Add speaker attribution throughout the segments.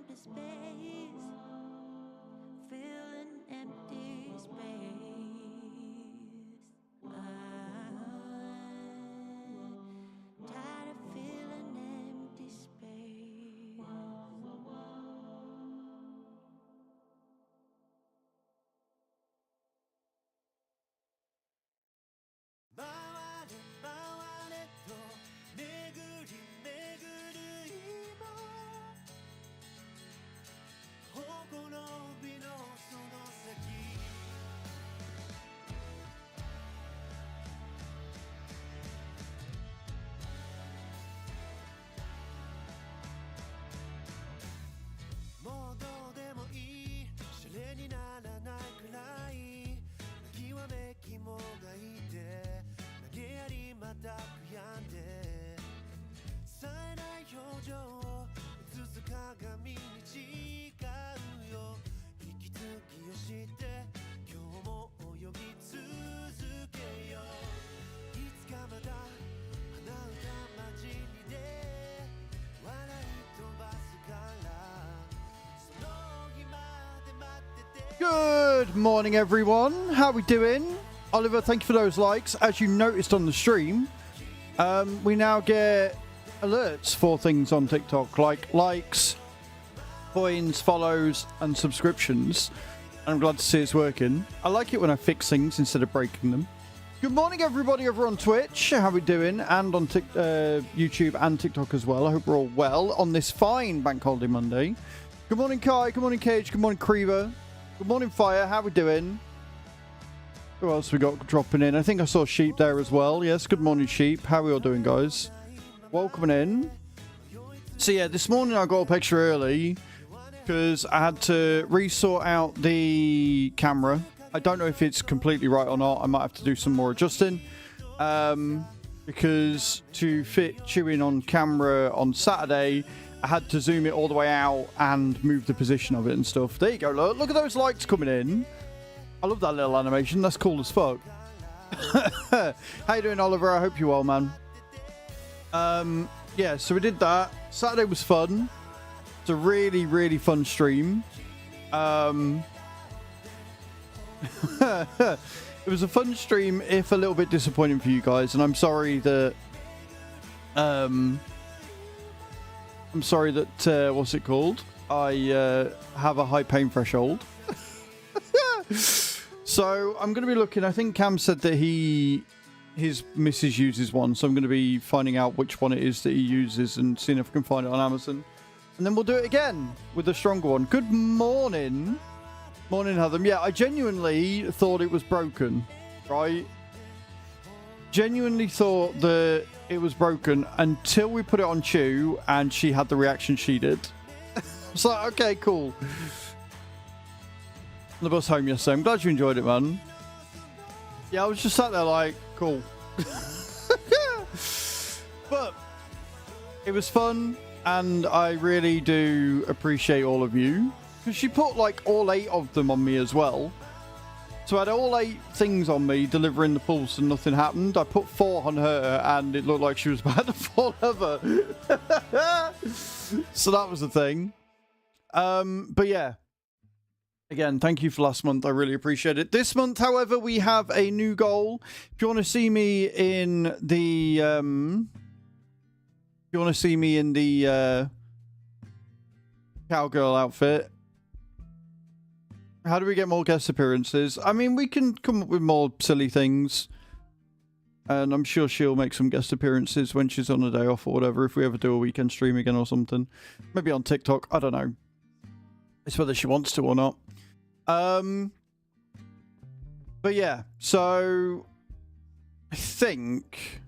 Speaker 1: empty space. Feel an empty space. I'm tired of feeling empty space.
Speaker 2: Good morning, everyone. How are we doing? Oliver, thank you for those likes. As you noticed on the stream, we now get alerts for things on TikTok, like likes, coins, follows, and subscriptions. I'm glad to see it's working. I like it when I fix things instead of breaking them. Good morning, everybody over on Twitch. How are we doing? And on YouTube and TikTok as well. I hope we're all well on this fine Bank Holiday Monday. Good morning, Kai. Good morning, Cage. Good morning, Creever. Good morning, Fire. How we doing? Who else we got dropping in? I think I saw Sheep there as well. Yes, good morning, Sheep. How are we all doing, guys? Welcome in. So, yeah, this morning I got up extra early because I had to resort out the camera. I don't know if it's completely right or not. I might have to do some more adjusting. Because to fit Chewing on camera on Saturday, I had to zoom it all the way out and move the position of it and stuff. There you go, look. Look at those lights coming in. I love that little animation. That's cool as fuck. How you doing, Oliver? I hope you're well, man. Yeah, so we did that. Saturday was fun. It's a really, really fun stream. It was a fun stream, if a little bit disappointing for you guys. And I'm sorry that... what's it called? I have a high pain threshold. So I'm going to be looking. I think Cam said that his missus uses one. So I'm going to be finding out which one it is that he uses and seeing if I can find it on Amazon. And then we'll do it again with a stronger one. Good morning. Morning, Heather. Yeah, I genuinely thought it was broken. Right? Genuinely thought that it was broken until we put it on Chew and she had the reaction she did. It's like, okay, cool. On the bus home yesterday. I'm glad you enjoyed it, man. Yeah, I was just sat there like, cool. But it was fun, and I really do appreciate all of you. Because she put like all 8 of them on me as well. So I had all 8 things on me delivering the pulse and nothing happened. I put 4 on her and it looked like she was about to fall over. So that was the thing. But yeah. Again, thank you for last month. I really appreciate it. This month, however, we have a new goal. If you want to see me in the cowgirl outfit, how do we get more guest appearances? I mean, we can come up with more silly things. And I'm sure she'll make some guest appearances when she's on a day off or whatever, if we ever do a weekend stream again or something. Maybe on TikTok. I don't know. It's whether she wants to or not. But yeah, so I think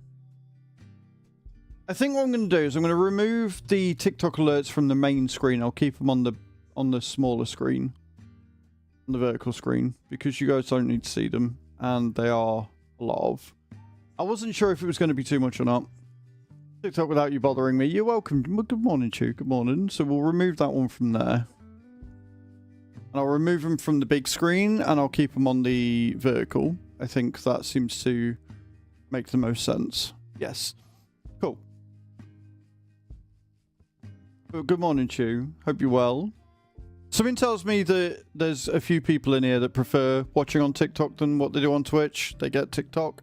Speaker 2: what I'm going to do is I'm going to remove the TikTok alerts from the main screen. I'll keep them on the smaller screen, on the vertical screen, because you guys don't need to see them, and they are a lot of. I wasn't sure if it was going to be too much or not. TikTok without you bothering me. You're welcome. Good morning, Chew. Good morning. So we'll remove that one from there. And I'll remove them from the big screen, and I'll keep them on the vertical. I think that seems to make the most sense. Yes. Cool. Good morning, Chew. Hope you're well. Something tells me that there's a few people in here that prefer watching on TikTok than what they do on Twitch. They get TikTok,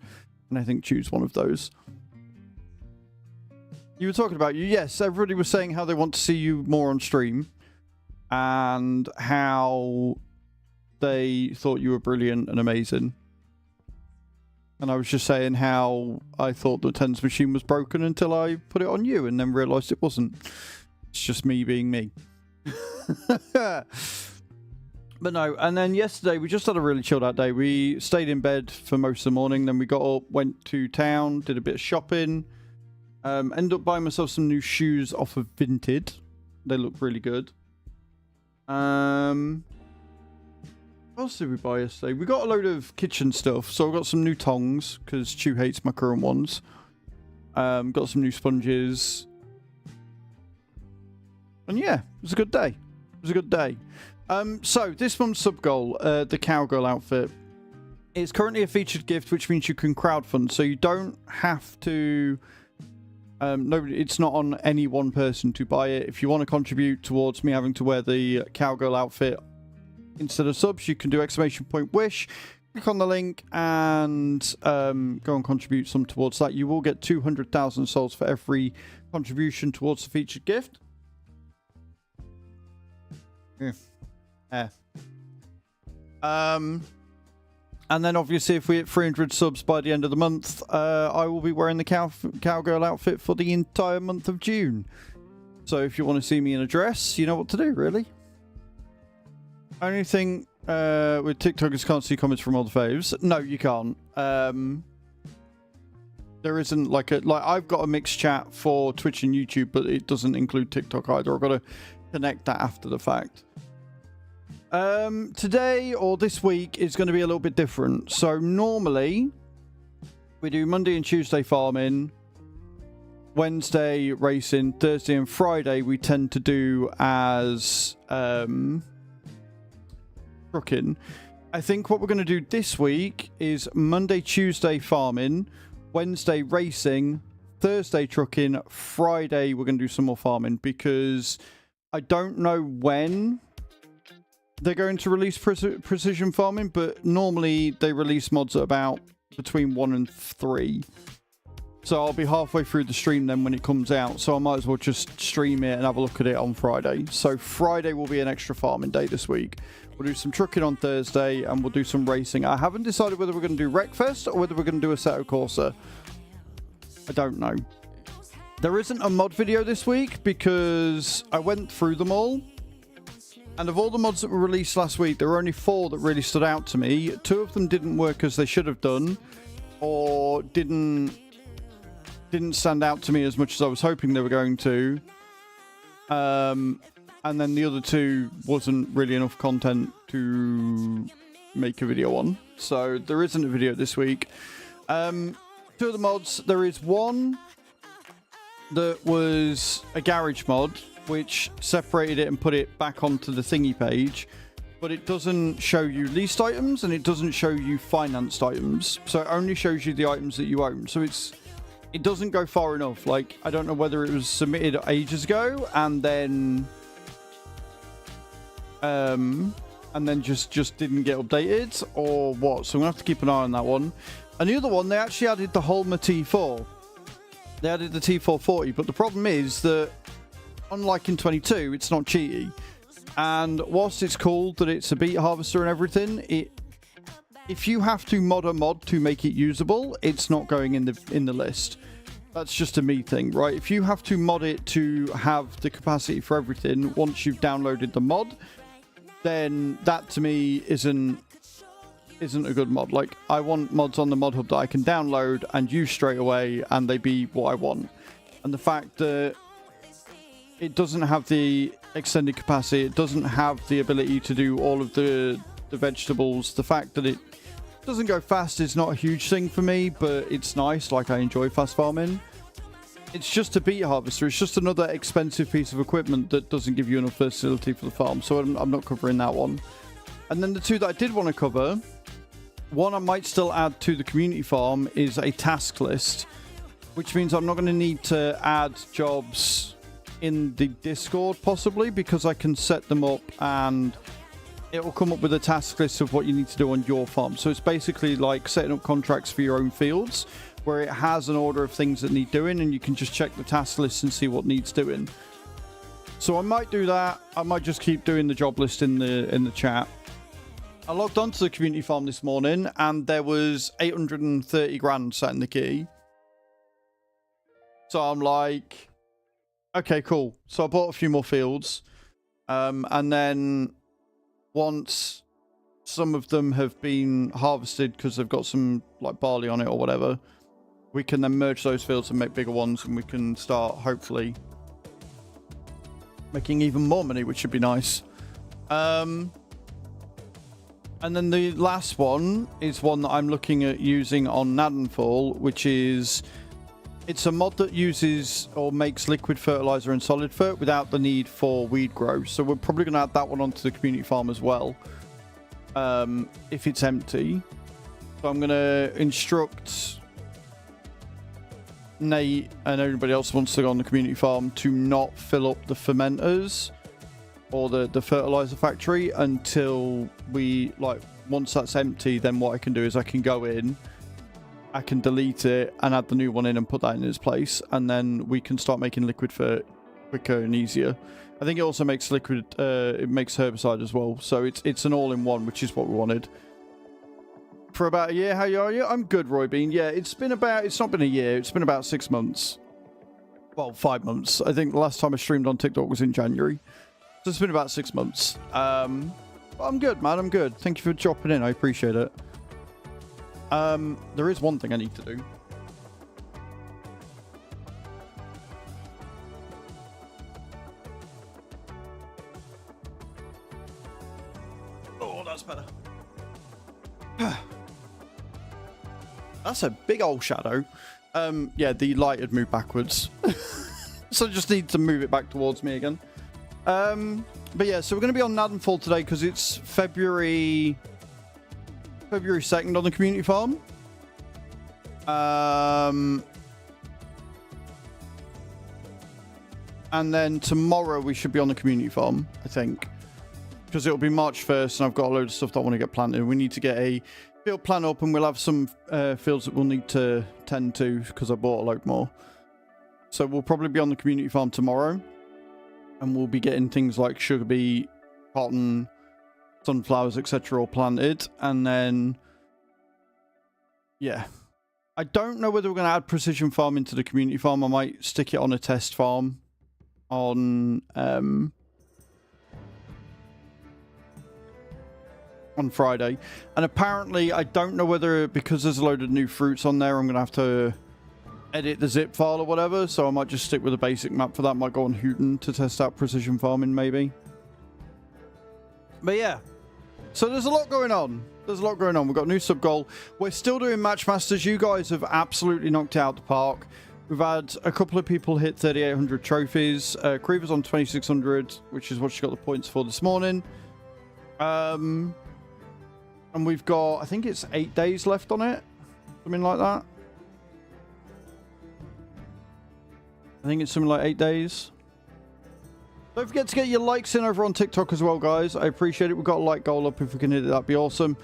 Speaker 2: and I think Chew's one of those. You were talking about you. Yes, everybody was saying how they want to see you more on stream and how they thought you were brilliant and amazing. And I was just saying how I thought the TENS machine was broken until I put it on you and then realised it wasn't. It's just me being me. But no, and then yesterday we just had a really chilled out day. We stayed in bed for most of the morning, then we got up, went to town, did a bit of shopping. Ended up buying myself some new shoes off of Vinted. They look really good. What else did we buy yesterday? We got a load of kitchen stuff. So I got some new tongs because Chew hates my current ones. Got some new sponges. And yeah, it was a good day. It was a good day. So this month's sub goal, the cowgirl outfit, is currently a featured gift, which means you can crowdfund. So you don't have to. It's not on any one person to buy it. If you want to contribute towards me having to wear the cowgirl outfit instead of subs, you can do !wish, click on the link and go and contribute some towards that. You will get 200,000 souls for every contribution towards the featured gift. And then obviously if we hit 300 subs by the end of the month, I will be wearing the cowgirl outfit for the entire month of June. So if you want to see me in a dress, you know what to do, really. Only thing with TikTok is can't see comments from all the faves. No, you can't. There isn't like I've got a mixed chat for Twitch and YouTube, but it doesn't include TikTok either. I've got to connect that after the fact. Today or this week is going to be a little bit different. So normally we do Monday and Tuesday farming, Wednesday racing, Thursday and Friday we tend to do as trucking. I think what we're going to do this week is Monday, Tuesday farming, Wednesday racing, Thursday trucking, Friday we're going to do some more farming because I don't know when they're going to release precision farming, but normally they release mods at about between 1 and 3. So I'll be halfway through the stream then when it comes out, so I might as well just stream it and have a look at it on Friday. So Friday will be an extra farming day this week. We'll do some trucking on Thursday and we'll do some racing. I haven't decided whether we're going to do Wreckfest or whether we're going to do Assetto Corsa. I don't know. There isn't a mod video this week because I went through them all. And of all the mods that were released last week, there were only 4 that really stood out to me. 2 of them didn't work as they should have done, or didn't stand out to me as much as I was hoping they were going to. And then the other 2 wasn't really enough content to make a video on. So there isn't a video this week. 2 of the mods, there is one that was a garage mod, which separated it and put it back onto the thingy page, but it doesn't show you leased items and it doesn't show you financed items, so it only shows you the items that you own. So it doesn't go far enough. Like, I don't know whether it was submitted ages ago and then just didn't get updated or what, so I'm gonna have to keep an eye on that one. And the other one, they actually added the Holmer T4. They added the T440, but the problem is that unlike in 22, it's not cheaty. And whilst it's cool that it's a beet harvester and everything, if you have to mod a mod to make it usable, it's not going in the list. That's just a me thing, right? If you have to mod it to have the capacity for everything once you've downloaded the mod, then that to me isn't a good mod. Like, I want mods on the mod hub that I can download and use straight away and they be what I want. And the fact that it doesn't have the extended capacity, it doesn't have the ability to do all of the vegetables, the fact that it doesn't go fast is not a huge thing for me, but it's nice. Like, I enjoy fast farming. It's just a beet harvester. It's just another expensive piece of equipment that doesn't give you enough versatility for the farm, so I'm not covering that one. And then the 2 that I did want to cover, one I might still add to the community farm is a task list, which means I'm not going to need to add jobs in the Discord, possibly, because I can set them up and it will come up with a task list of what you need to do on your farm. So it's basically like setting up contracts for your own fields, where it has an order of things that need doing, and you can just check the task list and see what needs doing. So I might do that. I might just keep doing the job list in the chat. I logged onto the community farm this morning, and there was 830 grand sat in the key. So I'm like, okay, cool. So I bought a few more fields, and then once some of them have been harvested because they've got some like barley on it or whatever, we can then merge those fields and make bigger ones, and we can start hopefully making even more money, which should be nice. And then the last one is one that I'm looking at using on GNADENTHAL, which is, it's a mod that uses or makes liquid fertilizer and solid fert without the need for weed growth. So we're probably going to add that one onto the community farm as well, if it's empty. So I'm going to instruct Nate and everybody else who wants to go on the community farm to not fill up the fermenters or the fertilizer factory until we, like, once that's empty, then what I can do is I can go in, I can delete it and add the new one in and put that in its place, and then we can start making liquid fert quicker and easier. I think it also makes liquid, it makes herbicide as well, so it's an all-in-one, which is what we wanted. For about a year, how are you? I'm good, Roy Bean. Yeah, it's not been a year, it's been about 6 months. Well, 5 months. I think the last time I streamed on TikTok was in January. So it's been about 6 months. I'm good, man, I'm good. Thank you for dropping in, I appreciate it. There is one thing I need to do. Oh, that's better. That's a big old shadow. Yeah, the light had moved backwards. So I just need to move it back towards me again. But yeah, so we're going to be on GNADENTHAL today because it's February 2nd on the community farm. And then tomorrow we should be on the community farm, I think. Because it'll be March 1st and I've got a load of stuff that I want to get planted. We need to get a field plan up, and we'll have some fields that we'll need to tend to because I bought a load more. So we'll probably be on the community farm tomorrow. And we'll be getting things like sugar beet, cotton, sunflowers, etc. all planted. And then, yeah. I don't know whether we're going to add precision farming to the community farm. I might stick it on a test farm on Friday. And apparently, I don't know whether, because there's a load of new fruits on there, I'm going to have to edit the zip file or whatever, so I might just stick with a basic map for that. Might go on Hooten to test out precision farming, maybe. But yeah, so there's a lot going on. There's a lot going on. We've got a new sub goal. We're still doing match masters. You guys have absolutely knocked it out the park. We've had a couple of people hit 3,800 trophies. Creever's on 2,600, which is what she got the points for this morning. And we've got, I think it's 8 days left on it, something like that. I think it's something like 8 days. Don't forget to get your likes in over on TikTok as well, guys. I appreciate it. We've got a like goal up. If we can hit it, that'd be awesome.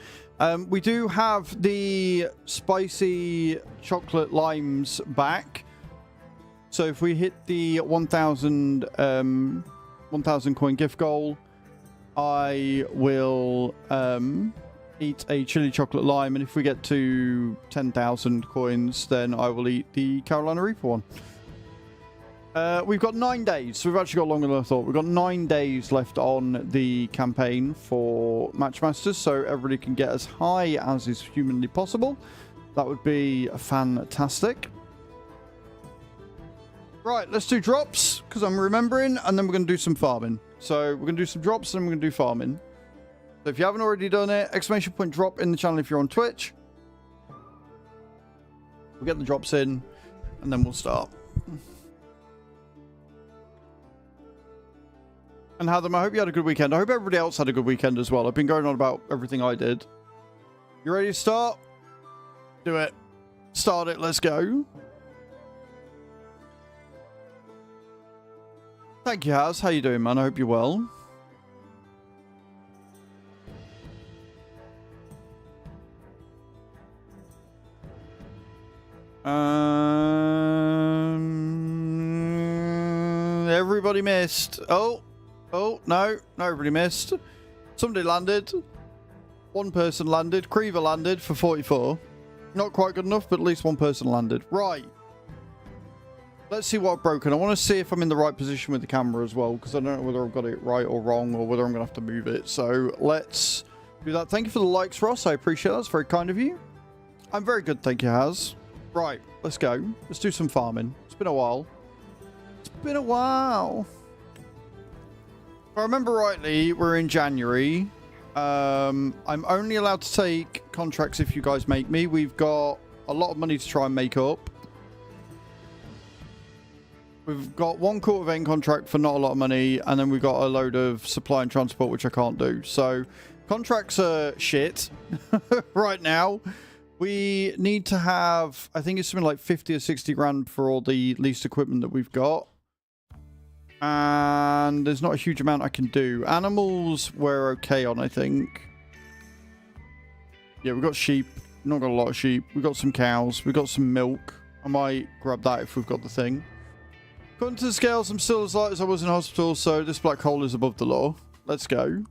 Speaker 2: We do have the spicy chocolate limes back. So if we hit the 1,000 coin gift goal, I will eat a chili chocolate lime. And if we get to 10,000 coins, then I will eat the Carolina Reaper one. We've got 9 days, so we've actually got longer than I thought. We've got 9 days left on the campaign for Matchmasters, so everybody can get as high as is humanly possible. That would be fantastic. Right, let's do drops, because I'm remembering, and then we're going to do some farming. So we're going to do some drops, and then we're going to do farming. So if you haven't already done it, exclamation point drop in the channel if you're on Twitch. We'll get the drops in, and then we'll start. And Hadam, I hope you had a good weekend. I hope everybody else had a good weekend as well. I've been going on about everything I did. You ready to start? Do it. Start it. Let's go. Thank you, Haz. How you doing, man? I hope you're well. Everybody missed. Oh, no, everybody missed. Somebody landed. One person landed. Creever landed for 44. Not quite good enough, but at least one person landed. Right. Let's see what I've broken. I want to see if I'm in the right position with the camera as well, because I don't know whether I've got it right or wrong, or whether I'm going to have to move it. So let's do that. Thank you for the likes, Ross. I appreciate that. That's very kind of you. I'm very good, thank you, Haz. Right, let's go. Let's do some farming. It's been a while. It's been a while. If I remember rightly, we're in January. I'm only allowed to take contracts if you guys make me. We've got a lot of money to try and make up. We've got 1/4 vein contract for not a lot of money, and then we've got a load of supply and transport, which I can't do. So contracts are shit right now. We need to have, I think it's something like 50 or 60 grand for all the leased equipment that we've got. And there's not a huge amount I can do. Animals we're okay on, I think. Yeah, we've got sheep. Not got a lot of sheep. We've got some cows. We've got some milk. I might grab that if we've got the thing. According to the scales, I'm still as light as I was in hospital, so this black hole is above the law. Let's go.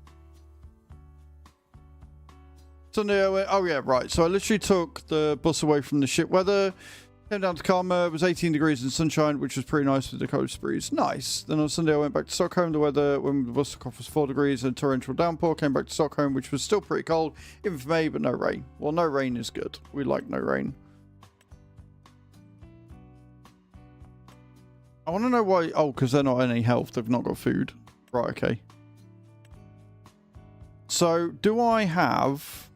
Speaker 2: Sunday I went, oh yeah, right. So I literally took the bus away from the shit weather. Came down to Karma. It was 18 degrees and sunshine, which was pretty nice with the coast breeze. Nice. Then on Sunday I went back to Stockholm. The weather when the bus took off was 4 degrees and torrential downpour. Came back to Stockholm, which was still pretty cold, even for me, but no rain. Well, no rain is good. We like no rain. I want to know why. Oh, because they're not in any health. They've not got food. Right, okay. So, do I have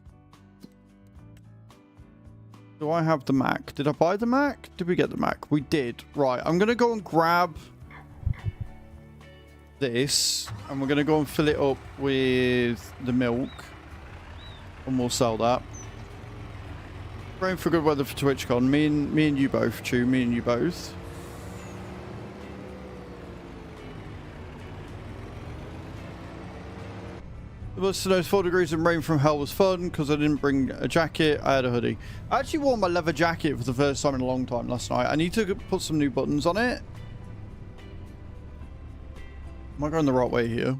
Speaker 2: the Mac? Did I buy the Mac? Did we get the Mac? We did. Right, I'm going to go and grab this. And we're going to go and fill it up with the milk. And we'll sell that. Praying for good weather for TwitchCon. Me and you both, Chew. Me and you both. The bus to those 4 degrees and rain from hell was fun because I didn't bring a jacket. I had a hoodie. I actually wore my leather jacket for the first time in a long time last night. I need to put some new buttons on it. Am I going the right way here?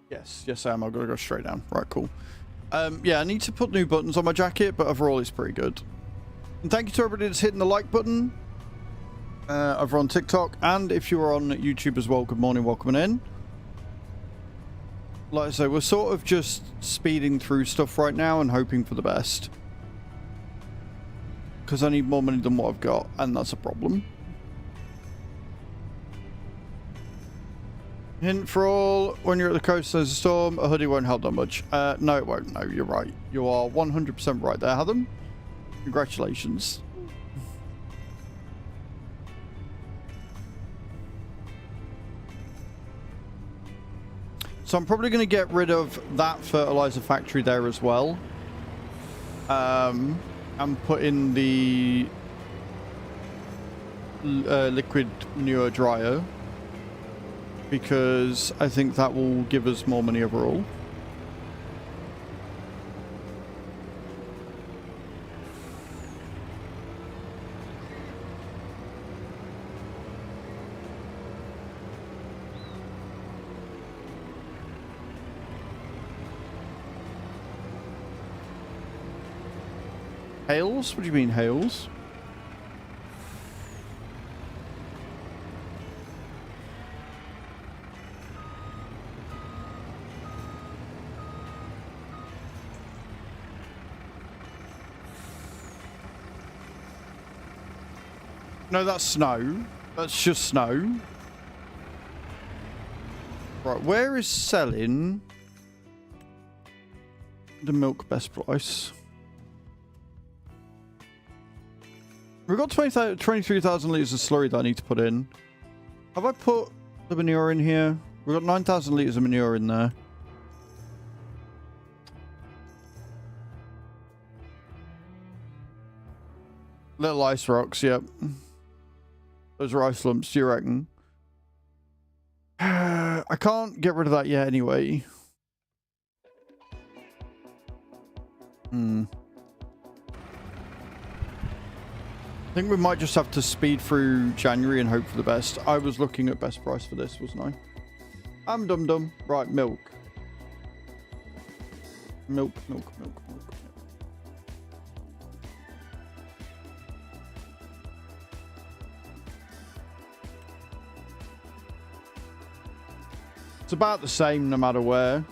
Speaker 2: Yes I am. I've got to go straight down. Right, cool. Yeah, I need to put new buttons on my jacket, but overall it's pretty good. And thank you to everybody that's hitting the like button over on TikTok. And if you're on YouTube as well, good morning, welcome in. Like I say, we're sort of just speeding through stuff right now and hoping for the best. Because I need more money than what I've got, and that's a problem. Hint for all, when you're at the coast there's a storm, a hoodie won't help that much. No, it won't. No, you're right. You are 100% right there, Adam. Congratulations. So I'm probably going to get rid of that fertilizer factory there as well. And put in the liquid manure dryer. Because I think that will give us more money overall. Hails? What do you mean, hails? No, that's snow. That's just snow. Right, where is selling the milk best price? We've got 23,000 litres of slurry that I need to put in. Have I put the manure in here? We've got 9,000 litres of manure in there. Little ice rocks, yep. Those are ice lumps, do you reckon? I can't get rid of that yet anyway. I think we might just have to speed through January and hope for the best. I was looking at best price for this, wasn't I? I'm dum-dum. Right, milk. Milk. It's about the same no matter where.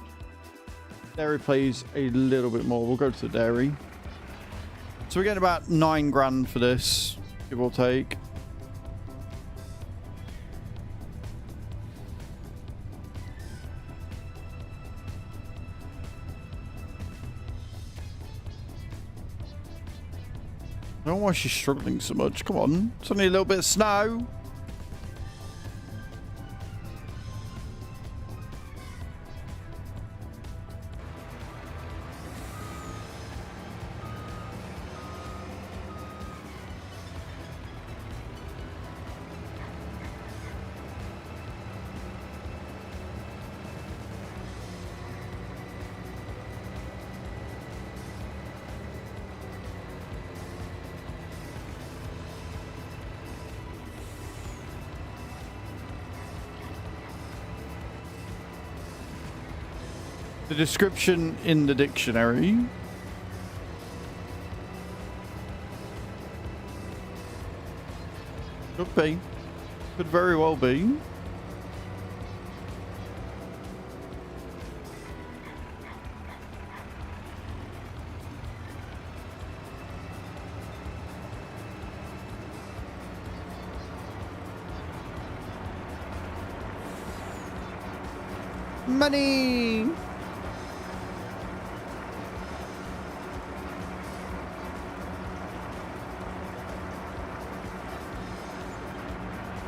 Speaker 2: Dairy plays a little bit more. We'll go to the dairy. So we're getting about 9 grand for this, give or take. I don't know why she's struggling so much. Come on. It's only a little bit of snow. The description in the dictionary. Could be. Could very well be. Money!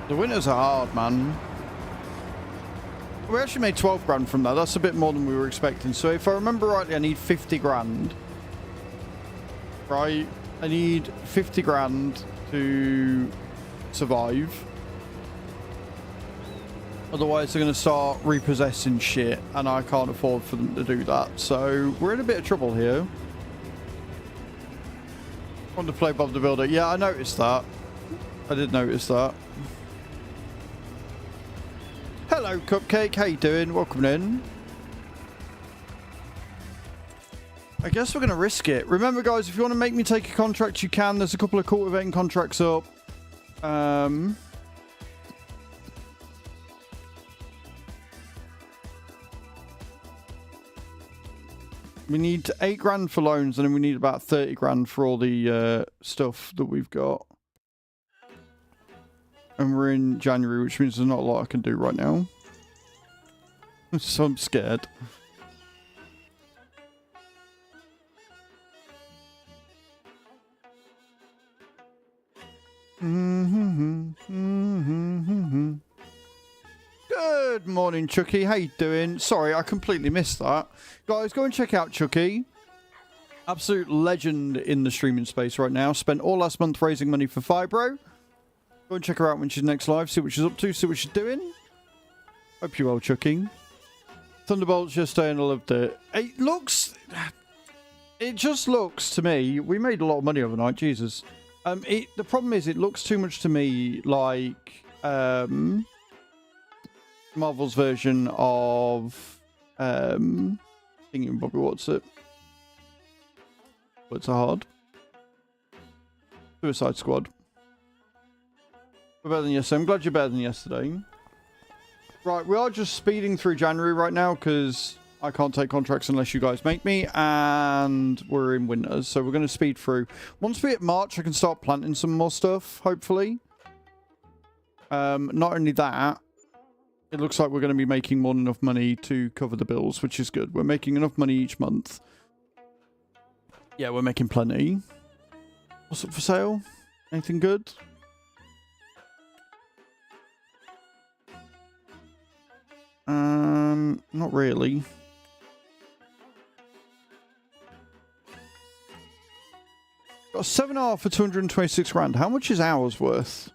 Speaker 2: The winters are hard, man. We actually made 12 grand from that. That's a bit more than we were expecting. So if I remember rightly, I need 50 grand. Right? I need 50 grand to survive. Otherwise, they're going to start repossessing shit, and I can't afford for them to do that. So we're in a bit of trouble here. Want to play Bob the Builder? Yeah, I noticed that. I did notice that. Hello, Cupcake. How you doing? Welcome in. I guess we're going to risk it. Remember, guys, if you want to make me take a contract, you can. There's a couple of cultivating contracts up. We need 8 grand for loans, and then we need about 30 grand for all the stuff that we've got. And we're in January, which means there's not a lot I can do right now. So I'm scared. Good morning, Chucky. How you doing? Sorry, I completely missed that. Guys, go and check out Chucky. Absolute legend in the streaming space right now. Spent all last month raising money for Fibro. Go and check her out when she's next live. See what she's up to. See what she's doing. Hope you're well, Chucky. Thunderbolt's just saying I loved it. It looks... It just looks to me... We made a lot of money overnight. Jesus. The problem is it looks too much to me like... Marvel's version of... Thinking Bobby, what's it? What's a hard? Suicide Squad. We're better than yesterday. I'm glad you're better than yesterday. Right, we are just speeding through January right now because I can't take contracts unless you guys make me, and we're in winters, so we're going to speed through. Once we hit March, I can start planting some more stuff, hopefully. Not only that, it looks like we're going to be making more than enough money to cover the bills, which is good. We're making enough money each month. Yeah, we're making plenty. What's up for sale? Anything good? Not really. Got 7.5 for 226 grand. How much is ours worth?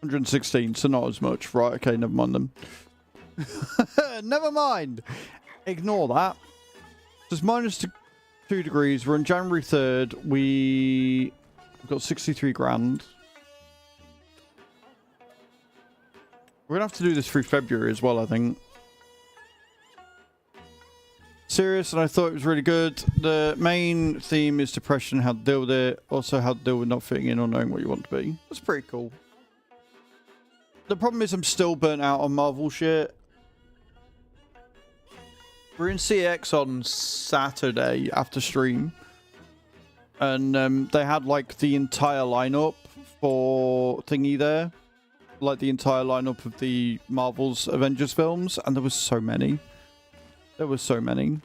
Speaker 2: $116, so not as much. Right, okay, never mind them. Never mind. Ignore that. It's minus 2 degrees. We're on January 3rd. We've got 63 grand. We're going to have to do this through February as well, I think. Serious, and I thought it was really good. The main theme is depression, how to deal with it. Also, how to deal with not fitting in or knowing what you want to be. That's pretty cool. The problem is I'm still burnt out on Marvel shit. We're in CX on Saturday after stream. And they had like the entire lineup for thingy there. Like the entire lineup of the Marvel's Avengers films. And there was so many. There was so many.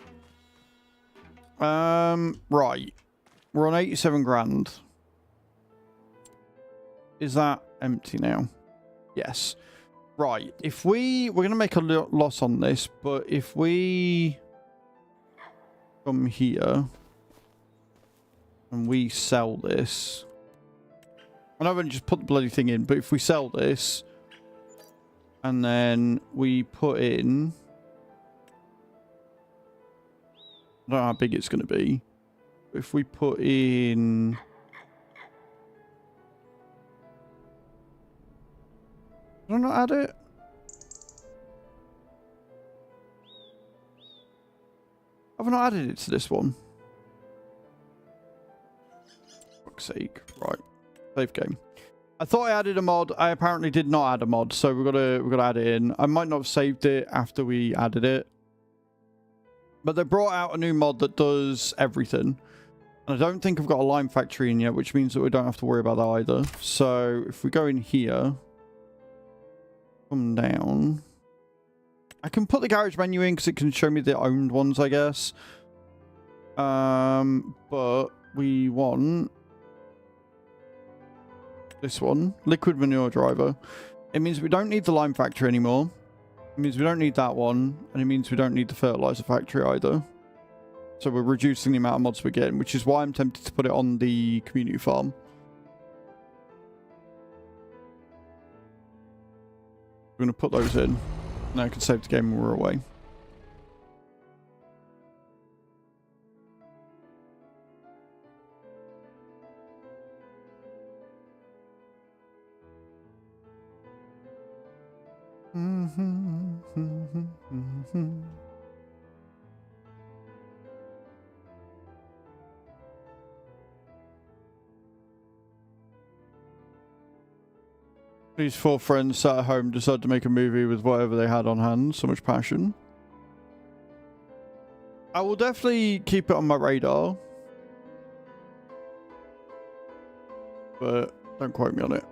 Speaker 2: Right. We're on 87 grand. Is that empty now? Yes. Right. If we're going to make a loss on this, but if we come here and we sell this, I know I've only just put the bloody thing in, but if we sell this and then we put in, I don't know how big it's going to be. If we put in, did I not add it? Have I not added it to this one? For fuck's sake. Right. Save game. I thought I added a mod. I apparently did not add a mod, so we've got to add it in. I might not have saved it after we added it. But they brought out a new mod that does everything. And I don't think I've got a lime factory in yet, which means that we don't have to worry about that either. So if we go in here, come down. I can put the garage menu in because it can show me the owned ones, I guess. But we want this one, liquid manure driver. It means we don't need the lime factory anymore. It means we don't need that one, and it means we don't need the fertilizer factory either. So we're reducing the amount of mods we're getting, which is why I'm tempted to put it on the community farm. We're going to put those in. Now I can save the game when we're away. These 4 friends sat at home, decided to make a movie with whatever they had on hand. So much passion. I will definitely keep it on my radar. But don't quote me on it.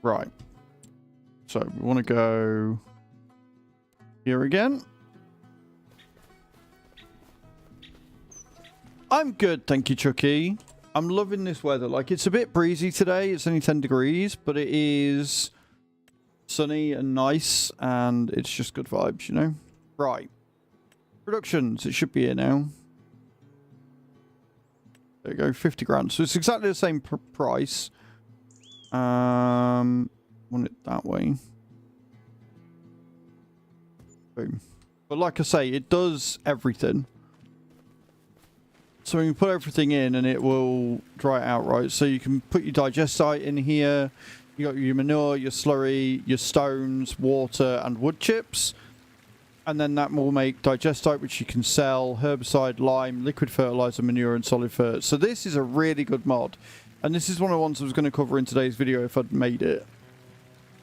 Speaker 2: Right. So we want to go here again. I'm good, thank you, Chucky. I'm loving this weather. Like, it's a bit breezy today. It's only 10 degrees, but it is sunny and nice, and it's just good vibes, you know? Right. Productions, it should be here now. There you go, 50 grand. So it's exactly the same price. Want it that way. Boom. But like I say, it does everything. So when you put everything in, and it will dry it out, right? So you can put your digestate in here. You got your manure, your slurry, your stones, water, and wood chips. And then that will make digestate, which you can sell, herbicide, lime, liquid fertilizer, manure, and solid fert. So this is a really good mod. And this is one of the ones I was going to cover in today's video if I'd made it.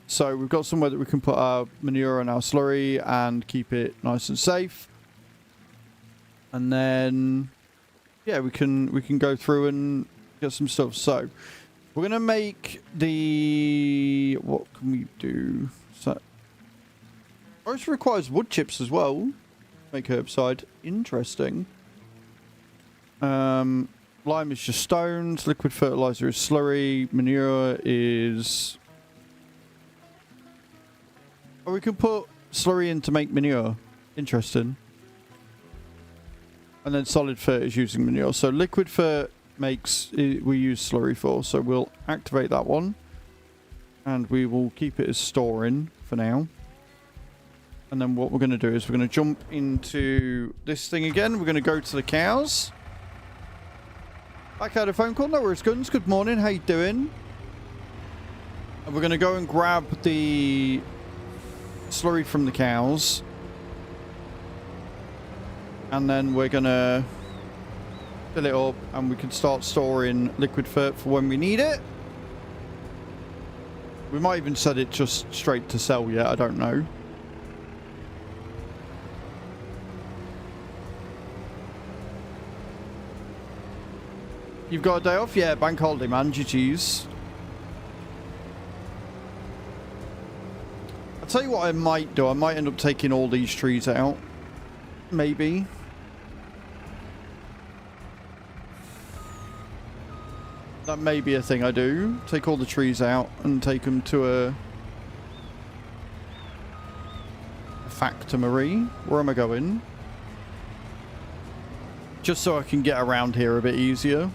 Speaker 2: So we've got somewhere that we can put our manure and our slurry and keep it nice and safe. And then, yeah, we can go through and get some stuff. So we're going to make the... What can we do? So, it requires wood chips as well. Make herbicide. Interesting. Lime is just stones. Liquid fertilizer is slurry. Manure is... Oh, we can put slurry in to make manure. Interesting. And then solid fert is using manure. So liquid fert makes... we use slurry for. So we'll activate that one. And we will keep it as storing for now. And then what we're going to do is we're going to jump into this thing again. We're going to go to the cows. Back out of phone call. No worries, Guns. Good morning. How you doing? And we're going to go and grab the slurry from the cows. And then we're going to fill it up and we can start storing liquid fert for when we need it. We might even set it just straight to sell yet. I don't know. You've got a day off? Yeah, bank holiday, man. GG's. I'll tell you what I might do. I might end up taking all these trees out. Maybe. That may be a thing I do. Take all the trees out and take them to a factory. Where am I going? Just so I can get around here a bit easier.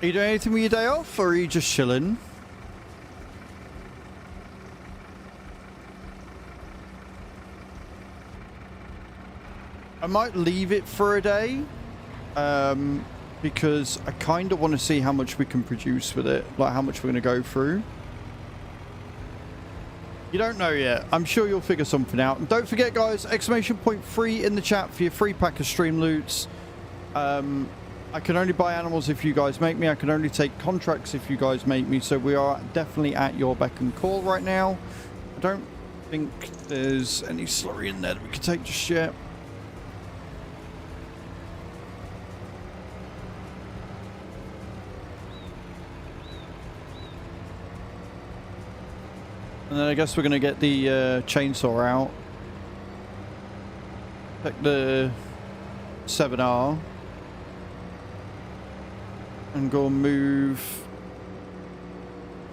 Speaker 2: Are you doing anything with your day off, or are you just chilling? I might leave it for a day, because I kind of want to see how much we can produce with it, like how much we're going to go through. You don't know yet. I'm sure you'll figure something out. And don't forget, guys, !3 in the chat for your free pack of Streamloots. I can only buy animals if you guys make me. I can only take contracts if you guys make me. So we are definitely at your beck and call right now. I don't think there's any slurry in there that we can take just yet. And then I guess we're going to get the chainsaw out. Take the 7R. And go and move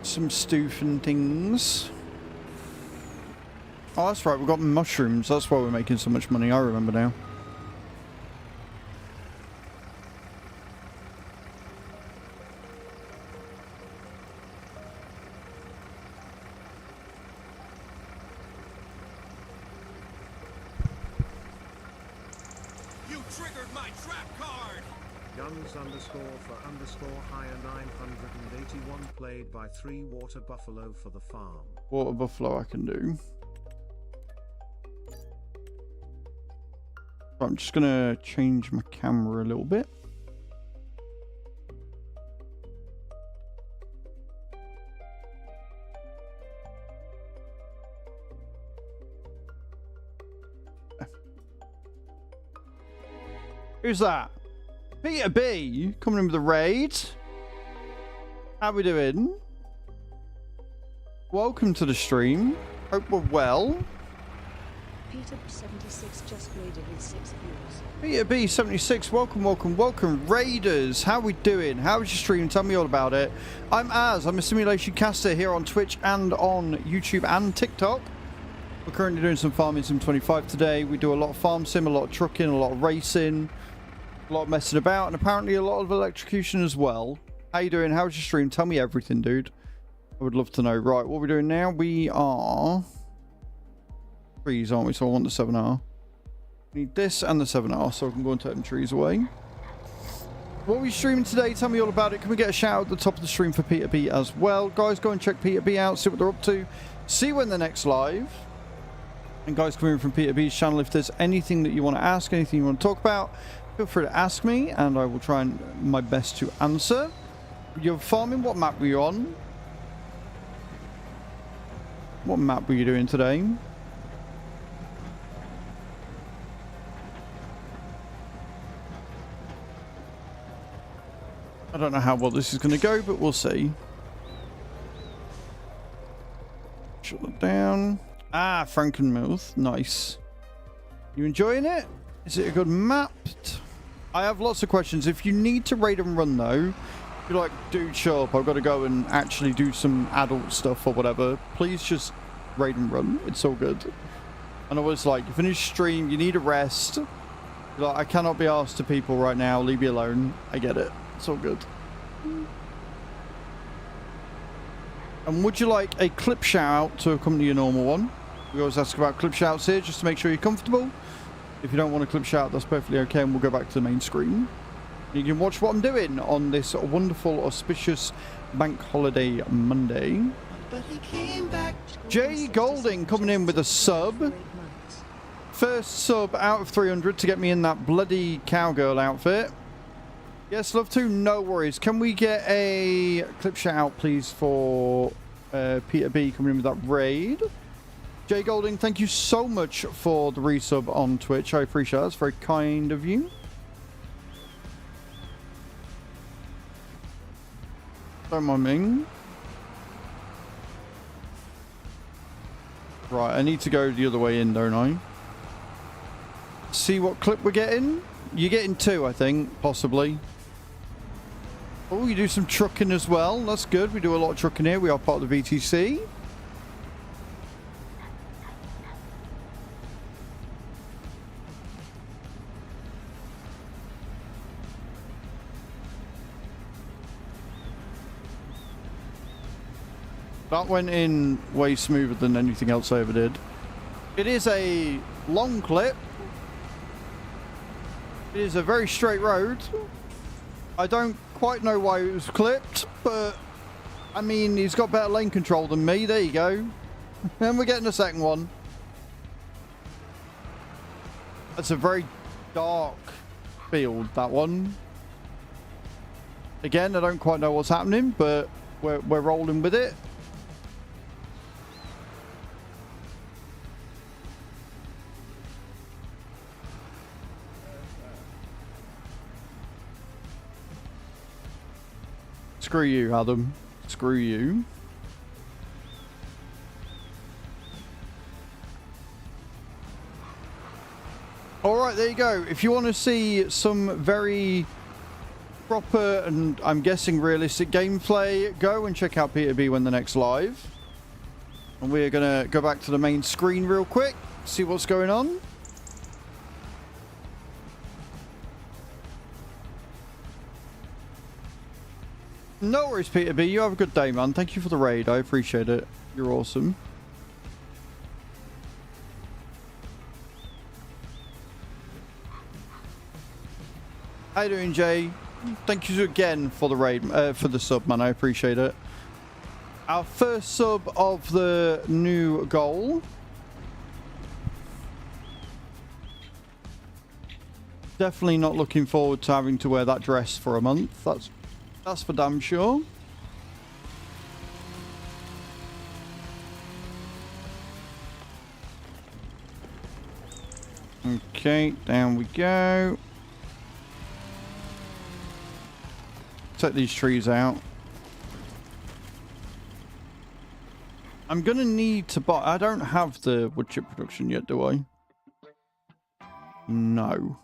Speaker 2: some stoof and things. Oh, that's right. We've got mushrooms. That's why we're making so much money. I remember now.
Speaker 3: You triggered my trap card!
Speaker 4: Guns underscore for underscore higher 981 played by 3 water buffalo for the farm.
Speaker 2: Water buffalo I can do. I'm just going to change my camera a little bit. Who's that? Peter B coming in with a raid. How we doing? Welcome to the stream. Hope we're well.
Speaker 5: Peter B76 just raided with 6 views.
Speaker 2: Peter B76, welcome, Raiders. How we doing? How's your stream? Tell me all about it. I'm Az. I'm a simulation caster here on Twitch and on YouTube and TikTok. We're currently doing some farming sim 25 today. We do a lot of farm sim, a lot of trucking, a lot of racing, a lot of messing about, and apparently a lot of electrocution as well. How you doing? How's your stream? Tell me everything, dude. I would love to know. Right, what we're doing now, we are trees, aren't we? So I want the 7R. We need this and the 7R, so I can go and take them trees away. What are we streaming today? Tell me all about it. Can we get a shout out at the top of the stream for Peter B as well? Guys, go and check Peter B out, see what they're up to, see when they're next live. And guys, coming from Peter B's channel, if there's anything that you want to ask, anything you want to talk about, feel free to ask me, and I will try and my best to answer. You're farming. What map were you on? What map were you doing today? I don't know how well this is going to go, but we'll see. Shut that down. Ah, Frankenmuth. Nice. You enjoying it? Is it a good map? I have lots of questions. If you need to raid and run, though, if you're like, dude, show up, I've got to go and actually do some adult stuff or whatever, please just raid and run. It's all good. And I was like, you finish stream, you need a rest. Like, I cannot be asked to people right now. Leave me alone. I get it. It's all good. And would you like a clip shout out to accompany your normal one? We always ask about clip shouts here just to make sure you're comfortable. If you don't want a clip shout, that's perfectly okay, and we'll go back to the main screen. You can watch what I'm doing on this wonderful, auspicious bank holiday Monday.
Speaker 1: But he came back.
Speaker 2: Jay Golding coming in with a sub. First sub out of 300 to get me in that bloody cowgirl outfit. Yes, love to. No worries. Can we get a clip shout out, please, for Peter B coming in with that raid? Jay Golding, thank you so much for the resub on Twitch. I appreciate that. It's very kind of you. Don't mind me. Right, I need to go the other way in, don't I? See what clip we're getting? You're getting 2, I think, possibly. Oh, you do some trucking as well. That's good. We do a lot of trucking here. We are part of the VTC. That went in way smoother than anything else I ever did. It is a long clip. It is a very straight road. I don't quite know why it was clipped, but I mean, he's got better lane control than me. There you go. And we're getting a second one. That's a very dark field, that one. Again, I don't quite know what's happening, but we're rolling with it. Screw you, Adam. Screw you. Alright, there you go. If you want to see some very proper and I'm guessing realistic gameplay, go and check out Peter B when the next live. And we're going to go back to the main screen real quick, see what's going on. No worries, Peter B. You have a good day, man. Thank you for the raid. I appreciate it. You're awesome. How you doing, Jay? Thank you again for the raid, for the sub, man. I appreciate it. Our first sub of the new goal. Definitely not looking forward to having to wear that dress for a month. That's for damn sure. Okay, down we go. Take these trees out. I'm gonna need to buy... I don't have the wood chip production yet, do I? No.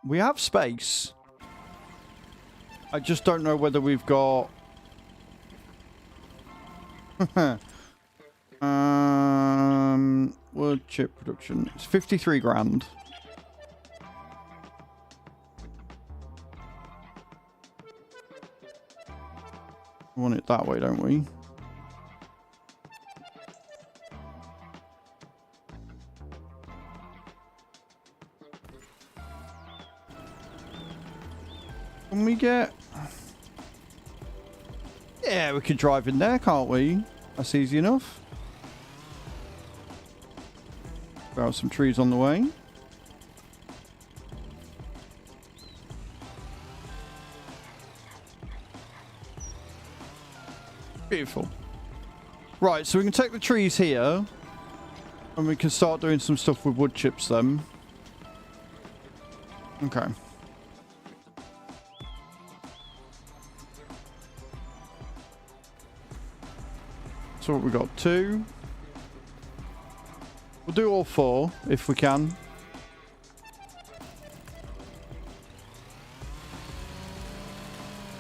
Speaker 2: We have space. I just don't know whether we've got... wood chip production. It's 53 grand. We want it that way, don't we? Can we get... Yeah, we could drive in there, can't we? That's easy enough. Grab some trees on the way. Beautiful. Right, so we can take the trees here. And we can start doing some stuff with wood chips then. Okay. So what we got? 2. We'll do all 4 if we can.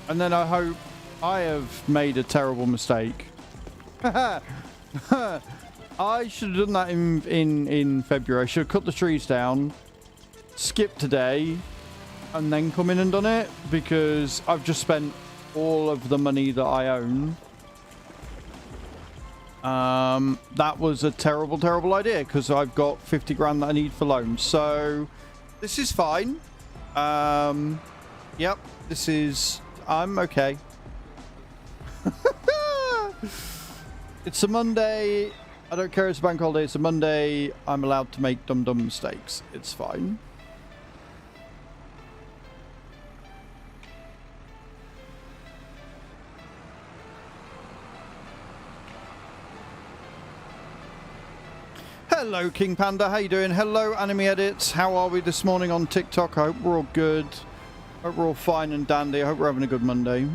Speaker 2: And then I hope I have made a terrible mistake. I should have done that in February. I should have cut the trees down, skipped today, and then come in and done it, because I've just spent all of the money that I own. That was a terrible, terrible idea, because I've got 50 grand that I need for loans. So this is fine. Yep, this is... I'm okay. It's a Monday. I don't care, it's a bank holiday. It's a Monday. I'm allowed to make dumb mistakes. It's fine. Hello, King Panda. How you doing? Hello, Anime Edits. How are we this morning on TikTok? I hope we're all good. I hope we're all fine and dandy. I hope we're having a good Monday.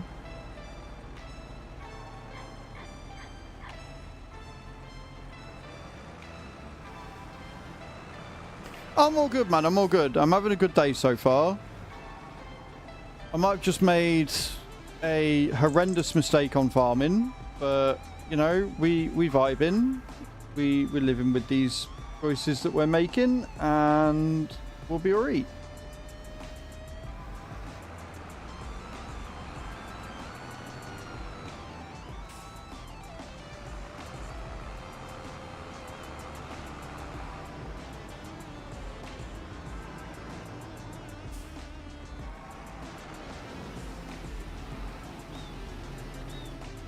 Speaker 2: I'm all good, man. I'm all good. I'm having a good day so far. I might have just made a horrendous mistake on farming, but, you know, we vibing. We're living with these choices that we're making, and we'll be alright.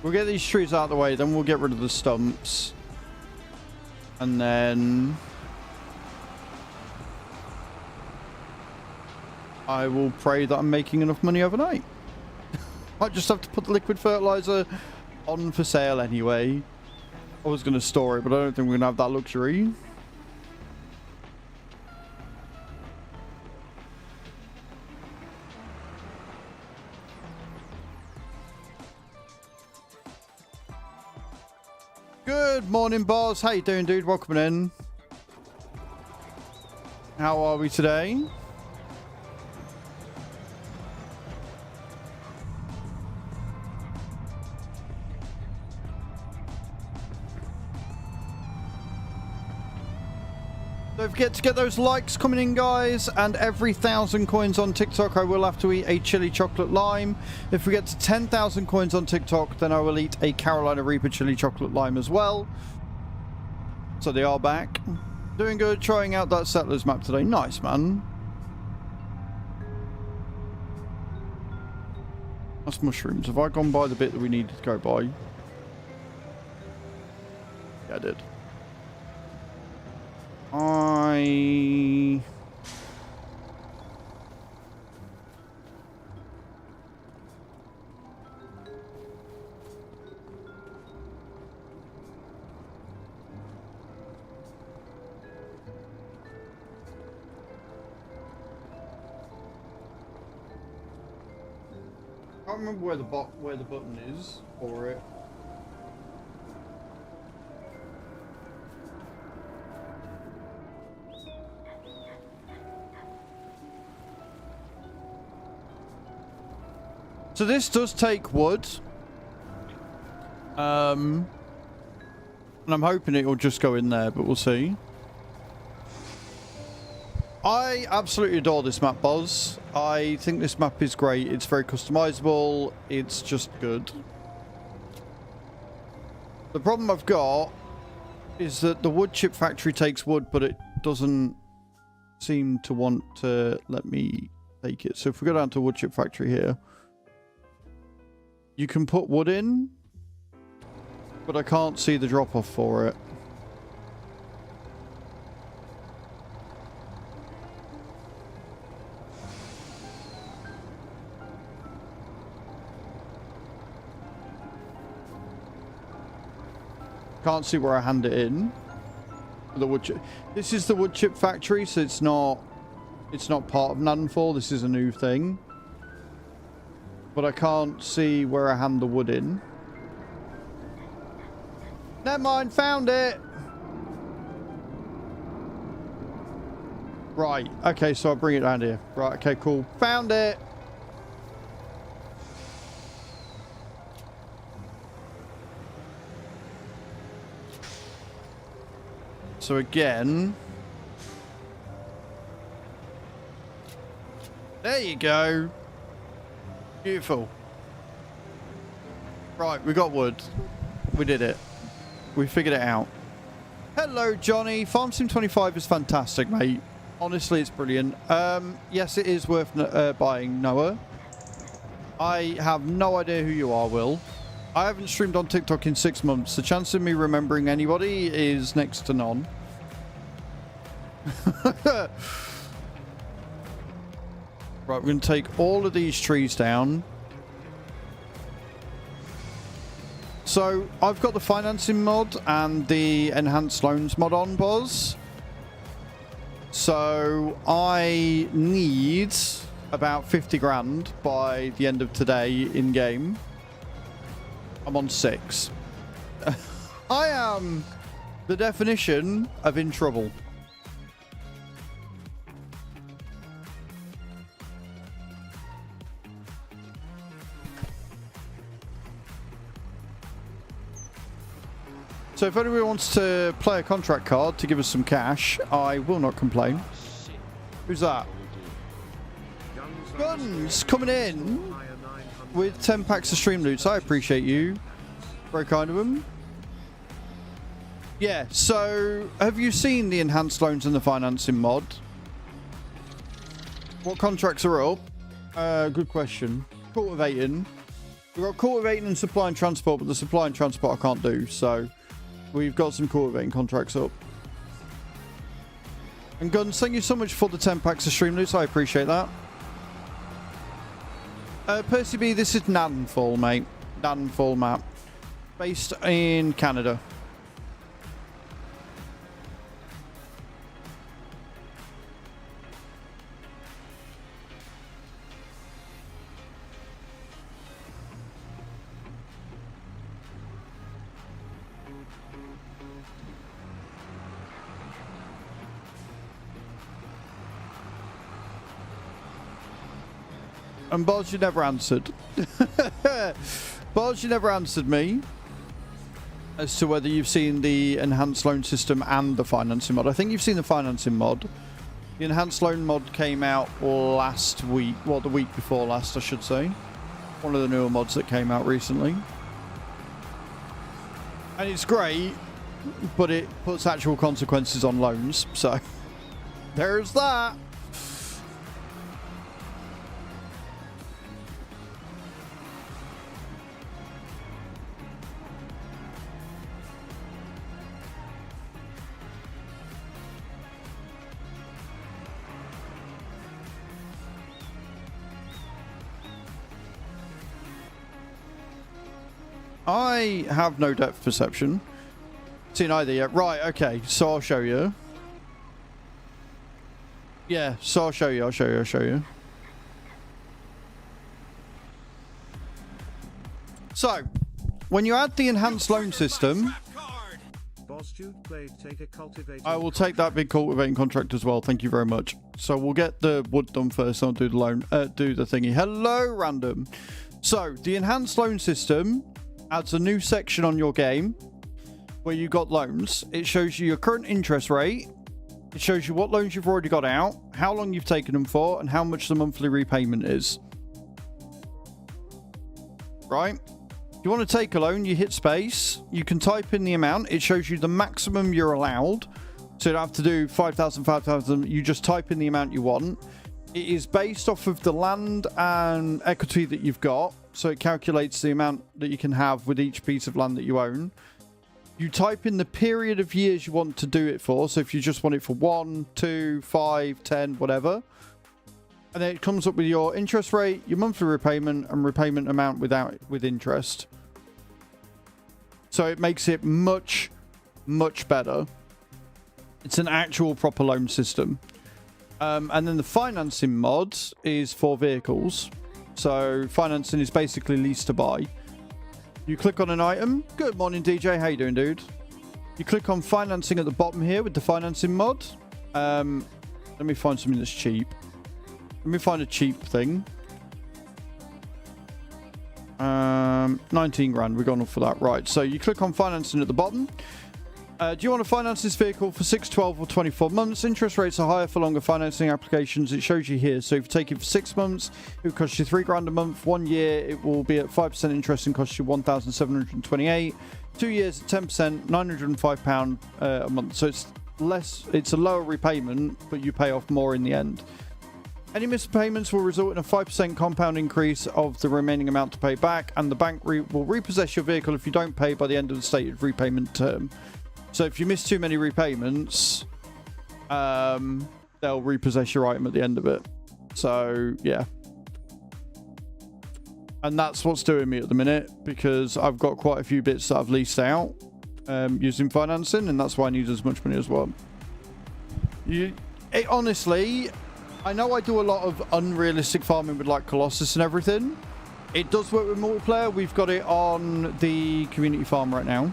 Speaker 2: We'll get these trees out of the way, then we'll get rid of the stumps. And then I will pray that I'm making enough money overnight. I just have to put the liquid fertilizer on for sale anyway. I was going to store it, but I don't think we're going to have that luxury. Good morning, boss. How you doing, dude? Welcome in. How are we today? Don't forget to get those likes coming in, guys, and every 1,000 coins on TikTok I will have to eat a chili chocolate lime. If we get to 10,000 coins on TikTok, then I will eat a Carolina Reaper chili chocolate lime as well. So they are back. Doing good, trying out that Settlers map today. Nice, man. That's mushrooms. Have I gone by the bit that we needed to go by? Yeah, I did. I can't remember where the button is for it. So this does take wood. And I'm hoping it will just go in there, but we'll see. I absolutely adore this map, Boz. I think this map is great. It's very customizable. It's just good. The problem I've got is that the wood chip factory takes wood, but it doesn't seem to want to let me take it. So if we go down to wood chip factory here, you can put wood in, but I can't see the drop-off for it. Can't see where I hand it in. The wood chip. This is the wood chip factory, so it's not part of GNADENTHAL. This is a new thing. But I can't see where I hand the wood in. Never mind, found it. Right, okay, so I'll bring it down here. Right, okay, cool. Found it. So again... There you go. Beautiful. Right, we got wood. We did it. We figured it out. Hello, Johnny. Farm Sim 25 is fantastic, mate. Honestly, it's brilliant. Yes, it is worth buying, Noah. I have no idea who you are, Will. I haven't streamed on TikTok in 6 months. The chance of me remembering anybody is next to none. Right, we're going to take all of these trees down. So, I've got the financing mod and the enhanced loans mod on, Boz. So, I need about 50 grand by the end of today in-game. I'm on 6. I am the definition of in trouble. So if anybody wants to play a contract card to give us some cash, I will not complain. Who's that? Guns coming in with 10 packs of Streamloots. I appreciate you. Very kind of them. Yeah, so have you seen the enhanced loans and the financing mod? What contracts are up? Good question. Cultivating. We've got cultivating and supply and transport, but the supply and transport I can't do, so... We've got some cultivating contracts up. And Guns, thank you so much for the 10 packs of Streamloots. I appreciate that. Percy B, this is GNADENTHAL, mate. GNADENTHAL map. Based in Canada. And Boz, you never answered. Boz, you never answered me as to whether you've seen the enhanced loan system and the financing mod. I think you've seen the financing mod. The enhanced loan mod came out last week. Well, the week before last, I should say. One of the newer mods that came out recently. And it's great, but it puts actual consequences on loans. So, there's that. I have no depth perception. Seen either yet. Right, okay. So I'll show you. Yeah, so I'll show you. So, when you add the enhanced loan system, I will take that big cultivating contract as well. Thank you very much. So we'll get the wood done first. I'll do the loan, do the thingy. Hello, random. So the enhanced loan system adds a new section on your game where you got loans. It shows you your current interest rate. It shows you what loans you've already got out, how long you've taken them for, and how much the monthly repayment is. Right? If you want to take a loan, you hit space. You can type in the amount. It shows you the maximum you're allowed. So you don't have to do 5,000, 5,000. You just type in the amount you want. It is based off of the land and equity that you've got. So it calculates the amount that you can have with each piece of land that you own. You type in the period of years you want to do it for. So if you just want it for 1, 2, 5, 10, whatever. And then it comes up with your interest rate, your monthly repayment, and repayment amount with interest. So it makes it much, much better. It's an actual proper loan system. And then the financing mod is for vehicles. So financing is basically lease to buy. You click on an item. Good morning, DJ. How you doing, dude? You click on financing at the bottom here with the financing mod. Let me find something that's cheap. Let me find a cheap thing. 19 grand. We're going off for that. Right. So you click on financing at the bottom. Do you want to finance this vehicle for 6, 12 or 24 months? Interest rates are higher for longer financing applications. It shows you here. So if you take it for 6 months, it will cost you 3 grand a month. 1 year, it will be at 5% interest and cost you 1,728. 2 years at 10%, £905 a month. So it's less. It's a lower repayment, but you pay off more in the end. Any missed payments will result in a 5% compound increase of the remaining amount to pay back, and the bank will repossess your vehicle if you don't pay by the end of the stated repayment term. So if you miss too many repayments, they'll repossess your item at the end of it. So, yeah. And that's what's doing me at the minute, because I've got quite a few bits that I've leased out using financing, and that's why I need as much money as well. Honestly, I know I do a lot of unrealistic farming with like Colossus and everything. It does work with multiplayer. We've got it on the community farm right now.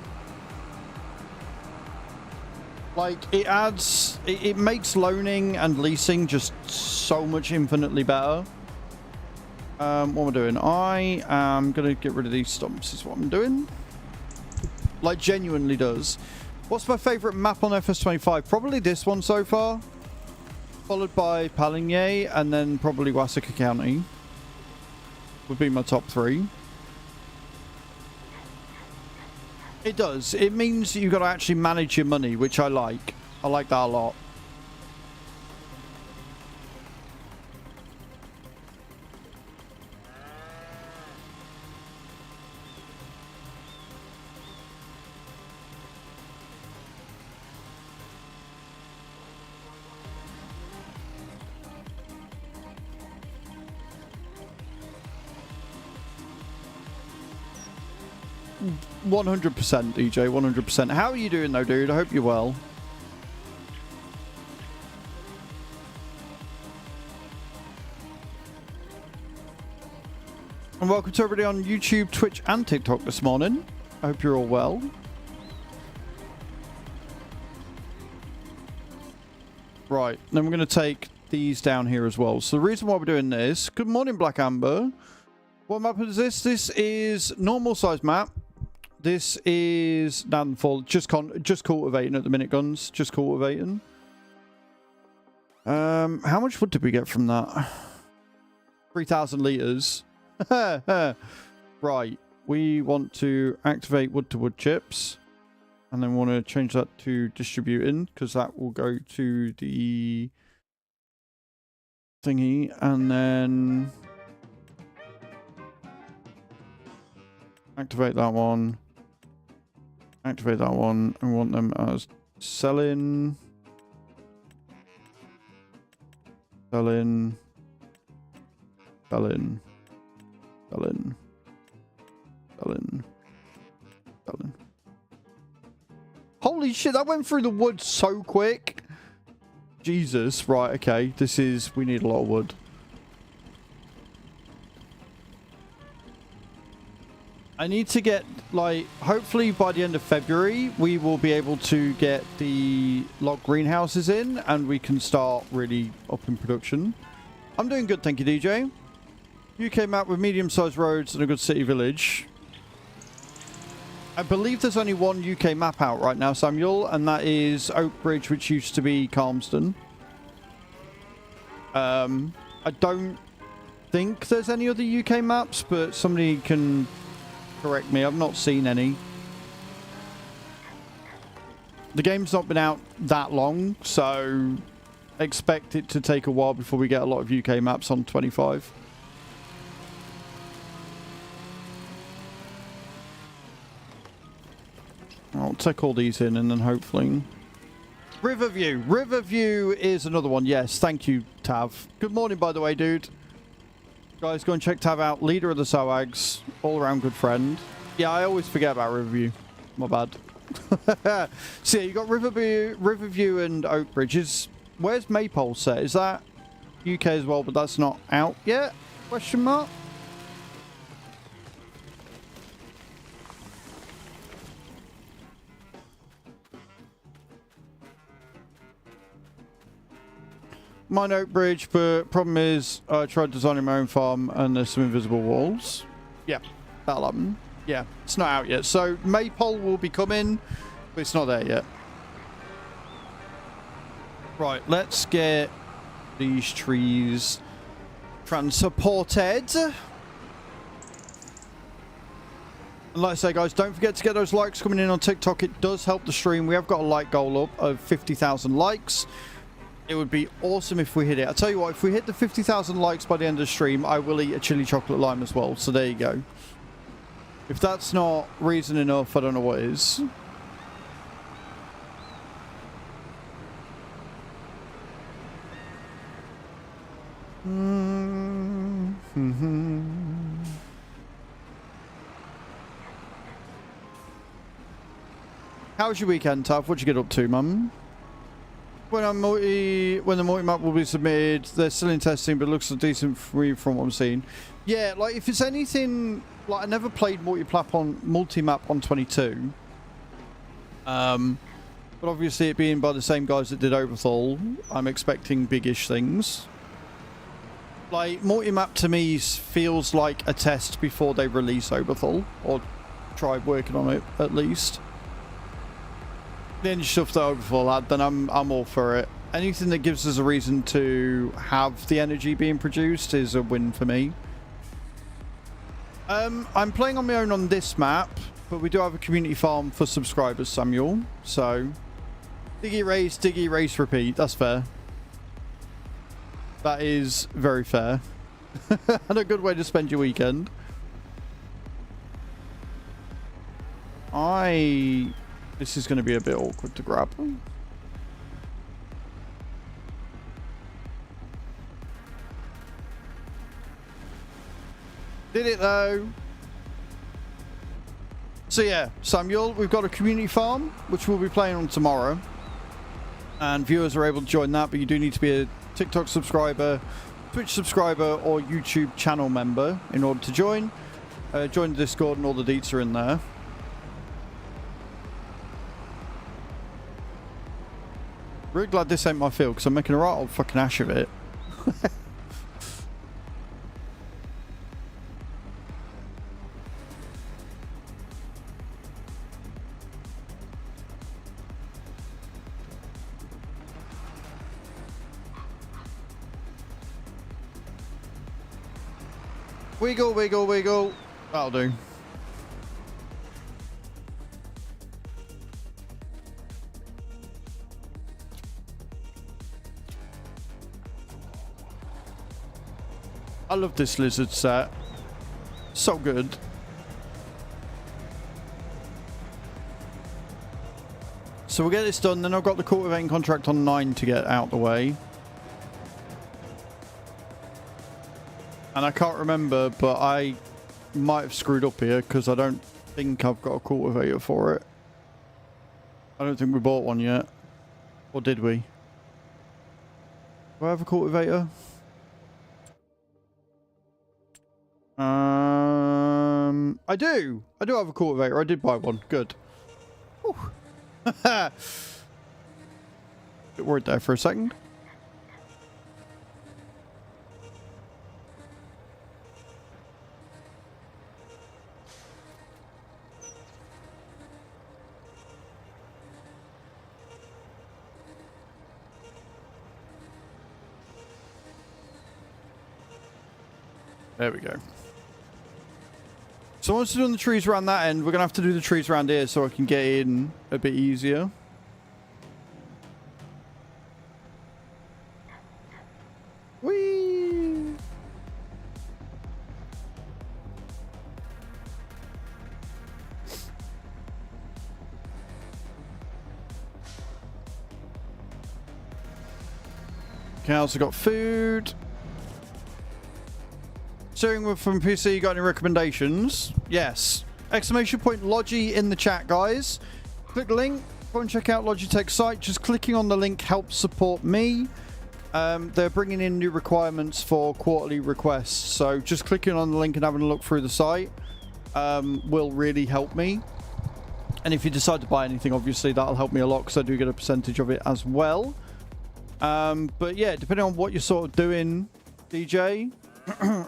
Speaker 2: Like, it makes loaning and leasing just so much infinitely better. What am I doing? I am going to get rid of these stumps is what I'm doing. Like, genuinely does. What's my favourite map on FS25? Probably this one so far. Followed by Paligny, and then probably Wasaka County. Would be my top 3. It does. It means you've got to actually manage your money, which I like. I like that a lot. %, DJ, 100%. How are you doing though, dude? I hope you're well. And welcome to everybody on YouTube, Twitch, and TikTok this morning. I hope you're all well. Right, then we're going to take these down here as well. So the reason why we're doing this... Good morning, Black Amber. What map is this? This is normal size map. This is GNADENTHAL, just cultivating at the minute, guns. Just cultivating. How much wood did we get from that? 3,000 litres. Right. We want to activate wood-to-wood chips. And then we want to change that to distributing, because that will go to the thingy. And then activate that one. Activate that one. And we want them as selling. Selling. Selling. Selling. Selling. Selling. Holy shit, that went through the wood so quick. Jesus. Right, okay. We need a lot of wood. I need to get, like, hopefully by the end of February, we will be able to get the log greenhouses in and we can start really up in production. I'm doing good, thank you, DJ. UK map with medium-sized roads and a good city village. I believe there's only one UK map out right now, Samuel, and that is Oak Bridge, which used to be Calmston. I don't think there's any other UK maps, but somebody can correct me. I've not seen any. The game's not been out that long, so expect it to take a while before we get a lot of UK maps on 25. I'll take all these in and then hopefully... Riverview. Riverview is another one. Yes, thank you, Tav. Good morning, by the way, dude. Guys, go and check Tav out. Leader of the Soags. All-around good friend. Yeah, I always forget about Riverview. My bad. So, yeah, you got Riverview and Oak Bridges. Where's Maypole set? Is that UK as well, but that's not out yet? Question mark? mine oak bridge, but problem is I tried designing my own farm and there's some invisible walls. Yeah, that'll happen. Yeah, it's not out yet. So Maypole will be coming, but it's not there yet. Right, let's get these trees transported. And like I say, guys, don't forget to get those likes coming in on TikTok. It does help the stream. We have got a like goal up of 50,000 likes. It would be awesome if we hit it. I'll tell you what, if we hit the 50,000 likes by the end of the stream, I will eat a chili chocolate lime as well. So there you go. If that's not reason enough, I don't know what is. How was your weekend, Tav? What'd you get up to, Mum? When the multi-map will be submitted, they're still in testing, but it looks decent for me from what I'm seeing. Yeah, like if it's anything, like I never played multi-map on 22. But obviously it being by the same guys that did Overthal, I'm expecting big-ish things. Like, multi-map to me feels like a test before they release Overthal, or try working on it at least. The energy stuff that Overthal had, then I'm all for it. Anything that gives us a reason to have the energy being produced is a win for me. I'm playing on my own on this map, but we do have a community farm for subscribers, Samuel. So, diggy, race, repeat. That's fair. That is very fair. And a good way to spend your weekend. This is going to be a bit awkward to grab. Did it though. So yeah, Samuel, we've got a community farm, which we'll be playing on tomorrow. And viewers are able to join that, but you do need to be a TikTok subscriber, Twitch subscriber, or YouTube channel member in order to join. Join the Discord and all the deets are in there. Really glad this ain't my field because I'm making a right old fucking ash of it. Wiggle, wiggle, wiggle. That'll do. I love this lizard set. So good. So we'll get this done. Then I've got the cultivating contract on 9 to get out the way. And I can't remember, but I might have screwed up here because I don't think I've got a cultivator for it. I don't think we bought one yet. Or did we? Do I have a cultivator? I do. I do have a cultivator. I did buy one. Good. Bit worried there for a second. There we go. So once we've done the trees around that end, we're going to have to do the trees around here so I can get in a bit easier. Whee! Cows have got food. Steering wheel from PC, got any recommendations? Yes. Exclamation point Logi in the chat, guys. Click the link. Go and check out Logitech's site. Just clicking on the link helps support me. They're bringing in new requirements for quarterly requests. So just clicking on the link and having a look through the site will really help me. And if you decide to buy anything, obviously that'll help me a lot because I do get a percentage of it as well. But yeah, depending on what you're sort of doing, DJ,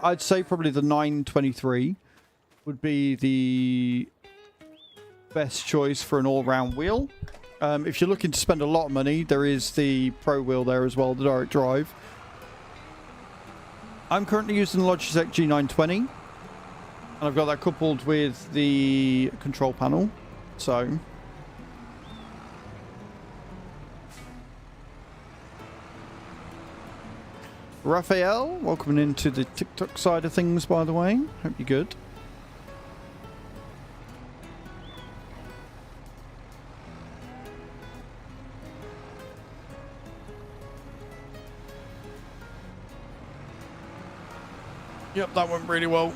Speaker 2: I'd say probably the 923 would be the best choice for an all-round wheel. If you're looking to spend a lot of money, there is the Pro wheel there as well, the direct drive. I'm currently using the Logitech G920, and I've got that coupled with the control panel. So Raphael, welcome into the TikTok side of things, by the way. Hope you're good. Yep, that went really well.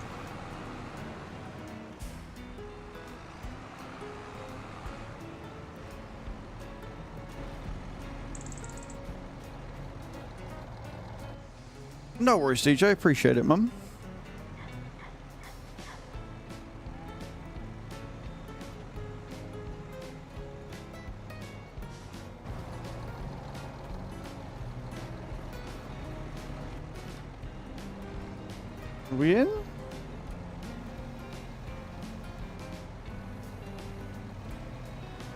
Speaker 2: No worries, DJ. Appreciate it, mum. Are we in?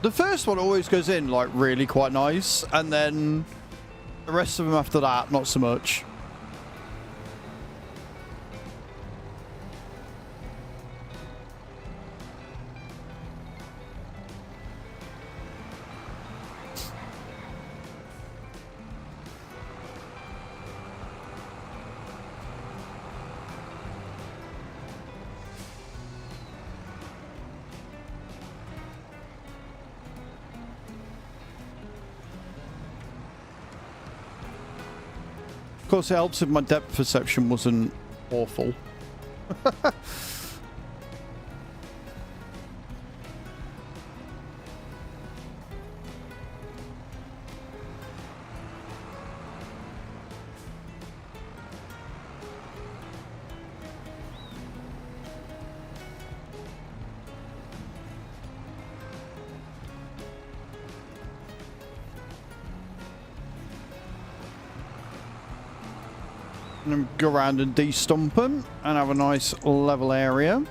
Speaker 2: The first one always goes in like really quite nice, and then the rest of them after that, not so much. Of course, it helps if my depth perception wasn't awful. And then go around and de-stump them and have a nice level area.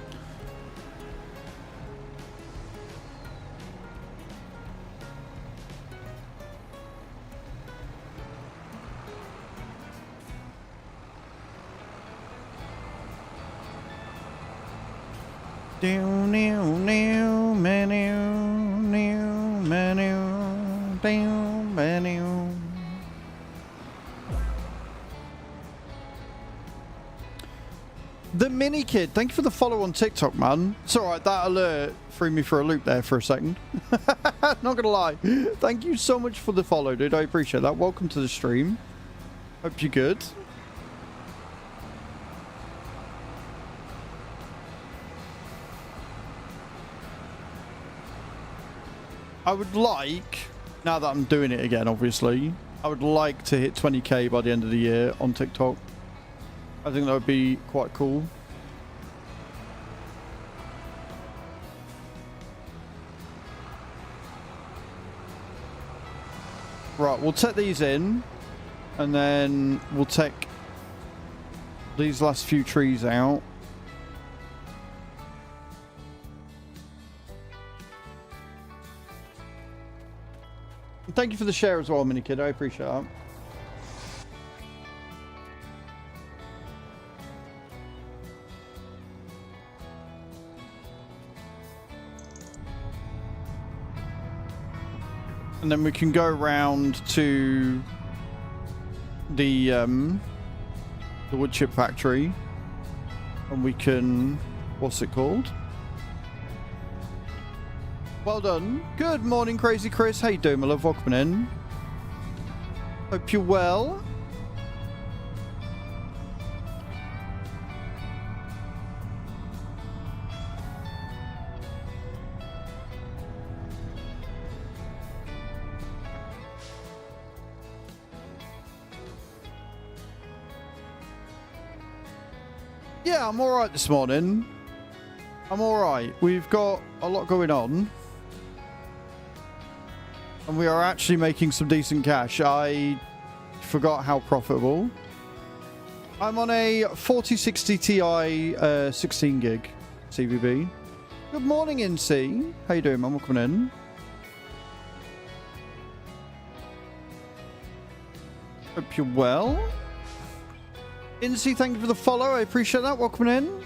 Speaker 2: The Mini Kid, thank you for the follow on TikTok, man. It's alright, that alert threw me for a loop there for a second. Not gonna lie. Thank you so much for the follow, dude. I appreciate that. Welcome to the stream. Hope you're good. I would like, now that I'm doing it again, obviously, I would like to hit 20k by the end of the year on TikTok. I think that would be quite cool. Right, we'll take these in, and then we'll take these last few trees out. Thank you for the share as well, Mini Kid. I appreciate that. And then we can go around to the wood chip factory, and we can, what's it called? Well done. Good morning, Crazy Chris. How you doing, my love? Welcome in. Hope you're well. Yeah, I'm alright this morning. I'm alright. We've got a lot going on. And we are actually making some decent cash. I forgot how profitable. I'm on a 4060 Ti 16 gig CVB. Good morning, NC. How you doing, man? Welcome in. Hope you're well. NC, thank you for the follow. I appreciate that. Welcome in.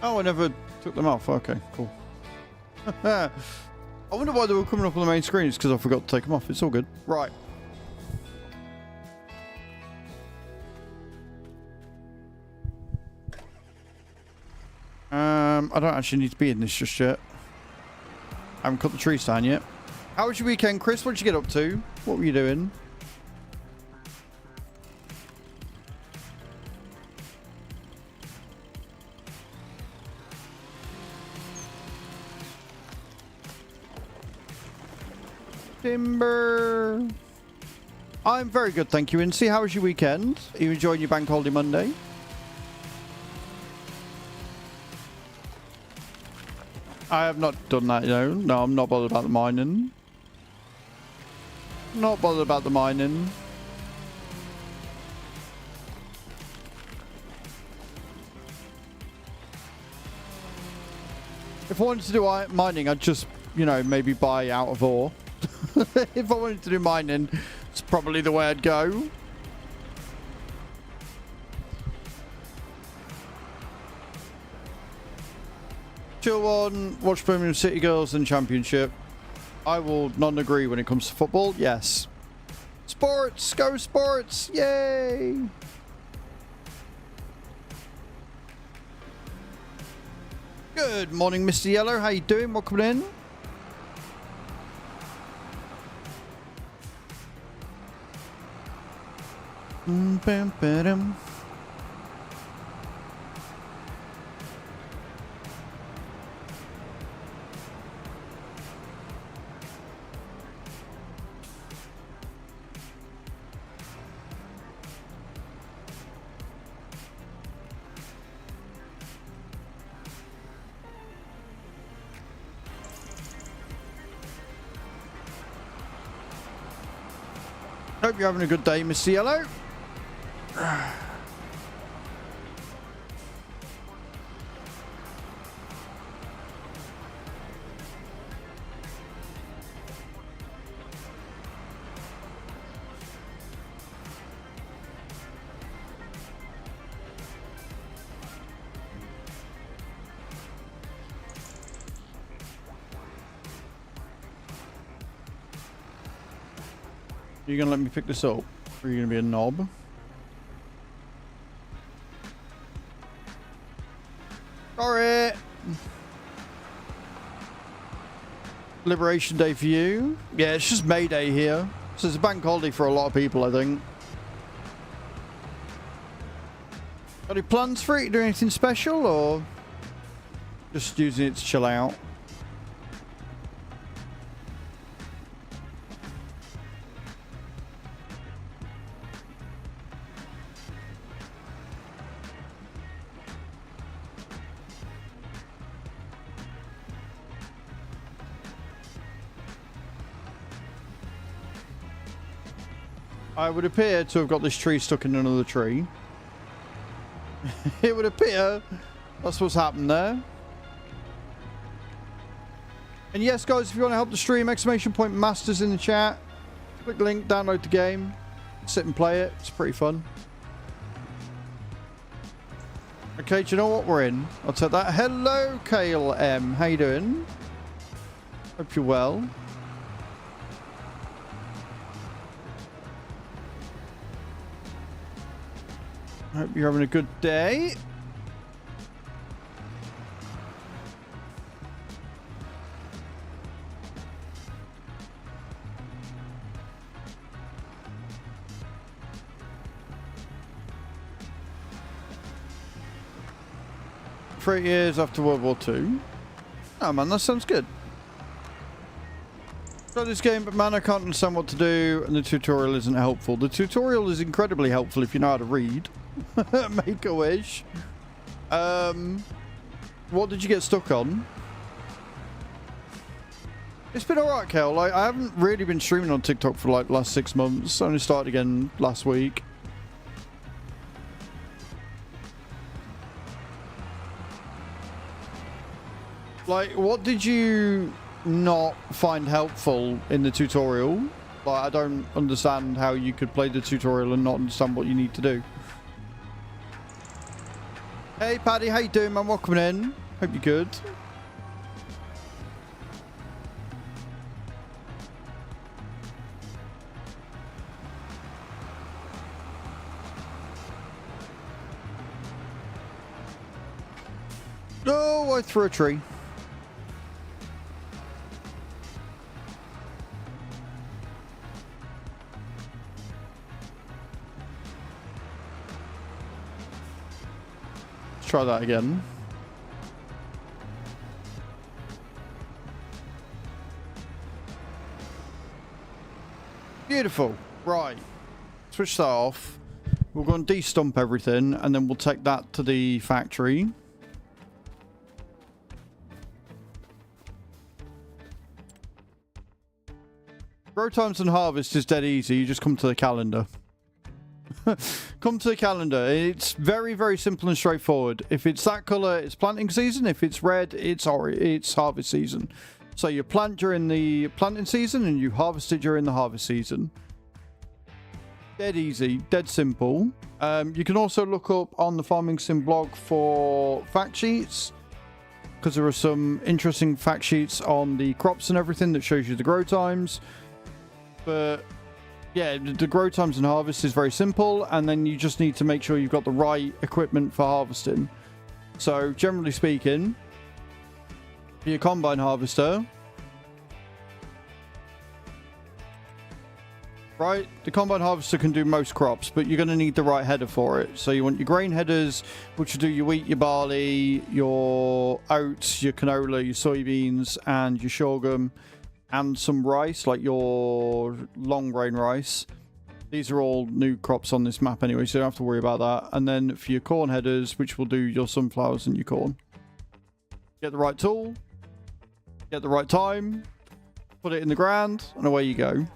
Speaker 2: Oh, I never took them off. Okay, cool. I wonder why they were coming up on the main screen. It's because I forgot to take them off. It's all good. Right. I don't actually need to be in this just yet. I haven't cut the trees down yet. How was your weekend, Chris? What did you get up to? What were you doing? Timber. I'm very good, thank you. And see, how was your weekend? Are you enjoying your bank holiday Monday? I have not done that, you know. No, I'm not bothered about the mining. Not bothered about the mining. If I wanted to do mining, I'd just, you know, maybe buy out of ore. If I wanted to do mining, it's probably the way I'd go. Chill one, watch Birmingham City Girls and Championship. I will not agree when it comes to football. Yes. Sports! Go sports! Yay! Good morning, Mr. Yellow. How you doing? Welcome in. Bam, bam. Hope you're having a good day, Mr. Yellow. 'Are you gonna let me pick this up? Or are you gonna be a knob? Sorry. Liberation Day for you. Yeah, it's just May Day here. So it's a bank holiday for a lot of people, I think. Got any plans for it? Do anything special or just using it to chill out? I would appear to have got this tree stuck in another tree. It would appear that's what's happened there. And yes, guys, if you want to help the stream, !masters in the chat. Click the link, download the game, sit and play it. It's pretty fun. Okay, do you know what we're in? I'll take that. Hello, Kale M. How you doing? Hope you're well. Hope you're having a good day. For 8 years after World War II. Oh man, that sounds good. Try this game, but man, I can't understand what to do, and the tutorial isn't helpful. The tutorial is incredibly helpful if you know how to read. Make a wish. What did you get stuck on? It's been alright, Kel. Like, I haven't really been streaming on TikTok for like the last 6 months. I only started again last week. Like, what did you not find helpful in the tutorial? Like, I don't understand how you could play the tutorial and not understand what you need to do. Hey, Paddy, how you doing, man? Welcome in. Hope you're good. Oh, I threw a tree. Let's try that again. Beautiful. Right. Switch that off. We're going to de-stump everything, and then we'll take that to the factory. Grow times and harvest is dead easy. You just come to the calendar. Come to the calendar. It's very, very simple and straightforward. If it's that color, it's planting season. If it's red, it's harvest season. So you plant during the planting season and you harvest it during the harvest season. Dead easy, dead simple. You can also look up on the Farming Sim blog for fact sheets, because there are some interesting fact sheets on the crops and everything that shows you the grow times. But yeah, the grow times and harvest is very simple, and then you just need to make sure you've got the right equipment for harvesting. So generally speaking, for your combine harvester, right, the combine harvester can do most crops, but you're going to need the right header for it. So you want your grain headers, which will do your wheat, your barley, your oats, your canola, your soybeans, and your sorghum, and some rice, like your long grain rice. These are all new crops on this map anyway, so you don't have to worry about that. And then for your corn headers, which will do your sunflowers and your corn. Get the right tool, get the right time, put it in the ground, and away you go.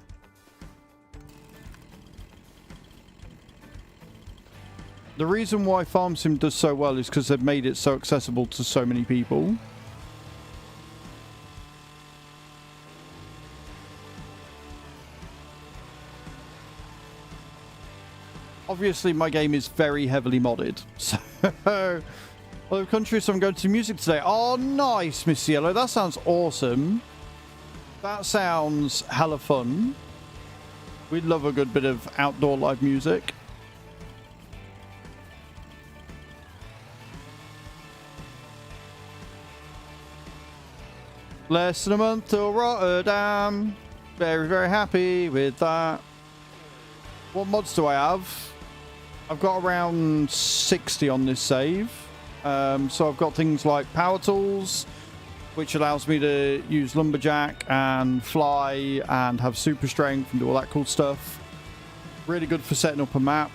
Speaker 2: The reason why Farm Sim does so well is because they've made it so accessible to so many people. Obviously, my game is very heavily modded. So, other countries, so I'm going to music today. Oh, nice, Miss Yellow. That sounds awesome. That sounds hella fun. We'd love a good bit of outdoor live music. Less than a month till Rotterdam. Very, very happy with that. What mods do I have? I've got around 60 on this save. So I've got things like power tools, which allows me to use lumberjack and fly and have super strength and do all that cool stuff. Really good for setting up a map.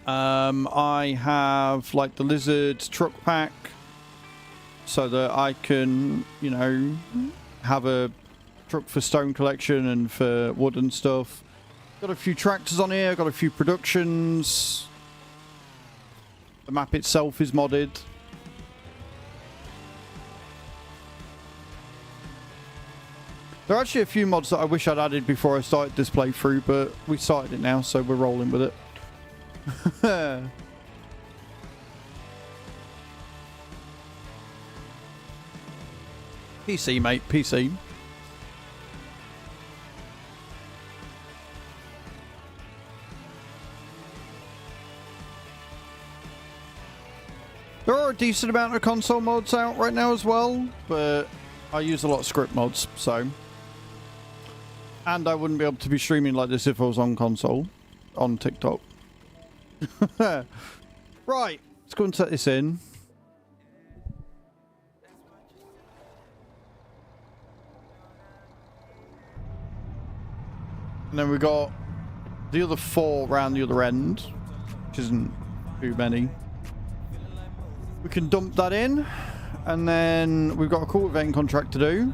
Speaker 2: I have like the lizard truck pack, so that I can, you know, have a truck for stone collection and for wood and stuff. Got a few tractors on here, got a few productions. The map itself is modded. There are actually a few mods that I wish I'd added before I started this playthrough, but we started it now, so we're rolling with it. PC, mate, PC. There are a decent amount of console mods out right now as well, but I use a lot of script mods, so. And I wouldn't be able to be streaming like this if I was on console, on TikTok. Right, let's go and set this in. And then we got the other 4 around the other end, which isn't too many. We can dump that in, and then we've got a cultivating contract to do.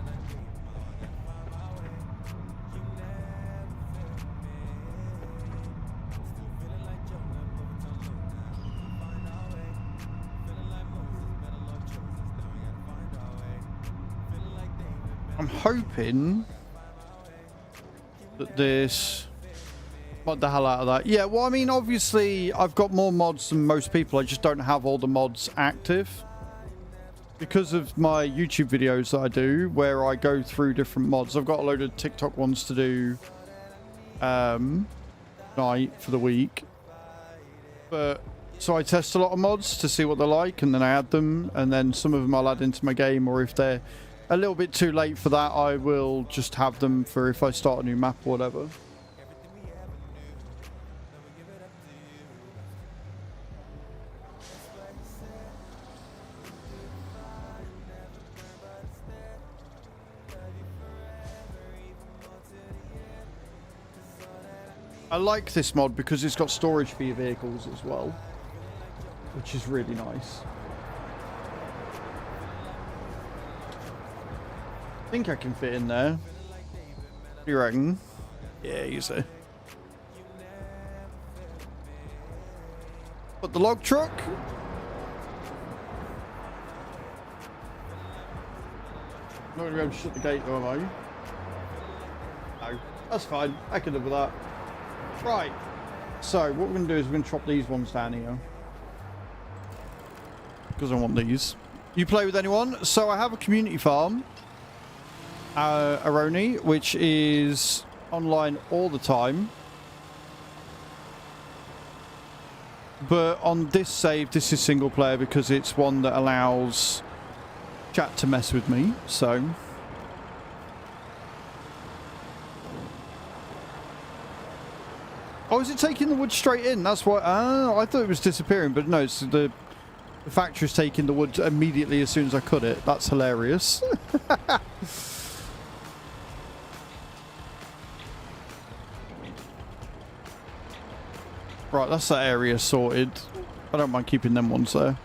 Speaker 2: I'm hoping that this mod the hell out of that. Yeah, well, I mean, obviously, I've got more mods than most people. I just don't have all the mods active. Because of my YouTube videos that I do, where I go through different mods. I've got a load of TikTok ones to do night for the week. But so I test a lot of mods to see what they're like, and then I add them, and then some of them I'll add into my game, or if they're a little bit too late for that, I will just have them for if I start a new map or whatever. I like this mod because it's got storage for your vehicles as well, which is really nice. I think I can fit in there. What do you reckon? Yeah, you say. But the log truck? I'm not going to be able to shut the gate though, am I? No. That's fine. I can live with that. Right. So, what we're going to do is we're going to chop these ones down here. Because I want these. You play with anyone? So, I have a community farm. Aroni, which is online all the time. But on this save, this is single player because it's one that allows chat to mess with me. So... Oh, is it taking the wood straight in? That's why... Oh, I thought it was disappearing, but no, it's the factory's taking the wood immediately as soon as I cut it. That's hilarious. Right, that's that area sorted. I don't mind keeping them ones there.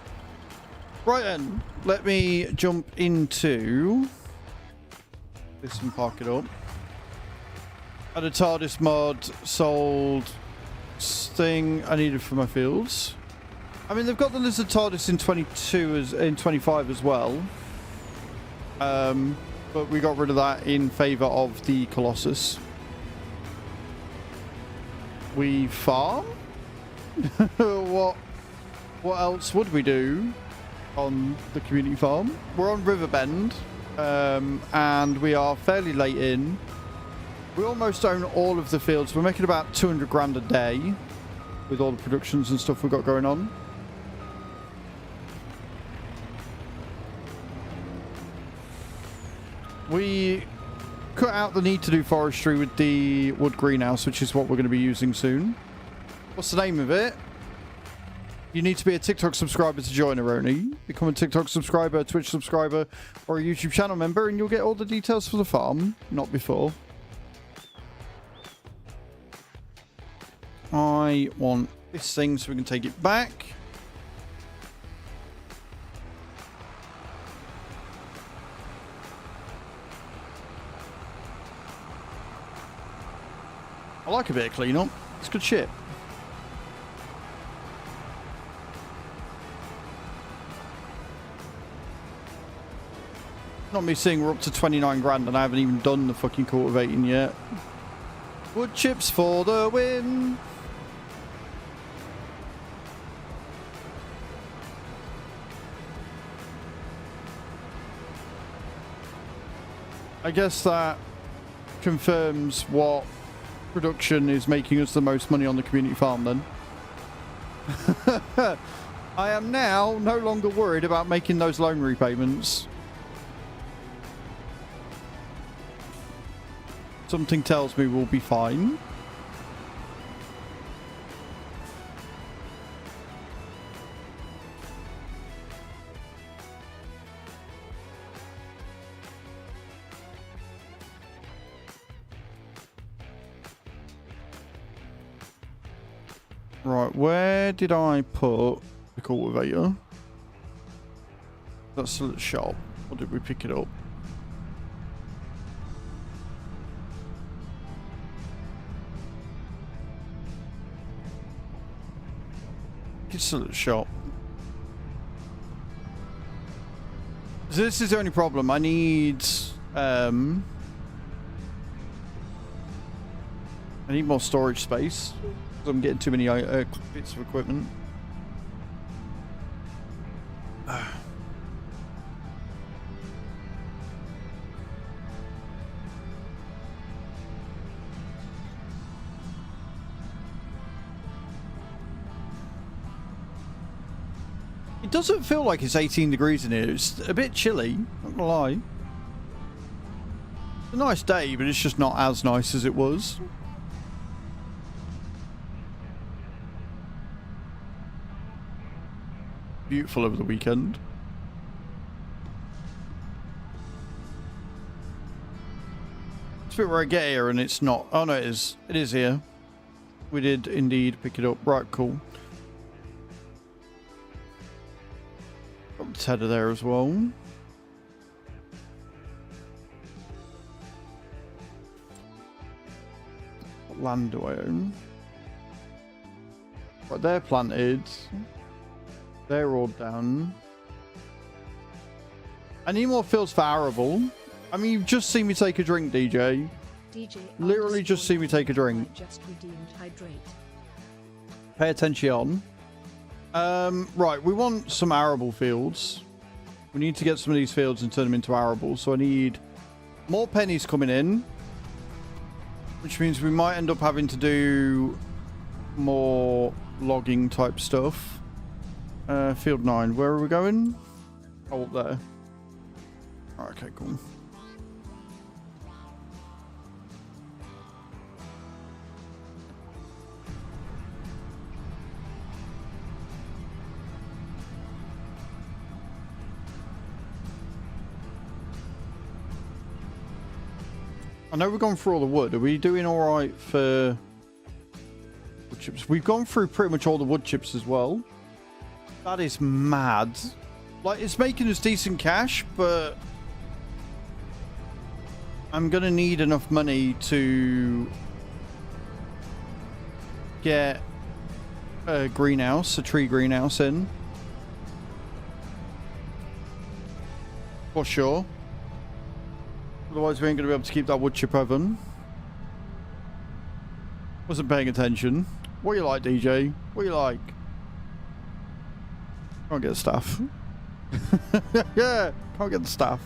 Speaker 2: Right then, let me jump into this and park it up. Had a TARDIS mod, sold thing I needed for my fields. I mean, they've got the Lizard TARDIS in 22 as in 25 as well. But we got rid of that in favour of the Colossus. We farm? What else would we do on the community farm? We're on Riverbend, and we are fairly late in. We almost own all of the fields. We're making about 200 grand a day with all the productions and stuff we've got going on. We cut out the need to do forestry with the wood greenhouse, which is what we're going to be using soon. What's the name of it? You need to be a TikTok subscriber to join Aroni. Become a TikTok subscriber, a Twitch subscriber, or a YouTube channel member, and you'll get all the details for the farm. Not before. I want this thing so we can take it back. I like a bit of cleanup. It's good shit. Not me seeing we're up to 29 grand and I haven't even done the fucking cultivating yet. Wood chips for the win. I guess that confirms what production is making us the most money on the community farm then. I am now no longer worried about making those loan repayments. Something tells me we'll be fine. Right, where did I put the cultivator? That's still at the shop. Or did we pick it up? It's still at the shop. So this is the only problem. I need more storage space. I'm getting too many bits of equipment. It doesn't feel like it's 18 degrees in here. It's a bit chilly, not gonna lie. It's a nice day, but it's just not as nice as it was. Beautiful over the weekend. It's a bit where I get here and it's not. Oh no, it is. It is here. We did indeed pick it up. Right, cool. Got the tether there as well. What land do I own? Right, they're planted. They're all done. I need more fields for arable. I mean, you've just seen me take a drink, DJ. Literally just see me take a drink.
Speaker 5: Just redeemed hydrate.
Speaker 2: Pay attention. Right, we want some arable fields. We need to get some of these fields and turn them into arable. So I need more pennies coming in. Which means we might end up having to do more logging type stuff. Field 9, where are we going? Oh, up there. Right, okay, cool. I know we've gone through all the wood. Are we doing all right for wood chips? We've gone through pretty much all the wood chips as well. That is mad. Like, it's making us decent cash, but I'm gonna need enough money to get a greenhouse, a tree greenhouse in. For sure. Otherwise we ain't gonna be able to keep that wood chip oven. Wasn't paying attention. What you like, DJ? What you like? Can't get the stuff. Yeah, can't get the stuff.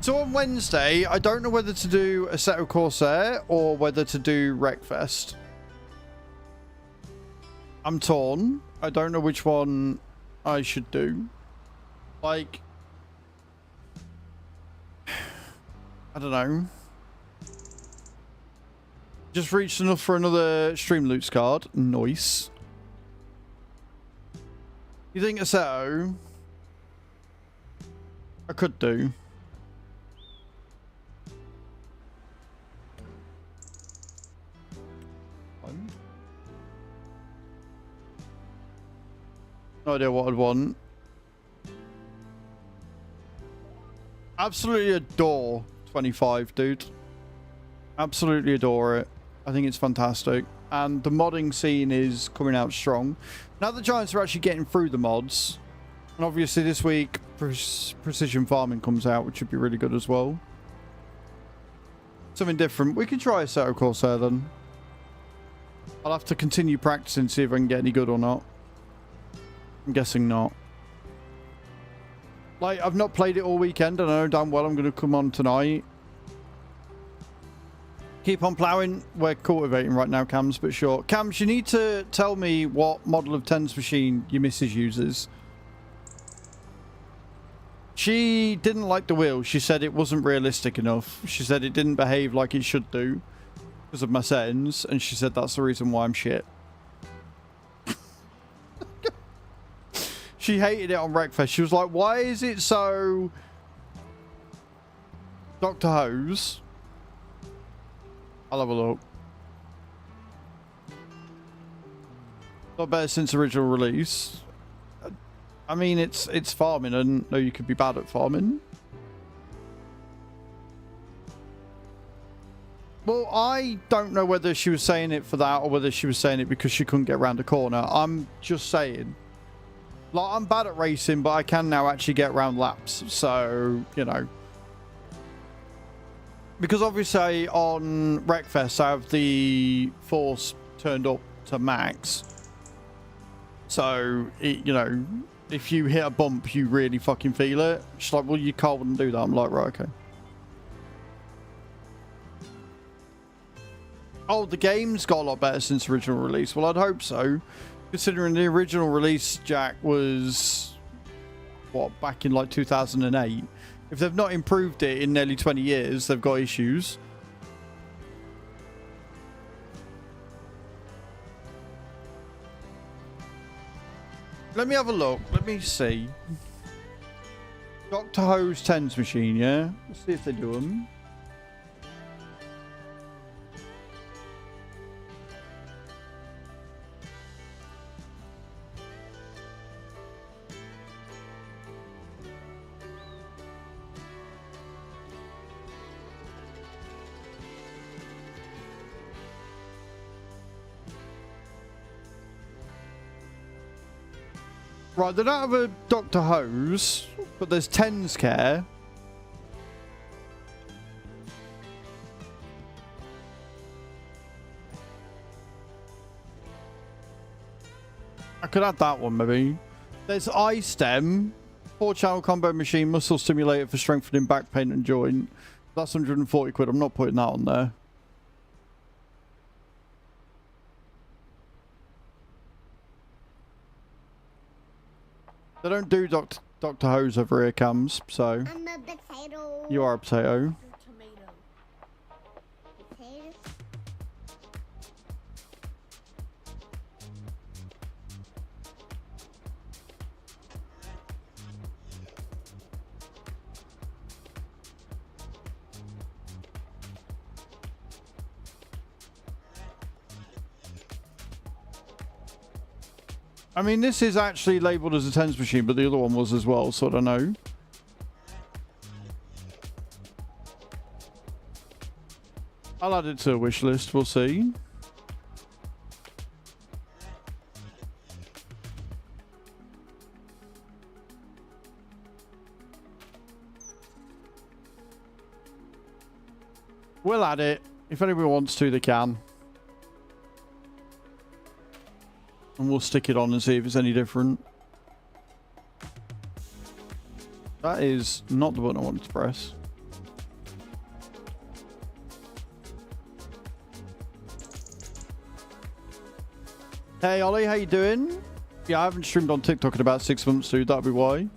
Speaker 2: So on Wednesday, I don't know whether to do a set of Corsair or whether to do Wreckfest. I'm torn. I don't know which one I should do. Like, I don't know. Just reached enough for another Streamloots card. Nice. You think Assetto? I could do. No idea what I'd want. Absolutely adore 25, dude. Absolutely adore it. I think it's fantastic. And the modding scene is coming out strong. Now the Giants are actually getting through the mods. And obviously this week, Precision Farming comes out, which would be really good as well. Something different. We can try a set of Corsair then. I'll have to continue practicing, see if I can get any good or not. I'm guessing not. Like, I've not played it all weekend. I know damn well I'm going to come on tonight. Keep on ploughing. We're cultivating right now, Cams, but sure. Cams, you need to tell me what model of Tens machine your missus uses. She didn't like the wheel. She said it wasn't realistic enough. She said it didn't behave like it should do because of my settings, and she said that's the reason why I'm shit. She hated it on Wreckfest. She was like, why is it so Dr. Hose? I'll have a look. Not better since original release. I mean, it's farming. I didn't know you could be bad at farming. Well, I don't know whether she was saying it for that or whether she was saying it because she couldn't get around the corner. I'm just saying. Like, I'm bad at racing, but I can now actually get around laps. So, you know. Because obviously on Wreckfest, I have the force turned up to max. So, you know, if you hit a bump, you really fucking feel it. She's like, well, your car wouldn't do that. I'm like, right, okay. Oh, the game's got a lot better since original release. Well, I'd hope so. Considering the original release, Jack, was, what, back in like 2008. If they've not improved it in nearly 20 years, they've got issues. Let me have a look. Let me see. Dr. Ho's tens machine, yeah? Let's see if they do them. Right, they don't have a Dr. Ho's, but there's Tens Care. I could add that one, maybe. There's iStem, 4-channel combo machine, muscle stimulator for strengthening back pain and joint. That's 140 quid. I'm not putting that on there. They don't do Dr. Ho's over here, Cams, so...
Speaker 6: I'm a potato.
Speaker 2: You are a potato.
Speaker 6: Tomato. Potato.
Speaker 2: I mean, this is actually labelled as a tens machine, but the other one was as well, so I don't know. I'll add it to a wish list, we'll see. We'll add it. If anyone wants to, they can. And we'll stick it on and see if it's any different. That is not the button I wanted to press. Hey Ollie, how you doing? Yeah, I haven't streamed on TikTok in about 6 months, dude. That'd be why.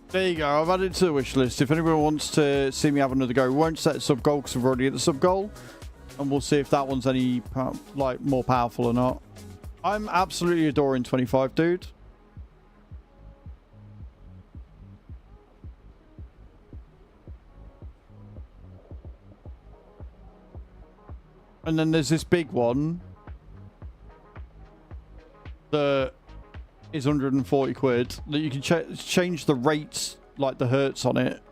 Speaker 2: There you go. I've added it to the wish list. If anyone wants to see me have another go, we won't set a sub goal because we've already hit the sub goal, and we'll see if that one's any like more powerful or not. I'm absolutely adoring 25, dude. And then there's this big one that is 140 quid that you can change the rates, like the hertz on it.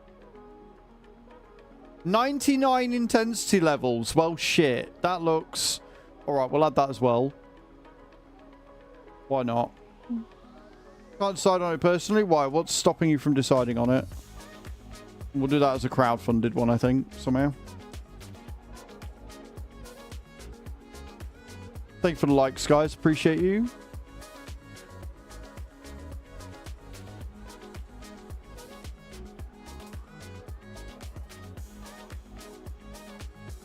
Speaker 2: 99 intensity levels. Well, shit. That looks... Alright, we'll add that as well. Why not? Can't decide on it personally. Why? What's stopping you from deciding on it? We'll do that as a crowdfunded one, I think, somehow. Thank you for the likes, guys. Appreciate you.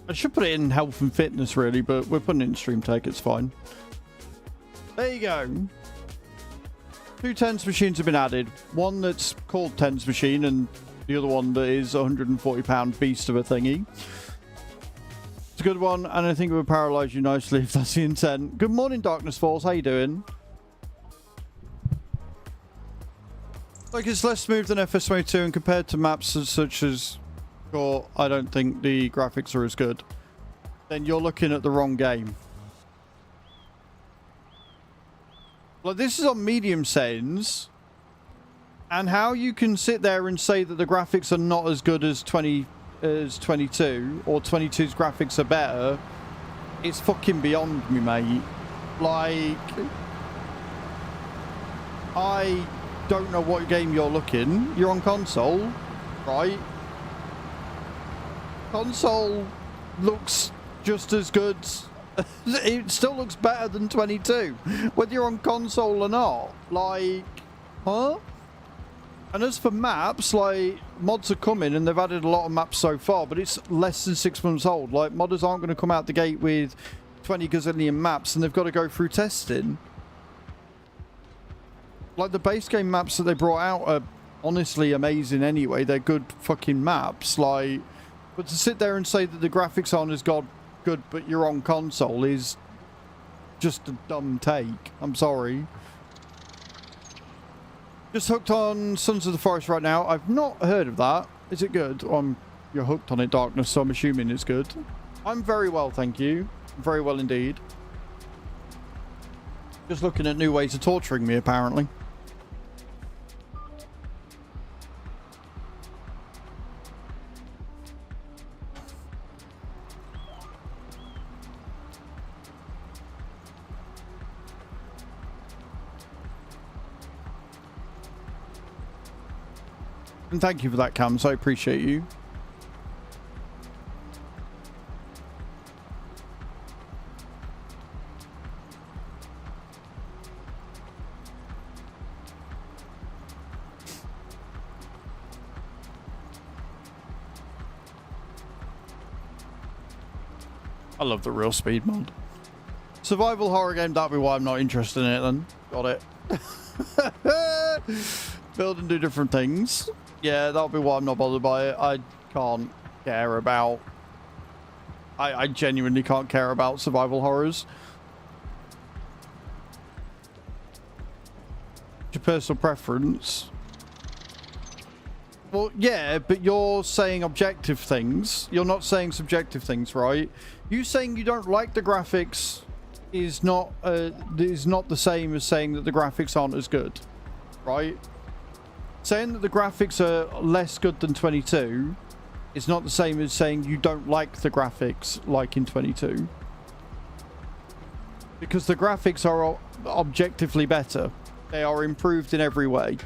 Speaker 2: I should put it in health and fitness, really, but we're putting it in stream tech. It's fine. There you go. 2 tens machines have been added. One that's called tens machine, and the other one that is £140 beast of a thingy. It's a good one, and I think it would paralyze you nicely if that's the intent. Good morning, Darkness Falls. How you doing? Like, it's less smooth than FS22, and compared to maps such as Core, I don't think the graphics are as good. Then you're looking at the wrong game. Like, this is on medium settings, and how you can sit there and say that the graphics are not as good as 22, or 22's graphics are better, it's fucking beyond me, mate. Like, I don't know what game you're looking. You're on console, right? Console looks just as good. It still looks better than 22, whether you're on console or not. Like, huh? And as for maps, like, mods are coming, and they've added a lot of maps so far, but it's less than 6 months old. Like, modders aren't going to come out the gate with 20 gazillion maps, and they've got to go through testing. Like, the base game maps that they brought out are honestly amazing anyway. They're good fucking maps. Like, but to sit there and say that the graphics aren't as good, but you're on console is just a dumb take. I'm sorry. Just hooked on Sons of the Forest right now. I've not heard of that. Is it good? You're hooked on it, Darkness, so I'm assuming it's good. I'm very well, thank you. Very well indeed. Just looking at new ways of torturing me, apparently. And thank you for that, Cams. I appreciate you. I love the real speed mod. Survival horror game, that'd be why I'm not interested in it then. Got it. Build and do different things. Yeah, that'll be why I'm not bothered by it. I can't care about... I genuinely can't care about survival horrors. Your personal preference. Well, yeah, but you're saying objective things. You're not saying subjective things, right? You saying you don't like the graphics is not the same as saying that the graphics aren't as good, right? Saying that the graphics are less good than 22 is not the same as saying you don't like the graphics like in 22. Because the graphics are objectively better. They are improved in every way.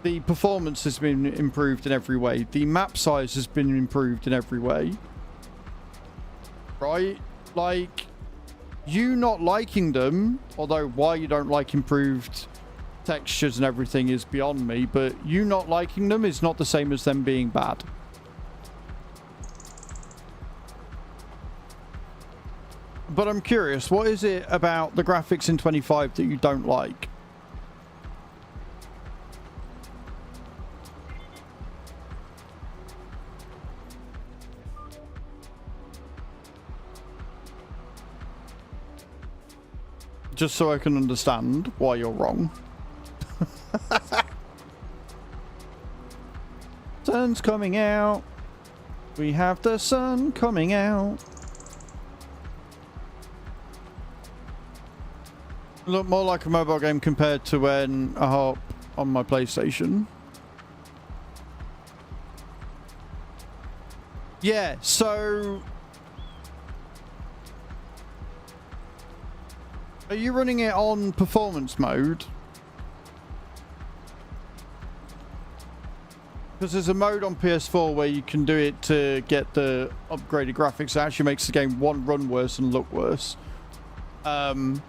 Speaker 2: The performance has been improved in every way. The map size has been improved in every way. Right? Like, you not liking them, although why you don't like improved textures and everything is beyond me, but you not liking them is not the same as them being bad. But I'm curious, what is it about the graphics in 25 that you don't like? Just so I can understand why you're wrong. Sun's coming out. We have the sun coming out. Look more like a mobile game compared to when I hop on my PlayStation. Yeah, so... Are you running it on performance mode? Because there's a mode on PS4 where you can do it to get the upgraded graphics. It actually makes the game, one, run worse and look worse. But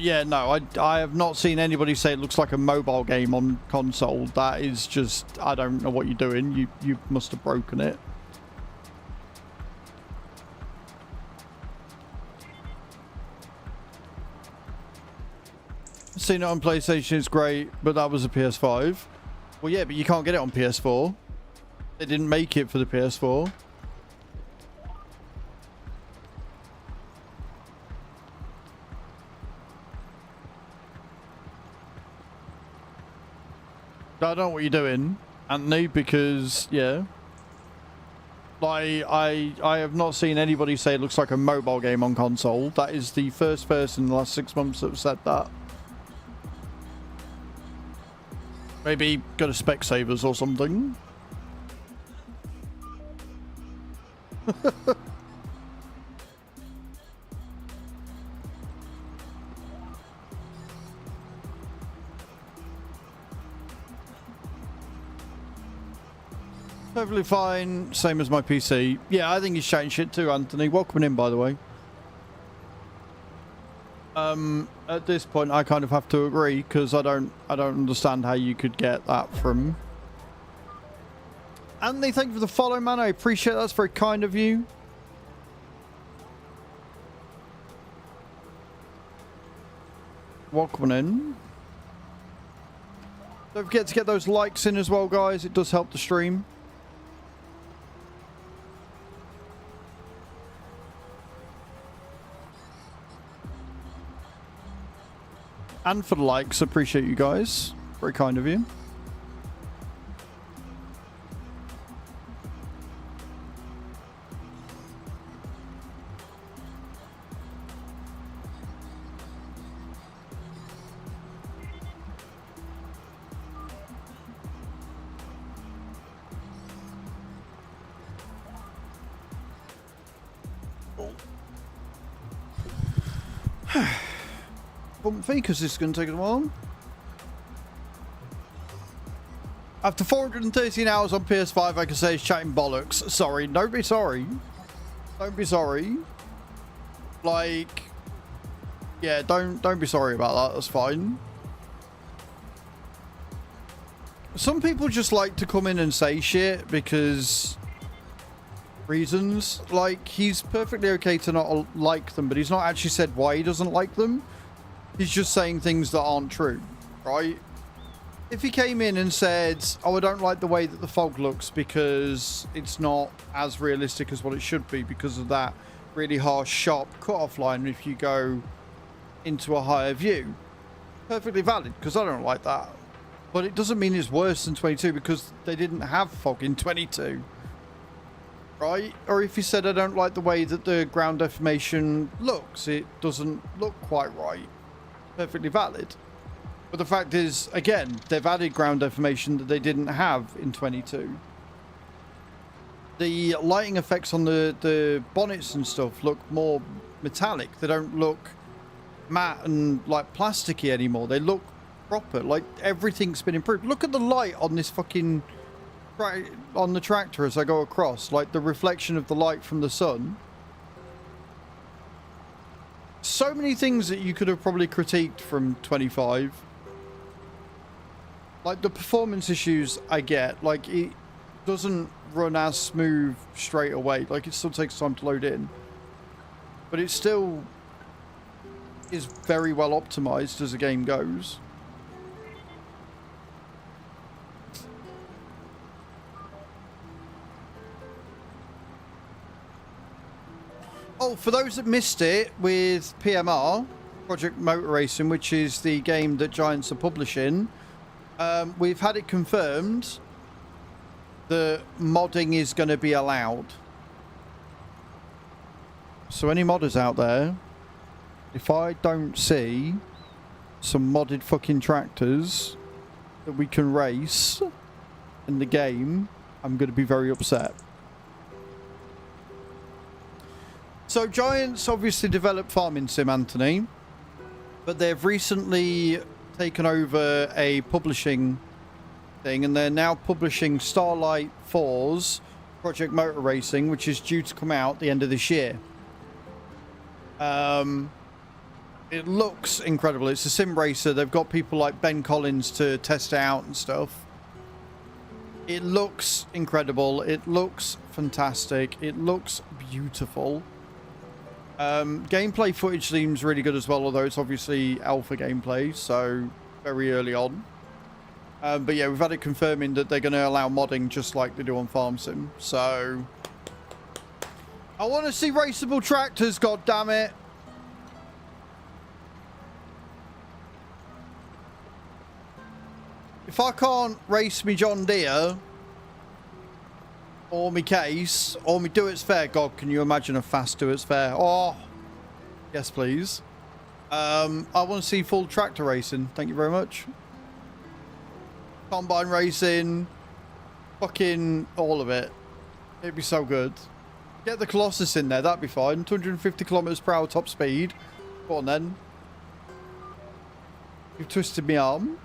Speaker 2: yeah, no, I have not seen anybody say it looks like a mobile game on console. That is just, I don't know what you're doing. You must have broken it. Seen it on PlayStation, it's great, but that was a PS5. Well, yeah, but you can't get it on PS4. They didn't make it for the PS4. I don't know what you're doing, Anthony, because, yeah. Like, I have not seen anybody say it looks like a mobile game on console. That is the first person in the last 6 months that have said that. Maybe go to Specsavers or something. Perfectly fine, same as my PC. Yeah, I think he's chatting shit too, Anthony. Welcome in, by the way. At this point, I kind of have to agree because I don't understand how you could get that from. Anthony, thank you for the follow, man. I appreciate that. That's very kind of you. Welcome in. Don't forget to get those likes in as well, guys. It does help the stream. And for the likes, appreciate you guys. Very kind of you. Because this is going to take a while. After 413 hours on PS5, I can say it's chatting bollocks. Sorry, don't be sorry. Don't be sorry. Like, yeah, don't be sorry about that. That's fine. Some people just like to come in and say shit because reasons. Like, he's perfectly okay to not like them, but he's not actually said why he doesn't like them. He's just saying things that aren't true, right? If he came in and said, oh, I don't like the way that the fog looks because it's not as realistic as what it should be because of that really harsh, sharp cut-off line if you go into a higher view. Perfectly valid, because I don't like that. But it doesn't mean it's worse than 22 because they didn't have fog in 22. Right? Or if he said, I don't like the way that the ground deformation looks, it doesn't look quite right. Perfectly valid. But the fact is, again, they've added ground deformation that they didn't have in 22. The lighting effects on the bonnets and stuff look more metallic. They don't look matte and like plasticky anymore. They look proper. Like everything's been improved. Look at the light on this fucking on the tractor as I go across. Like the reflection of the light from the sun. So many things that you could have probably critiqued from 25. Like the performance issues I get. Like it doesn't run as smooth straight away. Like it still takes time to load in. But it still is very well optimized as the game goes. Oh, for those that missed it, with PMR, Project Motor Racing, which is the game that Giants are publishing, we've had it confirmed that modding is going to be allowed. So any modders out there, if I don't see some modded fucking tractors that we can race in the game, I'm going to be very upset. So Giants obviously developed Farming Sim, Anthony, but they've recently taken over a publishing thing and they're now publishing Starlight 4's Project Motor Racing, which is due to come out at the end of this year. It looks incredible. It's a sim racer. They've got people like Ben Collins to test it out and stuff. It looks incredible. It looks fantastic. It looks beautiful. Gameplay footage seems really good as well, although it's obviously alpha gameplay, so very early on. But yeah, we've had it confirming that they're going to allow modding just like they do on Farm Sim. So I want to see raceable tractors, god damn it. If I can't race me John Deere or me Case or me Do It's Fair, God, can you imagine a fast Do It's Fair? Oh, yes, please. I want to see full tractor racing. Thank you very much. Combine racing, fucking all of it. It'd be so good. Get the Colossus in there, that'd be fine. 250 kilometers per hour top speed. Go on then. You've twisted my arm.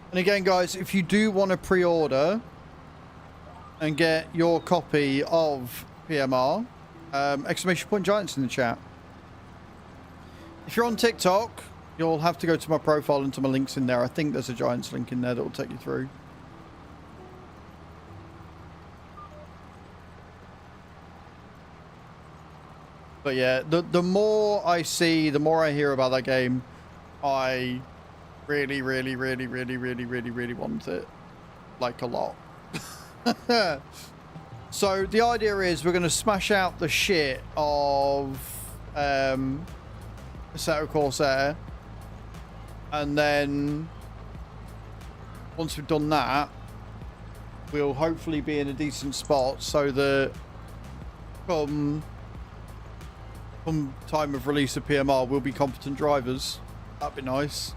Speaker 2: And again, guys, if you do want to pre-order and get your copy of PMR, exclamation point Giants in the chat. If you're on TikTok, you'll have to go to my profile and to my links in there. I think there's a Giants link in there that will take you through. But yeah, the more I see, the more I hear about that game, I really want it. Like a lot. So the idea is we're going to smash out the shit of Assetto Corsair, and then once we've done that, we'll hopefully be in a decent spot so that come time of release of PMR, we'll be competent drivers. That'd be nice.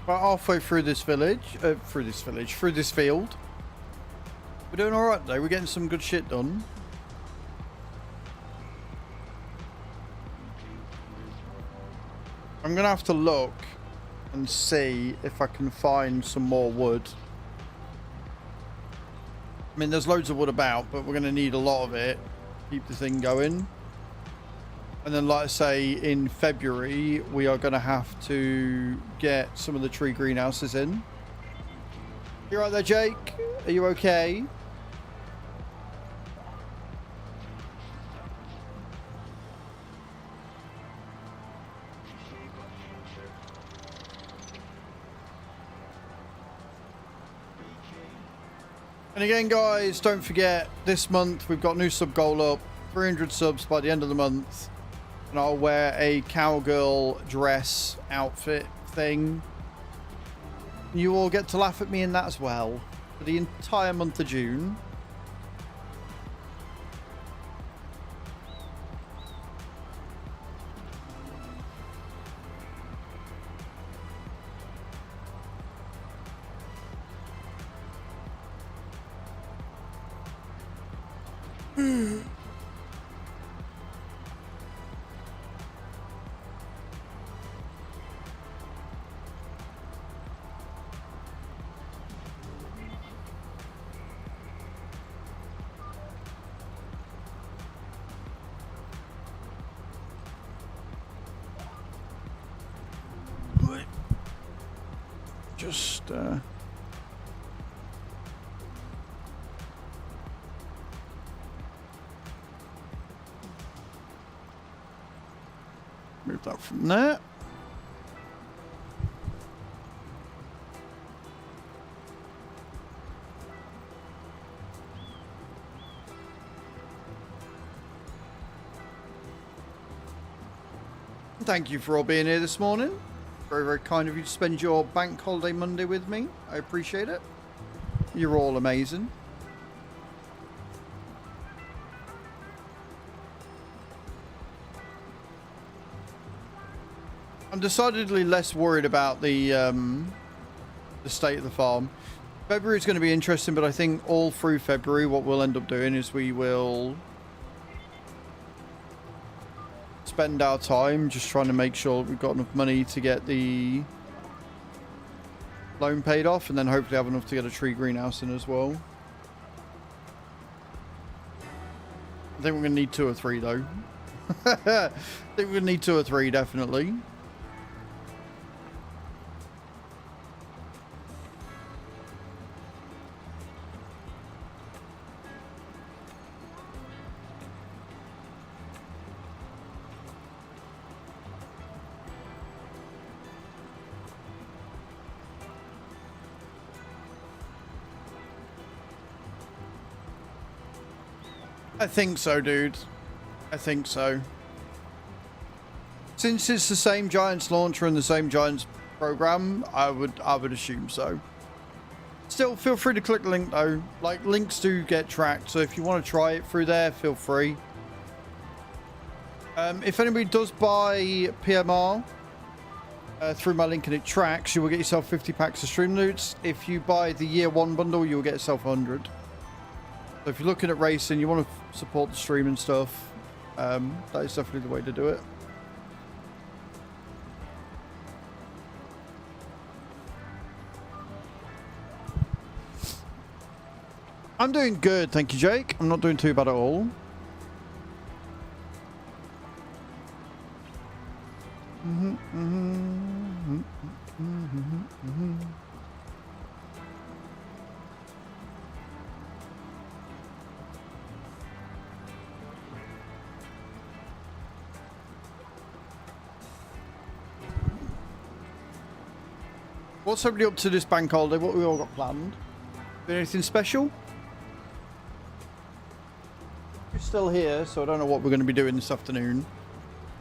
Speaker 2: About halfway through this village, through this field. We're doing all right though. We're getting some good shit done. I'm gonna have to look and see if I can find some more wood. I mean, there's loads of wood about, but we're gonna need a lot of it to keep the thing going. And then, like I say, in February, we are going to have to get some of the tree greenhouses in. You right there, Jake? Are you okay? And again, guys, don't forget, this month we've got new sub goal up. 300 subs by the end of the month. And I'll wear a cowgirl dress outfit thing. You all get to laugh at me in that as well for the entire month of June. Just move that from there. Thank you for all being here this morning. Very, very kind of you to spend your bank holiday Monday with me. I appreciate it. You're all amazing. I'm decidedly less worried about the state of the farm. February is going to be interesting, but I think all through February, what we'll end up doing is we will spend our time just trying to make sure we've got enough money to get the loan paid off, and then hopefully have enough to get a tree greenhouse in as well. I think we're going to need 2 or 3 though. I think we're going to need 2 or 3 definitely. I think so, dude. I think so. Since it's the same Giants launcher and the same Giants program, I would assume so. Still, feel free to click the link though. Like, links do get tracked, so if you want to try it through there, feel free. If anybody does buy PMR through my link and it tracks, you will get yourself 50 packs of Streamloots. If you buy the year 1 bundle, you'll get yourself 100. So if you're looking at racing, you want to support the stream and stuff, that is definitely the way to do it. I'm doing good, thank you, Jake. I'm not doing too bad at all. What's everybody up to this bank holiday? What we all got planned? Anything special? We're still here, so I don't know what we're going to be doing this afternoon.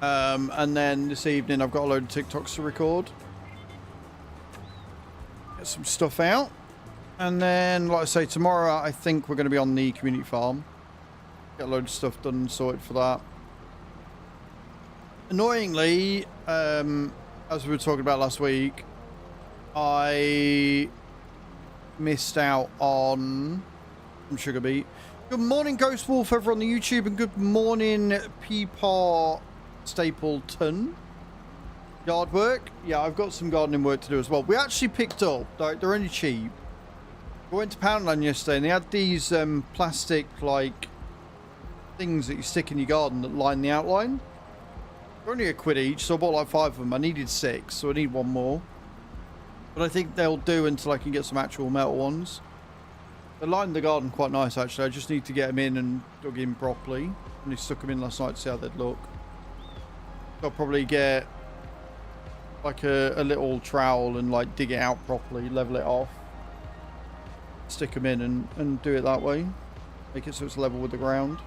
Speaker 2: And then this evening, I've got a load of TikToks to record. Get some stuff out. And then, like I say, tomorrow, I think we're going to be on the community farm. Get a load of stuff done and sorted for that. Annoyingly, as we were talking about last week, I missed out on Sugar Beet. Good morning, Ghost Wolf, over on the YouTube, and good morning, Peepaw Stapleton. Yard work? Yeah, I've got some gardening work to do as well. We actually picked up, they're only cheap. We went to Poundland yesterday and they had these plastic, like, things that you stick in your garden that line the outline. They're only £1 each, so I bought like 5 of them. I needed 6, so I need 1 more. But I think they'll do until I can get some actual metal ones. They lined the garden quite nice, actually. I just need to get them in and dug in properly. Only stuck them in last night to see how they'd look. I'll probably get like a little trowel and like dig it out properly, level it off, stick them in and do it that way. Make it so it's level with the ground.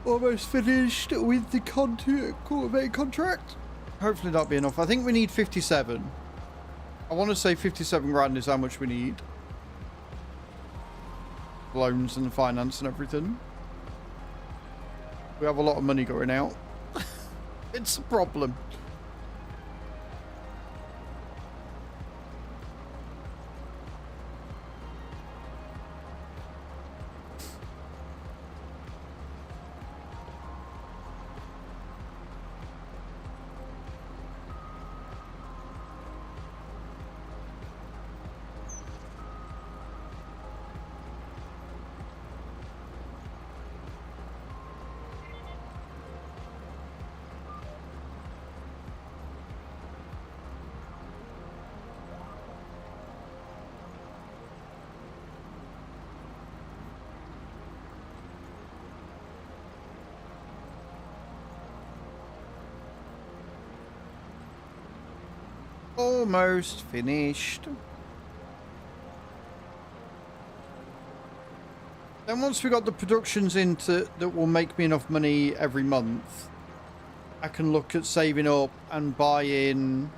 Speaker 2: Almost finished with the cultivate contract. Hopefully that'll be enough. I think we need 57. I want to say 57 grand is how much we need. Loans and finance and everything. We have a lot of money going out. It's a problem. Almost finished. Then once we got the productions into that will make me enough money every month, I can look at saving up and buying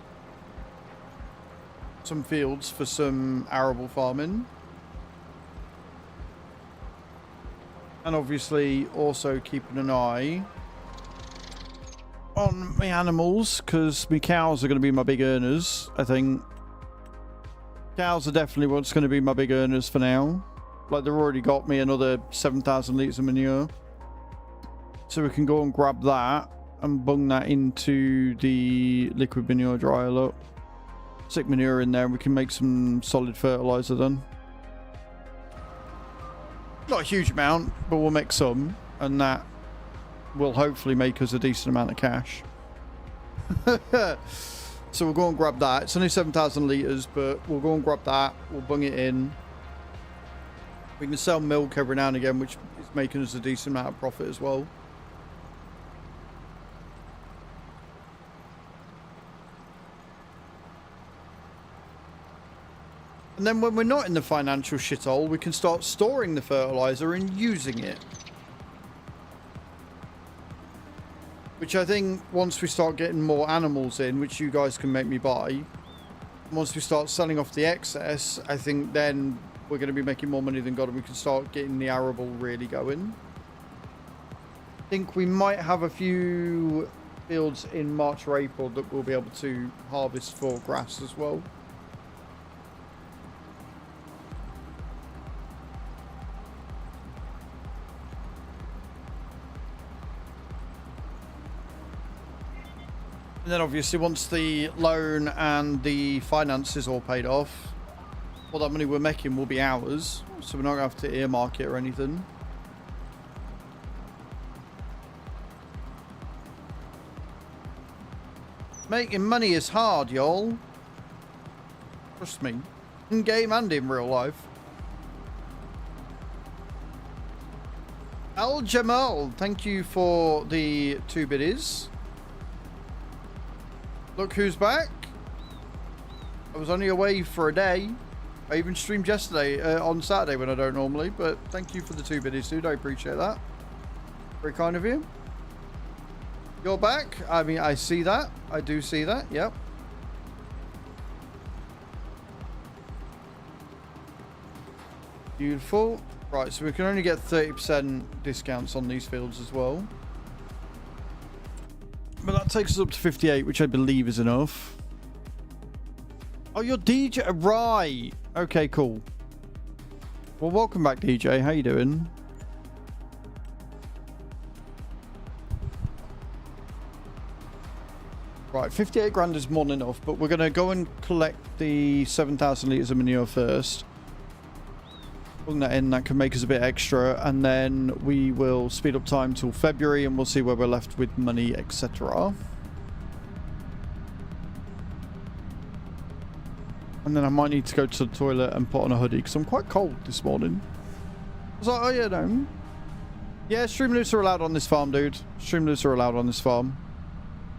Speaker 2: some fields for some arable farming. And obviously also keeping an eye on my animals, because my cows are going to be my big earners, I think. Cows are definitely what's going to be my big earners for now. Like, they've already got me another 7,000 litres of manure. So we can go and grab that and bung that into the liquid manure dryer, look. Stick manure in there and we can make some solid fertiliser then. Not a huge amount, but we'll make some, and that will hopefully make us a decent amount of cash. So we'll go and grab that. It's only 7,000 litres, but we'll go and grab that. We'll bung it in. We can sell milk every now and again, which is making us a decent amount of profit as well. And then when we're not in the financial shithole, we can start storing the fertilizer and using it. Which I think once we start getting more animals in, which you guys can make me buy, once we start selling off the excess, I think then we're going to be making more money than God, and we can start getting the arable really going. I think we might have a few fields in March or April that we'll be able to harvest for grass as well. And then obviously once the loan and the finance is all paid off, all that money we're making will be ours. So we're not going to have to earmark it or anything. Making money is hard, y'all. Trust me. In game and in real life. Al Jamal, thank you for the 2 biddies. Look who's back. I was only away for a day. I even streamed yesterday on Saturday when I don't normally, but thank you for the 2 biddies, dude. I appreciate that. Very kind of you. You're back. I mean, I see that. I do see that. Yep. Beautiful. Right, so we can only get 30% discounts on these fields as well. But that takes us up to 58, which I believe is enough. Oh, you're DJ. Right. Okay, cool. Well, welcome back, DJ. How you doing? Right, 58 grand is more than enough, but we're going to go and collect the 7,000 litres of manure first. Bring that in, that can make us a bit extra, and then we will speed up time till February and we'll see where we're left with money, etc. And then I might need to go to the toilet and put on a hoodie because I'm quite cold this morning. I was like, oh yeah, no. Yeah, Streamloots are allowed on this farm, dude. Streamloots are allowed on this farm.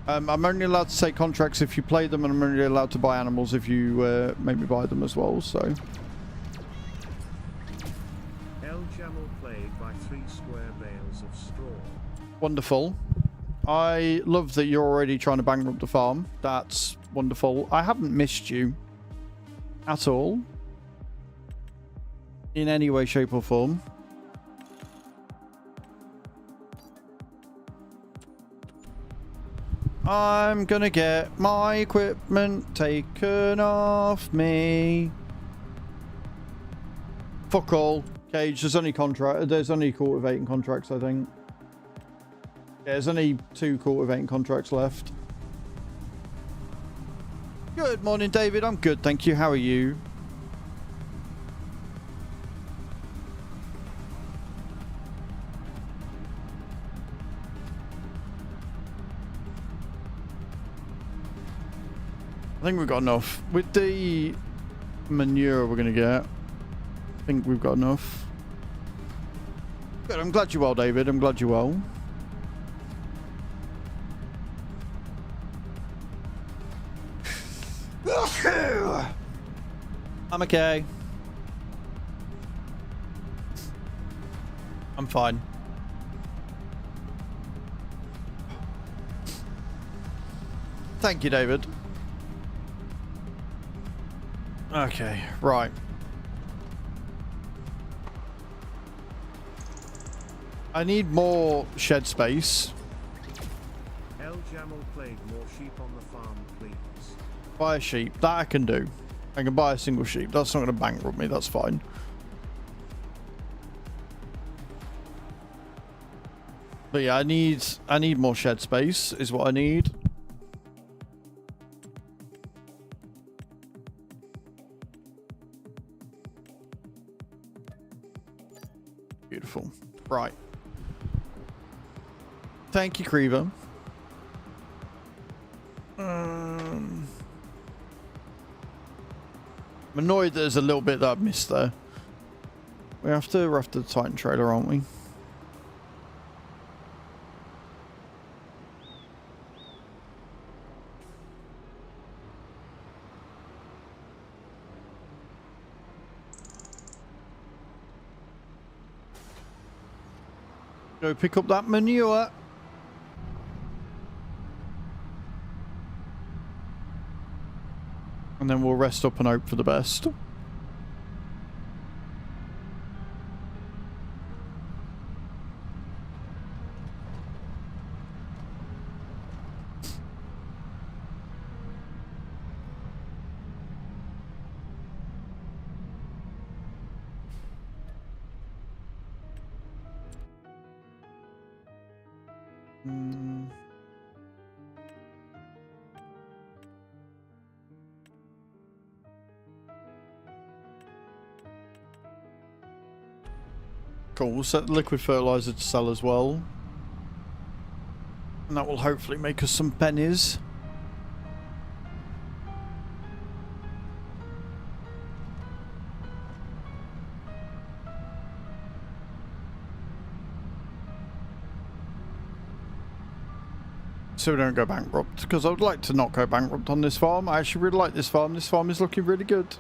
Speaker 2: I'm only allowed to take contracts if you play them, and I'm only allowed to buy animals if you make me buy them as well, so...
Speaker 4: Played by 3 square bales of straw.
Speaker 2: Wonderful. I love that you're already trying to bankrupt the farm. That's wonderful. I haven't missed you at all in any way, shape or form. I'm gonna get my equipment taken off me. Fuck all. Cage, there's only cultivating contracts, I think. Yeah, there's only 2 cultivating contracts left. Good morning, David. I'm good, thank you. How are you? I think we've got enough. With the manure we're going to get, I think we've got enough. Good, I'm glad you're well, David. I'm glad you're well. I'm okay. I'm fine. Thank you, David. Okay, right. I need more shed space.
Speaker 4: El Jamal played more sheep on the farm, please.
Speaker 2: Buy a sheep. That I can do. I can buy a single sheep. That's not going to bankrupt me. That's fine. But yeah, I need more shed space is what I need. Beautiful. Right. Thank you, Creever. I'm annoyed that there's a little bit that I've missed there. We're after the Titan trailer, aren't we? Go pick up that manure. And then we'll rest up and hope for the best. Cool, we'll set the liquid fertilizer to sell as well. And that will hopefully make us some pennies. So we don't go bankrupt, because I would like to not go bankrupt on this farm. I actually really like this farm. This farm is looking really good.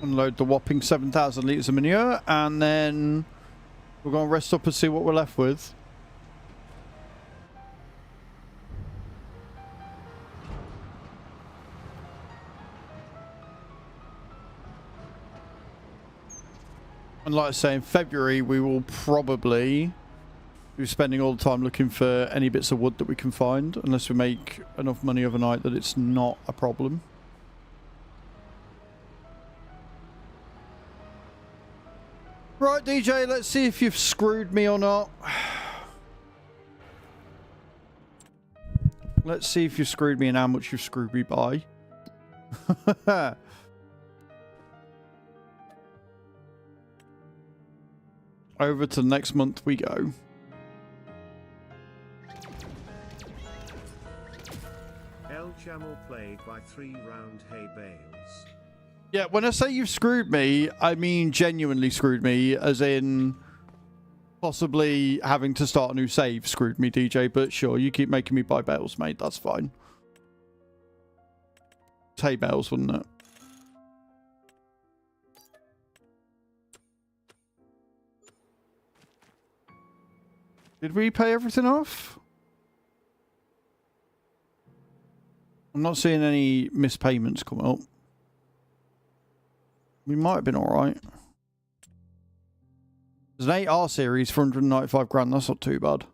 Speaker 2: Unload the whopping 7,000 litres of manure, and then we're going to rest up and see what we're left with. And like I say, in February we will probably be spending all the time looking for any bits of wood that we can find, unless we make enough money overnight that it's not a problem. Right, DJ, let's see if you've screwed me or not. Let's see if you've screwed me and how much you've screwed me by. Over to next month we go.
Speaker 4: El Jamal played by 3 round hay bales.
Speaker 2: Yeah, when I say you've screwed me, I mean genuinely screwed me, as in possibly having to start a new save screwed me, DJ, but sure, you keep making me buy bales, mate, that's fine. It's hay bales, wouldn't it? Did we pay everything off? I'm not seeing any missed payments come up. We might have been alright. There's an 8R series for 195 grand. That's not too bad.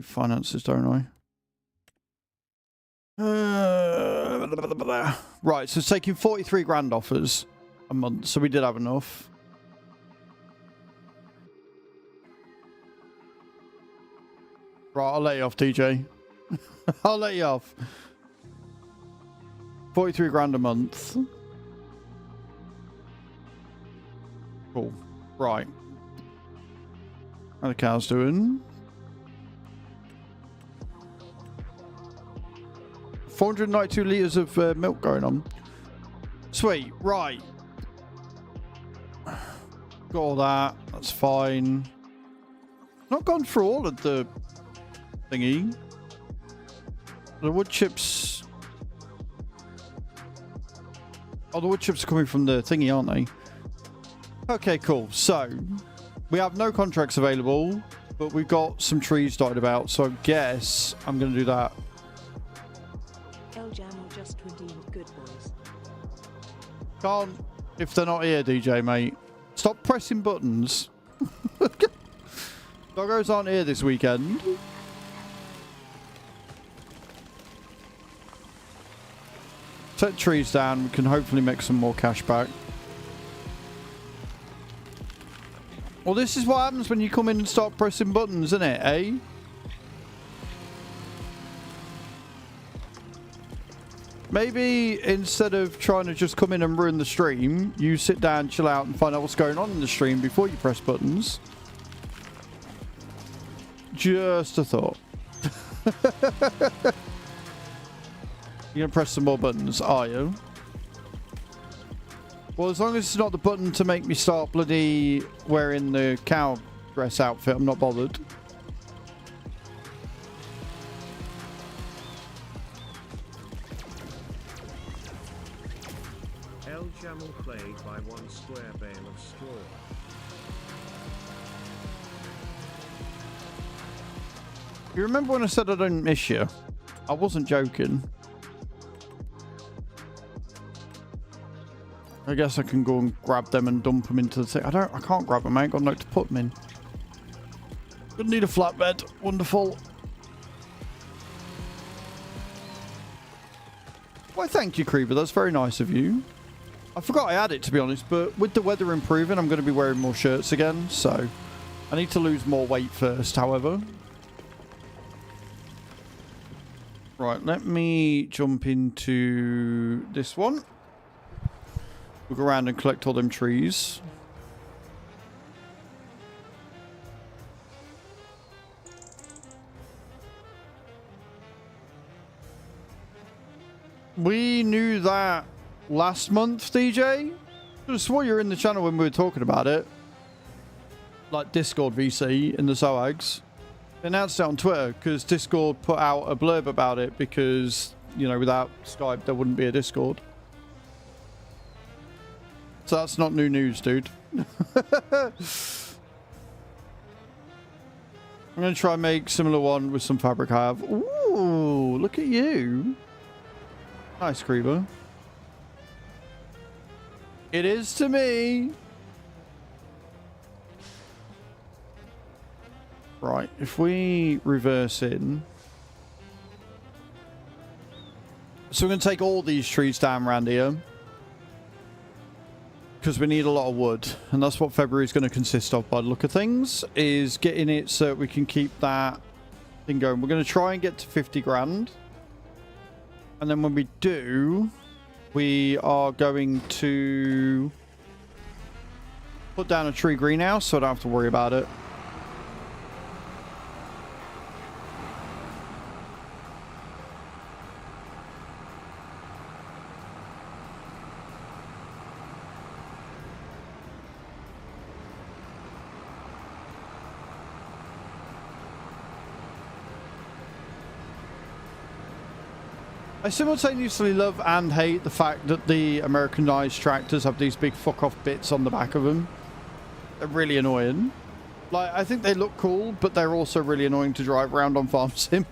Speaker 2: Finances, don't I? Right, so it's taking 43 grand offers a month. So we did have enough. Right, I'll let you off, DJ. I'll let you off. 43 grand a month. Cool. Right. How the cows doing? 492 litres of milk going on. Sweet, right. Got all that. That's fine. Not gone through all of the thingy. The wood chips. Oh, the wood chips are coming from the thingy, aren't they? Okay, cool. So, we have no contracts available, but we've got some trees dotted about, so I guess I'm going to do that.
Speaker 5: El Jamal just redeemed Good Boys.
Speaker 2: Can't if they're not here, DJ, mate. Stop pressing buttons. Doggos aren't here this weekend. Set trees down. We can hopefully make some more cash back. Well, this is what happens when you come in and start pressing buttons, isn't it, eh? Maybe instead of trying to just come in and ruin the stream, you sit down, chill out, and find out what's going on in the stream before you press buttons. Just a thought. You're going to press some more buttons, are you? Well, as long as it's not the button to make me start bloody wearing the cow dress outfit, I'm not bothered.
Speaker 4: El Jamal played by 1 square bale of straw.
Speaker 2: You remember when I said I don't miss you? I wasn't joking. I guess I can go and grab them and dump them into the thing. I can't grab them. I ain't got no to put them in. Gonna need a flatbed. Wonderful. Why, thank you, Creeper. That's very nice of you. I forgot I had it, to be honest, but with the weather improving, I'm going to be wearing more shirts again, so I need to lose more weight first, however. Right, let me jump into this one. We'll go around and collect all them trees. We knew that last month, DJ. I swore you were in the channel when we were talking about it. Like Discord VC in the Zoags. They announced it on Twitter because Discord put out a blurb about it because, you know, without Skype there wouldn't be a Discord. So that's not new news, dude. I'm going to try and make similar one with some fabric I have. Ooh, look at you. Nice, Creeper. It is to me. Right, if we reverse in. So we're going to take all these trees down around here. Because we need a lot of wood. And that's what February is going to consist of by the look of things. Is getting it so we can keep that thing going. We're going to try and get to 50 grand. And then when we do, we are going to put down a tree greenhouse so I don't have to worry about it. I simultaneously love and hate the fact that the Americanized tractors have these big fuck-off bits on the back of them. They're really annoying. Like, I think they look cool, but they're also really annoying to drive around on Farm Sim.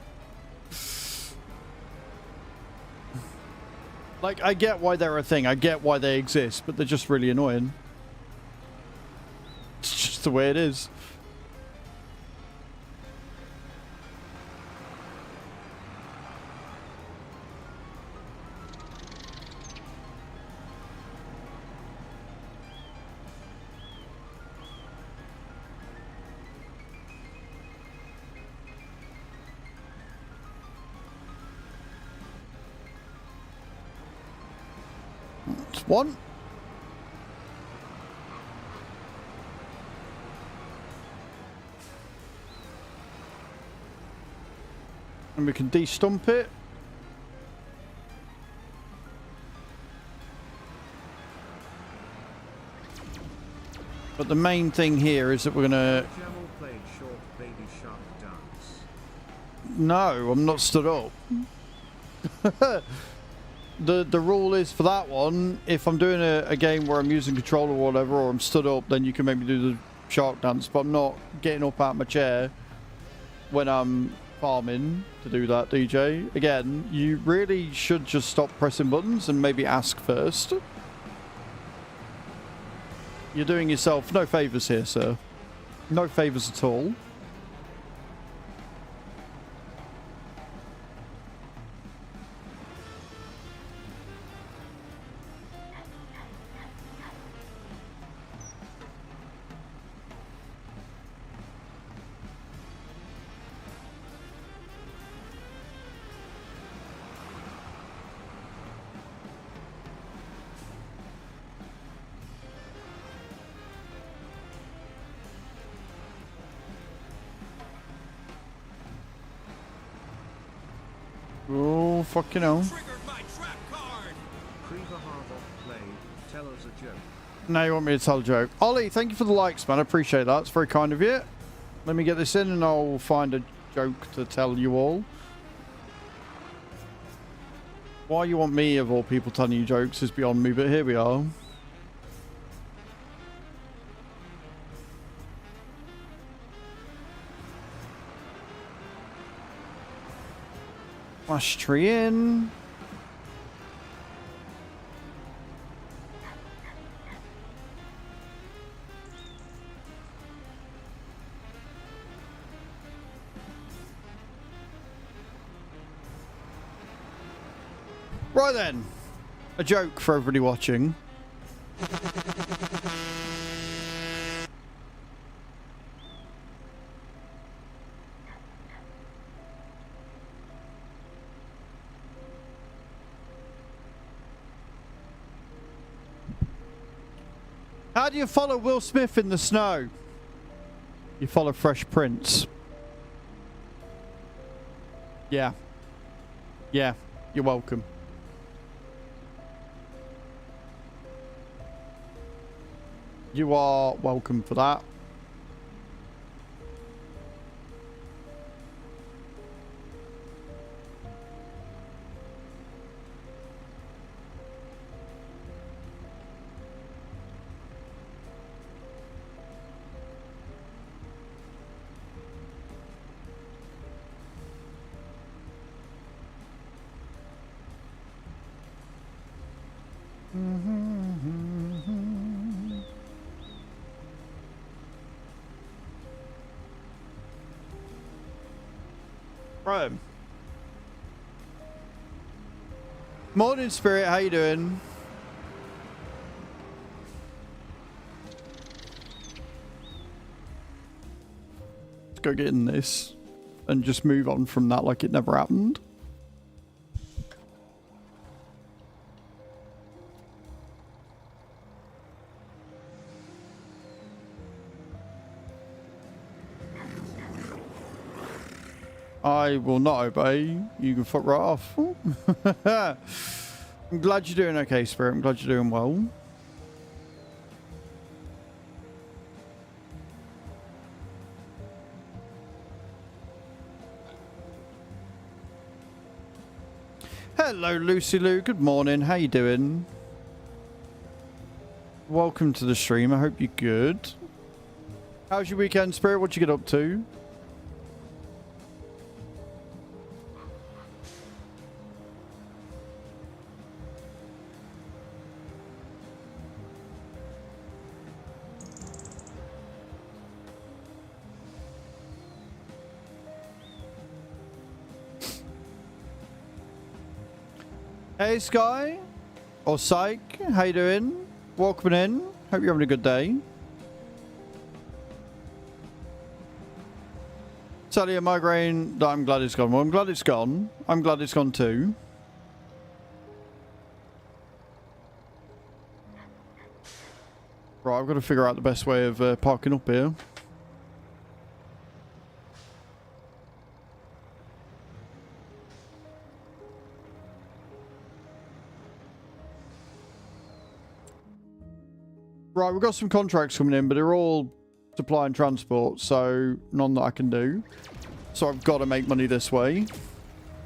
Speaker 2: Like, I get why they're a thing. I get why they exist, but they're just really annoying. It's just the way it is. One. And we can de-stump it. But the main thing here is that we're gonna.
Speaker 4: Jamal played short baby shark dance.
Speaker 2: No, I'm not stood up. The rule is for that one, if I'm doing a game where I'm using controller or whatever, or I'm stood up, then you can make me do the shark dance. But I'm not getting up out of my chair when I'm farming to do that, DJ. Again, you really should just stop pressing buttons and maybe ask first. You're doing yourself no favours here, sir. No favours at all. Oh, fucking hell.
Speaker 3: Triggered my trap card.
Speaker 4: Creeper Harvok played. Tell us a joke.
Speaker 2: Now you want me to tell a joke. Ollie, thank you for the likes, man. I appreciate that. It's very kind of you. Let me get this in and I'll find a joke to tell you all. Why you want me, of all people, telling you jokes is beyond me, but here we are. Flash tree in. Right then, a joke for everybody watching. How do you follow Will Smith in the snow? You follow Fresh Prince. Yeah. Yeah, you're welcome. You are welcome for that. Right. Morning, Spirit. How you doing? Let's go get in this and just move on from that like it never happened. I will not obey. You can fuck right off. I'm glad you're doing okay, Spirit. I'm glad you're doing well. Hello, Lucy Lou. Good morning. How you doing? Welcome to the stream. I hope you're good. How's your weekend, Spirit? What'd you get up to? Hey Sky, or Psych, how you doing? Welcome in. Hope you're having a good day. Sally, a migraine. I'm glad it's gone. Well, I'm glad it's gone. I'm glad it's gone too. Right, I've got to figure out the best way of parking up here. Right, we've got some contracts coming in, but they're all supply and transport, so none that I can do. So I've got to make money this way.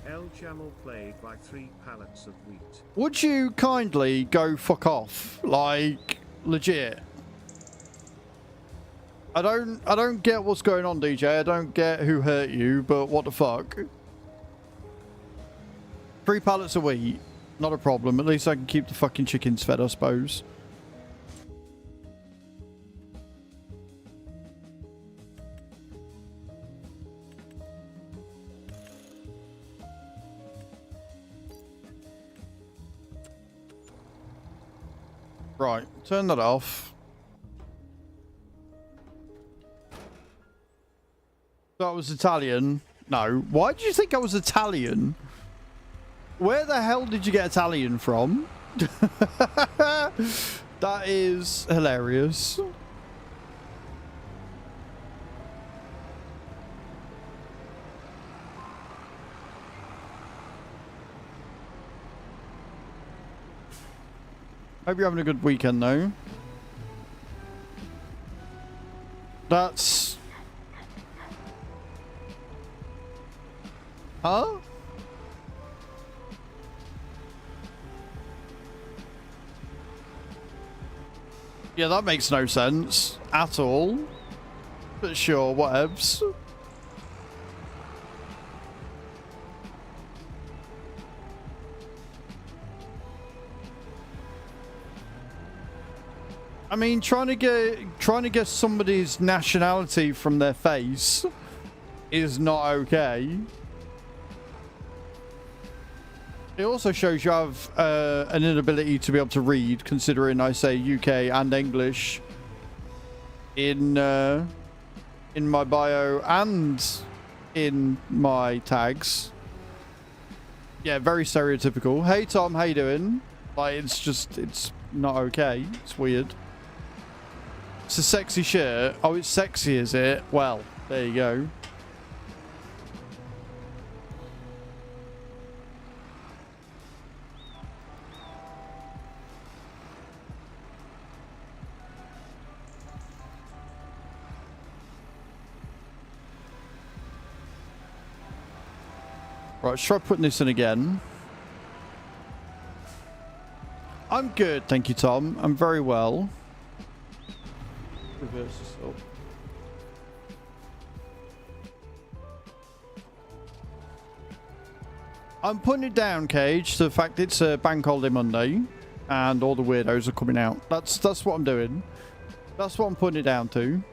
Speaker 4: El Jamal played by 3 pallets of wheat.
Speaker 2: Would you kindly go fuck off? Like, legit. I don't get what's going on, DJ. I don't get who hurt you, but what the fuck? 3 pallets of wheat. Not a problem. At least I can keep the fucking chickens fed, I suppose. Right, turn that off. That was Italian. No. Why did you think I was Italian? Where the hell did you get Italian from? That is hilarious. Hope you're having a good weekend, though. That's... Huh? Yeah, that makes no sense at all. But sure, whatevs. I mean, trying to get somebody's nationality from their face is not okay. It also shows you have an inability to be able to read, considering I say UK and English in my bio and in my tags. Yeah, very stereotypical. Hey Tom, how you doing? Like, it's not okay. It's weird. It's a sexy shirt. Oh, it's sexy, is it? Well, there you go. Right, let's try putting this in again. I'm good, thank you, Tom. I'm very well. Reverse this up. I'm putting it down, Cage, to the fact it's a bank holiday Monday and all the weirdos are coming out. That's what I'm doing. That's what I'm putting it down to.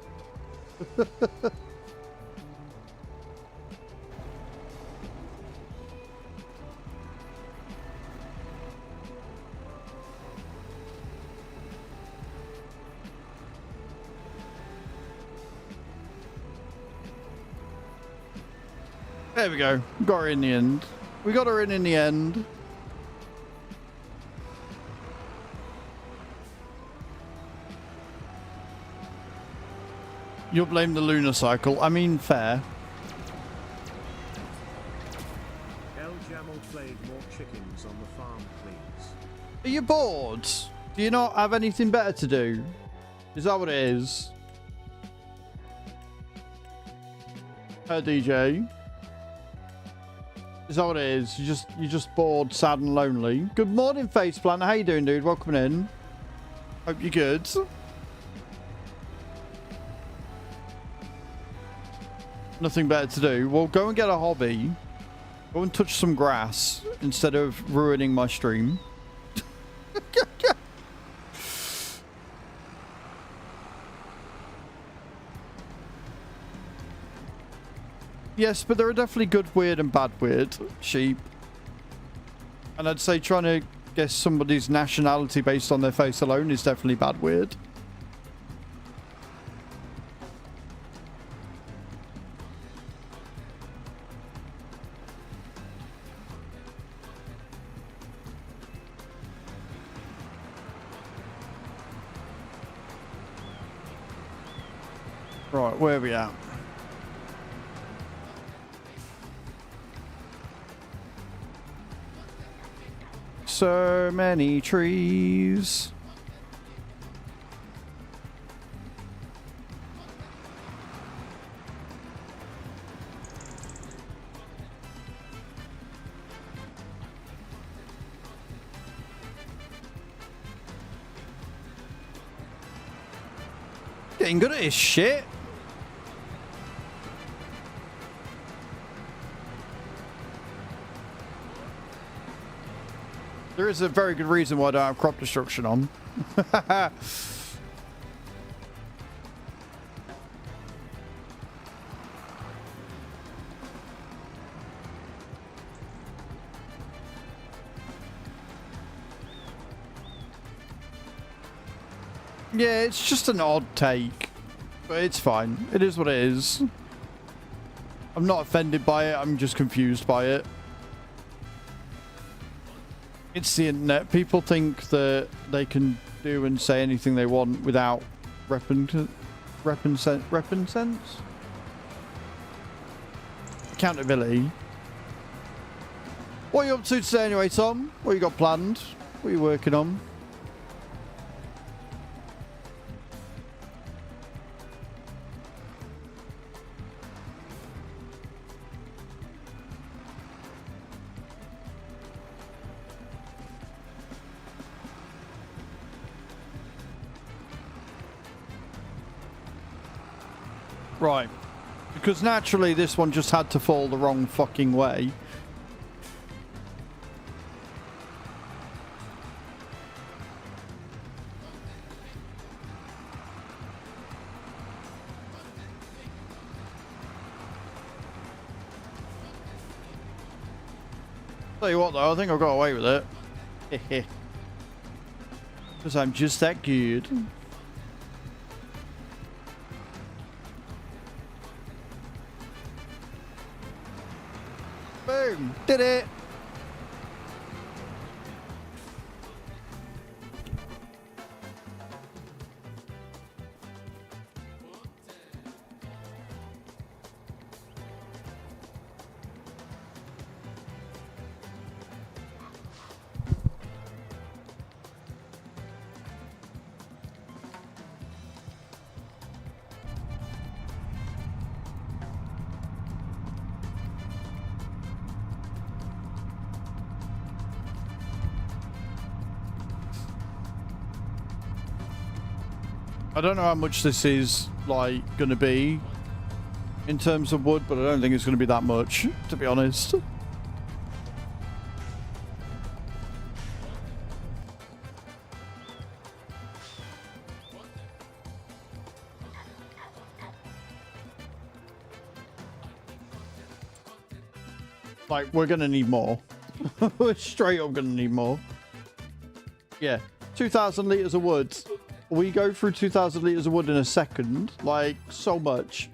Speaker 2: There we go. Got her in the end. We got her in the end. You'll blame the lunar cycle. I mean, fair.
Speaker 4: El Jamal played more chickens on the farm, please.
Speaker 2: Are you bored? Do you not have anything better to do? Is that what it is? DJ. Is that what it is? You're just bored, sad and lonely. Good morning, Faceplant. How you doing, dude? Welcome in. Hope you're good. Nothing better to do. Well, go and get a hobby. Go and touch some grass instead of ruining my stream. Yes, but there are definitely good weird and bad weird sheep. And I'd say trying to guess somebody's nationality based on their face alone is definitely bad weird. Right, where are we at? So many trees. Getting good at this shit. There is a very good reason why I don't have crop destruction on. Yeah, it's just an odd take, but it's fine. It is what it is. I'm not offended by it. I'm just confused by it. It's the internet. People think that they can do and say anything they want without accountability. What are you up to today anyway, Tom? What you got planned? What are you working on? Right, because naturally this one just had to fall the wrong fucking way. Tell you what though, I think I got away with it. Because I'm just that good. Boom! Did it! I don't know how much this is like going to be in terms of wood, but I don't think it's going to be that much, to be honest. Like, we're going to need more. We're straight up going to need more. Yeah, 2,000 litres of wood. We go through 2,000 litres of wood in a second. Like, so much.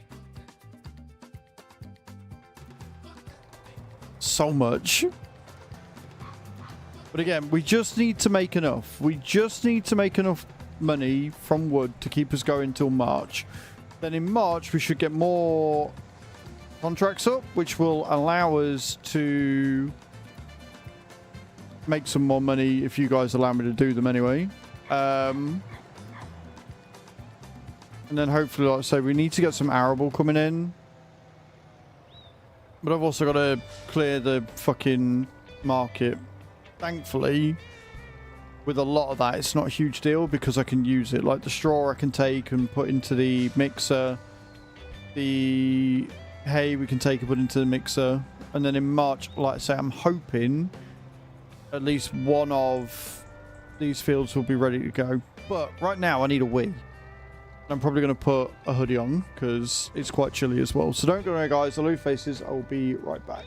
Speaker 2: So much. But again, we just need to make enough. We just need to make enough money from wood to keep us going till March. Then in March, we should get more contracts up, which will allow us to make some more money if you guys allow me to do them anyway. And then hopefully, like I say, we need to get some arable coming in. But I've also got to clear the fucking market. Thankfully, with a lot of that, it's not a huge deal because I can use it. Like the straw I can take and put into the mixer. The hay we can take and put into the mixer. And then in March, like I say, I'm hoping at least one of these fields will be ready to go. But right now, I need a Wii. I'm probably going to put a hoodie on because it's quite chilly as well. So don't go away, guys. The Lou Faces. I'll be right back.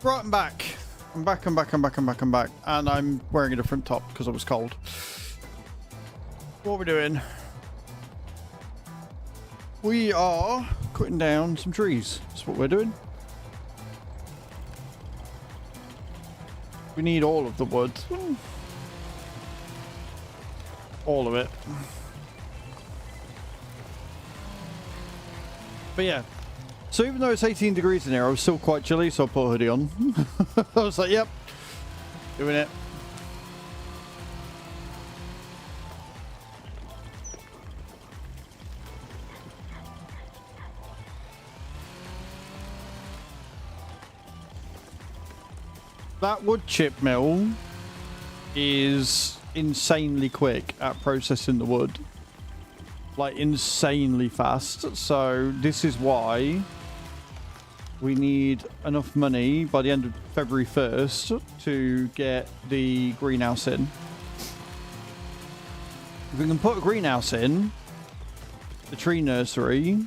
Speaker 2: Right, I'm back. I'm back. And I'm wearing a different top because I was cold. What are we doing? We are cutting down some trees. That's what we're doing. We need all of the wood. All of it. But yeah. So even though it's 18 degrees in here, I was still quite chilly, so I put a hoodie on. I was like, yep, doing it. That wood chip mill is insanely quick at processing the wood. Like, insanely fast. So this is why we need enough money by the end of February 1st to get the greenhouse in. If we can put a greenhouse in, the tree nursery,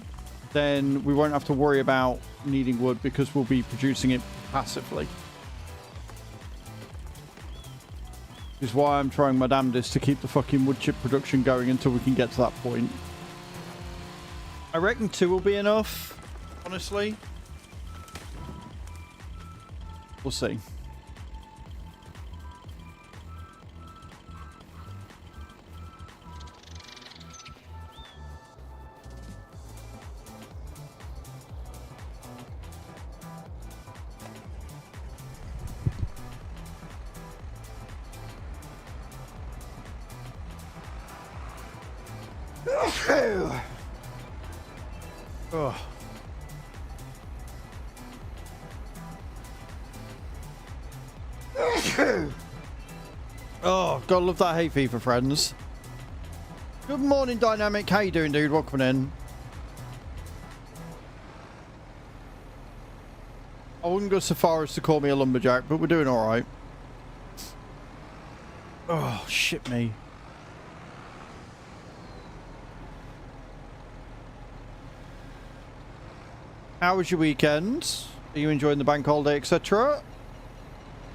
Speaker 2: then we won't have to worry about needing wood because we'll be producing it passively. Which is why I'm trying my damnedest to keep the fucking wood chip production going until we can get to that point. I reckon 2 will be enough, honestly. We'll see. Oh. Oh, gotta love that hay fever, friends. Good morning, Dynamic. How you doing, dude? Welcome in. I wouldn't go so far as to call me a lumberjack, but we're doing all right. Oh, shit me. How was your weekend? Are you enjoying the bank holiday, etc.?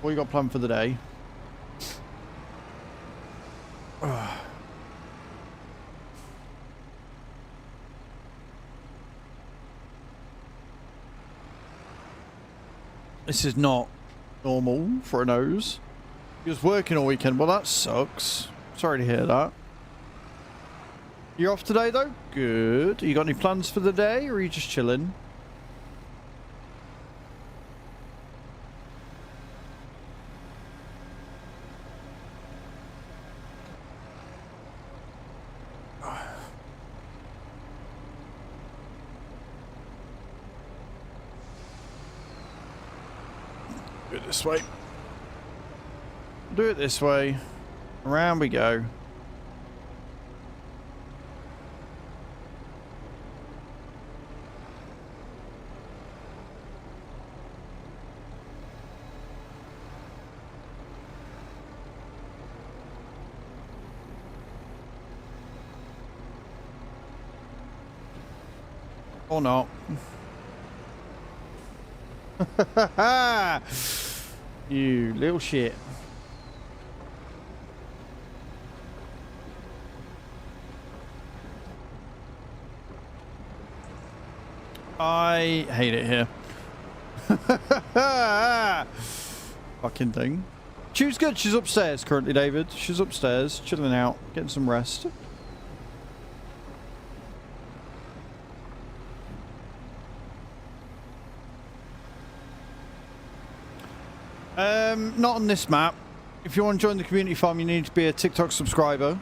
Speaker 2: What you got planned for the day? This is not normal for a nose. He was working all weekend. Well, that sucks. Sorry to hear that. You're off today, though? Good. You got any plans for the day, or are you just chilling? Do it this way. Do it this way. Around we go. Or not. You little shit. I hate it here. Fucking thing. She's good. She's upstairs currently, David. She's upstairs, chilling out, getting some rest. Not on this map. If you want to join the community farm, you need to be a TikTok subscriber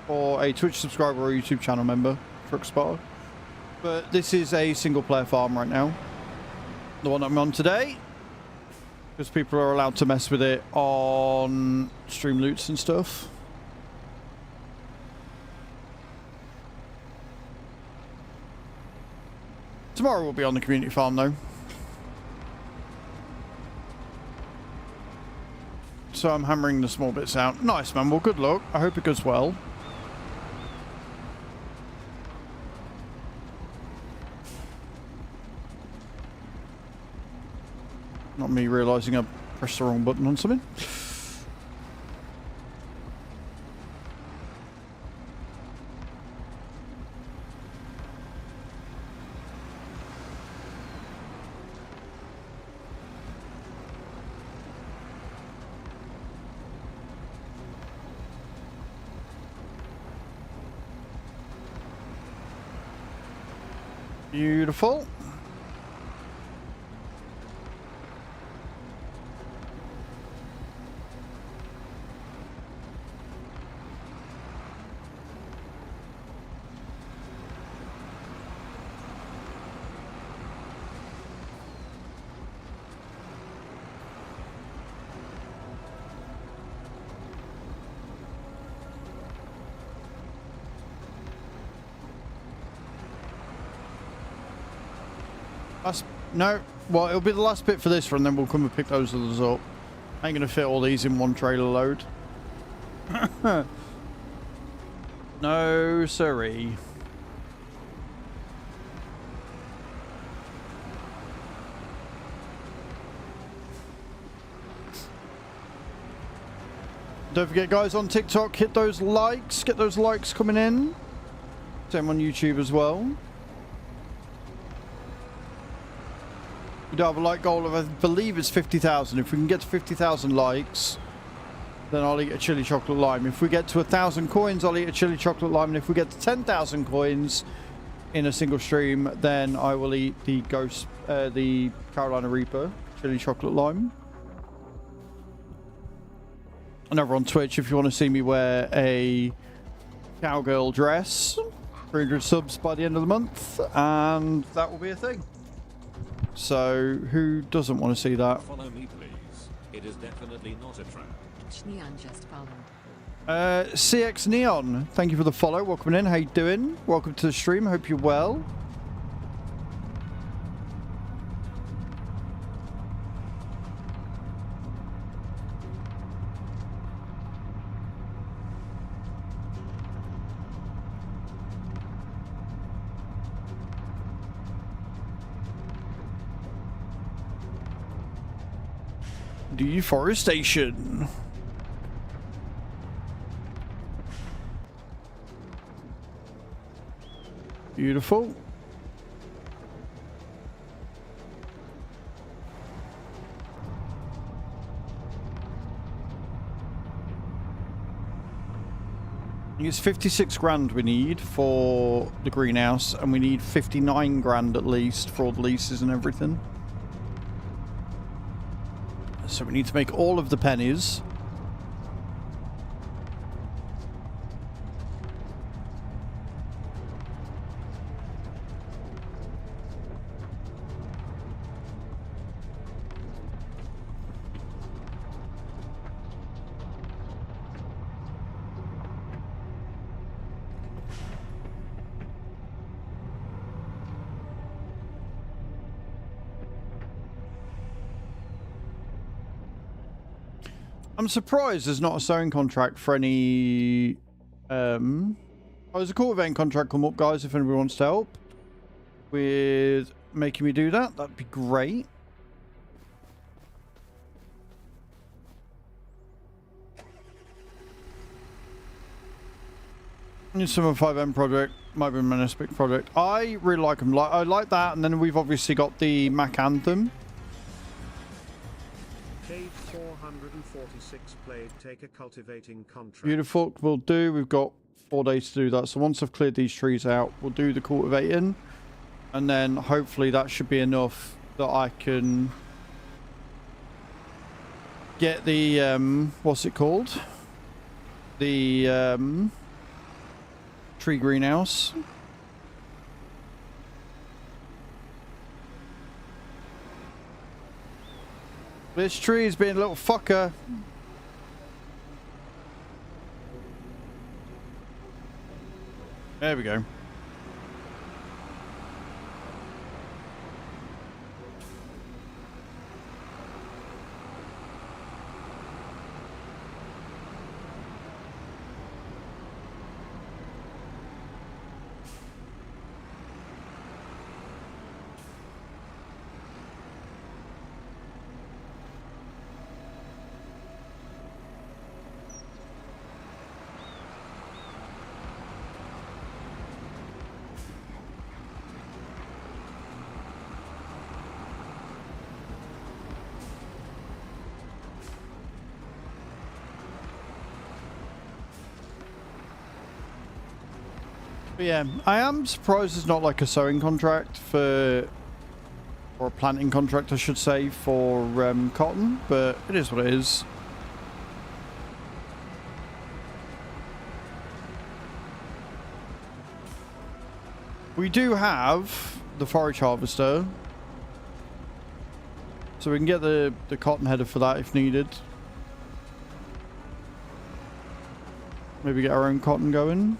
Speaker 2: or a Twitch subscriber or a YouTube channel member, Truck Spotter. But this is a single player farm right now. The one I'm on today. Because people are allowed to mess with it on Streamloots and stuff. Tomorrow we'll be on the community farm though. So I'm hammering the small bits out. Nice, man. Well, good luck. I hope it goes well. Not Not me realising I pressed the wrong button on something. Beautiful. No, well, it'll be the last bit for this run, then we'll come and pick those others up. I ain't gonna fit all these in one trailer load. No, siree. Don't forget, guys, on TikTok, hit those likes. Get those likes coming in. Same on YouTube as well. We do have a like goal of, I believe it's 50,000. If we can get to 50,000 likes, then I'll eat a chili chocolate lime. If we get to 1,000 coins, I'll eat a chili chocolate lime. And if we get to 10,000 coins in a single stream, then I will eat the the Carolina Reaper chili chocolate lime. And over on Twitch, if you want to see me wear a cowgirl dress, 300 subs by the end of the month, and that will be a thing. So, who doesn't want to see that?
Speaker 3: Follow me, please. It is definitely not a trap.
Speaker 7: Neon just followed.
Speaker 2: CX Neon, thank you for the follow. Welcome in. How you doing? Welcome to the stream. Hope you're well. Deforestation. Beautiful. I think it's 56 grand we need for the greenhouse, and we need 59 grand at least for all the leases and everything. So we need to make all of the pennies. I'm surprised there's not a sewing contract for any... Oh, there's a cool event contract come up, guys, if anybody wants to help with making me do that. That'd be great. New Summer 5M project, might be a Menispic project. I really like them. I like that, and then we've obviously got the Mac Anthem.
Speaker 4: Cave 446 played. Take a cultivating contract.
Speaker 2: Beautiful, we'll do. We've got 4 days to do that. So once I've cleared these trees out, we'll do the cultivating. And then hopefully that should be enough that I can get the, what's it called? The tree greenhouse. This tree is being a little fucker. There we go. But yeah, I am surprised there's not like a sowing contract for, or a planting contract, I should say, for cotton, but it is what it is. We do have the forage harvester, so we can get the cotton header for that if needed. Maybe get our own cotton going.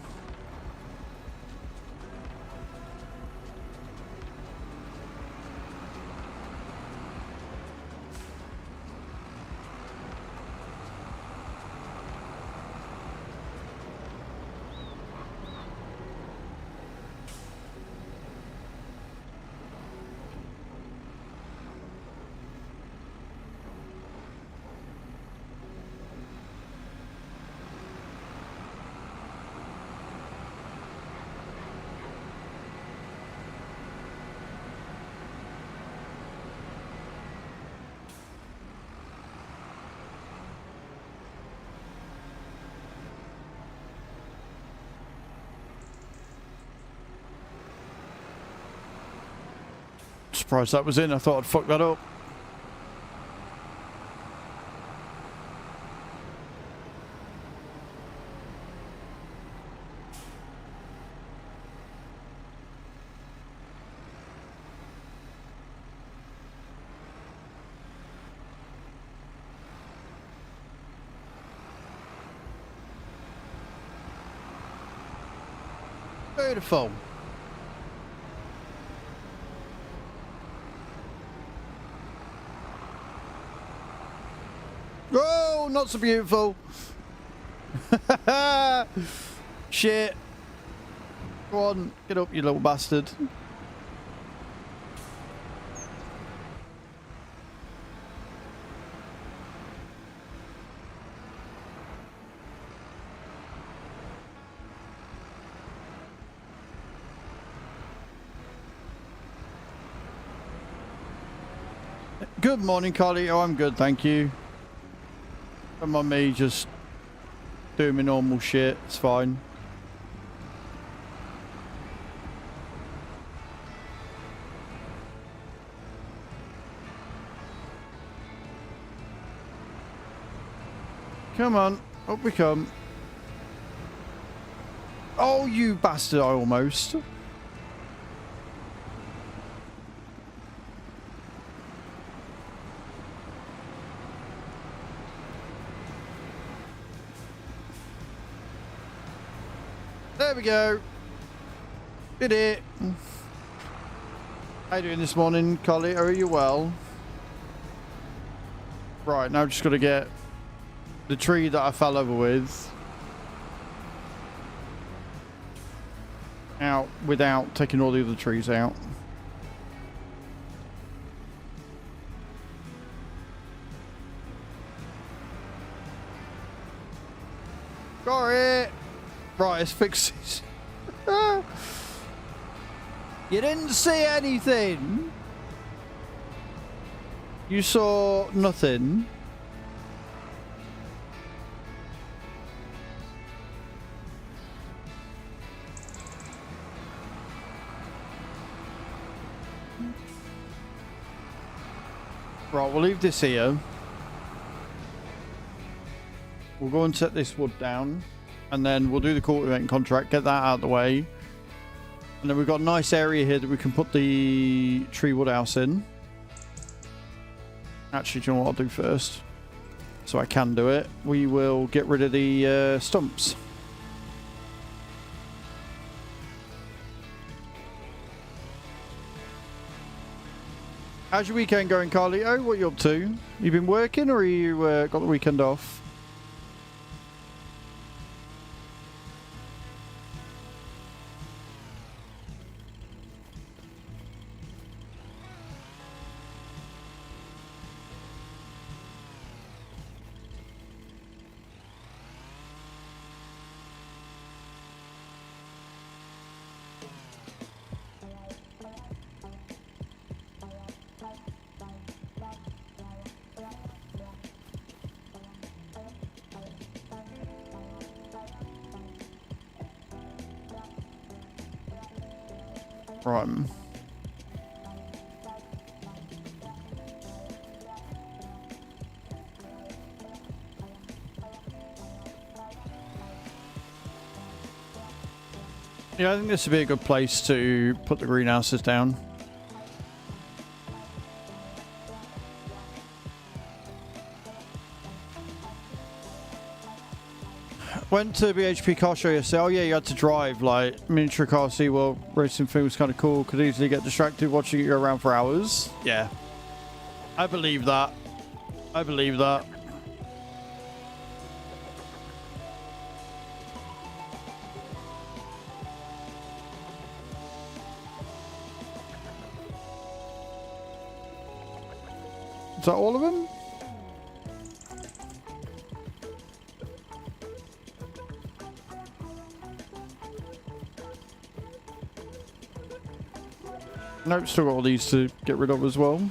Speaker 2: Surprised that was in. I thought I'd fuck that up. Beautiful. Oh, not so beautiful. Shit. Go on, get up, you little bastard. Good morning, Carly. Oh, I'm good, thank you. Come on, me, just doing my normal shit. It's fine. Come on, up we come. Oh, you bastard, I almost. There we go. Did it. How you doing this morning, Collie? Are you well? Right, now just got to get the tree that I fell over with out without taking all the other trees out. Got it. Right, let's fix this. You didn't see anything. You saw nothing. Right, we'll leave this here. We'll go and set this wood down. And then we'll do the cultivating contract, get that out of the way. And then we've got a nice area here that we can put the tree wood house in. Actually, do you know what I'll do first? So I can do it. We will get rid of the stumps. How's your weekend going, Carlito? What are you up to? You been working or you got the weekend off? Right. Yeah, I think this would be a good place to put the greenhouses down. Went to BHP car show yesterday. Oh yeah, you had to drive like miniature car. SeaWorld racing thing was kind of cool. Could easily get distracted watching it go around for hours. Yeah, I believe that. I believe that. Is that all of them? Nope, still got all these to get rid of as well.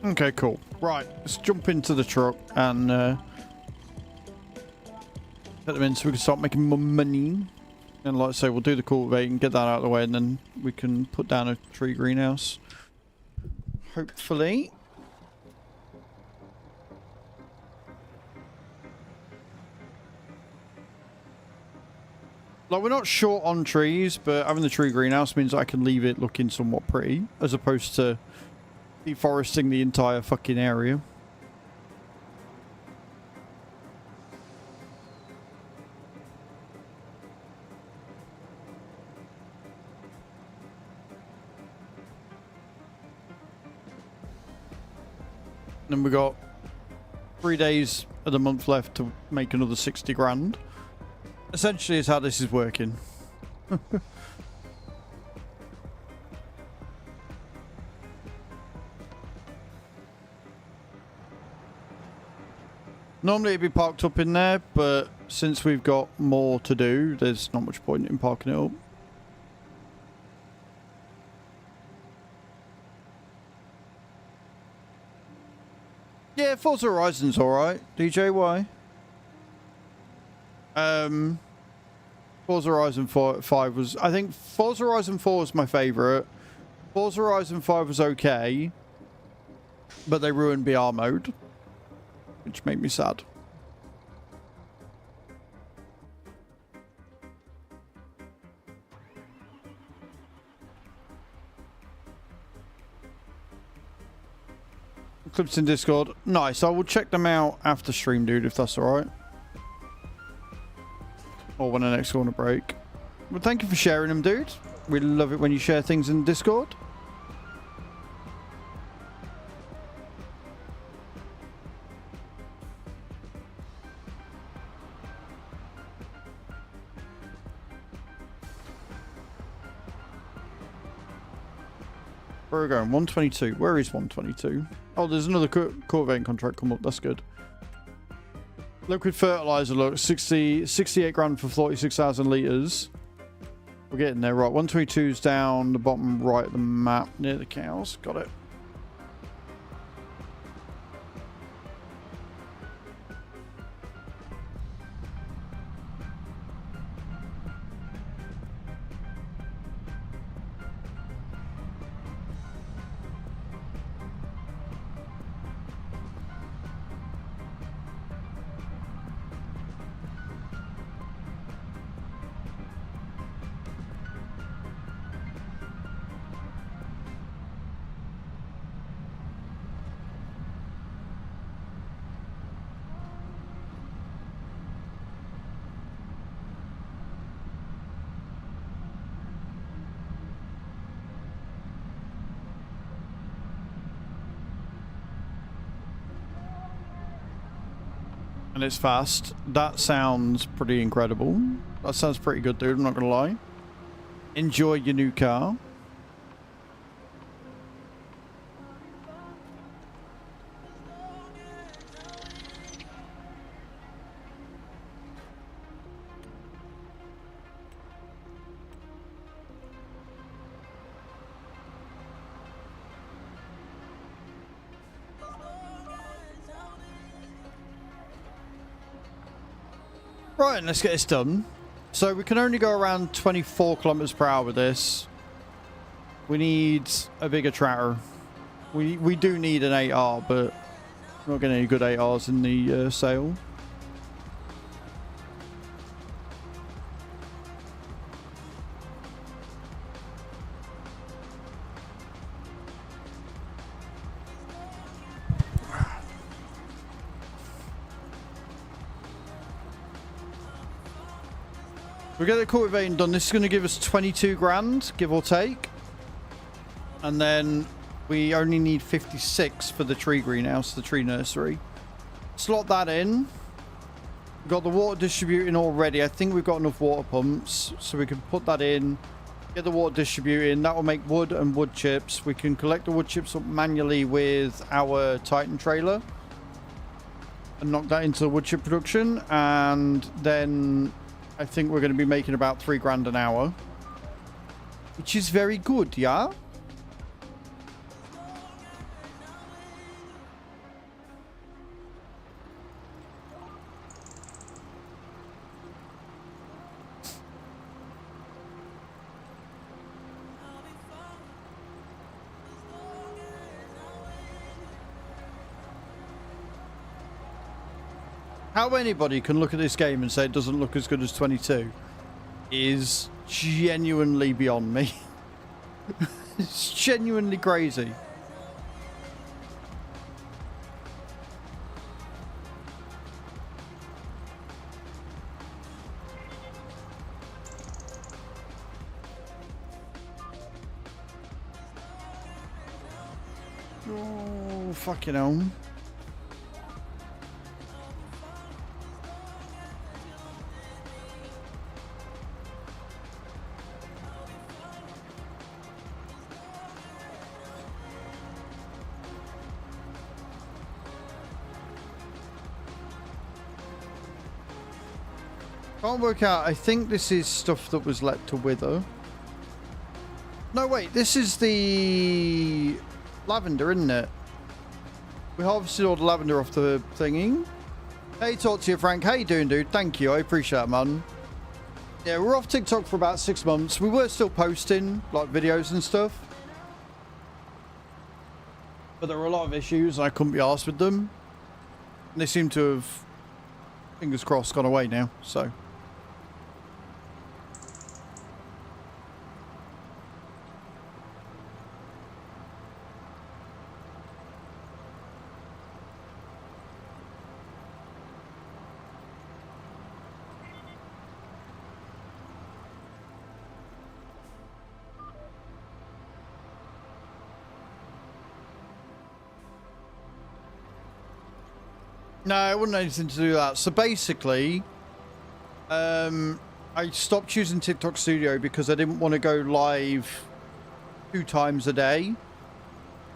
Speaker 2: Okay, cool. Right, let's jump into the truck and put them in so we can start making more money. And like I say, we'll do the cultivating, get that out of the way, and then we can put down a tree greenhouse. Hopefully. Like, we're not short on trees, but having the tree greenhouse means I can leave it looking somewhat pretty, as opposed to deforesting the entire fucking area. Then we got 3 days of the month left to make another 60 grand. Essentially is how this is working. Normally it'd be parked up in there, but since we've got more to do, there's not much point in parking it up. Yeah, Forza Horizon's alright. DJ, why? Forza Horizon 5 was... I think Forza Horizon 4 was my favourite. Forza Horizon 5 was okay, but they ruined BR mode, which made me sad. Clips in Discord. Nice. I will check them out after stream, dude, if that's alright. Or when I next go on a break. Well, thank you for sharing them, dude. We love it when you share things in Discord. Where are we going? 122. Where is 122? Oh, there's another cultivating contract come up. That's good. Liquid fertilizer, look. 68 grand for 46,000 litres. We're getting there. Right, 122's down the bottom right of the map near the cows. Got it. And it's fast. That sounds pretty incredible. That sounds pretty good, dude. I'm not gonna lie. Enjoy your new car. Right, let's get this done. So we can only go around 24 kilometers per hour with this. We need a bigger tractor. We do need an 8R, but we're not getting any good 8Rs in the sale. We get the cultivating done. This is going to give us 22 grand, give or take. And then we only need 56 for the tree greenhouse, the tree nursery. Slot that in. We've got the water distributing already. I think we've got enough water pumps, so we can put that in. Get the water distributing. That will make wood and wood chips. We can collect the wood chips up manually with our Titan trailer. And knock that into the wood chip production. And then I think we're going to be making about 3 grand an hour, which is very good, yeah? How anybody can look at this game and say it doesn't look as good as 22 is genuinely beyond me. It's genuinely crazy. Oh, fucking hell. Can't work out. I think this is stuff that was let to wither. No, wait. This is the lavender, isn't it? We harvested all the lavender off the thingy. Hey, talk to you, Frank. How you doing, dude? Thank you. I appreciate it, man. Yeah, we're off TikTok for about 6 months. We were still posting, like, videos and stuff. But there were a lot of issues, and I couldn't be arsed with them. And they seem to have, fingers crossed, gone away now, so... No, it wasn't anything to do with that. So basically, I stopped using TikTok Studio because I didn't want to go live 2 times a day.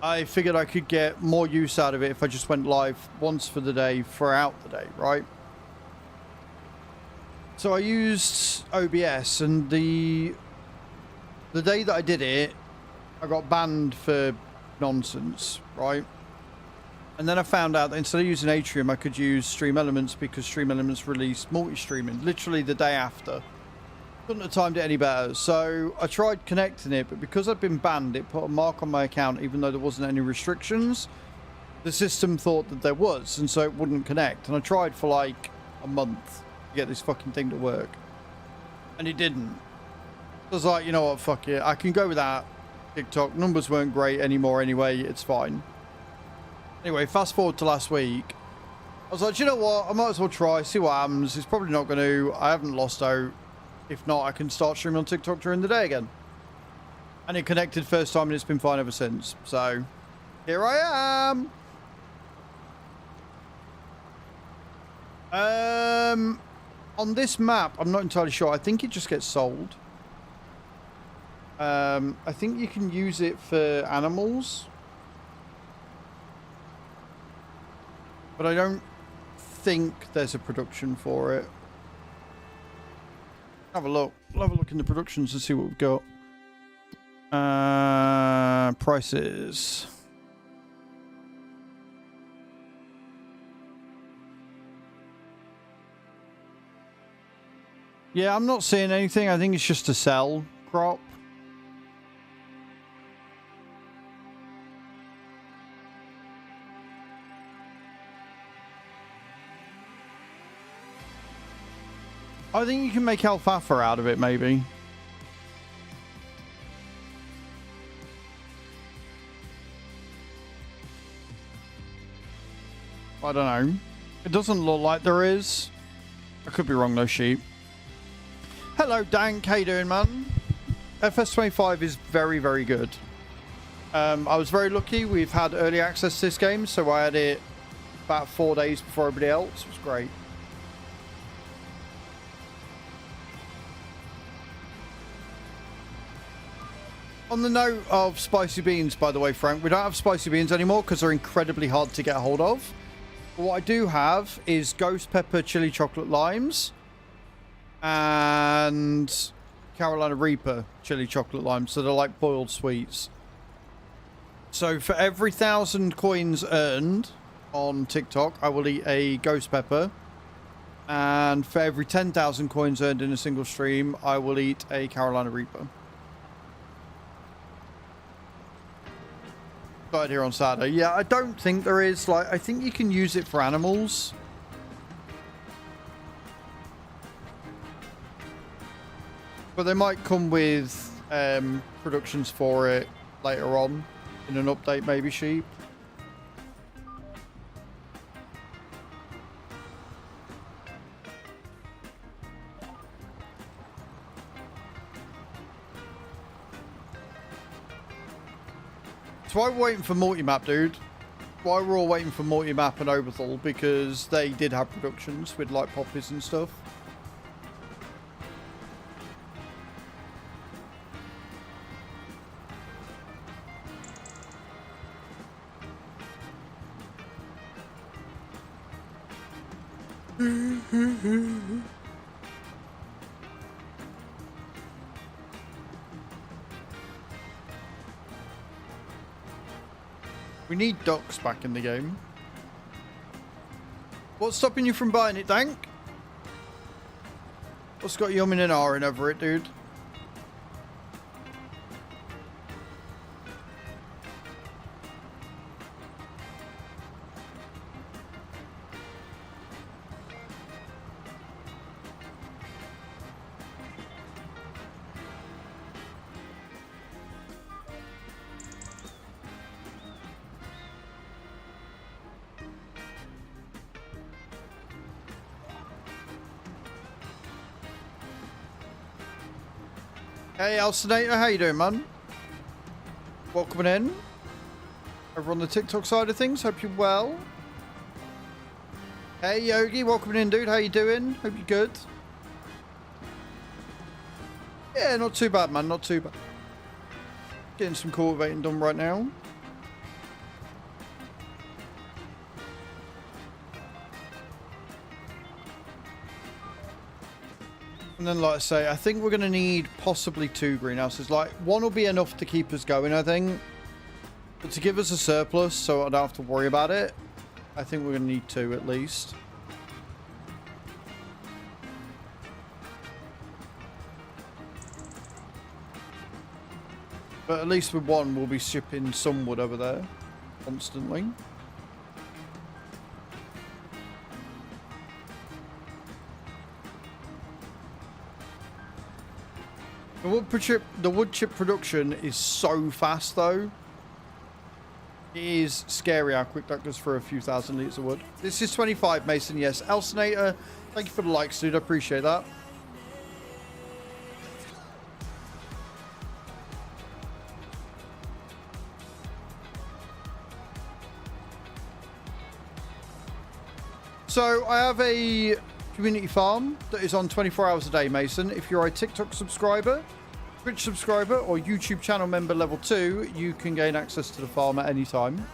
Speaker 2: I figured I could get more use out of it if I just went live once for the day throughout the day, right? So I used OBS, and the day that I did it, I got banned for nonsense, right? And then I found out that instead of using Atrium, I could use Stream Elements because Stream Elements released multi-streaming literally the day after. Couldn't have timed it any better. So I tried connecting it, but because I'd been banned, it put a mark on my account even though there wasn't any restrictions. The system thought that there was, and so it wouldn't connect. And I tried for like a month to get this fucking thing to work. And it didn't. I was like, you know what, fuck it. I can go without TikTok. Numbers weren't great anymore anyway. It's fine. Anyway, fast forward to last week. I was like, you know what? I might as well try, see what happens. It's probably not going to. I haven't lost out. If not, I can start streaming on TikTok during the day again. And it connected first time, and it's been fine ever since. So, here I am. On this map, I'm not entirely sure. I think it just gets sold. I think you can use it for animals. But I don't think there's a production for it. Have a look. We'll have a look in the productions and see what we've got. Prices. Yeah, I'm not seeing anything. I think it's just a sell crop. I think you can make alfalfa out of it, maybe. I don't know. It doesn't look like there is. I could be wrong, though, sheep. Hello, Dank. How you doing, man? FS25 is very, very good. I was very lucky. We've had early access to this game, so I had it about 4 days before everybody else. It was great. On the note of spicy beans, by the way, Frank, we don't have spicy beans anymore because they're incredibly hard to get a hold of. But what I do have is ghost pepper chili chocolate limes and Carolina Reaper chili chocolate limes. So they're like boiled sweets. So for every 1,000 coins earned on TikTok, I will eat a ghost pepper. And for every 10,000 coins earned in a single stream, I will eat a Carolina Reaper. Started here on Saturday. Yeah, I don't think there is. Like, I think you can use it for animals. But they might come with productions for it later on in an update, maybe, sheep. So why we're waiting for multi-map, dude? Why we're all waiting for multi-map and Oberthal? Because they did have productions with like poppies and stuff. We need ducks back in the game. What's stopping you from buying it, Dank? What's got you umming and ahhing over it, dude? Hey, Alcinator, how you doing, man? Welcome in. Over on the TikTok side of things, hope you're well. Hey, Yogi, welcome in, dude. How you doing? Hope you're good. Yeah, not too bad, man. Not too bad. Getting some cultivating done right now. And then, like I say, I think we're going to need possibly 2 greenhouses. Like, 1 will be enough to keep us going, I think. But to give us a surplus so I don't have to worry about it, I think we're going to need 2 at least. But at least with 1, we'll be shipping some wood over there constantly. The wood chip production is so fast, though. It is scary how quick that goes for a few thousand litres of wood. This is 25, Mason, yes. Elcinator, thank you for the likes, dude. I appreciate that. So I have a community farm that is on 24 hours a day, Mason. If you're a TikTok subscriber, Twitch subscriber, or YouTube channel member level 2, you can gain access to the farm at any time.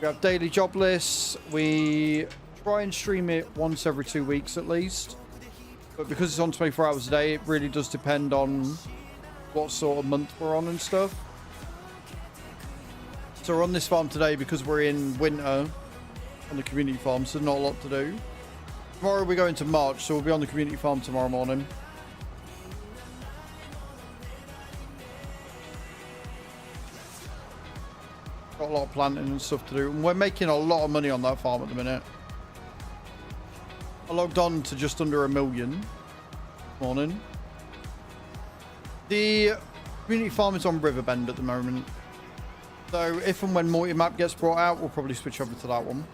Speaker 2: We have daily job lists. We try and stream it once every 2 weeks at least. But because it's on 24 hours a day, it really does depend on what sort of month we're on and stuff. So we're on this farm today because we're in winter on the community farm, so not a lot to do. Tomorrow we go into March, so we'll be on the community farm tomorrow morning. Got a lot of planting and stuff to do, and we're making a lot of money on that farm at the minute. I logged on to just under 1 million this morning. The community farm is on Riverbend at the moment. So if and when multi-map gets brought out, we'll probably switch over to that one.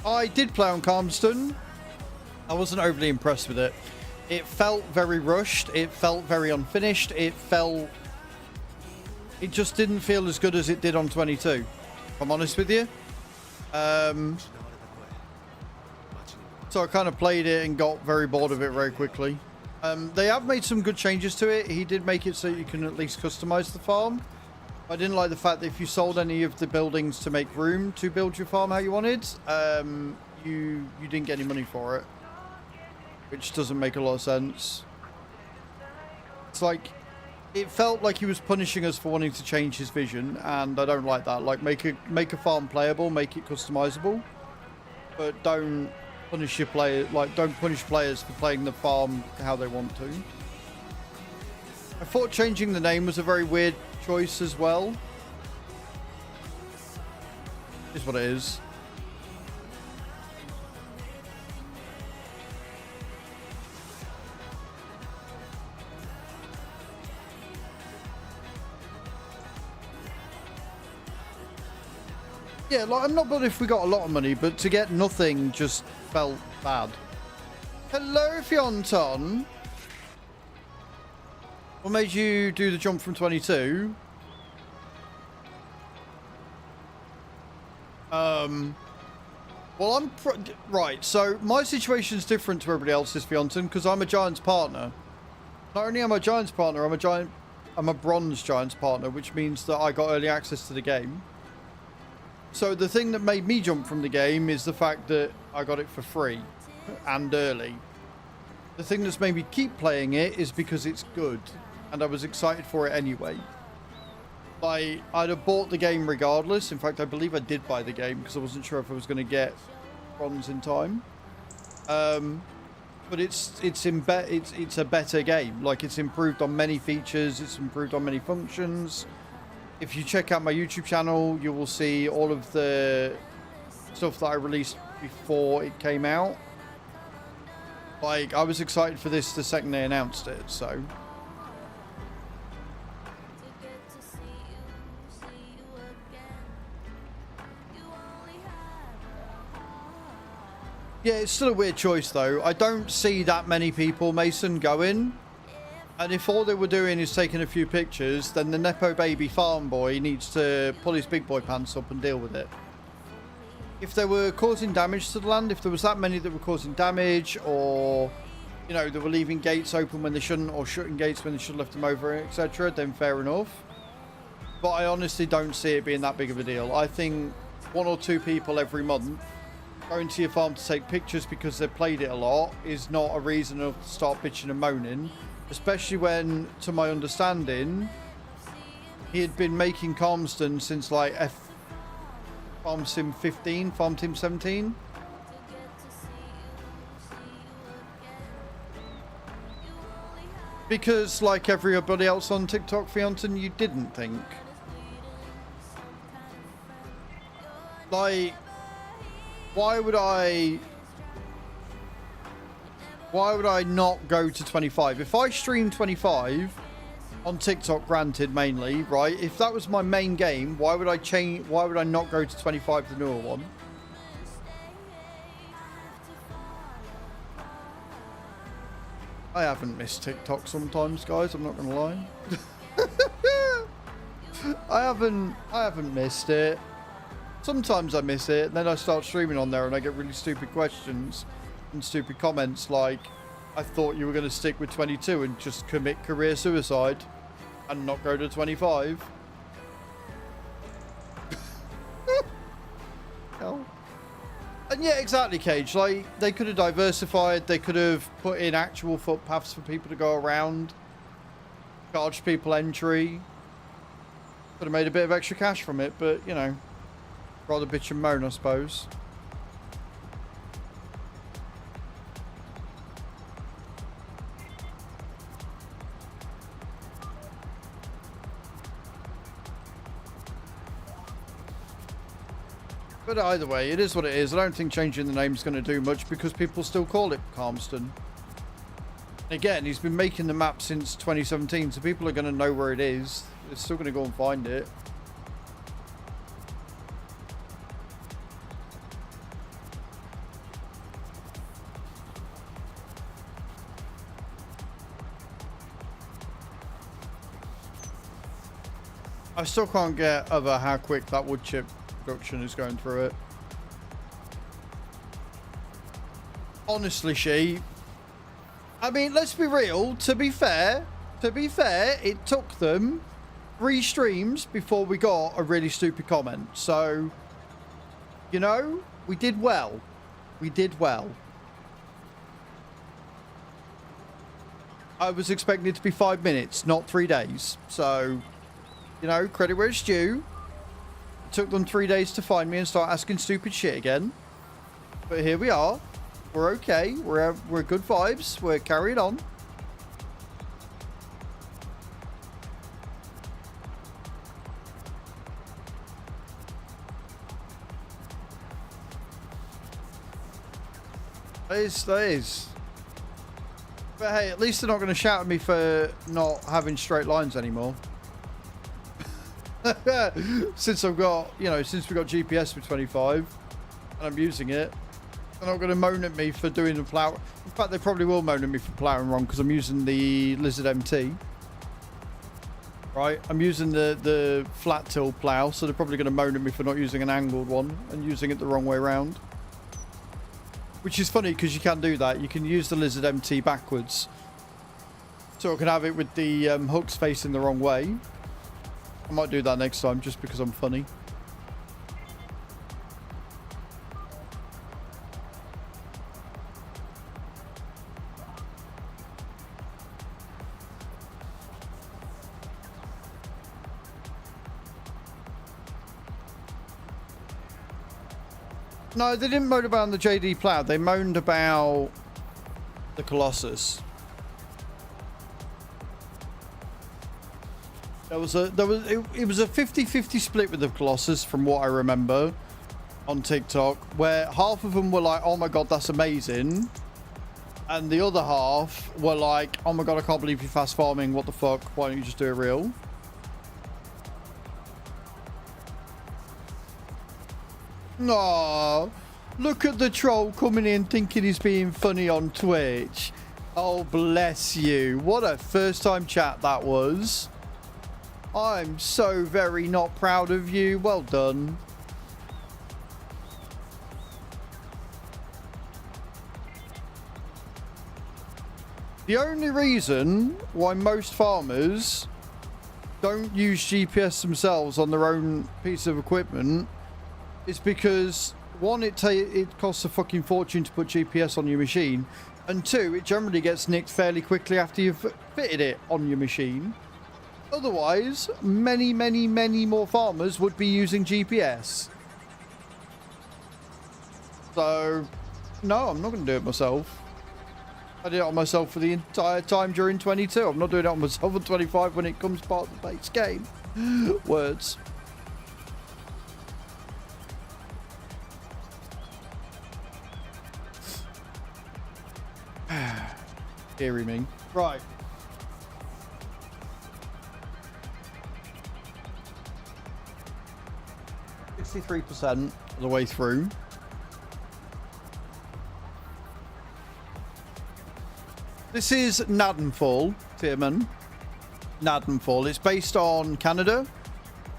Speaker 2: I did play on Calmston. I wasn't overly impressed with it. It felt very rushed. It felt very unfinished. It just didn't feel as good as it did on 22, if I'm honest with you. So I kind of played it and got very bored of it very quickly. They have made some good changes to it. He did make it so you can at least customize the farm. I didn't like the fact that if you sold any of the buildings to make room to build your farm how you wanted, you didn't get any money for it, which doesn't make a lot of sense. It's like, it felt like he was punishing us for wanting to change his vision, and I don't like that. Like, make a farm playable, make it customizable, but don't punish your player. Like, don't punish players for playing the farm how they want to. I thought changing the name was a very weird choice as well. Is what it is. Yeah, like, I'm not bothered if we got a lot of money, but to get nothing just felt bad. Hello, Fionton. What made you do the jump from 22? Well, right, so my situation's different to everybody else's, Fionton, because I'm a Giants partner. Not only am I a Giants partner, I'm a bronze Giants partner, which means that I got early access to the game. So the thing that made me jump from the game is the fact that I got it for free and early. The thing that's made me keep playing it is because it's good, and I was excited for it anyway. I'd have bought the game regardless. In fact, I believe I did buy the game because I wasn't sure if I was going to get bronze in time. But it's a better game. Like, it's improved on many features. It's improved on many functions. If you check out my YouTube channel, you will see all of the stuff that I released before it came out. Like, I was excited for this the second they announced it, so. Yeah, it's still a weird choice, though. I don't see that many people, Mason, going. And if all they were doing is taking a few pictures, then the Nepo baby farm boy needs to pull his big boy pants up and deal with it. If they were causing damage to the land, if there was that many that were causing damage, or, you know, they were leaving gates open when they shouldn't, or shutting gates when they should have left them over, etc., then fair enough. But I honestly don't see it being that big of a deal. I think 1 or 2 people every month going to your farm to take pictures because they've played it a lot is not a reason to start bitching and moaning. Especially when, to my understanding, he had been making Calmston since like Farm Sim 15, Farm Team 17. Because, like everybody else on TikTok, Fionton, you didn't think. Like, why would I not go to 25? If I stream 25 on TikTok, granted, mainly, right? If that was my main game, why would I not go to 25, the newer one? I haven't missed TikTok sometimes, guys. I'm not gonna lie. I haven't missed it. Sometimes I miss it, and then I start streaming on there, and I get really stupid questions and stupid comments like, "I thought you were gonna stick with 22 and just commit career suicide and not go to 25." Hell. And yeah, exactly, Cage. Like, they could have diversified. They could have put in actual footpaths for people to go around. Charged people entry. Could have made a bit of extra cash from it, but, you know, rather bitch and moan, I suppose. But either way, it is what it is. I don't think changing the name is going to do much because people still call it Calmston. Again, he's been making the map since 2017, so people are going to know where it is. They're still going to go and find it. I still can't get over how quick that wood chip production is going through it. Honestly, I mean, let's be real. To be fair, it took them 3 streams before we got a really stupid comment. So, you know, we did well. We did well. I was expecting it to be 5 minutes, not 3 days. So, you know, credit where it's due. It took them 3 days to find me and start asking stupid shit again. But here we are. We're okay. We're good vibes. We're carrying on. That is. But hey, at least they're not going to shout at me for not having straight lines anymore. Since I've got, you know, since we got GPS with 25 and I'm using it, they're not going to moan at me for doing the plow. In fact, they probably will moan at me for plowing wrong because I'm using the Lizard MT. Right? I'm using the flat till plow, so they're probably going to moan at me for not using an angled one and using it the wrong way around. Which is funny because you can do that. You can use the Lizard MT backwards. So I can have it with the hooks facing the wrong way. I might do that next time just because I'm funny. No, they didn't moan about the JD Plow. They moaned about the Colossus. It was a 50-50 split with the Colossus from what I remember on TikTok, where half of them were like, "Oh my god, that's amazing," and the other half were like, "Oh my god, I can't believe you're fast farming. What the fuck? Why don't you just do it real?" No, look at the troll coming in thinking he's being funny on Twitch. Oh, bless you. What a first time chat that was. I'm so very not proud of you. Well done. The only reason why most farmers don't use GPS themselves on their own piece of equipment is because, one, it costs a fucking fortune to put GPS on your machine, and two, it generally gets nicked fairly quickly after you've fitted it on your machine. Otherwise, many more farmers would be using GPS. So, no, I'm not going to do it myself. I did it on myself for the entire time during 22. I'm not doing it on myself on 25 when it comes part of the base game. Words. Deary me. Right. %63% of the way through. This is GNADENTHAL, Tierman. GNADENTHAL. It's based on Canada.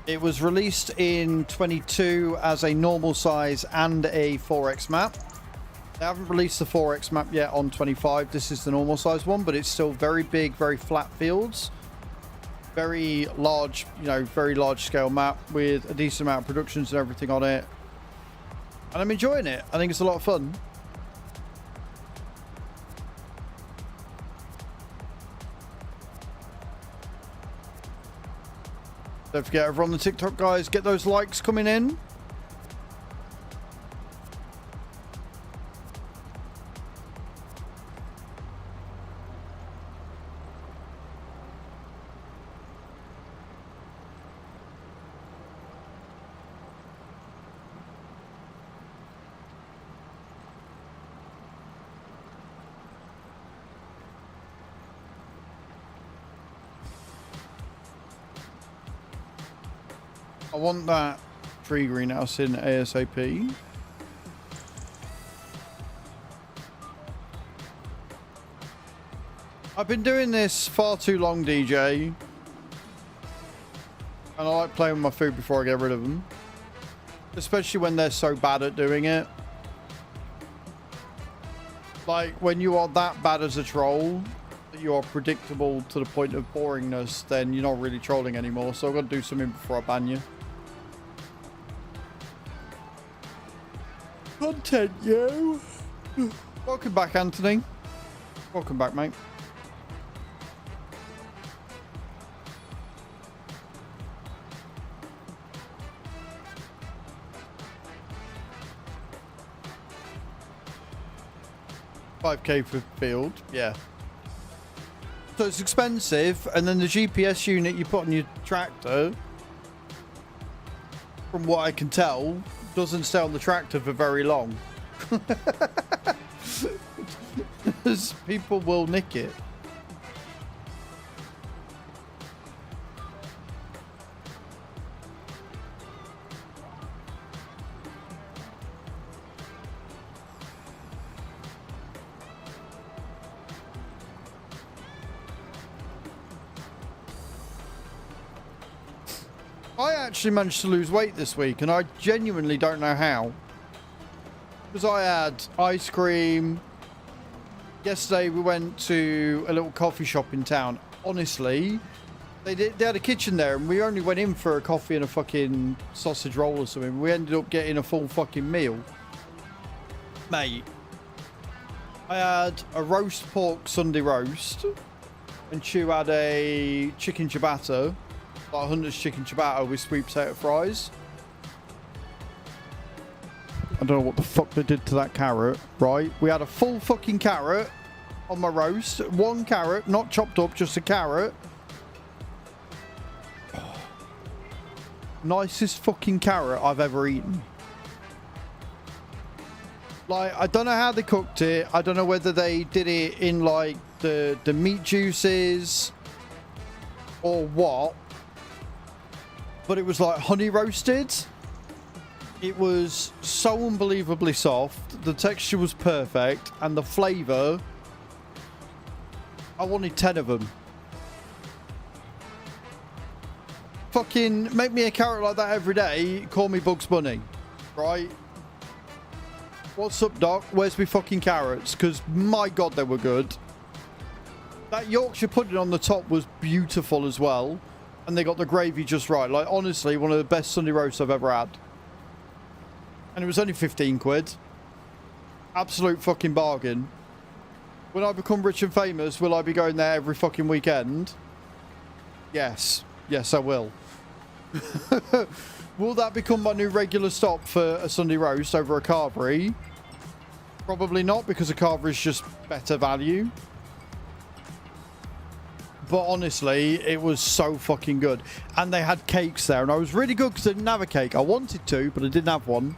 Speaker 2: It was released in 22 as a normal size and a 4x map. They haven't released the 4x map yet on 25. This is the normal size one, but it's still very big, very flat fields. Very large, you know, very large scale map with a decent amount of productions and everything on it. And I'm enjoying it. I think it's a lot of fun. Don't forget, over on the TikTok, guys, get those likes coming in. I want that tree greenhouse in ASAP. I've been doing this far too long, DJ. And I like playing with my food before I get rid of them. Especially when they're so bad at doing it. Like, when you are that bad as a troll, that you are predictable to the point of boringness, then you're not really trolling anymore. So I've got to do something before I ban you. Content, yo. Welcome back, Anthony. Welcome back, mate. $5K for field, yeah. So it's expensive, and then the GPS unit you put on your tractor, from what I can tell, doesn't stay on the tractor for very long. Because people will nick it. I actually managed to lose weight this week, and I genuinely don't know how. Because I had ice cream. Yesterday we went to a little coffee shop in town. Honestly, they had a kitchen there, and we only went in for a coffee and a fucking sausage roll or something. We ended up getting a full fucking meal. Mate, I had a roast pork Sunday roast, and Chew had a chicken ciabatta. Like Hunter's chicken ciabatta with sweet potato fries. I don't know what the fuck they did to that carrot, right? We had a full fucking carrot on my roast. One carrot, not chopped up, just a carrot. Oh, nicest fucking carrot I've ever eaten. Like, I don't know how they cooked it. I don't know whether they did it in like the meat juices or what. But it was like honey roasted. It was so unbelievably soft. The texture was perfect. And the flavour, I wanted 10 of them. Fucking make me a carrot like that every day. Call me Bugs Bunny. Right? What's up, Doc? Where's me fucking carrots? Because my God, they were good. That Yorkshire pudding on the top was beautiful as well. And they got the gravy just right. Like, honestly, one of the best Sunday roasts I've ever had. And it was only 15 quid. Absolute fucking bargain. When I become rich and famous, will I be going there every fucking weekend? Yes. Yes, I will. Will that become my new regular stop for a Sunday roast over a carvery? Probably not, because a carvery is just better value. But honestly, it was so fucking good. And they had cakes there. And I was really good because I didn't have a cake. I wanted to, but I didn't have one.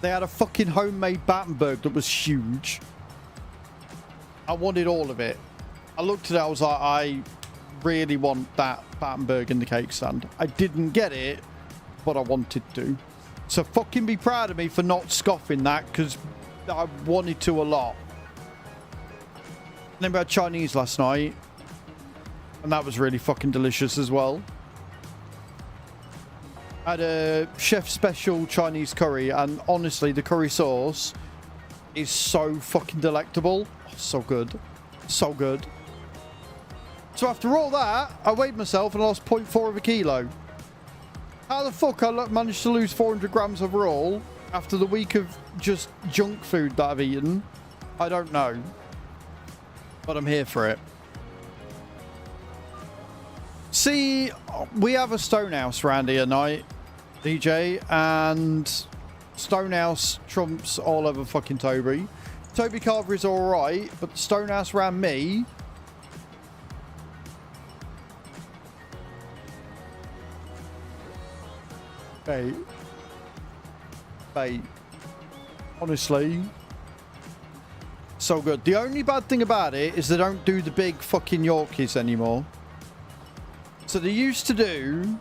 Speaker 2: They had a fucking homemade Battenberg that was huge. I wanted all of it. I looked at it, I was like, I really want that Battenberg in the cake stand. I didn't get it, but I wanted to. So fucking be proud of me for not scoffing that, because I wanted to a lot. then we had Chinese last night. And that was really fucking delicious as well. I had a chef special Chinese curry, and honestly, the curry sauce is so fucking delectable. Oh, so good. So good. So after all that, I weighed myself and I lost 0.4 of a kilo. How the fuck I managed to lose 400 grams overall after the week of just junk food that I've eaten, I don't know. But I'm here for it. See, we have a Stonehouse around here night, DJ, and Stonehouse trumps all over fucking Toby. Toby Carver is alright, but the Stonehouse around me... Hey. Honestly. So good. The only bad thing about it is they don't do the big fucking Yorkies anymore. So they used to do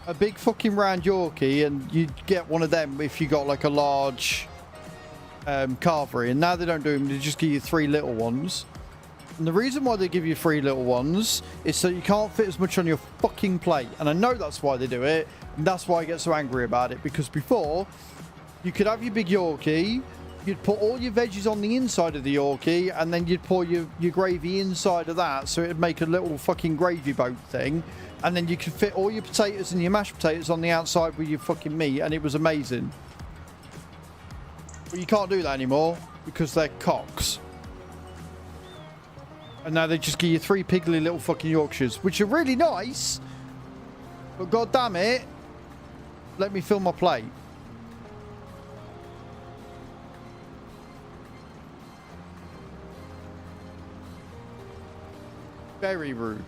Speaker 2: a big fucking round Yorkie, and you'd get one of them if you got like a large carvery. And now they don't do them. They just give you 3 little ones. And the reason why they give you 3 little ones is so you can't fit as much on your fucking plate. And I know that's why they do it. And that's why I get so angry about it. Because before, you could have your big Yorkie. You'd put all your veggies on the inside of the Yorkie. And then you'd pour your gravy inside of that. So it'd make a little fucking gravy boat thing. And then you could fit all your potatoes and your mashed potatoes on the outside with your fucking meat. And it was amazing. But you can't do that anymore. Because they're cocks. And now they just give you 3 piggly little fucking Yorkshires, which are really nice. But god damn it, let me fill my plate. Very rude.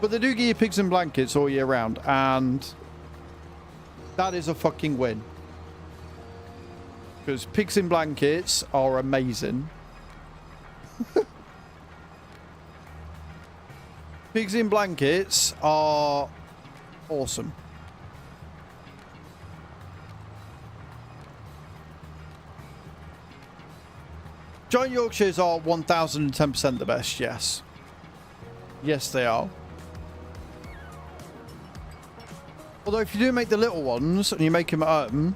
Speaker 2: But they do give you pigs in blankets all year round, and that is a fucking win. Because pigs in blankets are amazing. Pigs in blankets are awesome. Giant Yorkshires are 1010% the best, yes. Yes, they are. Although if you do make the little ones and you make them at home,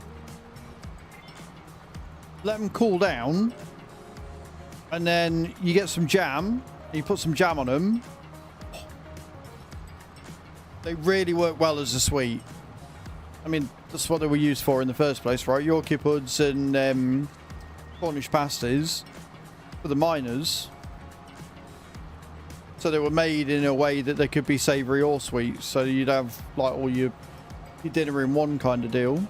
Speaker 2: let them cool down, and then you get some jam, and you put some jam on them. They really work well as a sweet. I mean, that's what they were used for in the first place, right? Yorkie puds and Cornish pasties for the miners. So they were made in a way that they could be savoury or sweet. So you'd have like all your dinner in one kind of deal.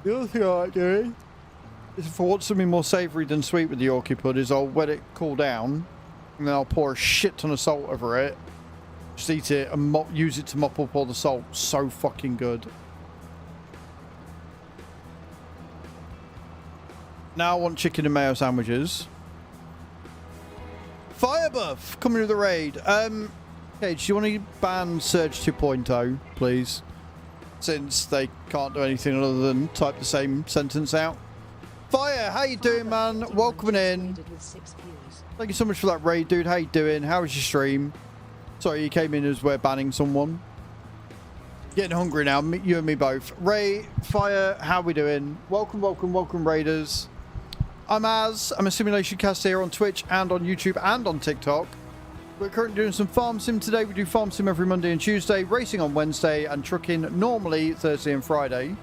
Speaker 2: The other thing I like doing, if I want something more savoury than sweet with the Yorkie pud, is I'll let it cool down and then I'll pour a shit ton of salt over it. Just eat it and use it to mop up all the salt. So fucking good. Now I want chicken and mayo sandwiches. Firebuff coming to the raid. Okay, do you want to ban Surge 2.0, please? Since they can't do anything other than type the same sentence out. Fire, how you doing, man? Welcome in. Thank you so much for that raid, dude. How you doing? How was your stream? Sorry, you came in as we're banning someone. Getting hungry now, you and me both. Ray, Fire, how we doing? Welcome, welcome, welcome, raiders. I'm Az. I'm a simulation caster here on Twitch and on YouTube and on TikTok. We're currently doing some farm sim today. We do farm sim every Monday and Tuesday, racing on Wednesday, and trucking normally Thursday and Friday.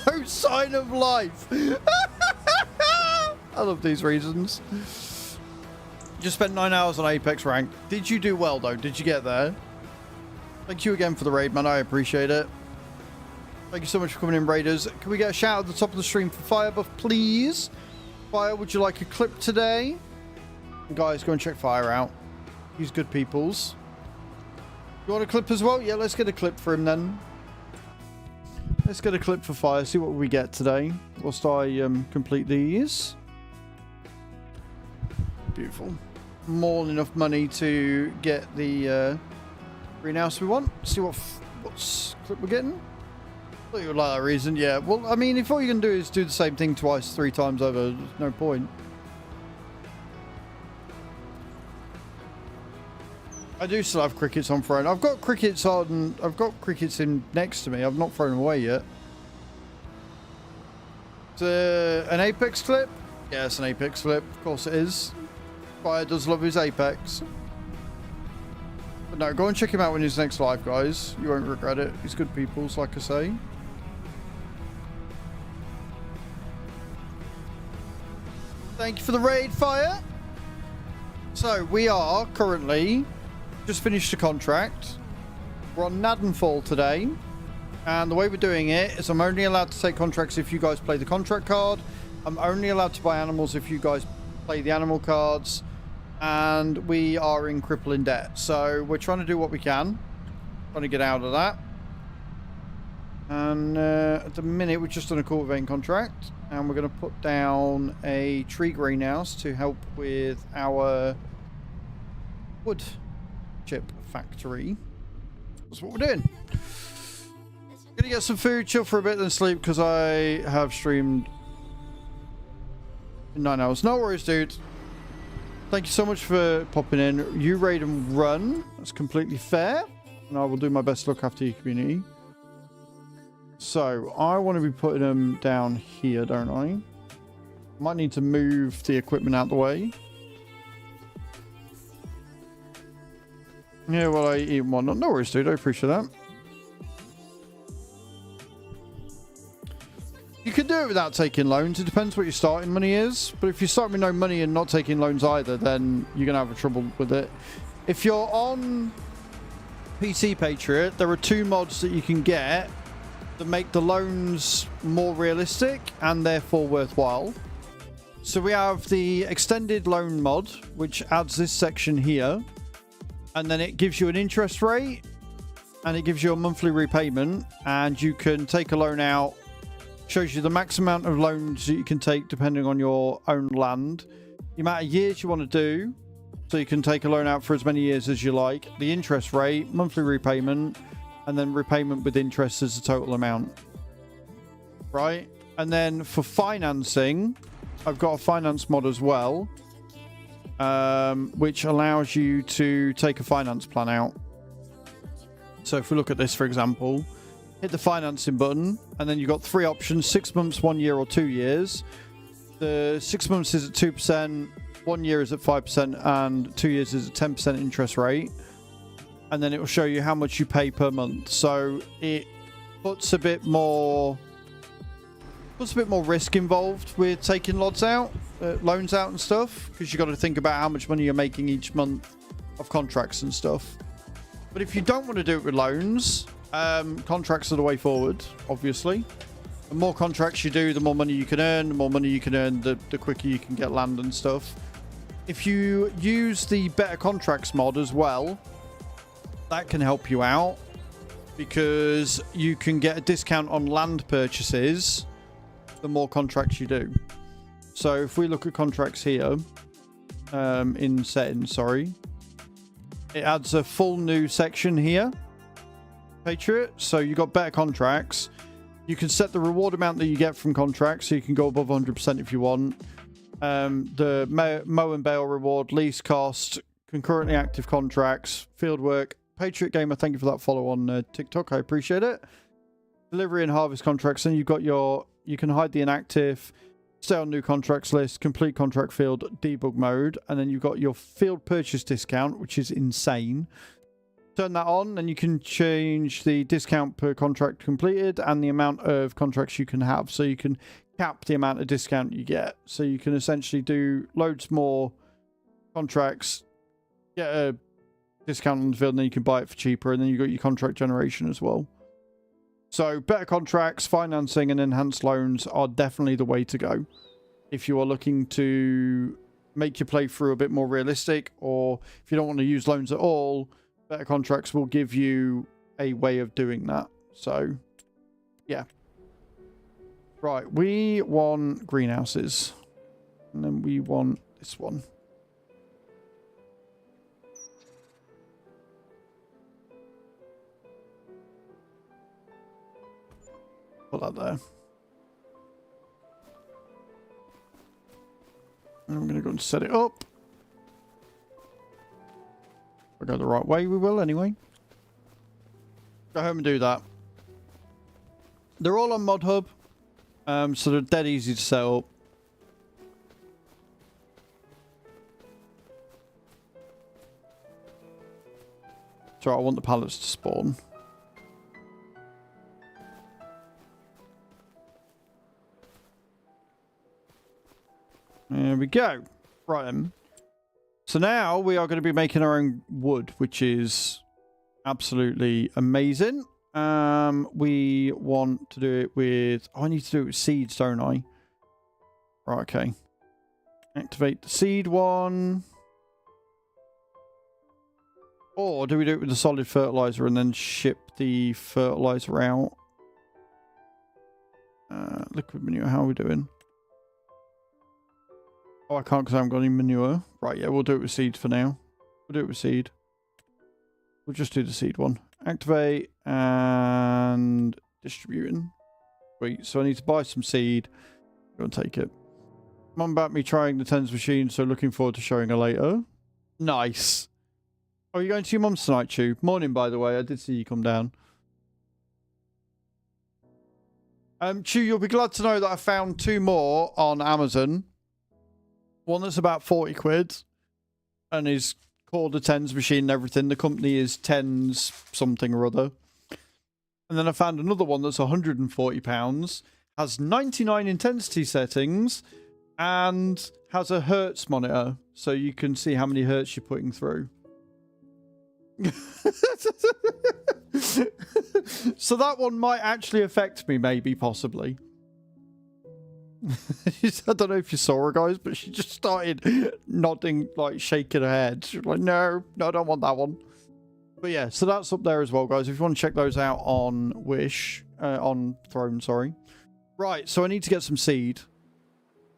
Speaker 2: No sign of life. I love these reasons. Just spent 9 hours on Apex rank. Did you do well though? Did you get there? Thank you again for the raid, man. I appreciate it. Thank you so much for coming in, raiders. Can we get a shout at the top of the stream for Firebuff, please? Fire, would you like a clip today? And guys, go and check Fire out. He's good peoples. You want a clip as well? Yeah, let's get a clip for him then. Let's get a clip for Fire, see what we get today. Whilst I complete these. Beautiful. More than enough money to get the greenhouse we want. See what What's clip we're getting? Thought you would like that reason. Yeah. Well, I mean, if all you can do is do the same thing twice, 3 times over, there's no point. I do still have crickets on throne. I've got crickets on. I've got crickets in next to me. I've not thrown them away yet. It's an Apex clip. Yeah, it's an Apex clip. Of course it is. Fire does love his Apex. But no, go and check him out when he's next live, guys. You won't regret it. He's good peoples, like I say. Thank you for the raid, Fire. So we are currently just finished a contract. We're on GNADENTHAL today. And the way we're doing it is I'm only allowed to take contracts if you guys play the contract card. I'm only allowed to buy animals if you guys play the animal cards. And we are in crippling debt. So we're trying to do what we can. Trying to get out of that. And at the minute, we're just on a cultivating contract. And we're going to put down a tree greenhouse to help with our wood chip factory. That's what we're doing. Gonna get some food, chill for a bit, then sleep because I have streamed in 9 hours. No worries, dude. Thank you so much for popping in. You raid and run. That's completely fair. And I will do my best to look after your community. So, I want to be putting them down here, don't I? Might need to move the equipment out the way. Yeah, well, I eat one. No worries, dude. I appreciate that. You can do it without taking loans. It depends what your starting money is. But if you start with no money and not taking loans either, then you're going to have trouble with it. If you're on PC Patriot, there are 2 mods that you can get that make the loans more realistic and therefore worthwhile. So we have the extended loan mod, which adds this section here. And then it gives you an interest rate and it gives you a monthly repayment. And you can take a loan out. Shows you the max amount of loans that you can take depending on your own land, the amount of years you want to do, so you can take a loan out for as many years as you like, the interest rate, monthly repayment, and then repayment with interest as the total amount. Right? And then for financing, I've got a finance mod as well, which allows you to take a finance plan out. So if we look at this, for example, hit the financing button, and then you've got 3 options: 6 months, 1 year, or 2 years. The 6 months is at 2%, 1 year is at 5%, and 2 years is at 10% interest rate. And then it will show you how much you pay per month. So it puts a bit more risk involved with taking loans out and stuff, because you've got to think about how much money you're making each month of contracts and stuff. But if you don't want to do it with loans, contracts are the way forward, obviously. The more contracts you do, the more money you can earn. The more money you can earn, the quicker you can get land and stuff. If you use the Better Contracts mod as well, that can help you out, because you can get a discount on land purchases the more contracts you do. So if we look at contracts here, in settings, sorry, it adds a full new section here. Patriot. So you got better contracts. You can set the reward amount that you get from contracts, so you can go above 100% if you want. The mow and bale reward, lease cost, concurrently active contracts, field work. Patriot Gamer, thank you for that follow on TikTok. I appreciate it. Delivery and harvest contracts. Then you've got you can hide the inactive, stay on new contracts list, complete contract field, debug mode, and then you've got your field purchase discount, which is insane. Turn that on, and you can change the discount per contract completed and the amount of contracts you can have. So you can cap the amount of discount you get. So you can essentially do loads more contracts, get a discount on the field, and then you can buy it for cheaper, and then you've got your contract generation as well. So better contracts, financing, and enhanced loans are definitely the way to go if you are looking to make your playthrough a bit more realistic, or if you don't want to use loans at all. Better contracts will give you a way of doing that. So, yeah. Right, we want greenhouses. And then we want this one. put that there. And I'm going to go and set it up. If I go the right way, we will anyway. Go home and do that. They're all on Mod Hub. So they're dead easy to set up. So I want the pallets to spawn. There we go. Right then. So now we are going to be making our own wood, which is absolutely amazing. We want to do it with... Oh, I need to do it with seeds, don't I? Right, okay. Activate the seed one. Or do we do it with the solid fertilizer and then ship the fertilizer out? Liquid manure, how are we doing? Oh, I can't because I haven't got any manure. Right, yeah, we'll do it with seeds for now. We'll do it with seed. We'll just do the seed one. Activate and distributing. Wait, so I need to buy some seed. Go and take it. Mum back me trying the tens machine, so looking forward to showing her later. Nice. Oh, are you going to your mum's tonight, Chew? Morning, by the way. I did see you come down. Chew, you'll be glad to know that I found 2 more on Amazon. One that's about 40 quid and is called a tens machine and everything. The company is tens something or other. And then I found another one that's £140, has 99 intensity settings, and has a hertz monitor, so you can see how many hertz you're putting through. So that one might actually affect me, maybe, possibly. I don't know if you saw her, guys, but she just started nodding, like shaking her head. She was like, no, I don't want that one. But yeah, so that's up there as well, guys. If you want to check those out on on Throne, sorry. Right, so I need to get some seed,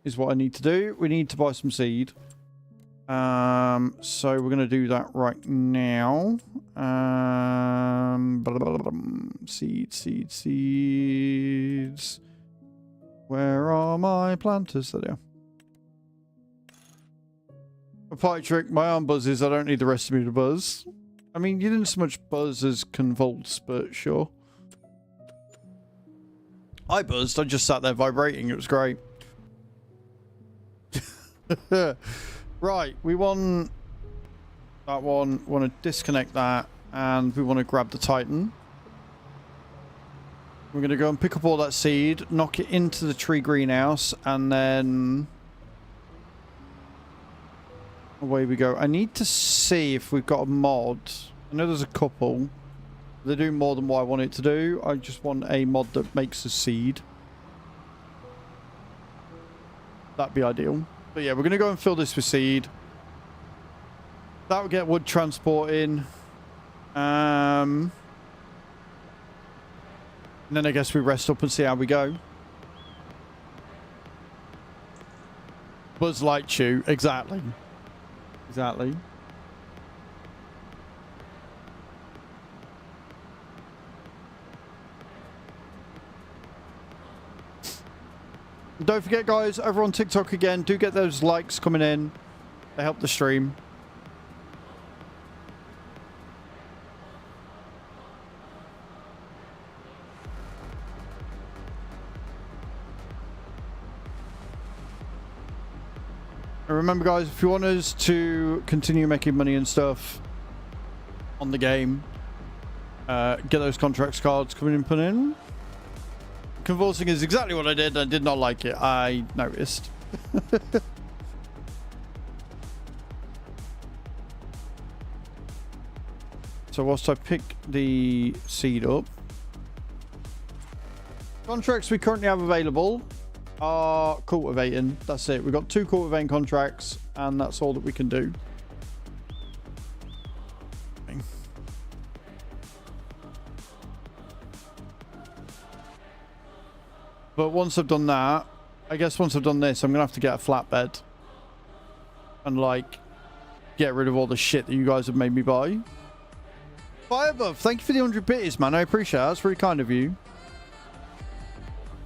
Speaker 2: is what I need to do. We need to buy some seed. So we're going to do that right now. Seeds. Where are my planters? There they are. A party trick. My arm buzzes. I don't need the rest of me to buzz. I mean, you didn't so much buzz as convulse, but sure. I buzzed. I just sat there vibrating. It was great. Right. We want that one. We want to disconnect that. And we want to grab the Titan. We're going to go and pick up all that seed, knock it into the tree greenhouse, and then away we go. I need to see if we've got a mod. I know there's a couple. They do more than what I want it to do. I just want a mod that makes a seed. That'd be ideal. But yeah, we're going to go and fill this with seed. That will get wood transporting. And then I guess we rest up and see how we go. Buzz Light Chew. Exactly. Exactly. Don't forget, guys, over on TikTok again, do get those likes coming in. They help the stream. Remember, guys, if you want us to continue making money and stuff on the game, get those contracts cards coming in, put in. Convulsing is exactly what I did. I did not like it. I noticed. So whilst I pick the seed up, contracts we currently have available are cultivating. That's it. We've got 2 cultivating contracts, and that's all that we can do. But once I've done that, I guess once I've done this, I'm gonna have to get a flatbed and like get rid of all the shit that you guys have made me buy. Firebuff, thank you for the 100 bits, man. I appreciate that. That's very kind of you.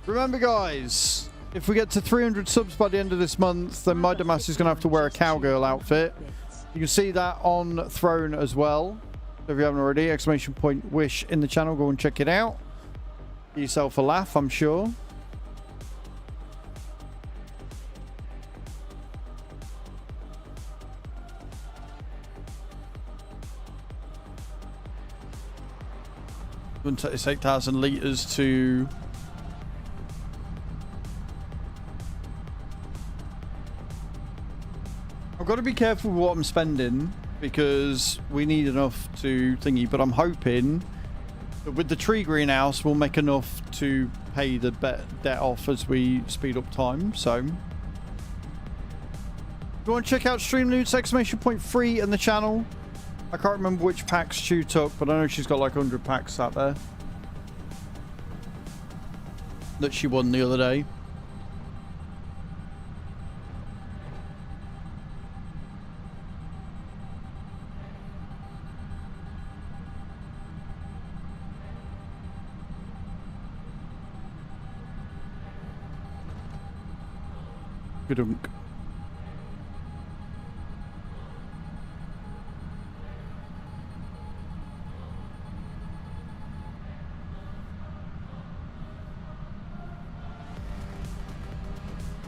Speaker 2: Remember, guys, if we get to 300 subs by the end of this month, then my Damas is going to have to wear a cowgirl outfit. You can see that on Throne as well. So if you haven't already, exclamation point wish in the channel. Go and check it out. Get yourself a laugh, I'm sure. Going to take this 8,000 litres to... I've got to be careful with what I'm spending because we need enough to thingy, but I'm hoping that with the tree greenhouse we'll make enough to pay the debt off as we speed up time. So if you want to check out Streamloots, exclamation point free in the channel. I can't remember which packs Stu took, but I know she's got like 100 packs out there that she won the other day. Good-unk.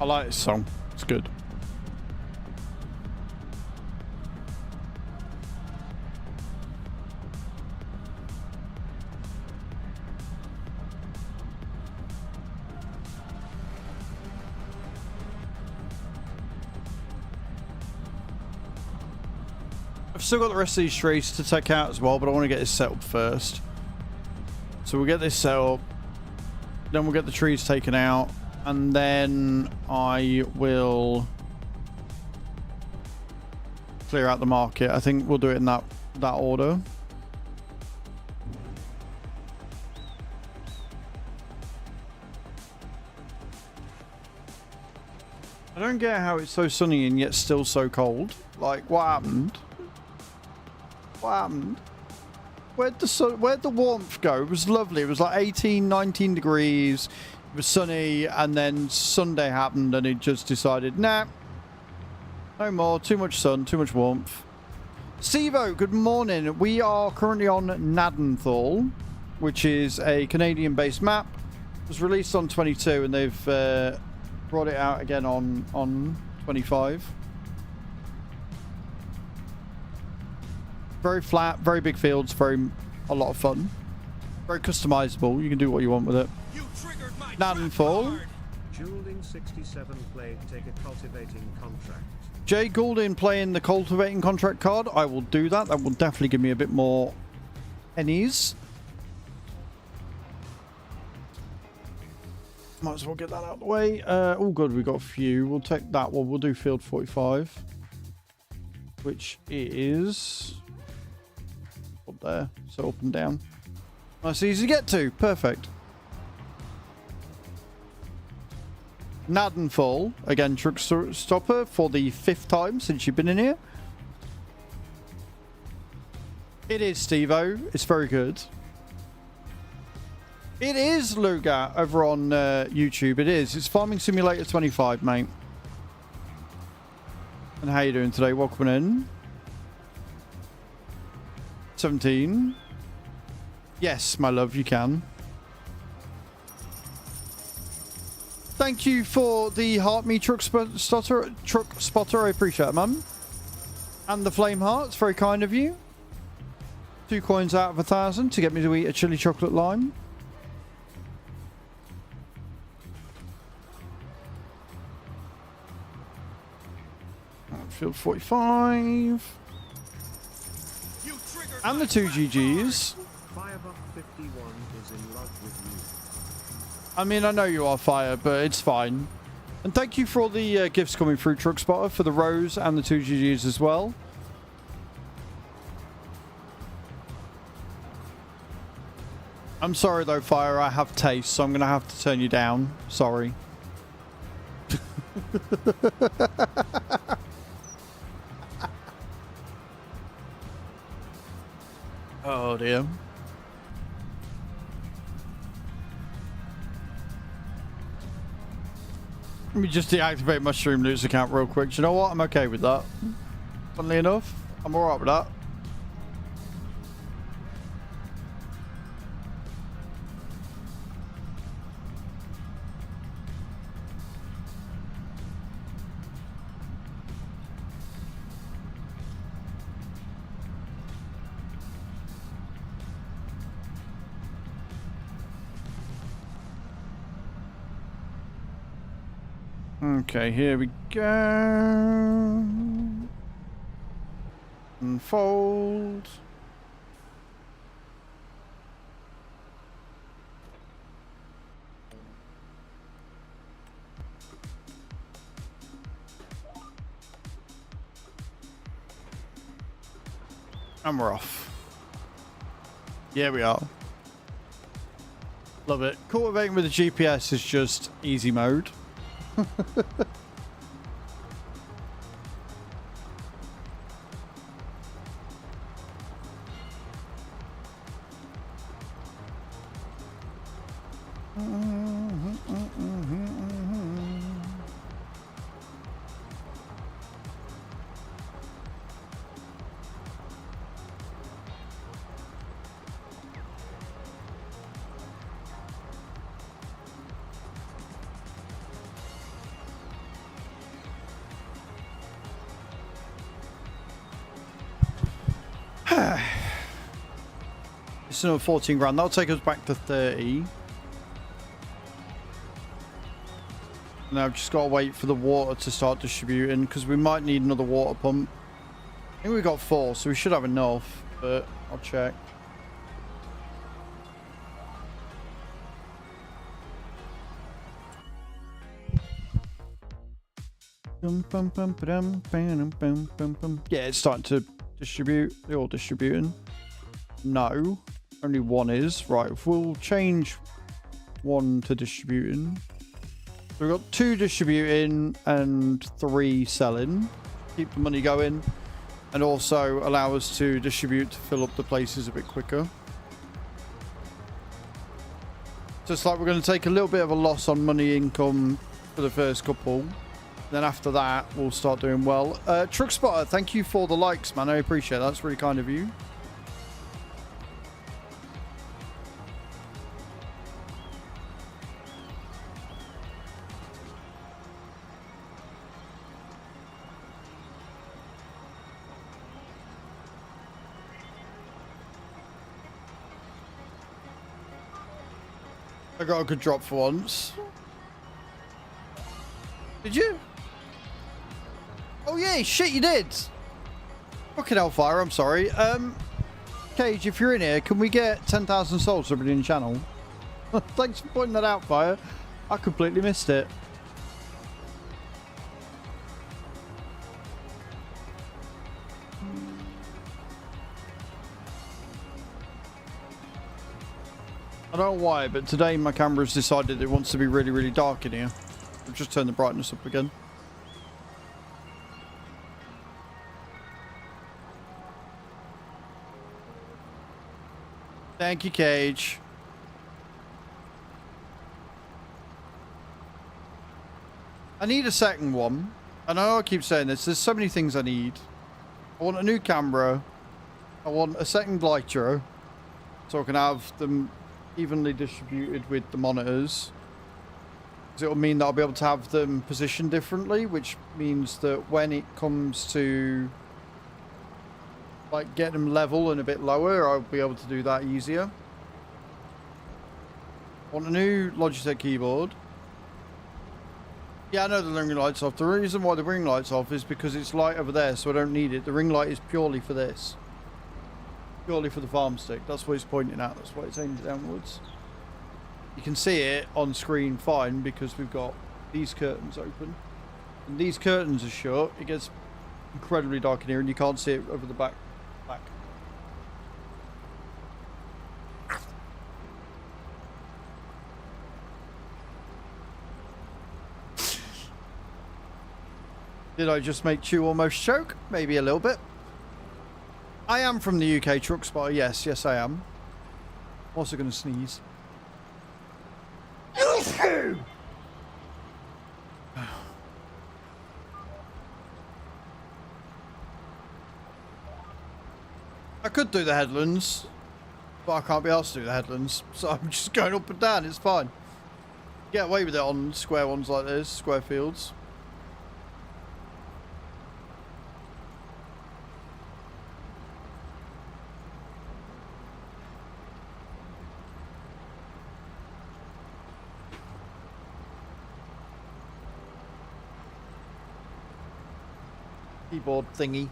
Speaker 2: I like this song. It's good. I've still got the rest of these trees to take out as well, but I want to get this set up first. So we'll get this set up, then we'll get the trees taken out, and then I will clear out the market. I think we'll do it in that order. I don't get how it's so sunny and yet still so cold. Like, what happened? What happened? Where'd the warmth go? It was lovely. It was like 18, 19 degrees. It was sunny, and then Sunday happened, and it just decided, nah, no more. Too much sun, too much warmth. Stevo, good morning. We are currently on GNADENTHAL, which is a Canadian-based map. It was released on 22, and they've brought it out again on 25. Very flat, very big fields, a lot of fun. Very customizable. You can do what you want with it. GNADENTHAL.
Speaker 4: Goulding 67 played take a cultivating contract.
Speaker 2: Jay Goulding playing the cultivating contract card. I will do that. That will definitely give me a bit more pennies. Might as well get that out of the way. Oh, good. We got a few. We'll take that one. We'll do field 45, which is up there. So up and down. Nice, easy to get to. Perfect. GNADENTHAL, again, truck stopper for the 5th time since you've been in here. It is, Stevo. It's very good. It is, Luga, over on YouTube. It is. It's Farming Simulator 25, mate. And how you doing today? Welcome in. 17. Yes, my love, you can. Thank you for the heart me truck spotter. I appreciate it, man. And the flame hearts, very kind of you. 2 coins out of 1,000 to get me to eat a chili chocolate lime. Field 45. And the 2 GGs.
Speaker 4: Firebuff 51 is in love with you.
Speaker 2: I mean, I know you are, Fire, but it's fine. And thank you for all the gifts coming through, Truck Spotter, for the Rose and the 2 GGs as well. I'm sorry, though, Fire. I have taste, so I'm going to have to turn you down. Sorry. Oh, dear. Let me just deactivate my Streamloots account real quick. Do you know what? I'm okay with that. Funnily enough, I'm alright with that. Okay, here we go. Unfold. And we're off. Yeah, we are. Love it. Cultivating with the GPS is just easy mode. It's another 14 grand. That'll take us back to 30. Now I've just got to wait for the water to start distributing because we might need another water pump. I think we got 4, so we should have enough, but I'll check. Yeah, it's starting to distribute. They're all distributing. No, only one is. Right, if we'll change one to distributing. So we've got 2 distributing and 3 selling. Keep the money going. And also allow us to distribute to fill up the places a bit quicker. Just like we're going to take a little bit of a loss on money income for the first couple. Then after that, we'll start doing well. Truck Spotter, thank you for the likes, man. I appreciate that. That's really kind of you. I got a good drop for once. Did you? Oh yeah, shit you did. Fucking hellfire, I'm sorry. Cage, if you're in here, can we get 10,000 souls for the channel? Thanks for pointing that out, Fire. I completely missed it. I don't know why, but today my camera's decided it wants to be really, really dark in here. I've just turned the brightness up again. Thank you, Cage. I need a second one. I know I keep saying this. There's so many things I need. I want a new camera. I want a second lighter, so I can have them evenly distributed with the monitors. Because it'll mean that I'll be able to have them positioned differently, which means that when it comes to like get them level and a bit lower, I'll be able to do that easier. I want a new Logitech keyboard. Yeah, I know the ring light's off. The reason why the ring light's off is because it's light over there, so I don't need it. The ring light is purely for this. Purely for the farm stick. That's what it's pointing at. That's why it's aimed downwards. You can see it on screen fine because we've got these curtains open. And these curtains are shut. It gets incredibly dark in here and you can't see it over the back. Did I just make Chew almost choke? Maybe a little bit. I am from the UK, Truck Spotter. Yes, yes I am. I'm also going to sneeze. I could do the headlands, but I can't be asked to do the headlands, so I'm just going up and down. It's fine. Get away with it on square ones like this, square fields. Keyboard thingy.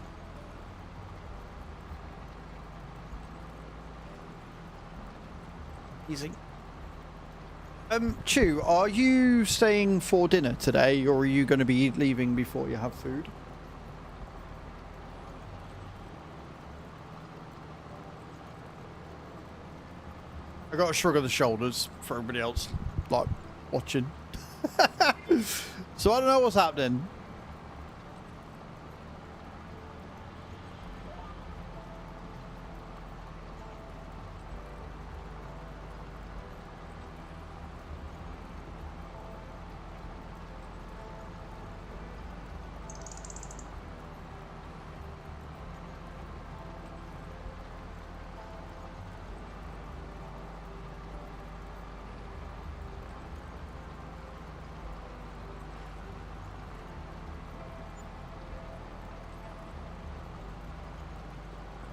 Speaker 2: Easy. Chew, are you staying for dinner today, or are you going to be leaving before you have food? I got a shrug of the shoulders for everybody else, like, watching. So I don't know what's happening.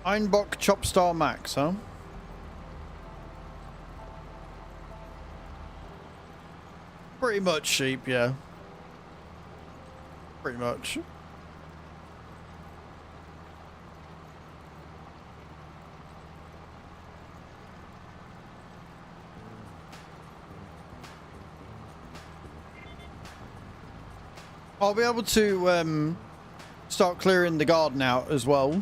Speaker 2: Einbock Chopstar Max, huh? Pretty much sheep, yeah. Pretty much. I'll be able to start clearing the garden out as well.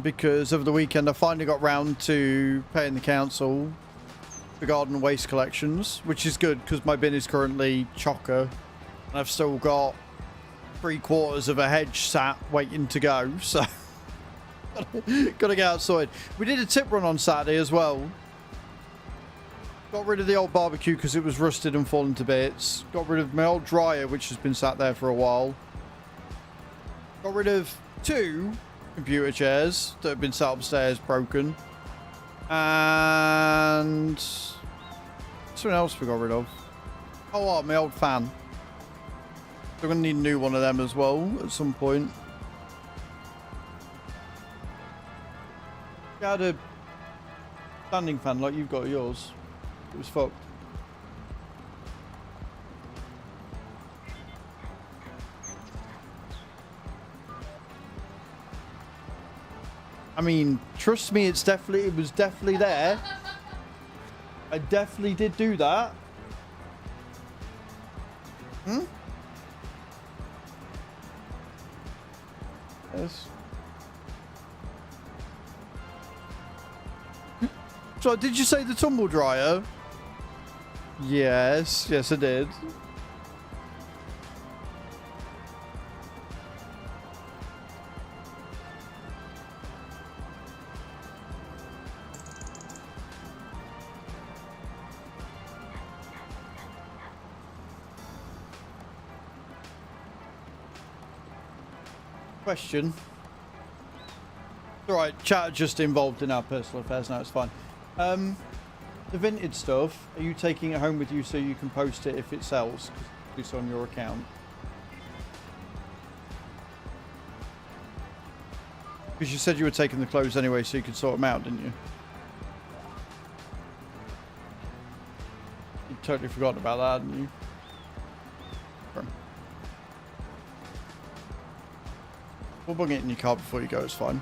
Speaker 2: Because over the weekend I finally got round to paying the council for garden waste collections, which is good because my bin is currently chocker and I've still got 3/4 of a hedge sat waiting to go, so gotta get outside. We did a tip run on Saturday as well. Got rid of the old barbecue because it was rusted and fallen to bits. Got rid of my old dryer, which has been sat there for a while. Got rid of 2 computer chairs that have been sat upstairs broken, and something else we got rid of. Oh, my old fan. We're gonna need a new one of them as well at some point. I had a standing fan like you've got yours. It was fucked. I mean, trust me, it was definitely there. I definitely did do that. Hmm? Yes. So, did you say the tumble dryer? Yes, yes I did. Question. Alright, chat just involved in our personal affairs now, it's fine. The vintage stuff, are you taking it home with you so you can post it if it sells? It's on your account. Because you said you were taking the clothes anyway so you could sort them out, didn't you? You totally forgot about that, didn't you? Okay. We'll bung it in your car before you go, it's fine.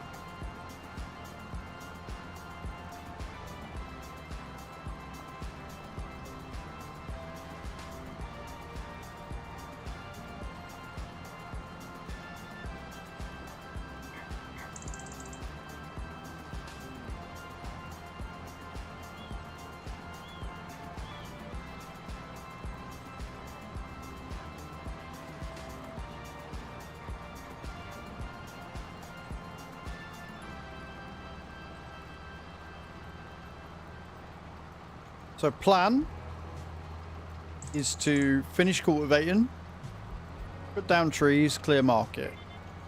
Speaker 2: So plan is to finish cultivating, put down trees, clear market.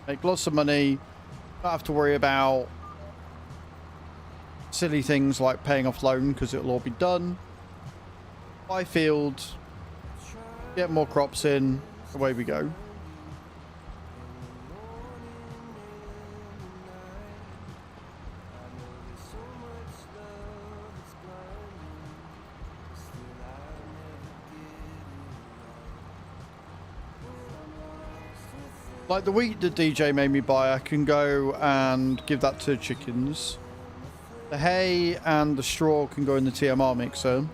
Speaker 2: Make lots of money. Don't have to worry about silly things like paying off loan because it'll all be done. Buy fields. Get more crops in. Away we go. Like the wheat that DJ made me buy, I can go and give that to chickens. The hay and the straw can go in the TMR mixer.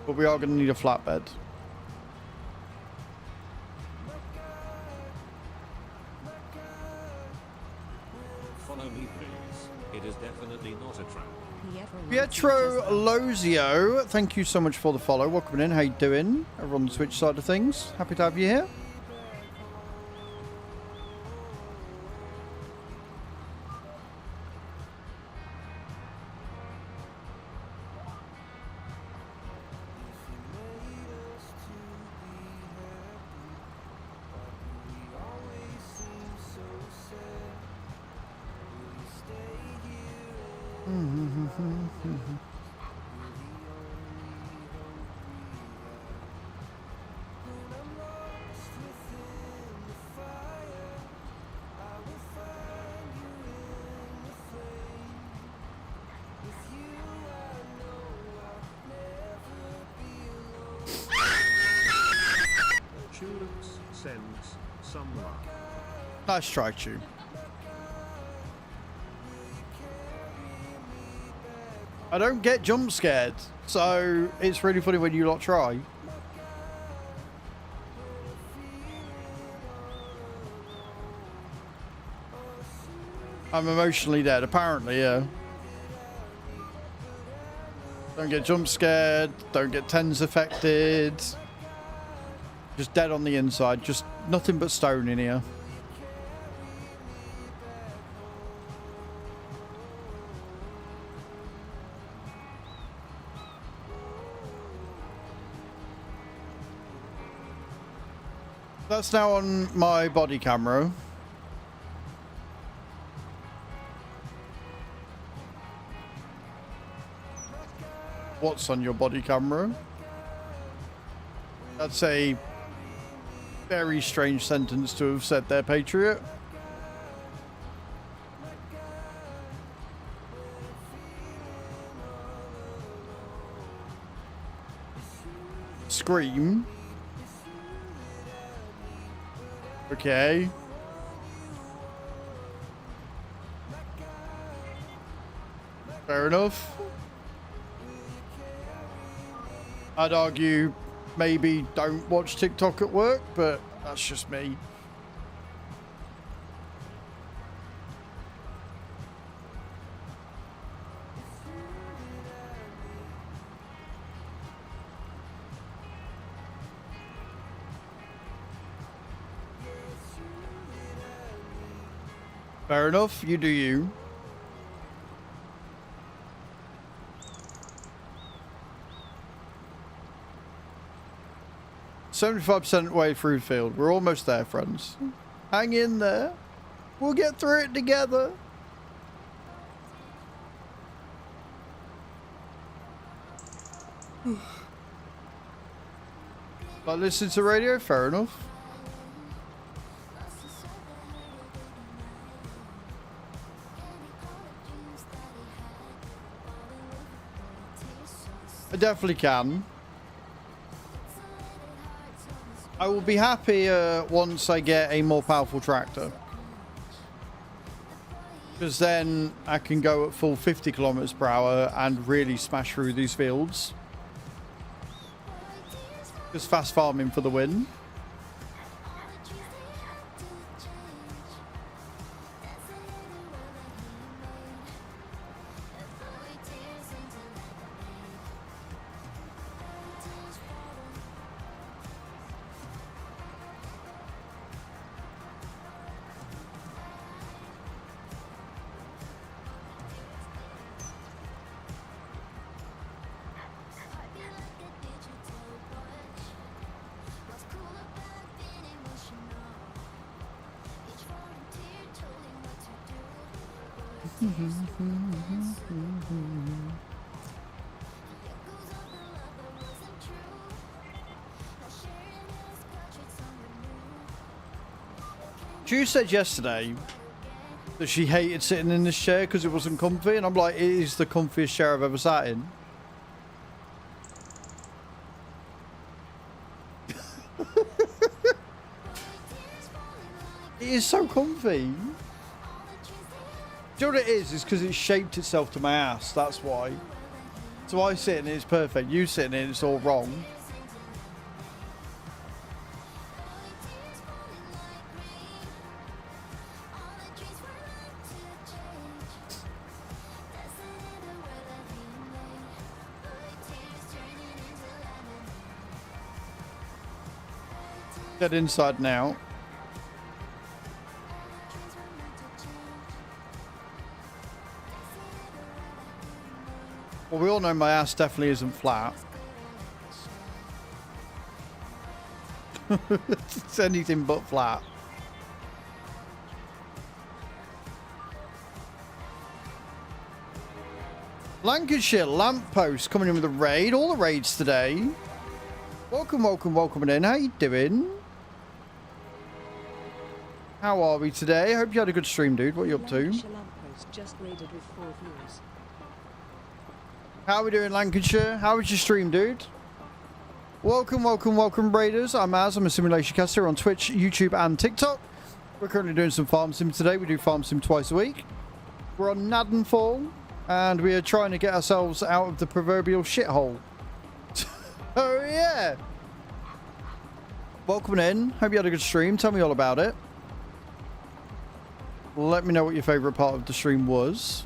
Speaker 2: But we are going to need a flatbed.
Speaker 3: Follow me, please. It is definitely not a trap.
Speaker 2: Pietro Lozio, thank you so much for the follow. Welcome in. How you doing? Over on the Twitch side of things. Happy to have you here.
Speaker 4: Tulips sends some love.
Speaker 2: Nice try, Chew. I don't get jump scared, so it's really funny when you lot try. I'm emotionally dead, apparently, yeah. Don't get jump scared, don't get tens affected. Just dead on the inside, just nothing but stone in here. That's now on my body camera. What's on your body camera? That's a very strange sentence to have said there, Patriot. Scream. Okay. Fair enough. I'd argue maybe don't watch TikTok at work, but that's just me. Fair enough, you do you. "75% way through the field. We're almost there, friends. Hang in there. We'll get through it together." Like listen to radio? Fair enough. I definitely can. I will be happy once I get a more powerful tractor. Because then I can go at full 50 kilometers per hour and really smash through these fields. Just fast farming for the win. Drew said yesterday that she hated sitting in this chair because it wasn't comfy, and I'm like, it is the comfiest chair I've ever sat in. It is so comfy. Do you know what it is? It's because it shaped itself to my ass, that's why. So I sit in it, it's perfect. You sit in it, it's all wrong. Get inside now. Well, we all know my ass definitely isn't flat. It's anything but flat. Lancashire Lamppost coming in with a raid. All the raids today. Welcome, welcome, welcome in. How you doing? How are we today? Hope you had a good stream, dude. What are you up to?
Speaker 5: Lancashire Lamppost just raided with 4 viewers.
Speaker 2: How are we doing, Lancashire? How was your stream, dude? Welcome, welcome, welcome, Raiders. I'm Az. I'm a simulation caster on Twitch, YouTube, and TikTok. We're currently doing some farm sim today. We do farm sim twice a week. We're on GNADENTHal, and we are trying to get ourselves out of the proverbial shithole. Oh, yeah. Welcome in. Hope you had a good stream. Tell me all about it. Let me know what your favourite part of the stream was.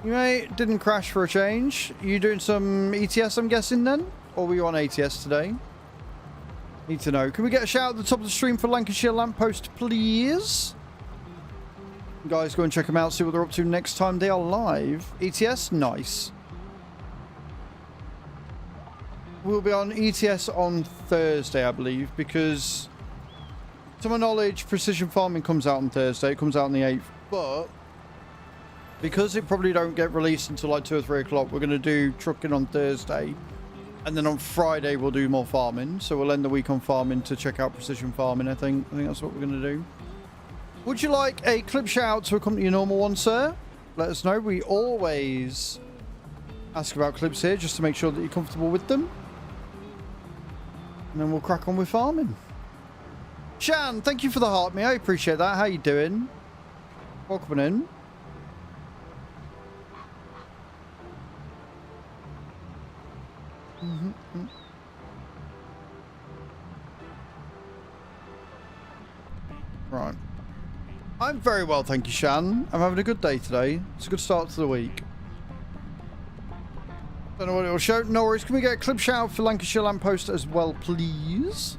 Speaker 2: You mate, didn't crash for a change. You doing some ETS, I'm guessing, then? Or were you on ATS today? Need to know. Can we get a shout at the top of the stream for Lancashire Lamppost, please? Guys, go and check them out, see what they're up to next time they are live. ETS? Nice. We'll be on ETS on Thursday, I believe, because to my knowledge, Precision Farming comes out on Thursday. It comes out on the 8th, but because it probably don't get released until like 2 or 3 o'clock, we're going to do trucking on Thursday. And then on Friday, we'll do more farming. So we'll end the week on farming to check out Precision Farming, I think. I think that's what we're going to do. Would you like a clip shout out to accompany your normal one, sir? Let us know. We always ask about clips here just to make sure that you're comfortable with them. And then we'll crack on with farming. Shan, thank you for the heart, me. I appreciate that. How you doing? Welcome in. Right. I'm very well, thank you, Shan. I'm having a good day today. It's a good start to the week. Don't know what it will show. No worries. Can we get a clip shout out for Lancashire Lamppost as well, please?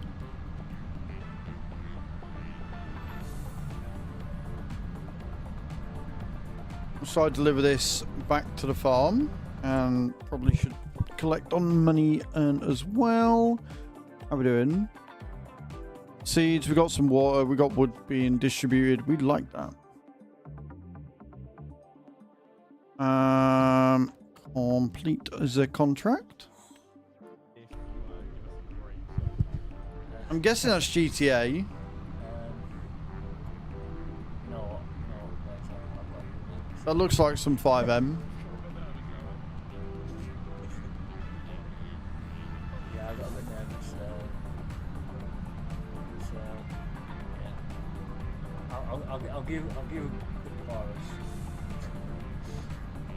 Speaker 2: So I deliver this back to the farm and probably should collect on money earned as well. How are we doing? Seeds, we got some water, we got wood being distributed. We'd like that. Complete as a contract. I'm guessing that's GTA. That looks like some 5M.
Speaker 7: Yeah, I got a bit nervous. I'll give a good chorus.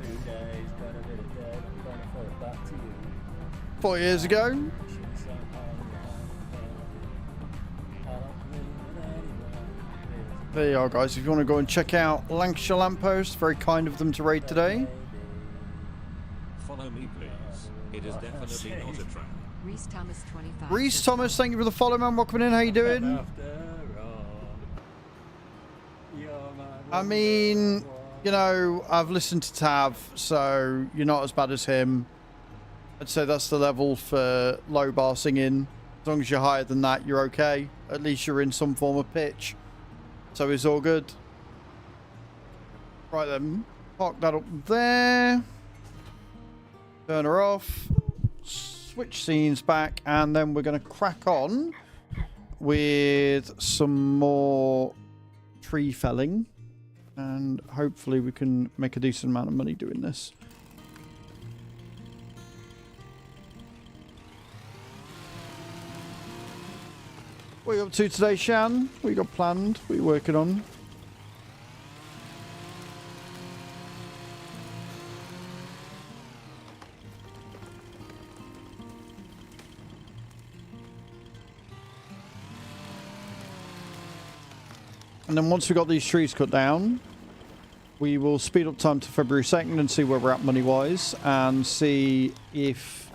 Speaker 7: 2 days, got a bit of dead, I'm gonna throw it back to you.
Speaker 2: 4 years ago. There you are, guys. If you want to go and check out Lancashire Lamppost, very kind of them to raid today.
Speaker 3: Follow me, please. It is definitely not a trap.
Speaker 5: Reese Thomas 25.
Speaker 2: Reese Thomas, thank you for the follow, man. Welcome in. How you doing? I mean, you know, I've listened to Tav, so you're not as bad as him. I'd say that's the level for low bar singing. As long as you're higher than that, you're okay. At least you're in some form of pitch. So it's all good. Right then, park that up there. Turn her off. Switch scenes back, and then we're going to crack on with some more tree felling. And hopefully we can make a decent amount of money doing this. What are you up to today, Shan? What you got planned? What are you working on? And then once we've got these trees cut down, we will speed up time to February 2nd and see where we're at money-wise, and see if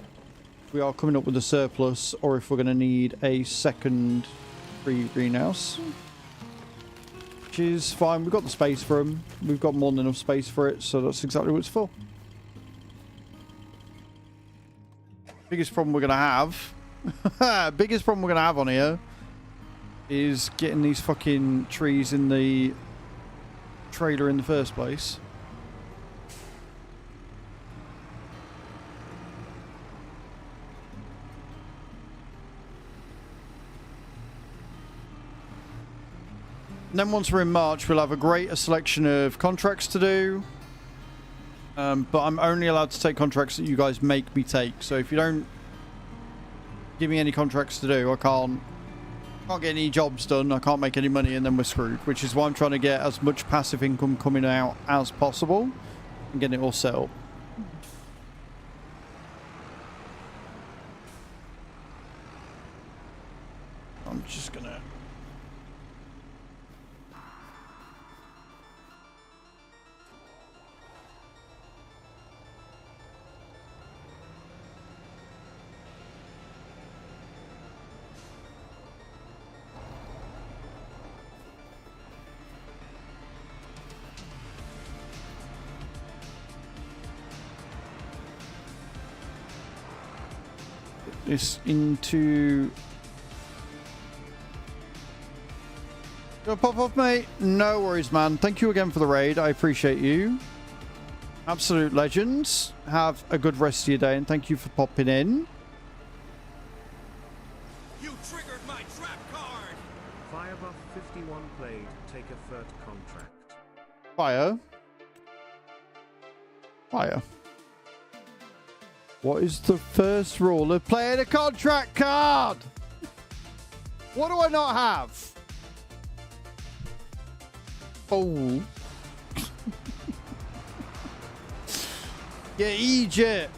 Speaker 2: we are coming up with a surplus or if we're going to need a second tree greenhouse. Which is fine. We've got the space for them. We've got more than enough space for it, so that's exactly what it's for. Biggest problem we're going to have... biggest problem we're going to have on here is getting these fucking trees in the trailer in the first place. And then once we're in March, we'll have a greater selection of contracts to do. But I'm only allowed to take contracts that you guys make me take. So if you don't give me any contracts to do, I can't get any jobs done, I can't make any money, and then we're screwed. Which is why I'm trying to get as much passive income coming out as possible and getting it all set up. I'm just gonna... this into... Go pop off, mate. No worries, man. Thank you again for the raid. I appreciate you. Absolute legends. Have a good rest of your day, and thank you for popping in.
Speaker 3: You triggered my trap card!
Speaker 4: Firebuff 51 played, take a third contract.
Speaker 2: Fire. Fire. What is the first rule of playing a contract card? What do I not have? Oh. Yeah, Egypt.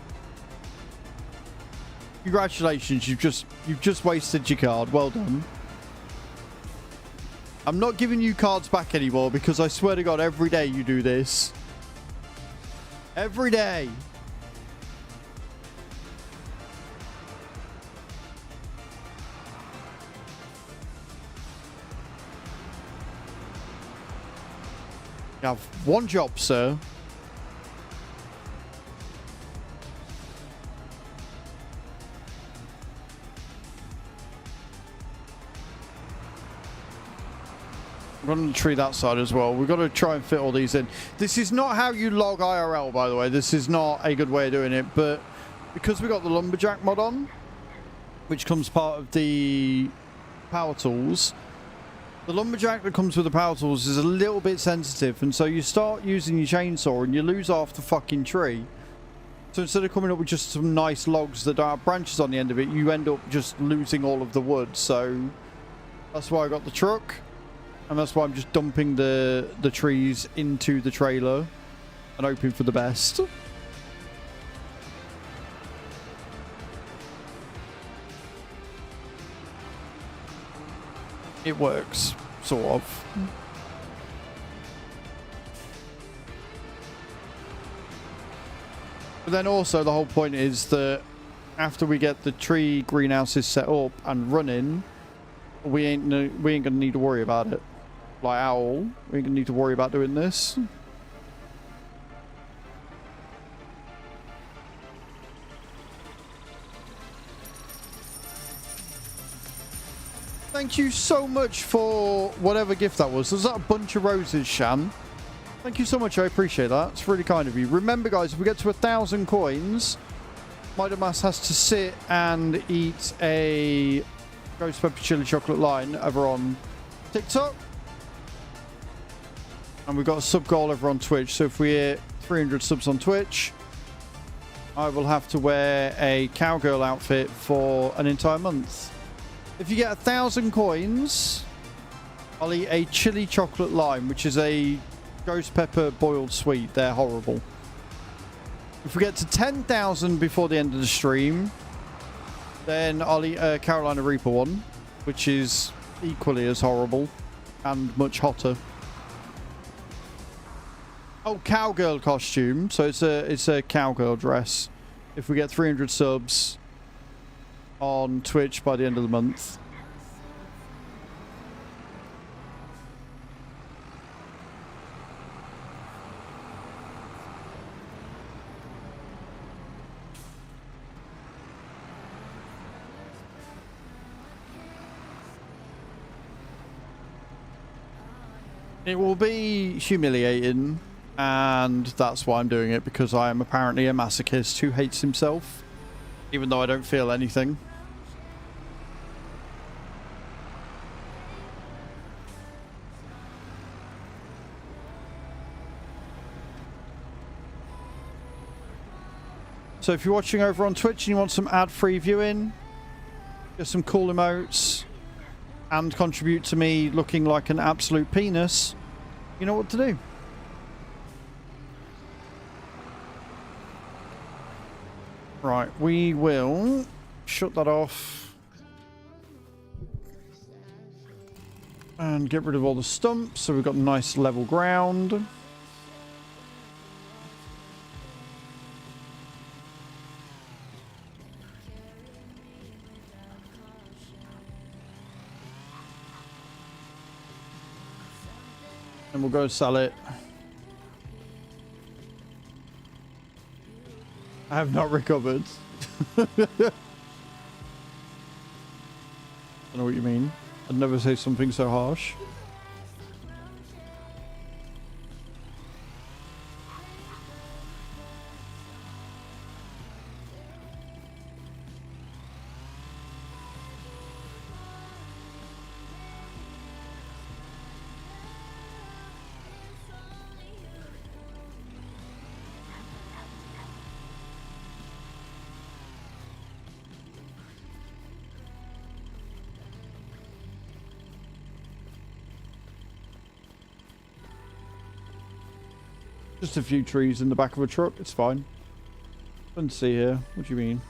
Speaker 2: Congratulations, you've just wasted your card. Well done. I'm not giving you cards back anymore because I swear to God, every day you do this. Every day. You have one job, sir. I'm going to tree that side as well. We've got to try and fit all these in. This is not how you log IRL, by the way. This is not a good way of doing it. But because we got the lumberjack mod on, which comes part of the power tools, the lumberjack that comes with the power tools is a little bit sensitive, and so you start using your chainsaw and you lose half the fucking tree. So instead of coming up with just some nice logs that don't have branches on the end of it, you end up just losing all of the wood. So that's why I got the truck, and that's why I'm just dumping the trees into the trailer and hoping for the best. It works, sort of. But then also the whole point is that after we get the tree greenhouses set up and running, we ain't gonna need to worry about it. Like at all. We ain't gonna need to worry about doing this. Thank you so much for whatever gift that was. Was that a bunch of roses, Shan? Thank you so much. I appreciate that. It's really kind of you. Remember, guys, if we get to 1,000 coins, Midamas has to sit and eat a ghost pepper chili chocolate line over on TikTok. And we've got a sub goal over on Twitch. So if we hit 300 subs on Twitch, I will have to wear a cowgirl outfit for an entire month. If you get 1,000 coins, I'll eat a chili chocolate lime, which is a ghost pepper boiled sweet. They're horrible. If we get to 10,000 before the end of the stream, then I'll eat a Carolina Reaper one, which is equally as horrible and much hotter. Oh, cowgirl costume. So it's a cowgirl dress. If we get 300 subs on Twitch by the end of the month. It will be humiliating, and that's why I'm doing it, because I am apparently a masochist who hates himself, even though I don't feel anything. So if you're watching over on Twitch and you want some ad-free viewing, get some cool emotes, and contribute to me looking like an absolute penis, you know what to do. Right, we will shut that off and get rid of all the stumps so we've got nice level ground. And we'll go sell it. I have not recovered. I know what you mean. I'd never say something so harsh. Just a few trees in the back of a truck. It's fine. Nothing to see here. What do you mean?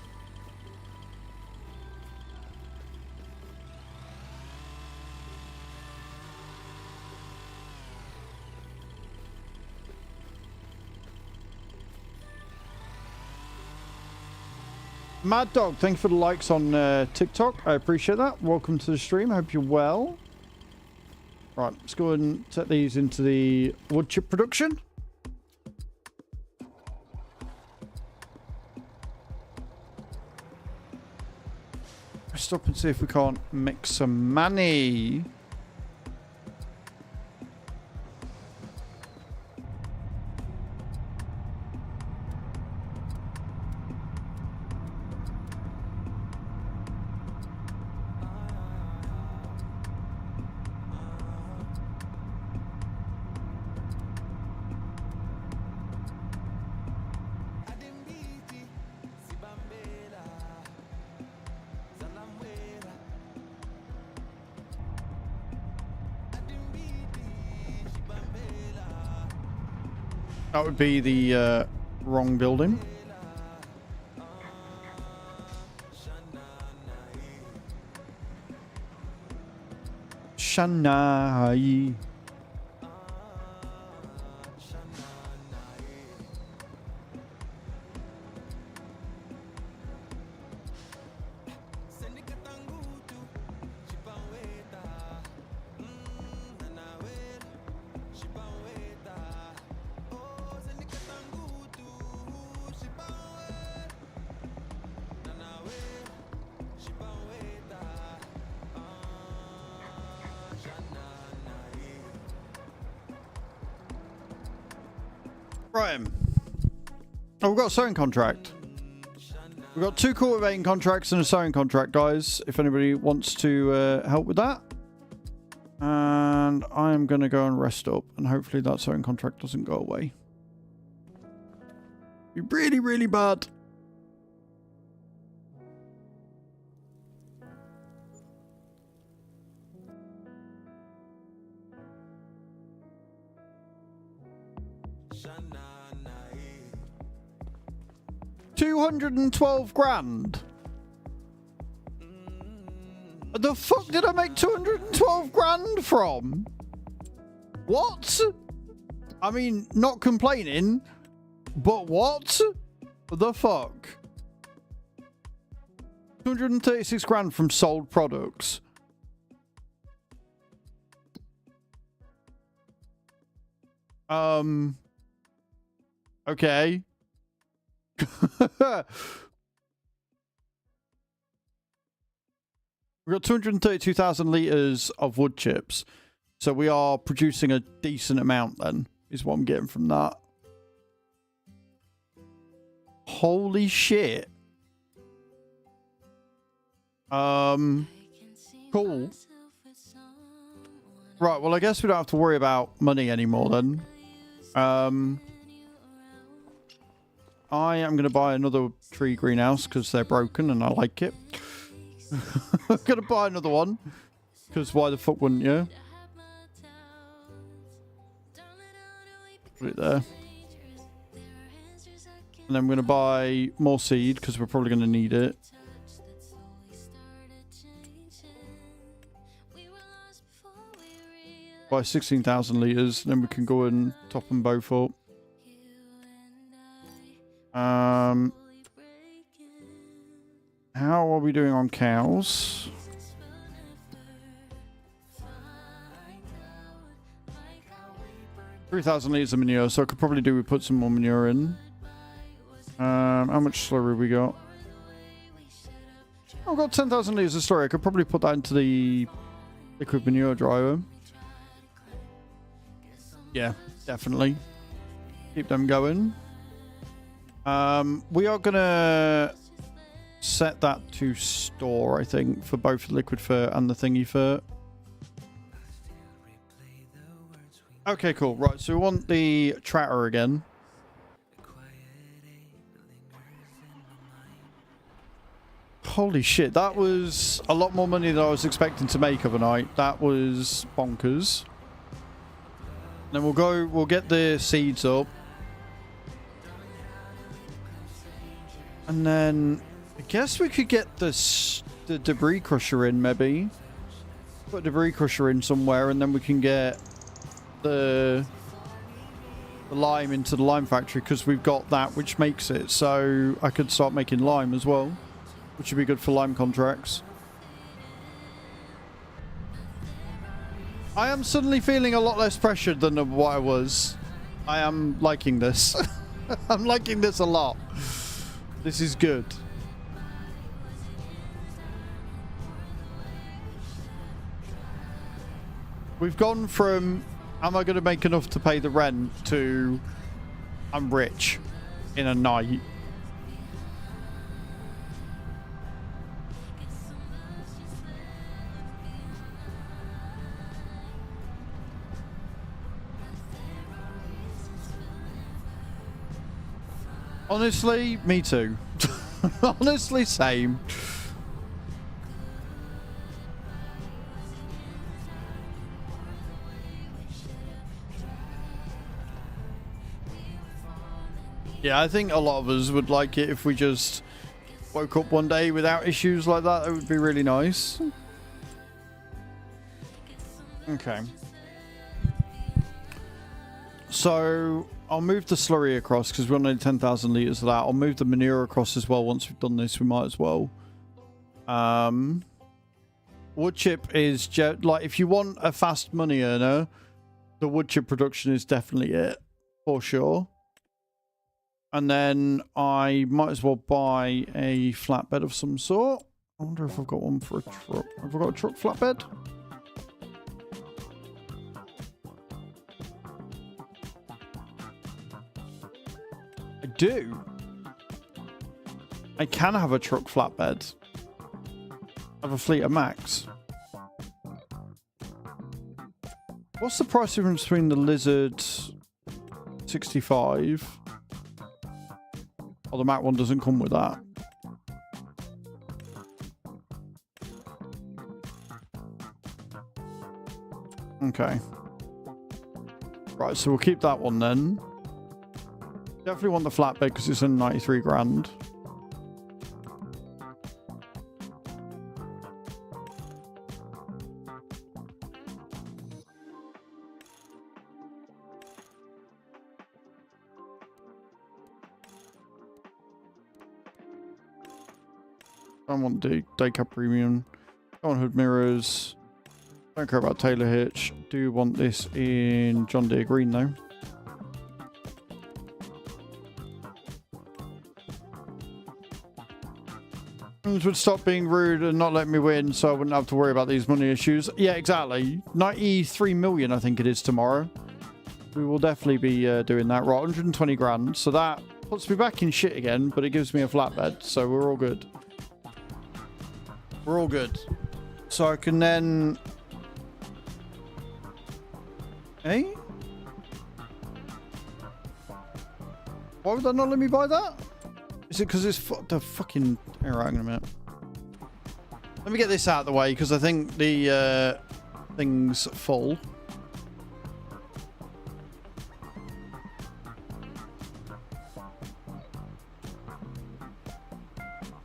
Speaker 2: Mad Dog, thank you for the likes on TikTok. I appreciate that. Welcome to the stream. I hope you're well. Right, let's go ahead and set these into the wood chip production. Stop and see if we can't make some money. That would be the wrong building. Shanghai. Right. Oh, we've got a sewing contract. We've got 2 cultivating contracts and a sewing contract, guys. If anybody wants to help with that. And I'm going to go and rest up. And hopefully that sewing contract doesn't go away. Be really, really bad. $212 grand. The fuck did I make 212 grand from? What? I mean, not complaining, but what? The fuck? 236 grand from sold products. Okay. We've got 232,000 litres of wood chips. So we are producing a decent amount then, is what I'm getting from that. Holy shit. Cool. Right, well I guess we don't have to worry about money anymore then. I am going to buy another tree greenhouse because they're broken and I like it. I'm going to buy another one because why the fuck wouldn't you? Put it there. And then I'm going to buy more seed because we're probably going to need it. Buy 16,000 litres, then we can go and top them both up. How are we doing on cows? 3,000 litres of manure, so I could probably do with put some more manure in. How much slurry we got? I've got 10,000 litres of slurry. I could probably put that into the liquid manure dryer. Yeah, definitely. Keep them going. We are gonna set that to store, I think, for both the liquid fur and the thingy fur. Okay, cool. Right, so we want the tractor again. Holy shit, that was a lot more money than I was expecting to make overnight. That was bonkers. Then we'll get the seeds up. And then I guess we could get the debris crusher in, maybe. Put a debris crusher in somewhere and then we can get the lime into the lime factory because we've got that which makes it. So I could start making lime as well, which would be good for lime contracts. I am suddenly feeling a lot less pressured than what I was. I am liking this. I'm liking this a lot. This is good. We've gone from, am I going to make enough to pay the rent, to I'm rich in a night. Honestly, me too. Honestly, same. Yeah, I think a lot of us would like it if we just woke up one day without issues like that. It would be really nice. Okay. So I'll move the slurry across because we're on 10,000 litres of that. I'll move the manure across as well. Once we've done this, we might as well. Wood chip is like, if you want a fast money earner, the wood chip production is definitely it for sure. And then I might as well buy a flatbed of some sort. I wonder if I've got one for a truck. Have I got a truck flatbed? do. I can have a truck flatbed. Have a fleet of Max. What's the price difference between the Lizard 65? Oh, the Mac one doesn't come with that. Okay. Right, so we'll keep that one then. Definitely want the flatbed because it's in 93 grand. I want the Daycap Premium. I want hood mirrors. Don't care about Taylor Hitch. Do want this in John Deere Green though. Would stop being rude and not let me win so I wouldn't have to worry about these money issues. Yeah, exactly. 93 million I think it is tomorrow. We will definitely be doing that. Right, 120 grand. So that puts me back in shit again, but it gives me a flatbed. So we're all good. We're all good. So I can then... Hey? Why would that not let me buy that? Is it because it's the fucking... Alright, in a minute. Let me get this out of the way because I think the thing's full.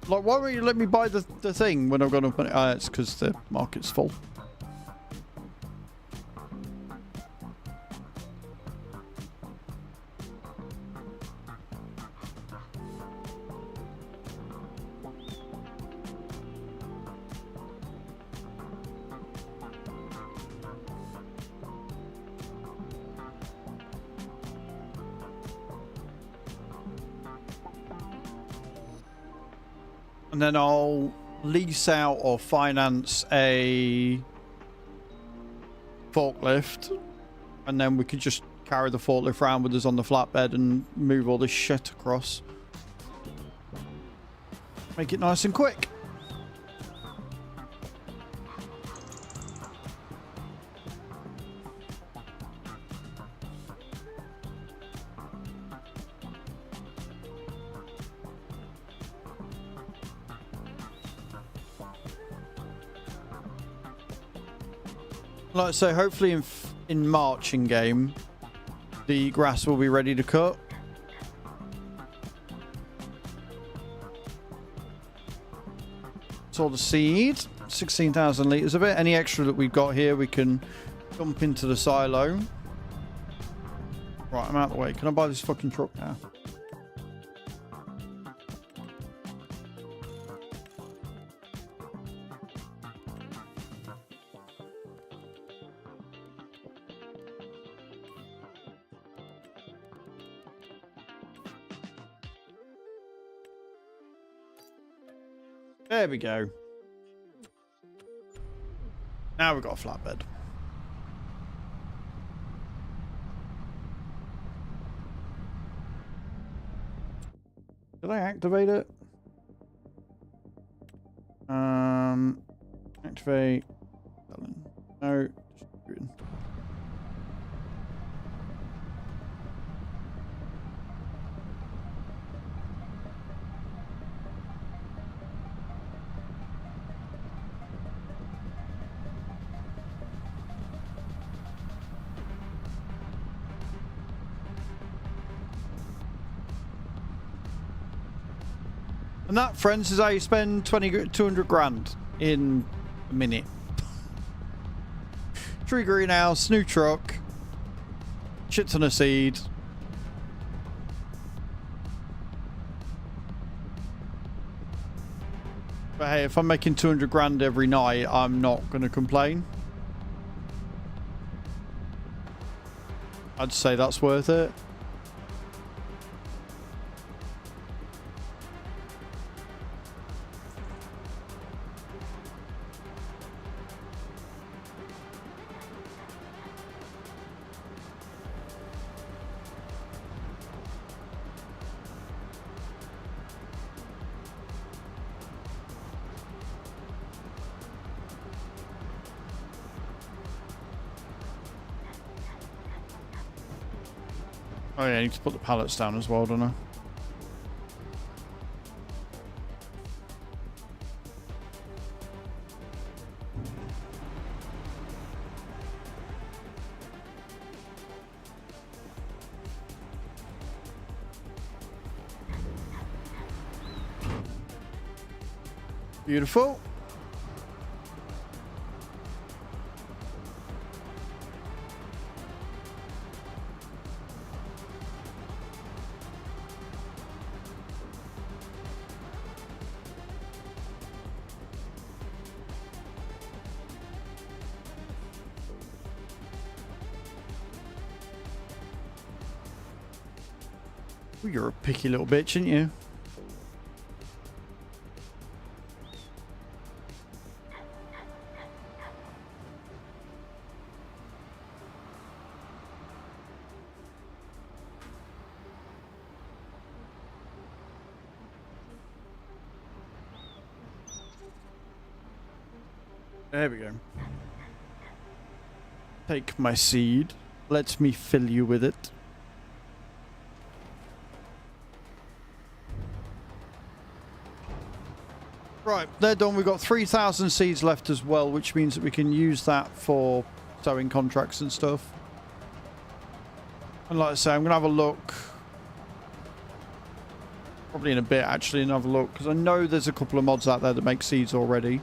Speaker 2: Like, why won't you let me buy the thing when I've got to put it? It's because the market's full. And then I'll lease out or finance a forklift. And then we could just carry the forklift around with us on the flatbed and move all this shit across. Make it nice and quick. Like I say, hopefully in March in game, the grass will be ready to cut. So the seed, 16,000 litres of it. Any extra that we've got here, we can dump into the silo. Right, I'm out of the way. Can I buy this fucking truck now? There we go. Now we've got a flatbed. Did I activate it? Activate. No. Distributing. And that, friends, is how you spend 200 grand in a minute. Tree greenhouse, new truck, shit ton of seed. But hey, if I'm making 200 grand every night, I'm not going to complain. I'd say that's worth it. Oh yeah, I need to put the pallets down as well, don't I? Beautiful. Well, you're a picky little bitch, aren't you? There we go. Take my seed. Let me fill you with it. Right, they're done. We've got 3,000 seeds left as well, which means that we can use that for sewing contracts and stuff. And like I say, I'm going to have a look. Probably in a bit, actually, and have a look. Because I know there's a couple of mods out there that make seeds already.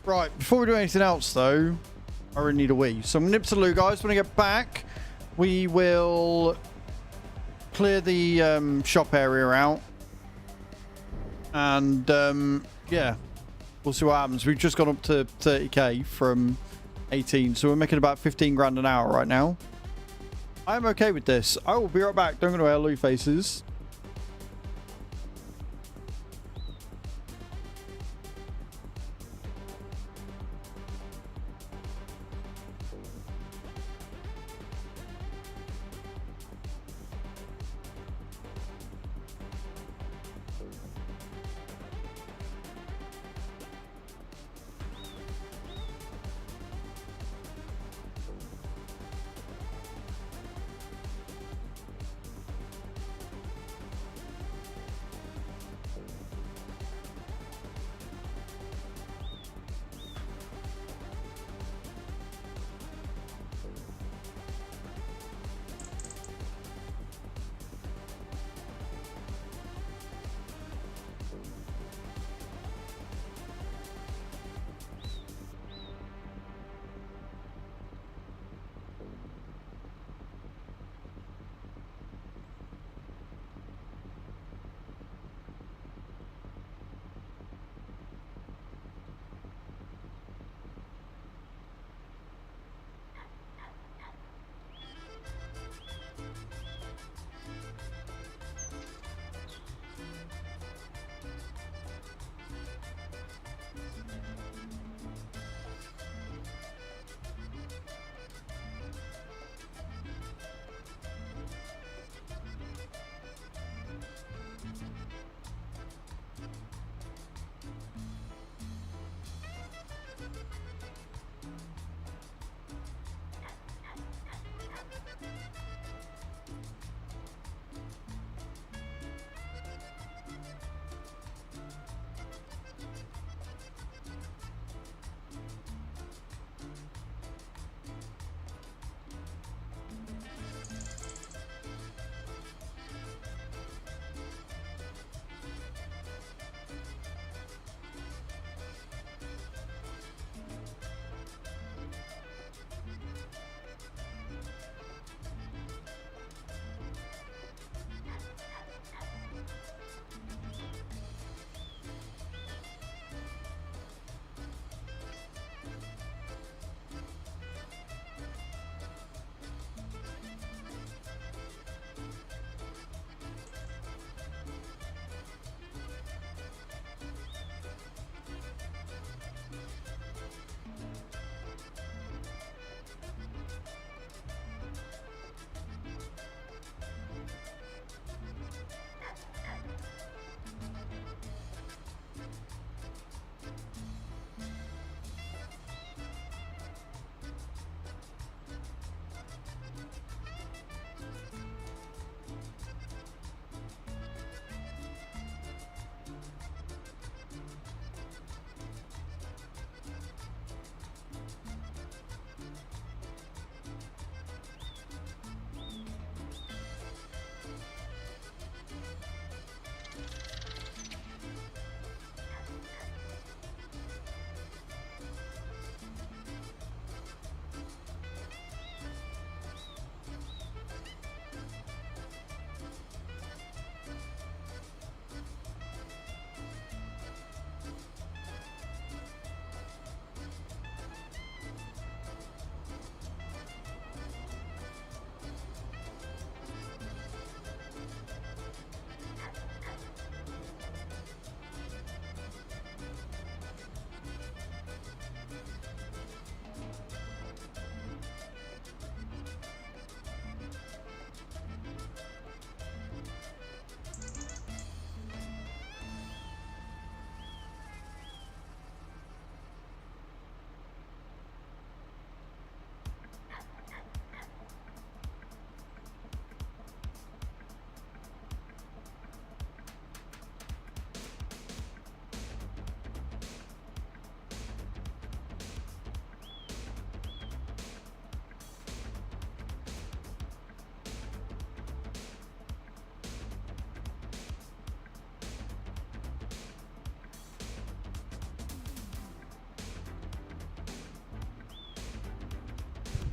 Speaker 2: Right, before we do anything else, though, I really need a wee. So I'm going to nip to the loo, guys. When I get back, we will clear the shop area out. And, yeah, we'll see what happens. We've just gone up to 30k from 18, so we're making about 15 grand an hour right now. I'm okay with this. I will be right back. Don't go away, Lou faces.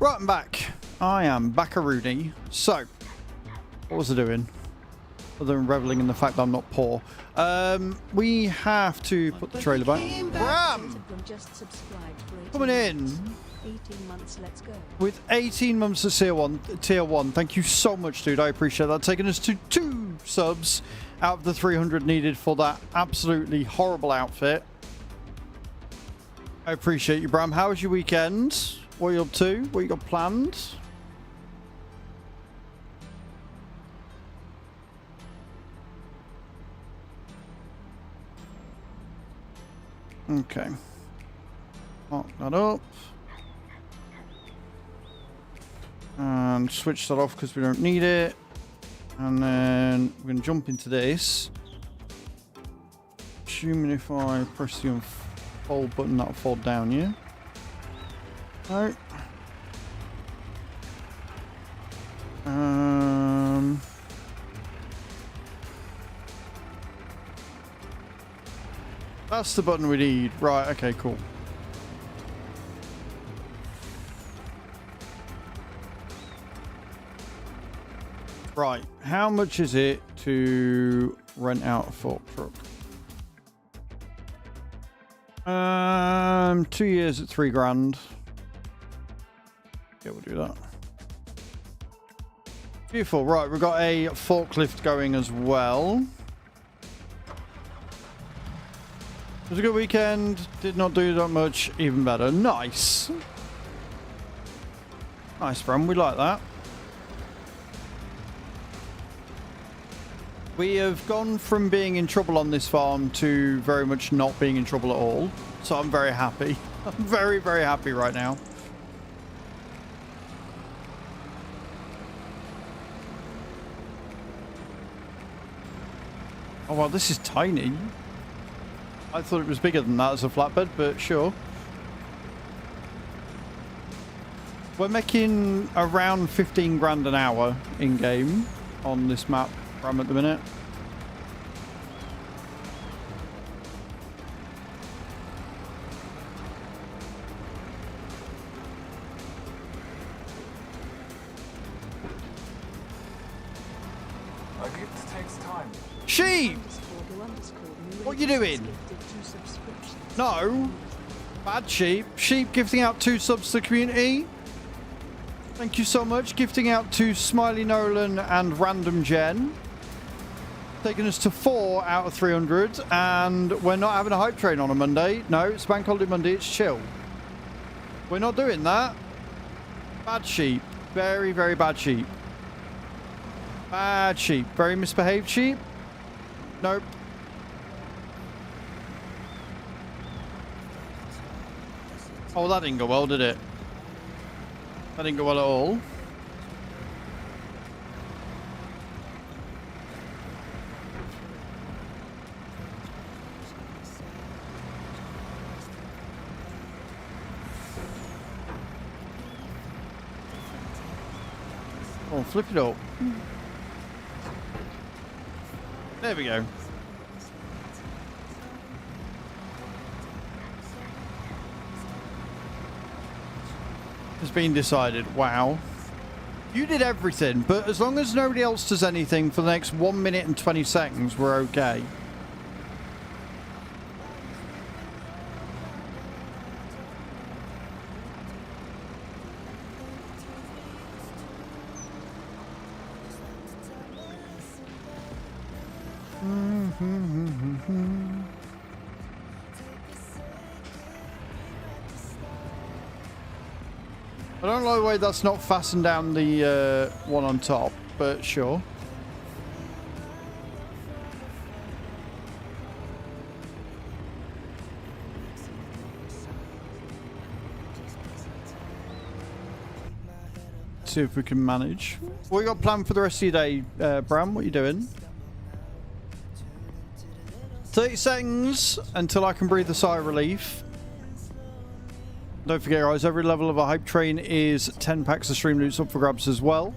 Speaker 2: Right, I'm back. I am backaroonie. So, what was I doing? Other than reveling in the fact that I'm not poor. We have to put the trailer back. Bram!
Speaker 5: Just subscribed for
Speaker 2: Coming in.
Speaker 5: 18 months, let's go.
Speaker 2: With 18 months of tier 1. Thank you so much, dude. I appreciate that. Taking us to 2 subs out of the 300 needed for that absolutely horrible outfit. I appreciate you, Bram. How was your weekend? What are you up to? What you got planned? Okay. Mark that up. And switch that off because we don't need it. And then we're going to jump into this. Assuming if I press the unfold button, that'll fold down, yeah? No. That's the button we need. Right, okay, cool. Right, how much is it to rent out a fork truck? 2 years at 3 grand. Yeah, we'll do that. Beautiful. Right, we've got a forklift going as well. It was a good weekend. Did not do that much. Even better. Nice. Nice, friend. We like that. We have gone from being in trouble on this farm to very much not being in trouble at all. So I'm very happy. I'm very, very happy right now. Oh, well, this is tiny. I thought it was bigger than that as a flatbed, but sure. We're making around 15 grand an hour in-game on this map where I'm at the minute.
Speaker 8: A gift takes time.
Speaker 2: Sheep! What are you doing? No. Bad sheep. Sheep gifting out 2 subs to the community. Thank you so much. Gifting out to Smiley Nolan and Random Jen. Taking us to 4 out of 300. And we're not having a hype train on a Monday. No, it's Bank Holiday Monday. It's chill. We're not doing that. Bad sheep. Very, very bad sheep. Bad sheep. Very misbehaved sheep. Nope. Oh, that didn't go well, did it? That didn't go well at all. Oh, flip it up. There we go. Has been decided. Wow. You did everything, but as long as nobody else does anything for the next 1 minute and 20 seconds, we're okay. I don't like the way that's not fastened down the one on top, but sure. See if we can manage. What you got planned for the rest of your day, Bram? What are you doing? 30 seconds until I can breathe a sigh of relief. Don't forget, guys, every level of a hype train is 10 packs of Streamloots up for grabs as well.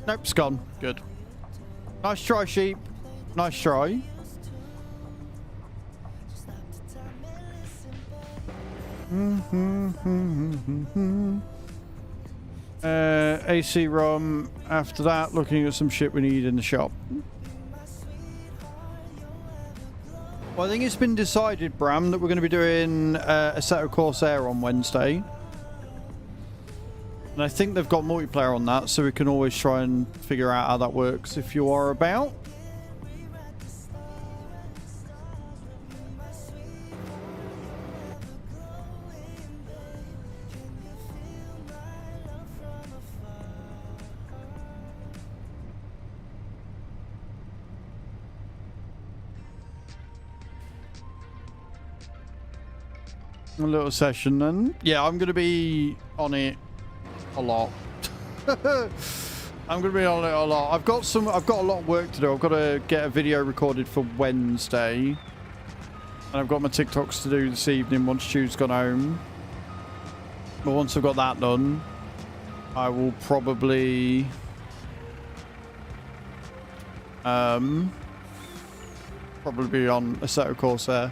Speaker 2: Nope, it's gone. Good. Nice try, sheep. Nice try. AC ROM. After that, looking at some shit we need in the shop. Well, I think it's been decided, Bram, that we're going to be doing a set of Corsair on Wednesday. And I think they've got multiplayer on that, so we can always try and figure out how that works if you are about. A little session then. Yeah, I'm going to be on it a lot. I'm going to be on it a lot. I've got a lot of work to do. I've got to get a video recorded for Wednesday. And I've got my TikToks to do this evening once Stu's gone home. But once I've got that done, I will probably be on a set of Corsair.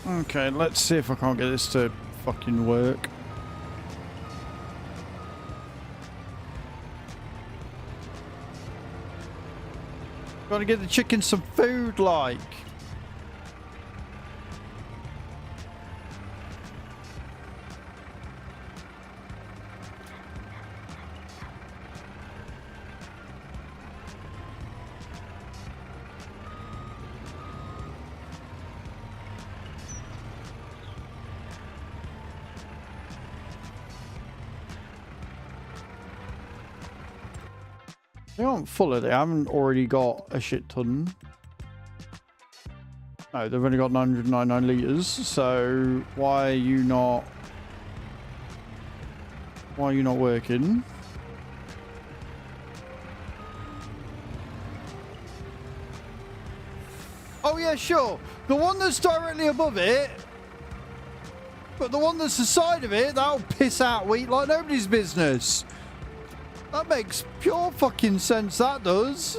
Speaker 2: Okay, let's see if I can't get this to fucking work. Gotta get the chicken some food, like. They aren't full of it. I haven't already got a shit ton. No, they've only got 999 litres. So why are you not working? Oh yeah, sure. The one that's directly above it. But the one that's the side of it, that'll piss out wheat like nobody's business. That makes pure fucking sense, that does.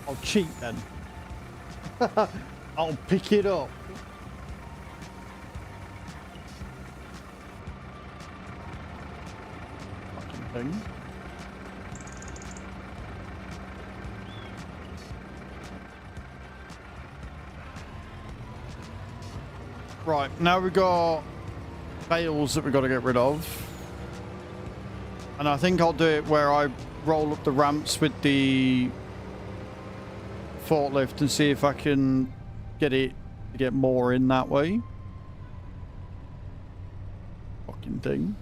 Speaker 2: I'll cheat then. I'll pick it up. Thing. Right, now we've got bales that we've got to get rid of. And I think I'll do it where I roll up the ramps with the forklift and see if I can get it to get more in that way. Fucking thing.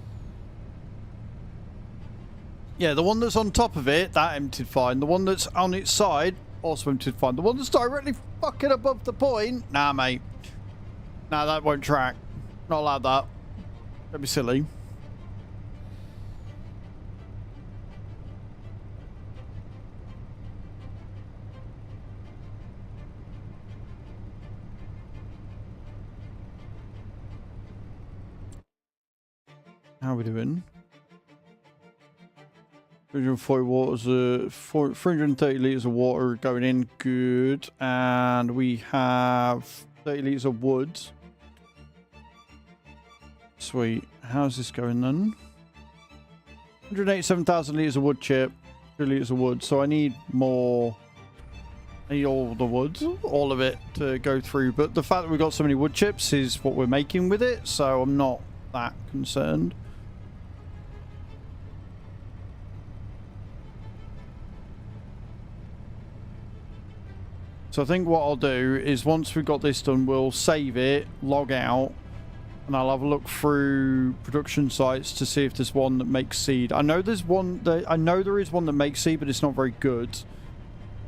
Speaker 2: Yeah, the one that's on top of it, that emptied fine. The one that's on its side, also emptied fine. The one that's directly fucking above the point, nah, mate. Nah, that won't track. Not allowed that. Don't be silly. How are we doing? 340 waters, 330 litres of water going in, good. And we have 30 litres of wood. Sweet. How's this going then? 187,000 litres of wood chip, 2 litres of wood. So I need more. I need all the wood, all of it to go through. But the fact that we've got so many wood chips is what we're making with it. So I'm not that concerned. So I think what I'll do is once we've got this done, we'll save it, log out, and I'll have a look through production sites to see if there's one that makes seed. I know there's one that I know there is one that makes seed, but it's not very good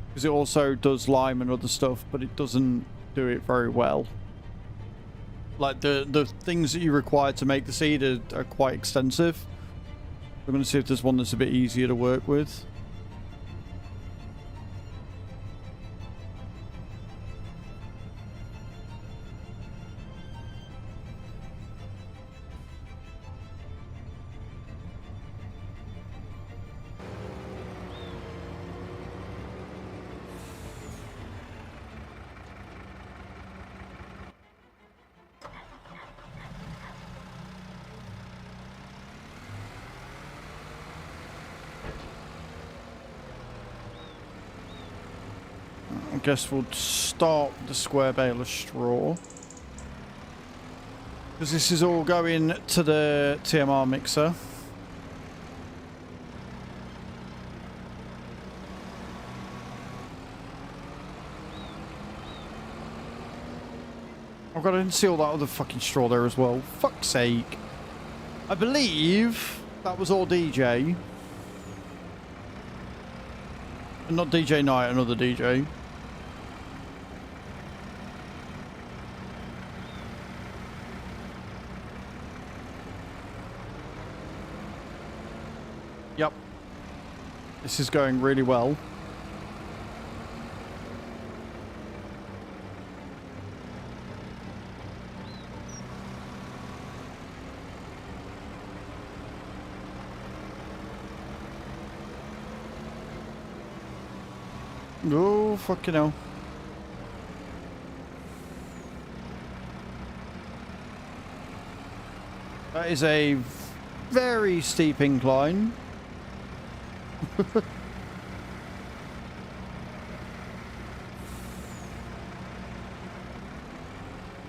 Speaker 2: because it also does lime and other stuff, but it doesn't do it very well. Like the things that you require to make the seed are quite extensive. I'm going to see if there's one that's a bit easier to work with. I guess we'll start the square bale of straw. Because this is all going to the TMR mixer. Oh god, I didn't see all that other fucking straw there as well. Fuck's sake. I believe that was all DJ. And not DJ Knight, another DJ. Yep. This is going really well. Oh, fucking hell. That is a very steep incline.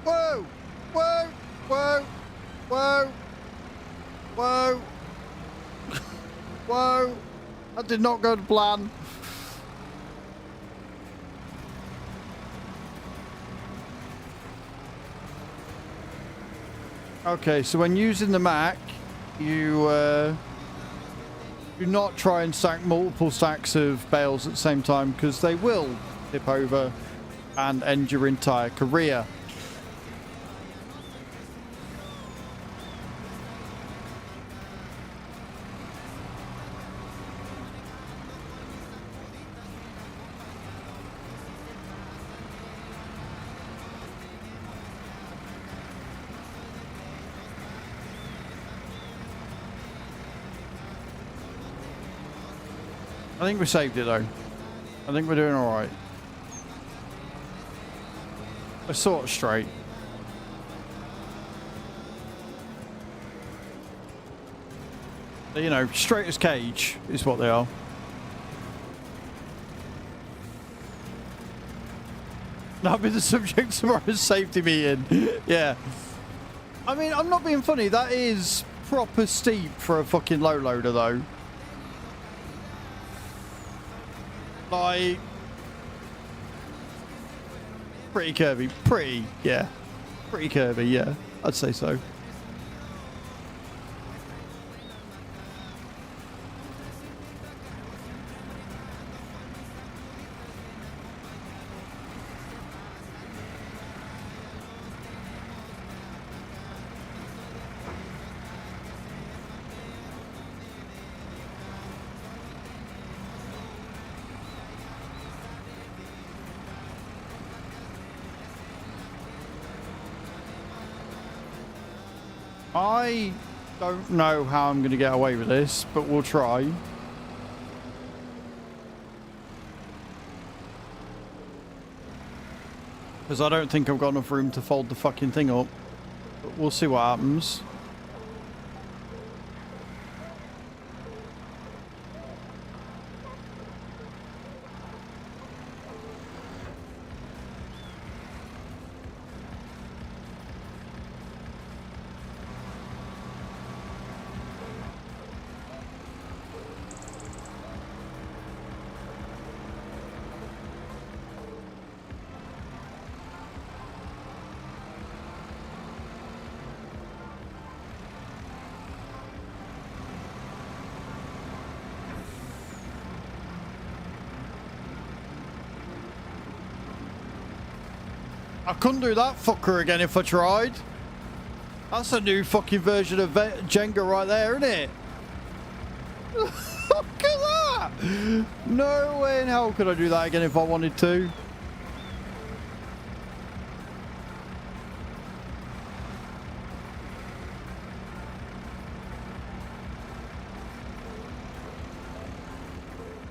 Speaker 2: Whoa! Whoa! Whoa! Whoa! Whoa! Whoa! That did not go to plan. Okay, so when using the Mac, you do not try and stack multiple stacks of bales at the same time because they will tip over and end your entire career. I think we saved it though. I think we're doing alright. We're sort of straight. You know, straight as cage is what they are. That'll be the subject of tomorrow's safety meeting. Yeah. I mean, I'm not being funny. That is proper steep for a fucking low loader though. Like, pretty curvy, pretty curvy, yeah, I'd say so. I don't know how I'm going to get away with this, but we'll try. Because I don't think I've got enough room to fold the fucking thing up. But we'll see what happens. I couldn't do that fucker again if I tried. That's a new fucking version of Jenga right there, isn't it? Look at that! No way in hell could I do that again if I wanted to.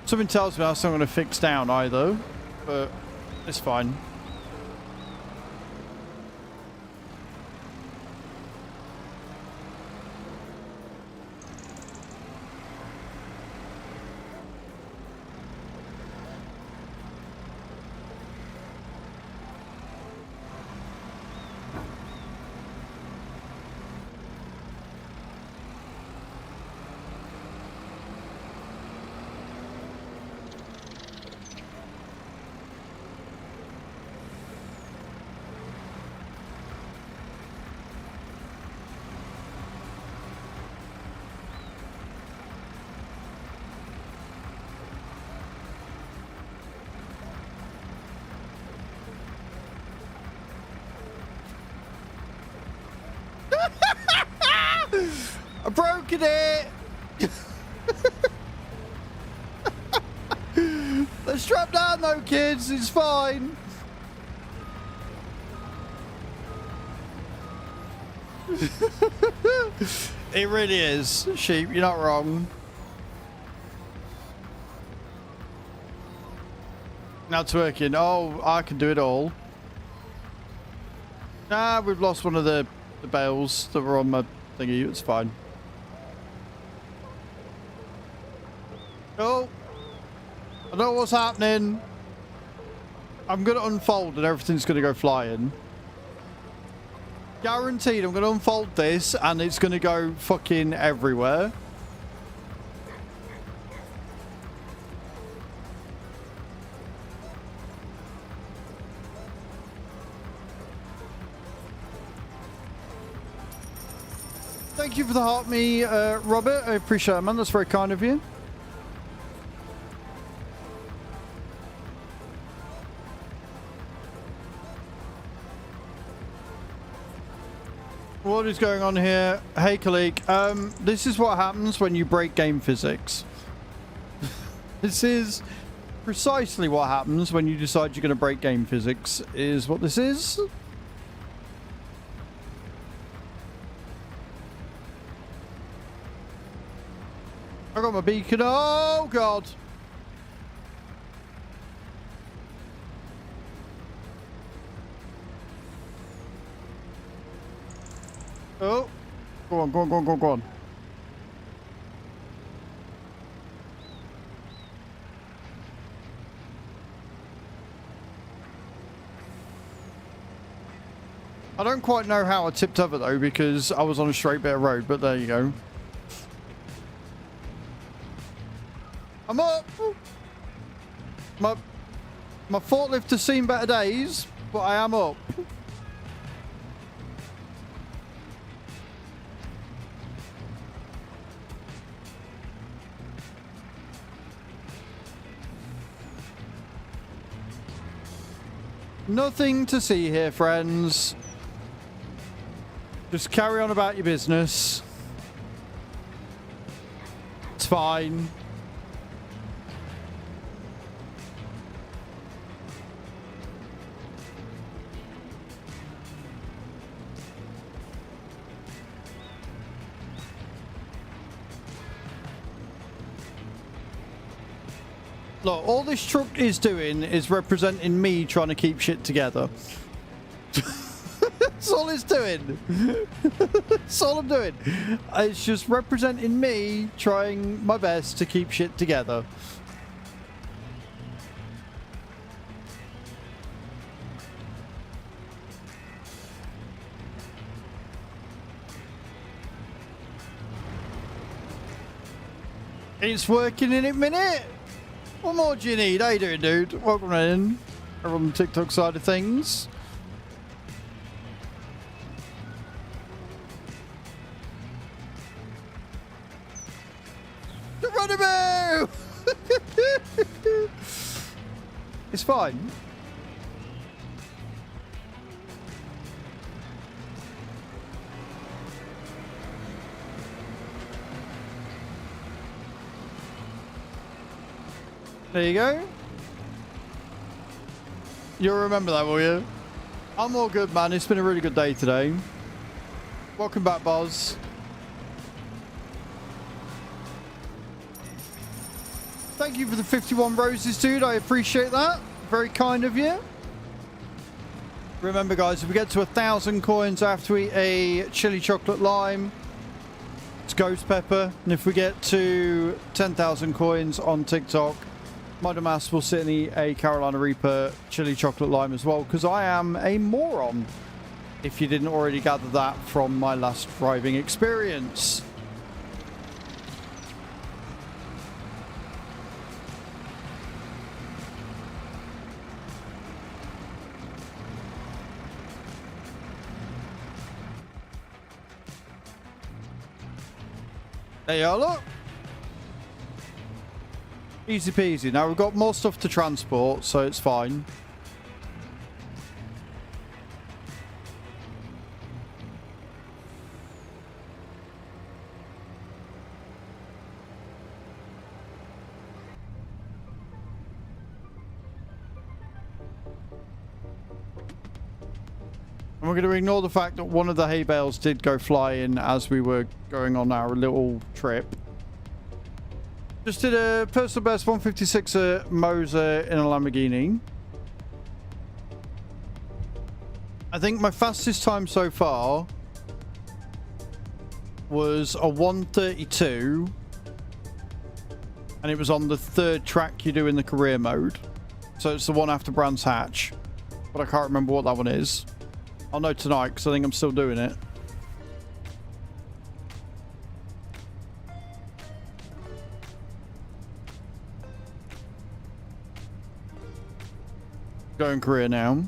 Speaker 2: Something tells me that's not going to fix down either, but it's fine. I've broken it! Let's strap down though, kids. It's fine. It really is. Sheep, you're not wrong. Now it's working. Oh, I can do it all. Ah, we've lost one of the bales that were on my thingy. It's fine. Oh, I know what's happening. I'm going to unfold and everything's going to go flying. Guaranteed I'm going to unfold this and it's going to go fucking everywhere. Thank you for the heart me, Robert. I appreciate it, man. That's very kind of you. What is going on here? Hey, colleague. This is what happens when you break game physics. This is precisely what happens when you decide you're going to break game physics, is what this is. I got my beacon. Oh, God. Oh. Go on, go on, go on, go on, go on. I don't quite know how I tipped over, though, because I was on a straight bit of road, but there you go. I'm up! My forklift has seen better days, but I am up. Nothing to see here, friends. Just carry on about your business. It's fine. Look, all this truck is doing is representing me trying to keep shit together. That's all it's doing. That's all I'm doing. It's just representing me trying my best to keep shit together. It's working in a minute. What more do you need? How you doing, dude? Welcome in. Over on the TikTok side of things. Geronimo! It's fine. There you go. You'll remember that, will you? I'm all good, man. It's been a really good day today. Welcome back, Boz. Thank you for the 51 roses, dude. I appreciate that. Very kind of you. Remember, guys, if we get to 1,000 coins after we eat a chili chocolate lime, it's ghost pepper. And if we get to 10,000 coins on TikTok, Modomas will sit and eat a Carolina Reaper chili chocolate lime as well, because I am a moron, if you didn't already gather that from my last driving experience. There you are, look. Easy peasy. Now we've got more stuff to transport, so it's fine. And we're going to ignore the fact that one of the hay bales did go flying as we were going on our little trip. Just did a personal best 156 Moser in a Lamborghini. I think my fastest time so far was a 132. And it was on the third track you do in the career mode. So it's the one after Brands Hatch. But I can't remember what that one is. I'll know tonight because I think I'm still doing it. Going career now.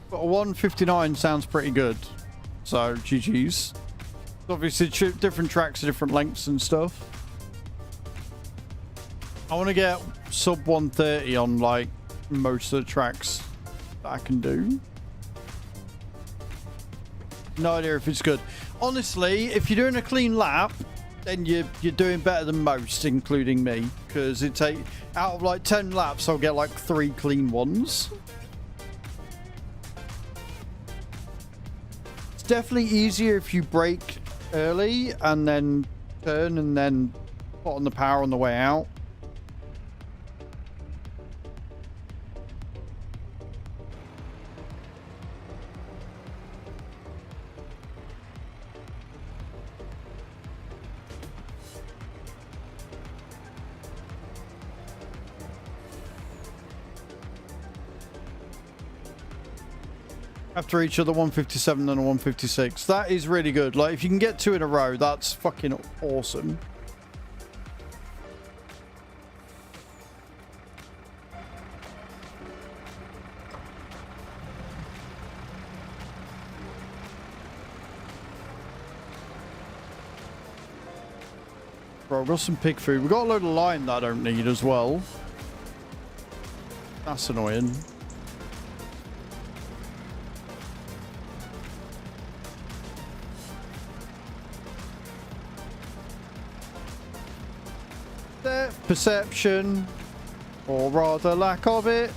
Speaker 2: But a 159 sounds pretty good. So, GG's. Obviously, different tracks are different lengths and stuff. I want to get sub 130 on, like, most of the tracks that I can do. No idea if it's good. Honestly, if you're doing a clean lap, then you're doing better than most, including me. Because it take out of like 10 laps, I'll get like 3 clean ones. It's definitely easier if you brake early and then turn and then put on the power on the way out. After each other, 157 and a 156. That is really good. Like, if you can get 2 in a row, that's fucking awesome. Bro, I've got some pig food. We've got a load of lime that I don't need as well. That's annoying. Perception, or rather lack of it.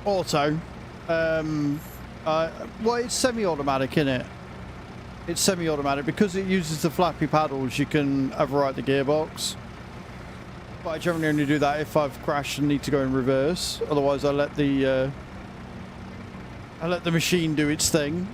Speaker 2: Auto. Well, it's semi-automatic, isn't it? It's semi-automatic. Because it uses the flappy paddles, you can override the gearbox. But I generally only do that if I've crashed and need to go in reverse. Otherwise, I let the machine do its thing.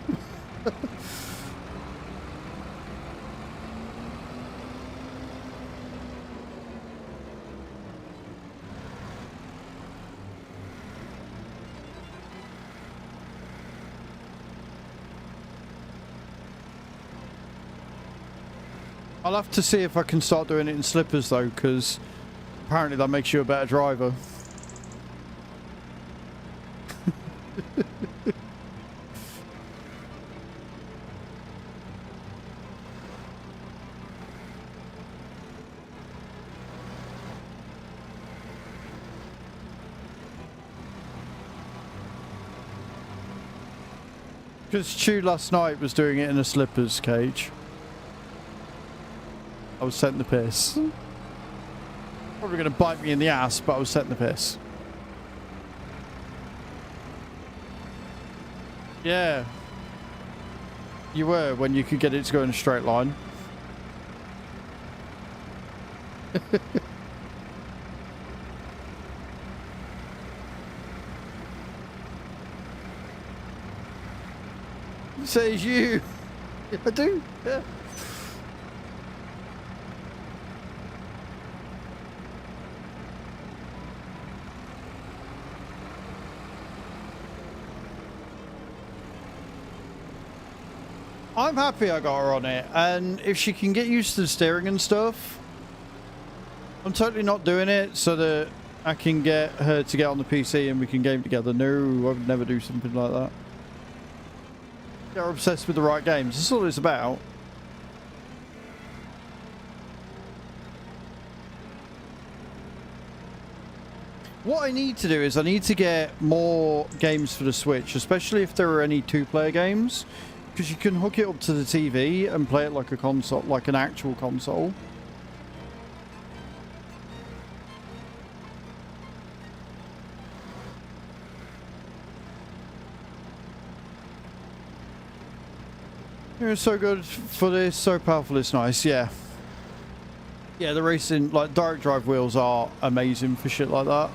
Speaker 2: I'll have to see if I can start doing it in slippers though, because apparently that makes you a better driver. Because Stu last night was doing it in a slippers cage. I was setting the piss. Probably going to bite me in the ass, but I was setting the piss. Yeah. You were, when you could get it to go in a straight line. Says you. Yeah, I do. Yeah. I'm happy I got her on it, and if she can get used to the steering and stuff, I'm totally not doing it so that I can get her to get on the PC and we can game together. No, I would never do something like that. They're obsessed with the right games. That's all it's about. What I need to do is I need to get more games for the Switch, especially if there are any two-player games, because you can hook it up to the TV and play it like a console, like an actual console. It's so good for this, so powerful, it's nice, yeah. Yeah, the racing, like direct drive wheels are amazing for shit like that.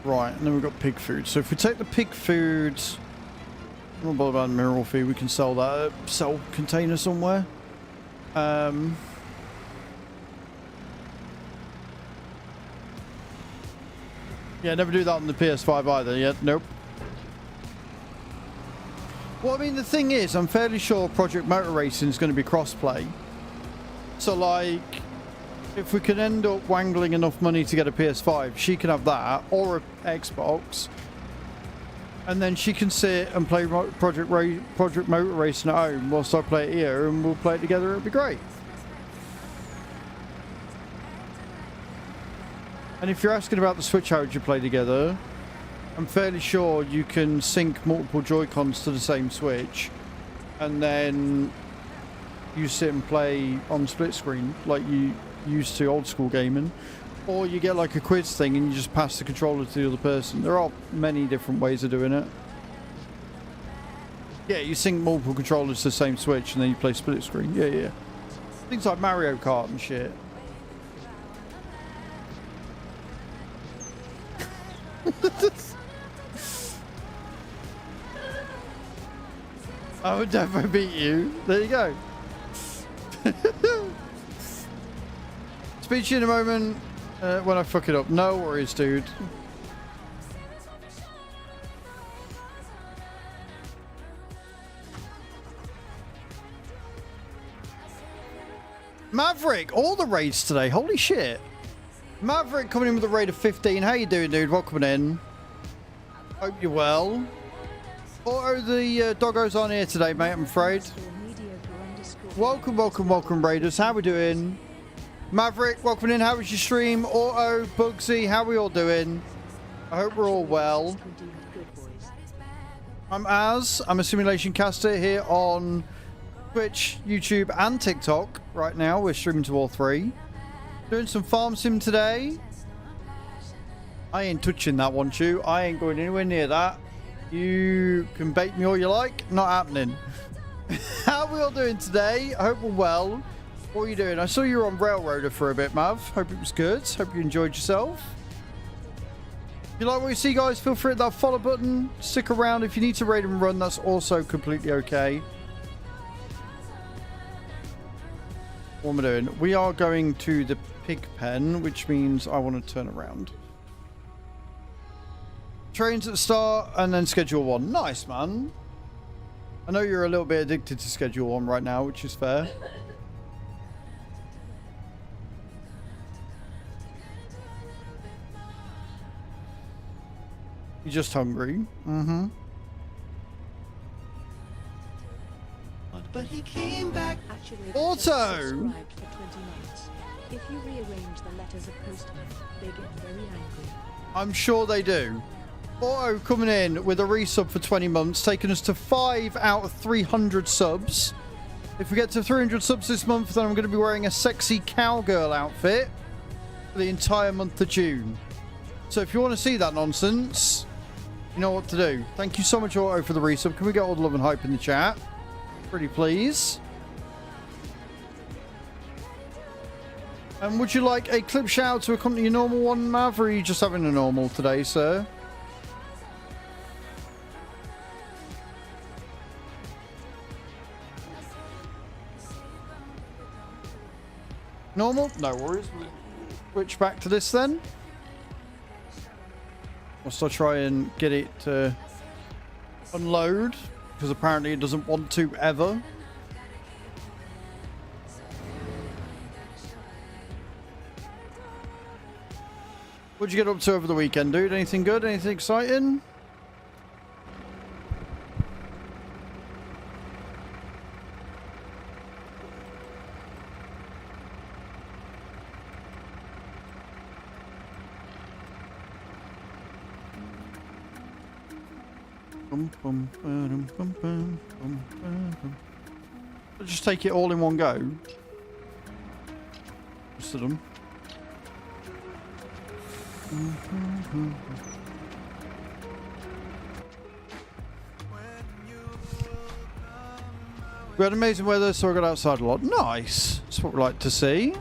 Speaker 2: Right, and then we've got pig food. So if we take the pig food, I'm not bothered about the mineral feed, we can sell that, sell container somewhere. Yeah, never do that on the PS5 either, yeah, nope. Well, I mean, the thing is, I'm fairly sure Project Motor Racing is going to be cross-play. So, like, if we can end up wangling enough money to get a PS5, she can have that, or an Xbox. And then she can sit and play Project Motor Racing at home whilst I play it here, and we'll play it together, it'll be great. And if you're asking about the Switch, how would you play together? I'm fairly sure you can sync multiple Joy-Cons to the same Switch, and then you sit and play on split screen like you used to old school gaming, or you get like a quiz thing and you just pass the controller to the other person. There are many different ways of doing it. Yeah, you sync multiple controllers to the same Switch and then you play split screen. Yeah, yeah. Things like Mario Kart and shit. I would definitely beat you. There you go. Speak to you in a moment when I fuck it up. No worries, dude. Maverick, all the raids today. Holy shit. Maverick coming in with a raid of 15. How you doing, dude? Welcome in. Hope you're well. Auto, the doggos aren't here today, mate, I'm afraid. Welcome, welcome, welcome, Raiders. How we doing? Maverick, welcome in. How was your stream? Auto, Bugsy, how we all doing? I hope we're all well. I'm Az. I'm a simulation caster here on Twitch, YouTube, and TikTok. Right now, we're streaming to all three. Doing some farm sim today. I ain't touching that one, Chew. I ain't going anywhere near that. You can bait me all you like. Not happening. How are we all doing today? I hope we're well. What are you doing? I saw you were on Railroader for a bit, Mav. Hope it was good. Hope you enjoyed yourself. If you like what you see, guys, feel free to hit that follow button. Stick around. If you need to raid and run, that's also completely okay. What am I doing? We are going to the pig pen, which means I want to turn around. Trains at the start and then schedule 1. Nice, man. I know you're a little bit addicted to schedule 1 right now, which is fair. You're just hungry. Mm-hmm.
Speaker 1: But he came back.
Speaker 5: Actually,
Speaker 2: Auto!
Speaker 5: subscribed for 20 months. If you rearrange the letters of postmen, they get very angry.
Speaker 2: I'm sure they do. Auto coming in with a resub for 20 months, taking us to 5 out of 300 subs. If we get to 300 subs this month, then I'm going to be wearing a sexy cowgirl outfit for the entire month of June. So if you want to see that nonsense, you know what to do. Thank you so much, Auto, for the resub. Can we get all the love and hype in the chat? Pretty please. And would you like a clip shout to accompany your normal one, Mav, or are you just having a normal today, sir? Normal? No worries. Switch back to this then. Whilst I try and get it to unload, because apparently it doesn't want to ever. What'd you get up to over the weekend, dude? Anything good? Anything exciting? I'll just take it all in one go. Just of them. We had amazing weather, so I got outside a lot. Nice. That's what we like to see.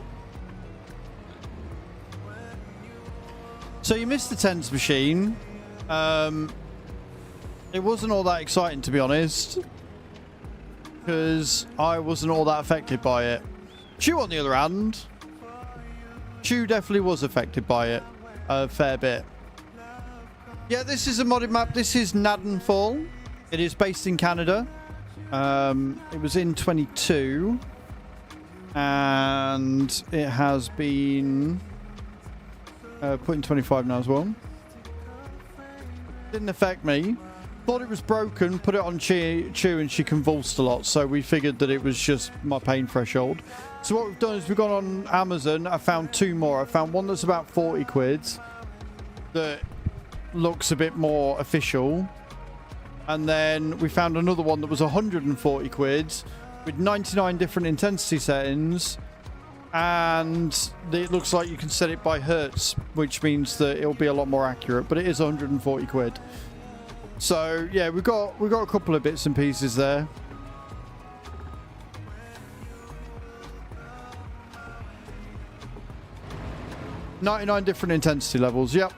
Speaker 2: So you missed the tens machine. It wasn't all that exciting, to be honest, because I wasn't all that affected by it. Chew, on the other hand, Chew definitely was affected by it a fair bit. Yeah, this is a modded map. This is GNADENTHAL. It is based in Canada. It was in 22, and it has been put in 25 now as well. Didn't affect me. Thought it was broken, put it on Chew, and she convulsed a lot, so we figured that it was just my pain threshold. So what we've done is we've gone on Amazon. I found 2 more. I found one that's about 40 quid that looks a bit more official, and then we found another one that was 140 quid with 99 different intensity settings, and it looks like you can set it by hertz, which means that it'll be a lot more accurate, but it is 140 quid. So yeah, we've got a couple of bits and pieces there. $99 different intensity levels. Yep.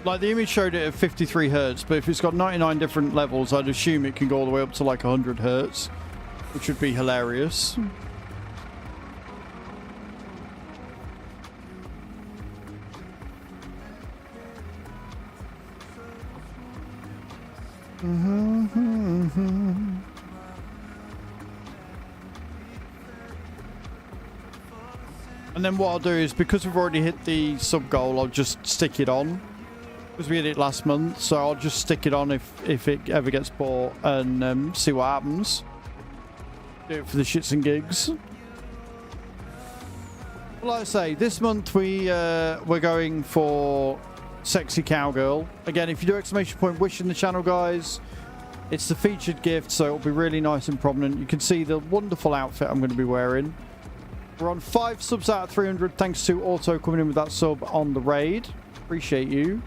Speaker 2: Like the image showed it at 53 hertz, but if it's got 99 different levels, I'd assume it can go all the way up to like 100 hertz, which would be hilarious. And then what I'll do is, because we've already hit the sub goal, I'll just stick it on. Because we hit it last month, so I'll just stick it on if it ever gets bought and see what happens. Do it for the shits and gigs. Well, like I say, this month we're going for Sexy Cowgirl. Again, if you do exclamation point wish in the channel, guys, it's the featured gift, so it'll be really nice and prominent. You can see the wonderful outfit I'm going to be wearing. We're on 5 subs out of 300, thanks to Auto coming in with that sub on the raid. Appreciate you.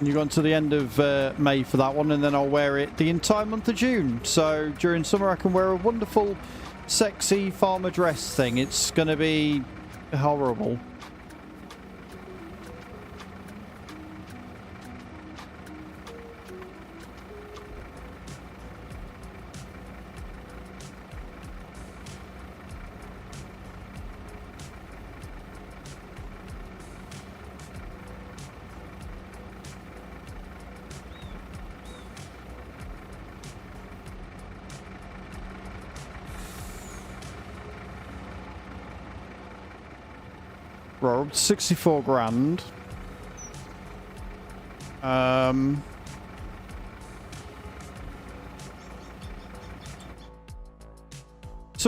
Speaker 2: You've gone to the end of May for that one, and then I'll wear it the entire month of June. So during summer I can wear a wonderful, sexy farmer dress thing. It's going to be horrible. Robbed 64 grand. So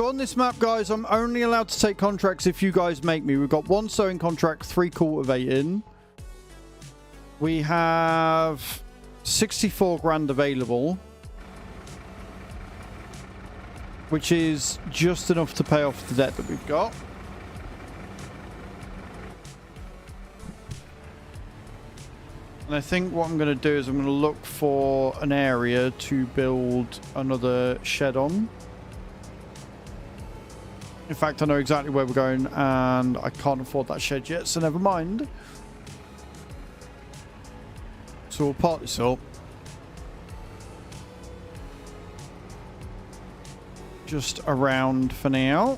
Speaker 2: on this map, guys, I'm only allowed to take contracts if you guys make me. We've got 1 sowing contract, 3 cultivating. We have 64 grand available, which is just enough to pay off the debt that we've got. And I think what I'm going to do is I'm going to look for an area to build another shed on. In fact, I know exactly where we're going, and I can't afford that shed yet, so never mind. So we'll part this up. Just around for now.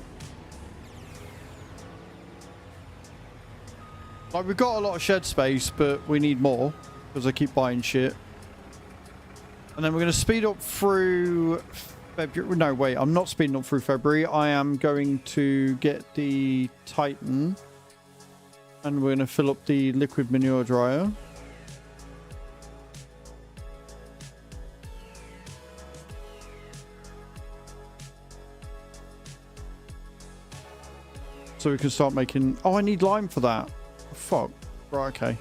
Speaker 2: Like, we've got a lot of shed space, but we need more because I keep buying shit. And then we're going to speed up through February. No, wait, I'm not speeding up through February. I am going to get the Titan, and we're going to fill up the liquid manure dryer. So we can start making... Oh, I need lime for that. Fuck. Right, okay.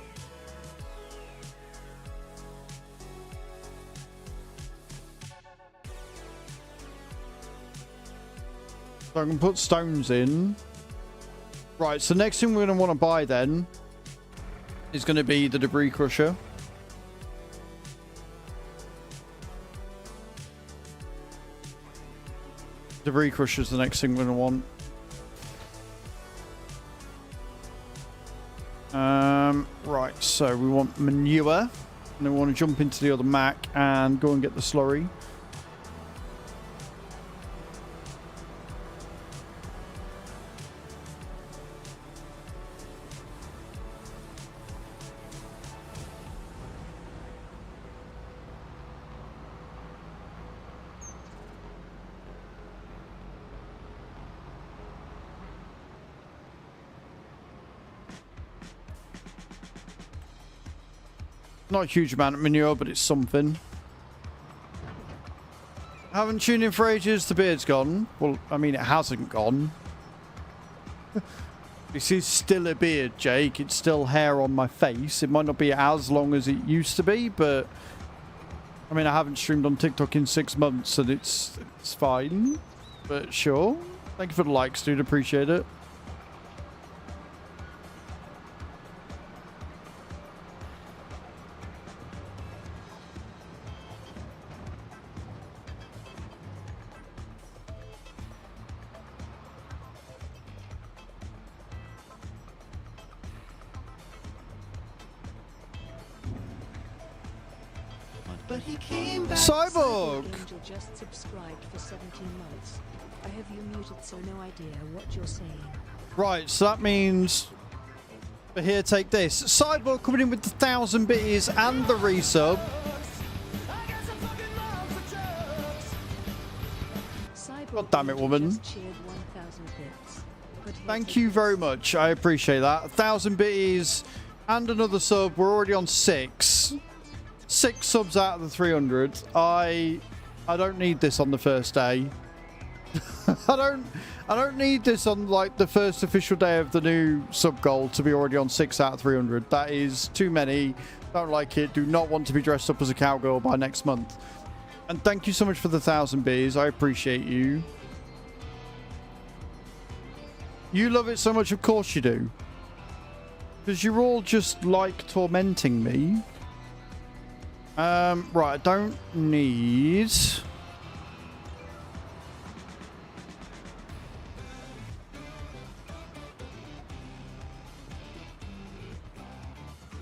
Speaker 2: So I can put stones in. Right, so next thing we're going to want to buy then is going to be the debris crusher. Debris crusher is the next thing we're going to want. Right, so we want manure, and then we want to jump into the other Mac and go and get the slurry. Not a huge amount of manure, but it's something. I haven't tuned in for ages. The beard's gone. Well, I mean, it hasn't gone. This is still a beard, Jake. It's still hair on my face. It might not be as long as it used to be, but... I mean, I haven't streamed on TikTok in 6 months, and it's fine. But sure. Thank you for the likes, dude. Appreciate it.
Speaker 1: But he came back.
Speaker 2: Cyborg!
Speaker 5: Angel just subscribed for 17 months. I have you muted, so no idea what you're saying.
Speaker 2: Right, so that means... But here, take this. Cyborg coming in with the 1,000 biddies and the resub. God damn it, woman.
Speaker 5: Just cheered 1,000 bits. But here,
Speaker 2: Thank
Speaker 5: take
Speaker 2: you
Speaker 5: this.
Speaker 2: very much. I appreciate that. 1,000 biddies and another sub. We're already on 6. 6 subs out of the 300. I don't need this on the first day. I don't need this on like the first official day of the new sub goal to be already on 6 out of 300. That is too many. Don't like it. Do not want to be dressed up as a cowgirl by next month. And thank you so much for the 1,000 beers. I appreciate you. You love it so much, of course you do. Because you're all just like tormenting me. Right, I don't need...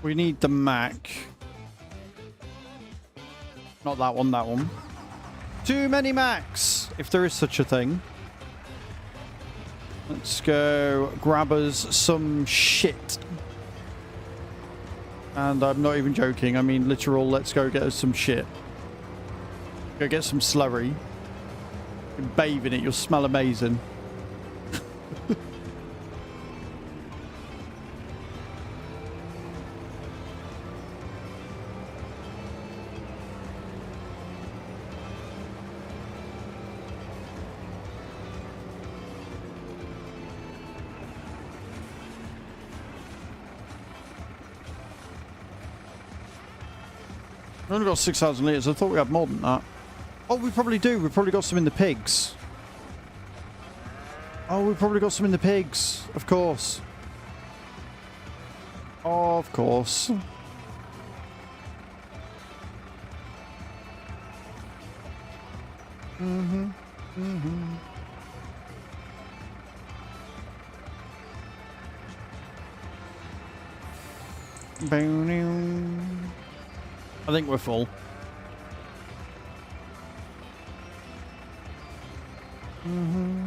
Speaker 2: We need the Mac. Not that one, that one. Too many Macs, if there is such a thing. Let's go grab us some shit. And I'm not even joking. I mean, literal, let's go get us some shit. Go get some slurry. You bathe in it, you'll smell amazing. We've only got 6,000 litres. I thought we had more than that. Oh, we probably do. We've probably got some in the pigs. Oh, we've probably got some in the pigs. Of course. Of course. Mm-hmm. Mm-hmm. I think we're full. Mm-hmm.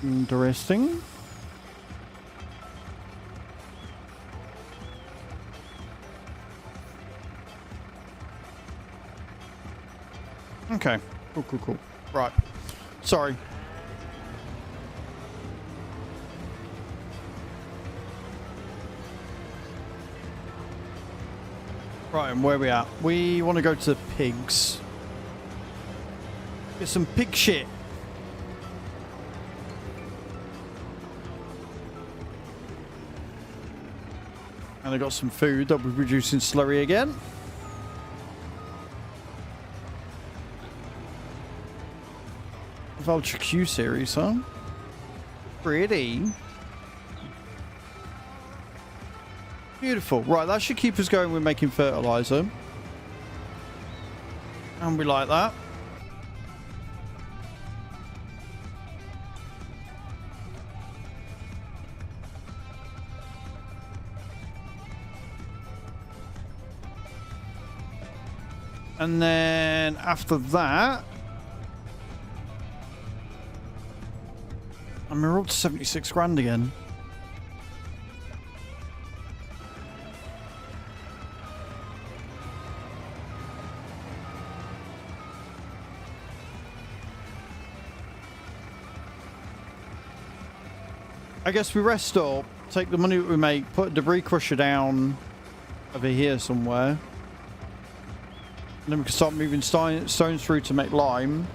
Speaker 2: Interesting. Okay. Cool, cool, cool. Right. Sorry. Right, and where are we at? We want to go to the pigs. Get some pig shit. And I got some food that we're producing slurry again. Vulture Q series, huh? Pretty. Beautiful. Right, that should keep us going with making fertilizer. And we like that. And then after that, and we're up to 76 grand again. I guess we rest up, take the money that we make, put a debris crusher down over here somewhere. And then we can start moving stones through to make lime.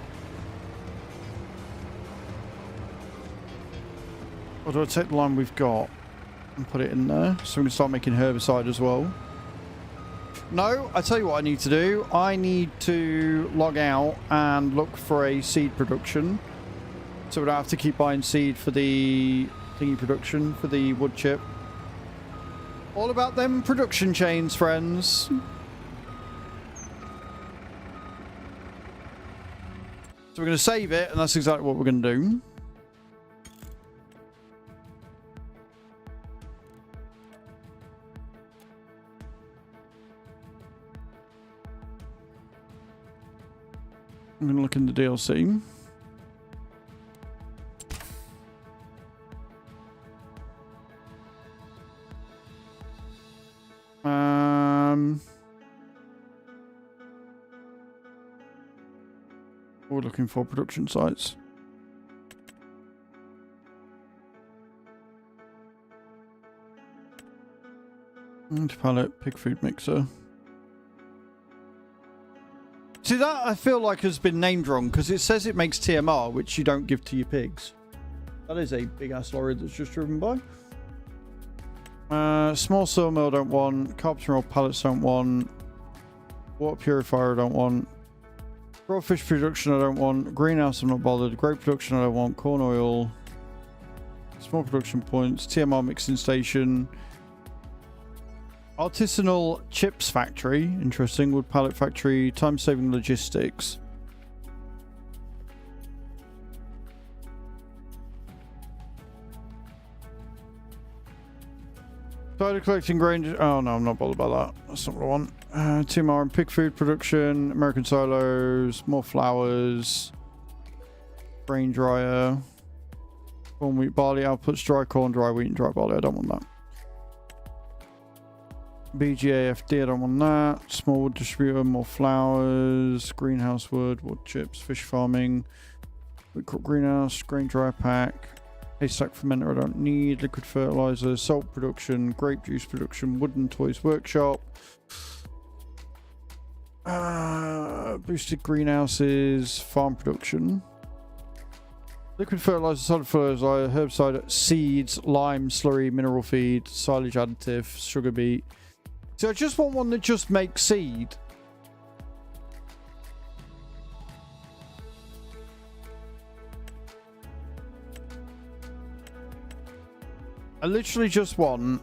Speaker 2: Or do I take the lime we've got and put it in there? So we can start making herbicide as well. No, I tell you what I need to do. I need to log out and look for a seed production. So we don't have to keep buying seed for the thingy production, for the wood chip. All about them production chains, friends. So we're going to save it, and that's exactly what we're going to do. I'm going to look in the DLC. We're looking for production sites. Pallet, pig food mixer. See, that I feel like has been named wrong because it says it makes TMR, which you don't give to your pigs. That is a big ass lorry that's just driven by. Small sawmill don't want. Carpenter or pallets don't want. Water purifier I don't want. Raw fish production I don't want. Greenhouse I'm not bothered. Grape production I don't want. Corn oil. Small production points. TMR mixing station. Artisanal chips factory. Interesting. Wood pallet factory. Time saving logistics. Cider collecting grain. Oh no, I'm not bothered by that. That's not what I want. TMR and pig food production. American silos. More flowers. Grain dryer. Corn, wheat, barley outputs. Dry corn, dry wheat, and dry barley. I don't want that. BGAFD. I don't want that. Small wood distributor. More flowers. Greenhouse wood. Wood chips. Fish farming. Wheat crop greenhouse. Grain dry pack. Haystack fermenter I don't need. Liquid fertilizer. Salt production. Grape juice production. Wooden toys workshop. Boosted greenhouses. Farm production. Liquid fertilizer. Solid fertilizer. Herbicide. Seeds. Lime. Slurry. Mineral feed. Silage additive. Sugar beet. So I just want one that just makes seed. I literally just want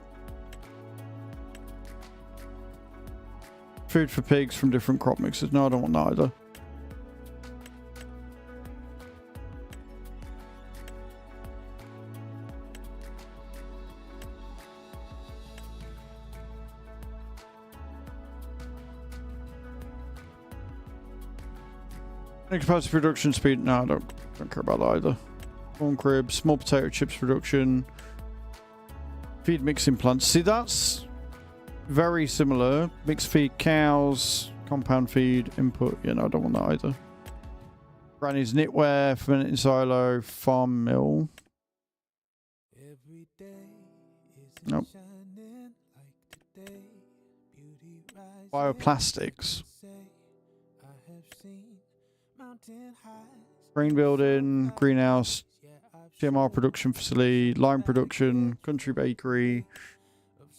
Speaker 2: food for pigs from different crop mixes. No, I don't want that either. Capacity production speed. No, I don't care about that either. Corn crib, small potato chips production. Feed mixing plants. See, that's very similar. Mixed feed cows, compound feed, input. Yeah, no, I don't want that either. Granny's knitwear, fermenting silo, farm mill. Nope. Bioplastics. Grain building, greenhouse. TMR production facility, lime production, country bakery,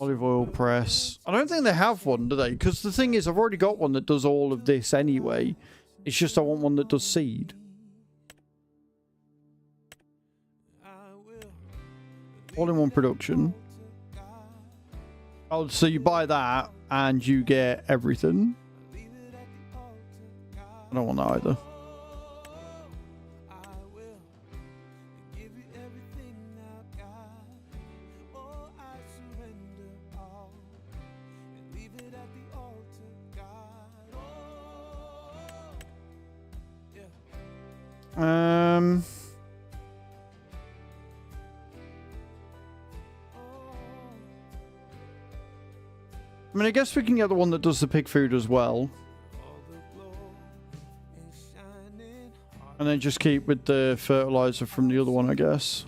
Speaker 2: olive oil press. I don't think they have one, do they? Because the thing is, I've already got one that does all of this anyway. It's just I want one that does seed. All-in-one production. Oh, so you buy that and you get everything. I don't want that either. I mean, I guess we can get the one that does the pig food as well. And then just keep with the fertilizer from the other one, I guess.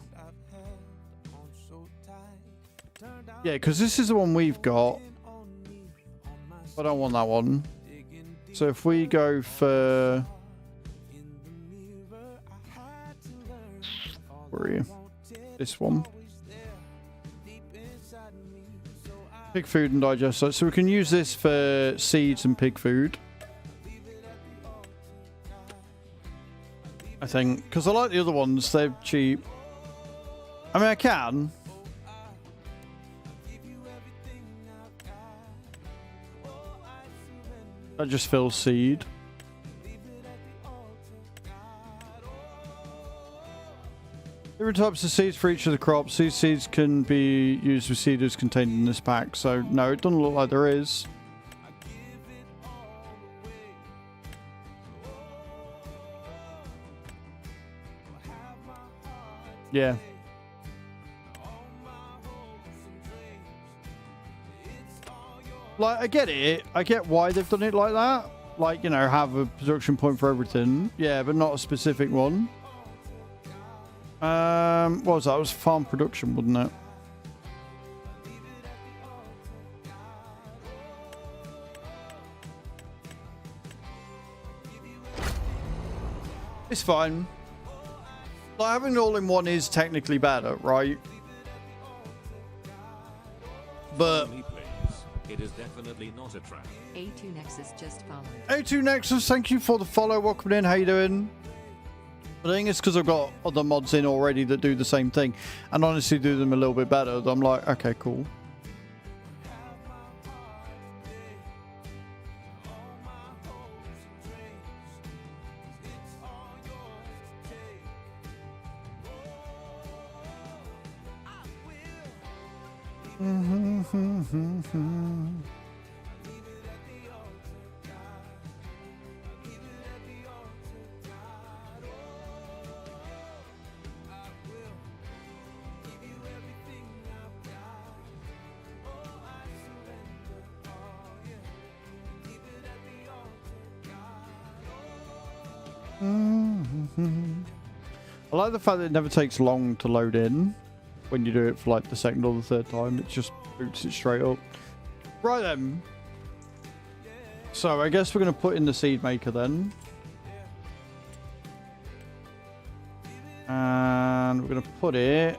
Speaker 2: Yeah, because this is the one we've got. I don't want that one. So if we go for... Where are you? This one. Pig food and digester. So we can use this for seeds and pig food. I think. Because I like the other ones. They're cheap. I mean, I can. That just fills seed. Different types of seeds for each of the crops. These seeds can be used with seeders contained in this pack. So, no, it doesn't look like there is. Yeah. Like, I get it. I get why they've done it like that. Like, you know, have a production point for everything. Yeah, but not a specific one. What was that? It was farm production, wasn't it? It's fine. Like, having it all in one is technically better, right? But
Speaker 3: Only plays. It is definitely not a trap.
Speaker 8: A2 Nexus just followed.
Speaker 2: A2 Nexus, thank you for the follow. Welcome in. How you doing? I think it's because I've got other mods in already that do the same thing, and honestly do them a little bit better. I'm like, okay, cool. I like the fact that it never takes long to load in when you do it for like the second or the third time. It just boots it straight up. Right then. So I guess we're going to put in the seed maker then. And we're going to put it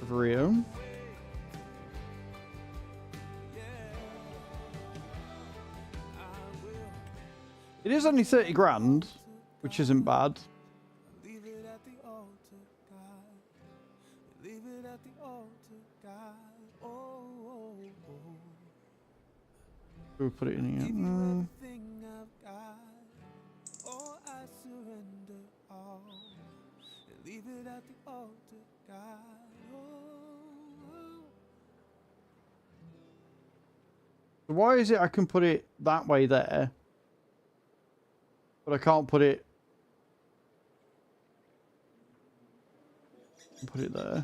Speaker 2: over here. It is only 30 grand, which isn't bad. We'll put it in here. So why is it I can put it that way there, but I can't put it there?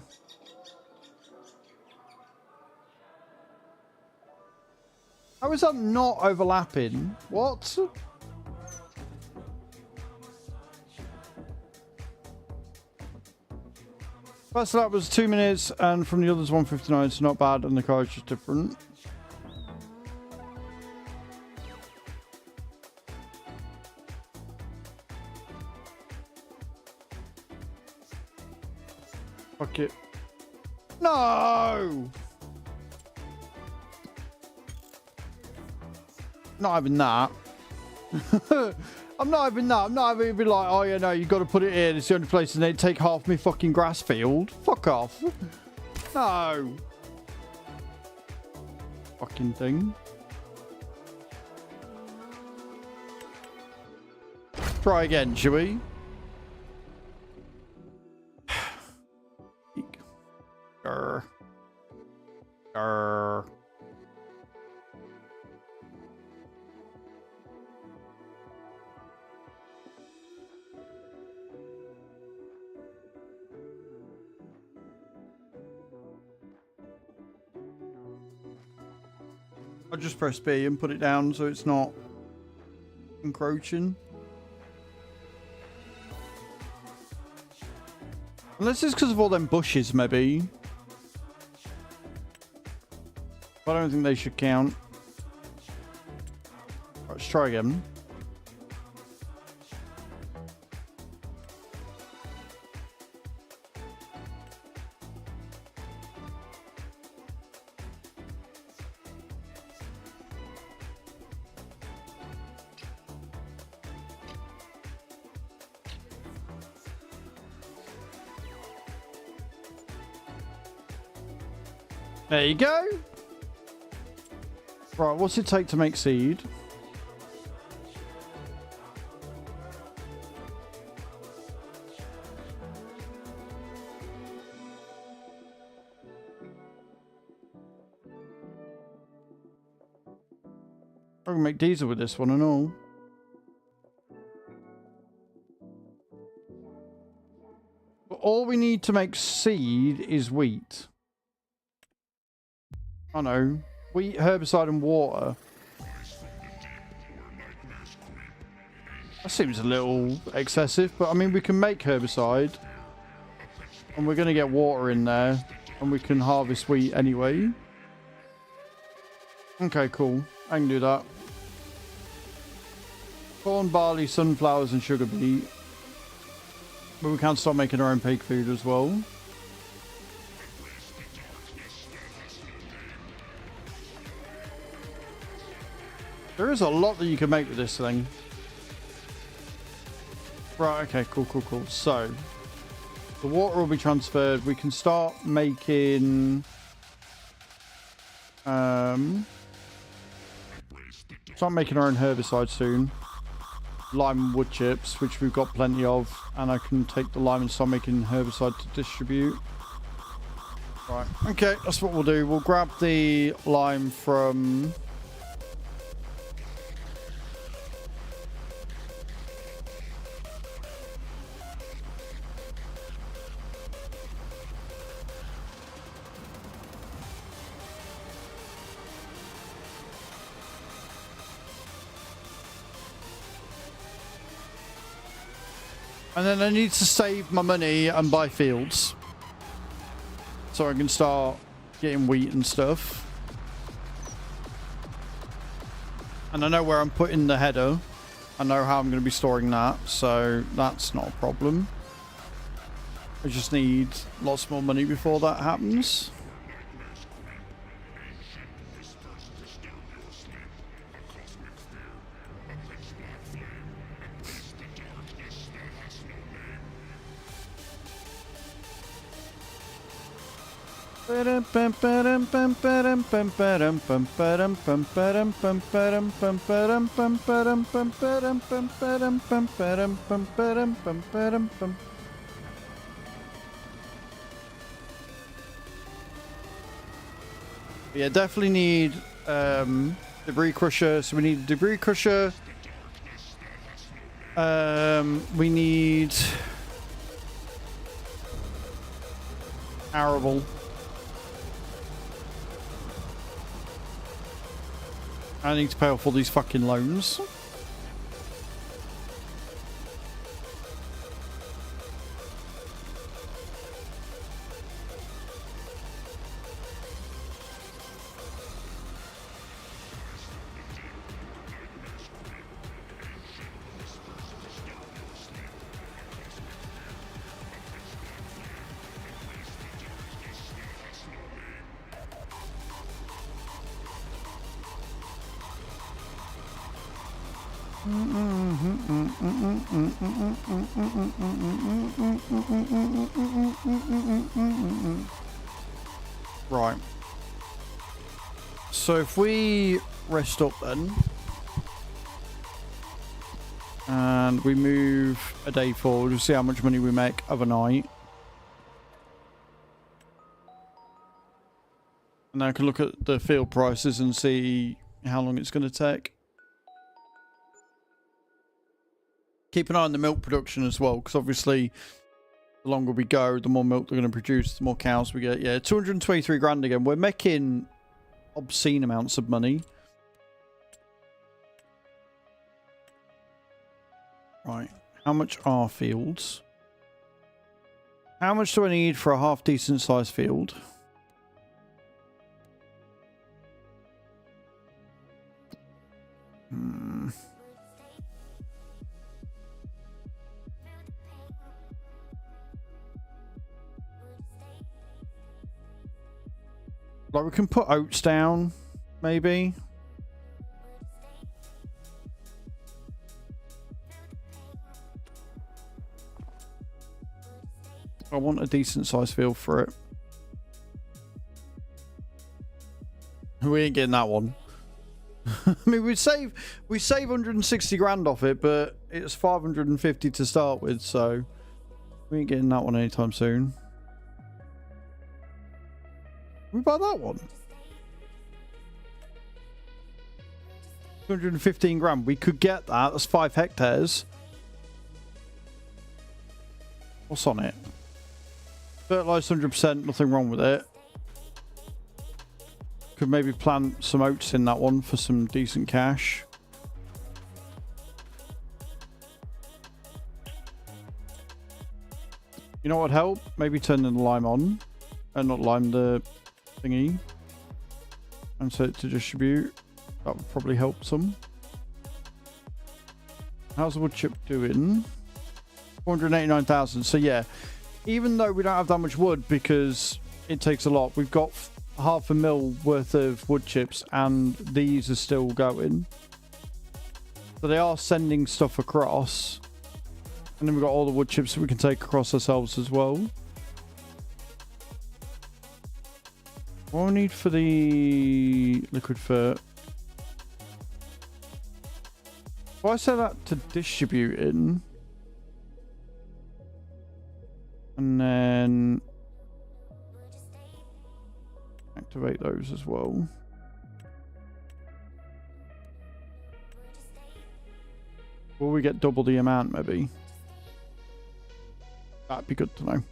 Speaker 2: How is that not overlapping? What? First lap was 2 minutes, and from the others 1:59, so not bad, and the car is just different. Fuck it. No! Not having that. I'm not having that. I'm not having it be like, oh yeah, no, you got to put it in. It's the only place, and they take half my fucking grass field. Fuck off. No. Fucking thing. Try again, shall we? Grr. Grr. I'll just press B and put it down so it's not encroaching. Unless it's because of all them bushes, maybe. But I don't think they should count. Right, let's try again. There you go. Right, what's it take to make seed? I can make diesel with this one and all. But all we need to make seed is wheat. I know. Wheat, herbicide and water. That seems a little excessive, but I mean, we can make herbicide. And we're going to get water in there. And we can harvest wheat anyway. Okay, cool. I can do that. Corn, barley, sunflowers and sugar beet. But we can start making our own pig food as well. There is a lot that you can make with this thing. Right, okay, cool. So, the water will be transferred. We can start making... start making our own herbicide soon. Lime and wood chips, which we've got plenty of. And I can take the lime and start making herbicide to distribute. Right, okay, that's what we'll do. We'll grab the lime from... And then I need to save my money and buy fields. So I can start getting wheat and stuff. And I know where I'm putting the header. I know how I'm going to be storing that. So that's not a problem. I just need lots more money before that happens. Yeah, definitely need debris crusher. So we need a debris crusher. We need arable. I need to pay off all these fucking loans. Right. So if we rest up then, and we move a day forward, we'll see how much money we make overnight. And then I can look at the field prices and see how long it's going to take. Keep an eye on the milk production as well, because obviously the longer we go, the more milk they're going to produce, the more cows we get. Yeah, 223 grand again. We're making obscene amounts of money. Right, how much are fields? How much do I need for a half decent sized field? Like, we can put oats down, maybe. I want a decent sized field for it. We ain't getting that one. I mean, we save 160 grand off it, but it's 550 to start with, so we ain't getting that one anytime soon. Can we buy that one? 215 grand. We could get that. That's 5 hectares. What's on it? Fertilized 100%. Nothing wrong with it. Could maybe plant some oats in that one for some decent cash. You know what would help? Maybe turn the lime on. Not lime, the thingy. And set it to distribute. That would probably help some. How's the wood chip doing? 489,000. So yeah, even though we don't have that much wood because it takes a lot, we've got 500,000 worth of wood chips and these are still going. So they are sending stuff across. And then we've got all the wood chips that we can take across ourselves as well. What do we need for the liquid fur? If I set that to distributing, and then activate those as well. Will we get double the amount maybe? That'd be good to know.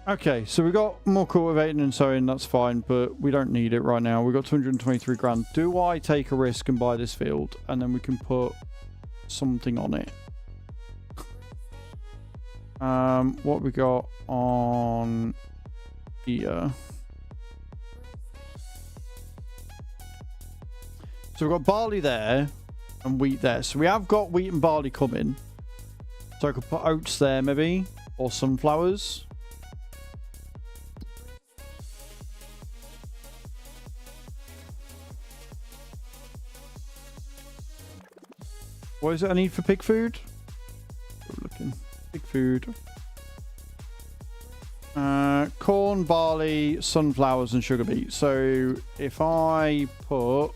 Speaker 2: Okay, so we got more cultivating and sowing, that's fine, but we don't need it right now. We've got 223 grand. Do I take a risk and buy this field and then we can put something on it? What we got on here? So we've got barley there and wheat there. So we have got wheat and barley coming. So I could put oats there maybe, or sunflowers. What is it I need for pig food? Looking. Pig food. Corn, barley, sunflowers, and sugar beet. So if I put...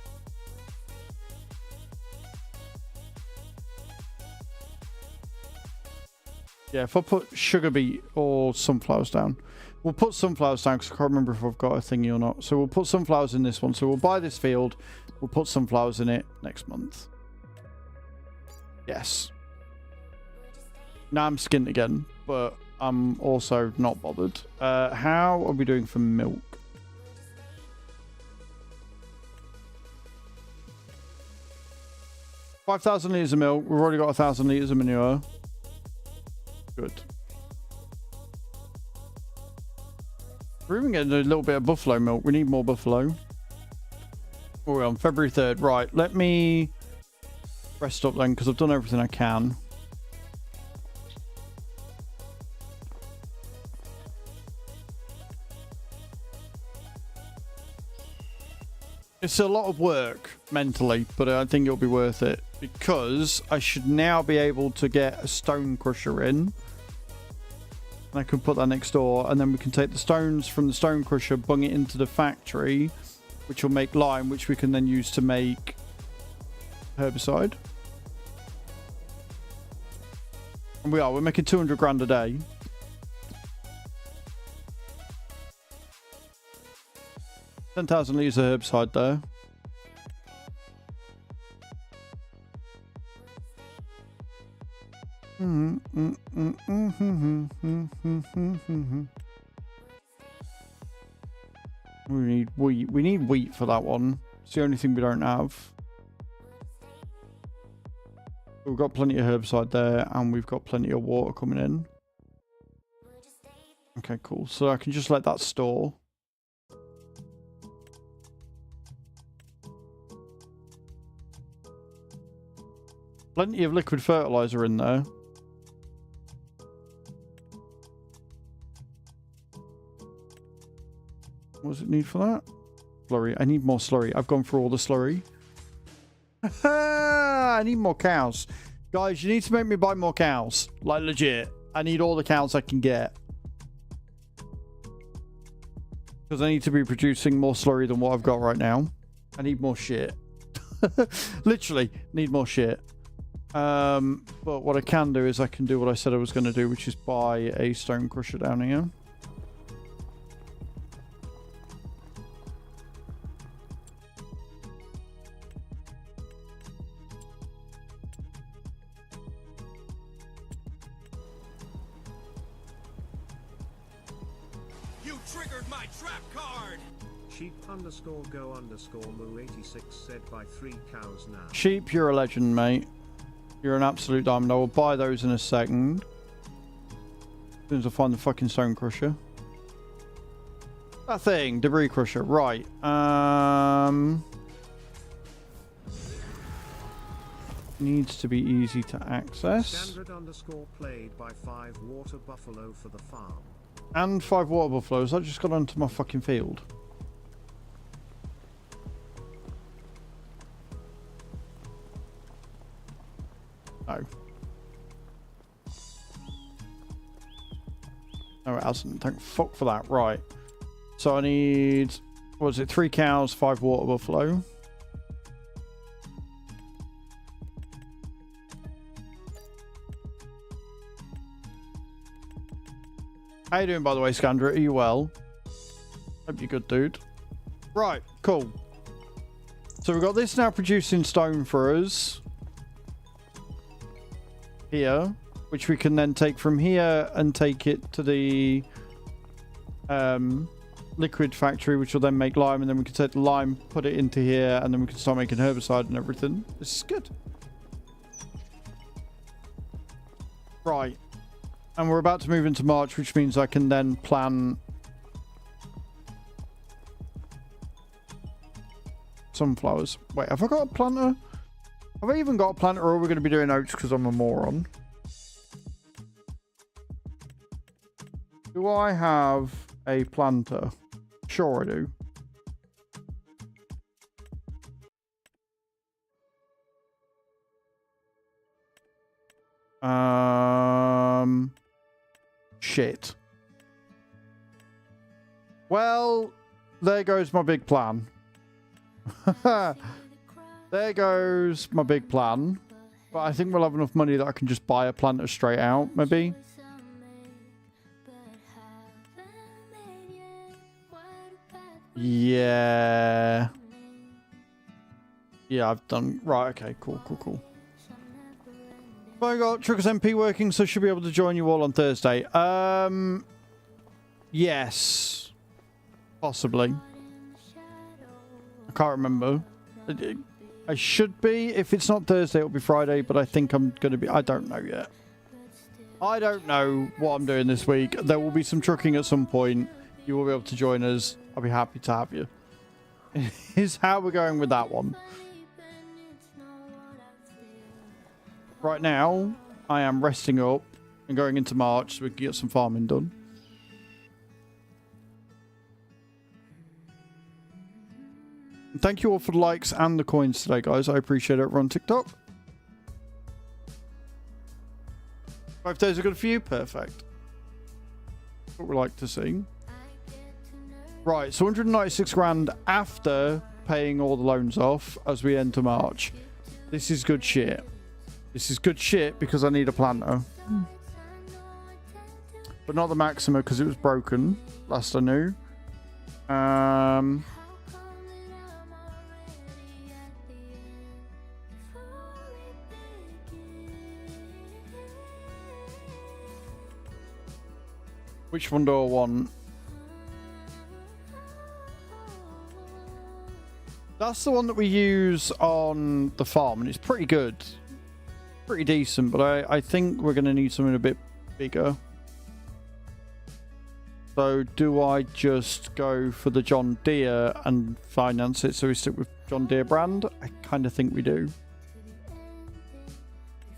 Speaker 2: Yeah, if I put sugar beet or sunflowers down. We'll put sunflowers down because I can't remember if I've got a thingy or not. So we'll put sunflowers in this one. So we'll buy this field. We'll put sunflowers in it next month. Yes. Now I'm skint again, but I'm also not bothered. How are we doing for milk? $5,000 litres of milk. We've already got 1,000 litres of manure. Good. We're even getting a little bit of buffalo milk. We need more buffalo. Oh, we're on February 3rd. Right, let me rest up then because I've done everything I can. It's a lot of work mentally, but I think it'll be worth it because I should now be able to get a stone crusher in. And I can put that next door and then we can take the stones from the stone crusher, bung it into the factory, which will make lime, which we can then use to make herbicide. And we're making 200 grand a day. $10,000 litres of herbicide there. We need wheat. We need wheat for that one. It's the only thing we don't have. We've got plenty of herbicide there and we've got plenty of water coming in. Okay, cool. So I can just let that store. Plenty of liquid fertilizer in there. What does it need for that? Slurry. I need more slurry. I've gone through all the slurry. I need more cows. Guys, you need to make me buy more cows. Like, legit. I need all the cows I can get. Because I need to be producing more slurry than what I've got right now. I need more shit. Literally, need more shit. But what I can do is I can do what I said I was going to do, which is buy a stone crusher down here.
Speaker 3: You triggered my trap card!
Speaker 4: Sheep_go_moo86 said buy 3 cows now.
Speaker 2: Sheep, you're a legend, mate. You're an absolute diamond. I will buy those in a second. As soon as I find the fucking stone crusher. That thing, debris crusher. Right. needs to be easy to access.
Speaker 4: Standard underscore played by 5 water buffalo for the farm.
Speaker 2: And 5 water buffaloes. I just got onto my fucking field. No. No, it hasn't. Thank fuck for that. Right. So I need, what was it, 3 cows, 5 water buffalo. How you doing, by the way, Scandra? Are you well? Hope you're good, dude. Right, cool. So we've got this now producing stone for us. Here. Which we can then take from here and take it to the liquid factory, which will then make lime. And then we can take the lime, put it into here, and then we can start making herbicide and everything. This is good. Right. And we're about to move into March, which means I can then plan sunflowers. Wait, have I got a planter? Have I even got a planter, or are we going to be doing oats because I'm a moron? Do I have a planter? Sure I do. Shit. Well, there goes my big plan. There goes my big plan. But I think we'll have enough money that I can just buy a planter straight out, maybe. Yeah. Yeah, I've done... Right, okay, cool. I got Truckers MP working, so should be able to join you all on Thursday. Yes. Possibly. I can't remember. I should be. If it's not Thursday, it'll be Friday, but I think I'm going to be... I don't know yet. I don't know what I'm doing this week. There will be some trucking at some point. You will be able to join us. I'll be happy to have you. Is how we're going with that one. Right now, I am resting up and going into March so we can get some farming done. And thank you all for the likes and the coins today, guys. I appreciate it. We're on TikTok. 5 days are good for you? Perfect. What we like to see. Right, so 196 grand after paying all the loans off as we enter March. This is good shit. This is good shit because I need a planter. But not the Maxima because it was broken last I knew. Which one do I want? That's the one that we use on the farm, and it's pretty good. Pretty decent, but I think we're going to need something a bit bigger. So do I just go for the John Deere and finance it so we stick with John Deere brand? I kind of think we do.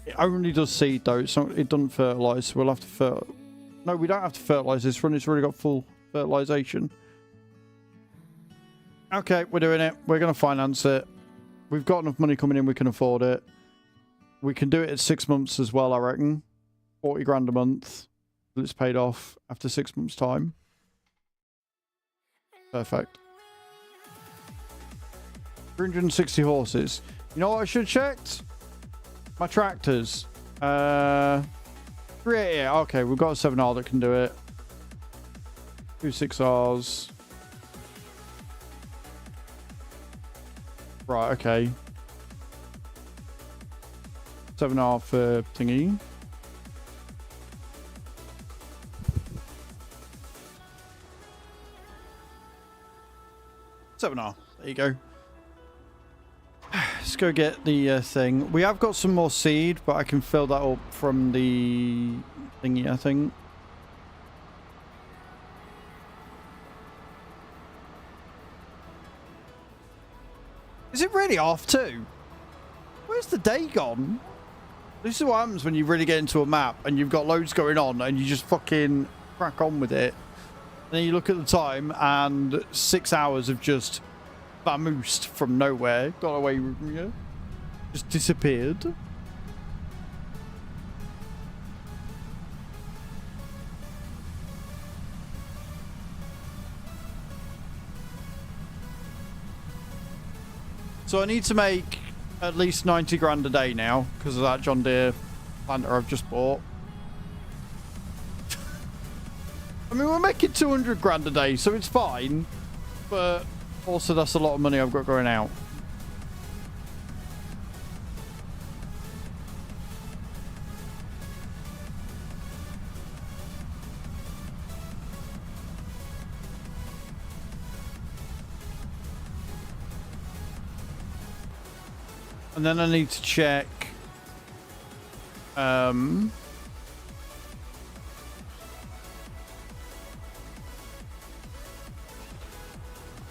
Speaker 2: It only does seed though. It's not, it doesn't fertilise, so we'll have to No, we don't have to fertilise this run. It's already got full fertilisation. Okay, we're doing it. We're going to finance it. We've got enough money coming in. We can afford it. We can do it at 6 months as well, I reckon. 40 grand a month. It's paid off after 6 months' time. Perfect. 360 horses. You know what I should have checked? My tractors. 388. Okay, we've got a 7R that can do it. 2 6Rs. Right, okay. 7R for thingy. There you go. Let's go get the thing. We have got some more seed, but I can fill that up from the thingy, I think. Is it really half 2? Where's the day gone? This is what happens when you really get into a map and you've got loads going on and you just fucking crack on with it. And then you look at the time and 6 hours have just vamoosed from nowhere. Got away from you. Just disappeared. So I need to make at least 90 grand a day now because of that John Deere planter I've just bought. I mean, we're making 200 grand a day, so it's fine. But also that's a lot of money I've got going out. And then I need to check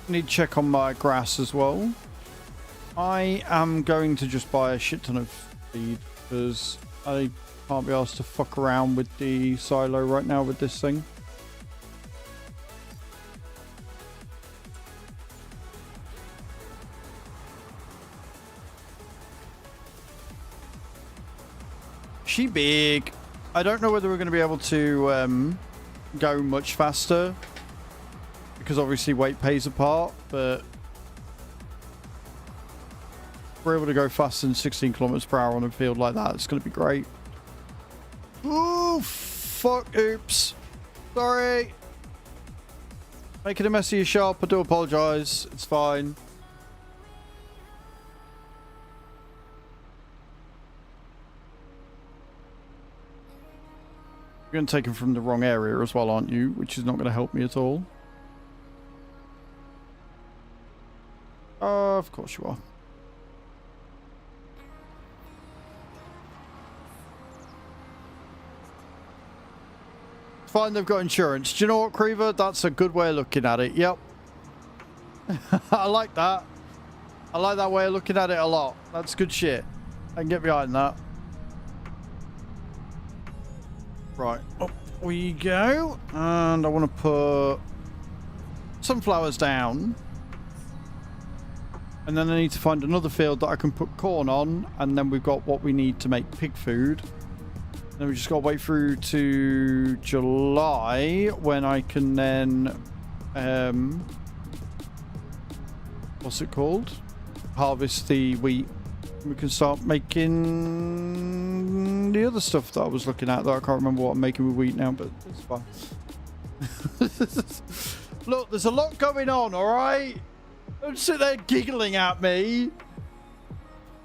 Speaker 2: need to check on my grass as well. I am going to just buy a shit ton of feed because I can't be asked to fuck around with the silo right now with this thing. She big. I don't know whether we're going to be able to go much faster because obviously weight plays a part, but if we're able to go faster than 16 kilometers per hour on a field like that, it's going to be great. Ooh, fuck, oops. Sorry. Making a mess of your shop. I do apologize. It's fine. You're going to take them from the wrong area as well, aren't you? Which is not going to help me at all. Of course you are. Fine, they've got insurance. Do you know what, Creever? That's a good way of looking at it. Yep. I like that. I like that way of looking at it a lot. That's good shit. I can get behind that. Right, up we go. And I want to put sunflowers down. And then I need to find another field that I can put corn on. And then we've got what we need to make pig food. And then we just got to wait through to July when I can then, what's it called? Harvest the wheat. We can start making the other stuff that I was looking at that I can't remember what I'm making with wheat now, but it's fine. Look, there's a lot going on, all right? Don't sit there giggling at me.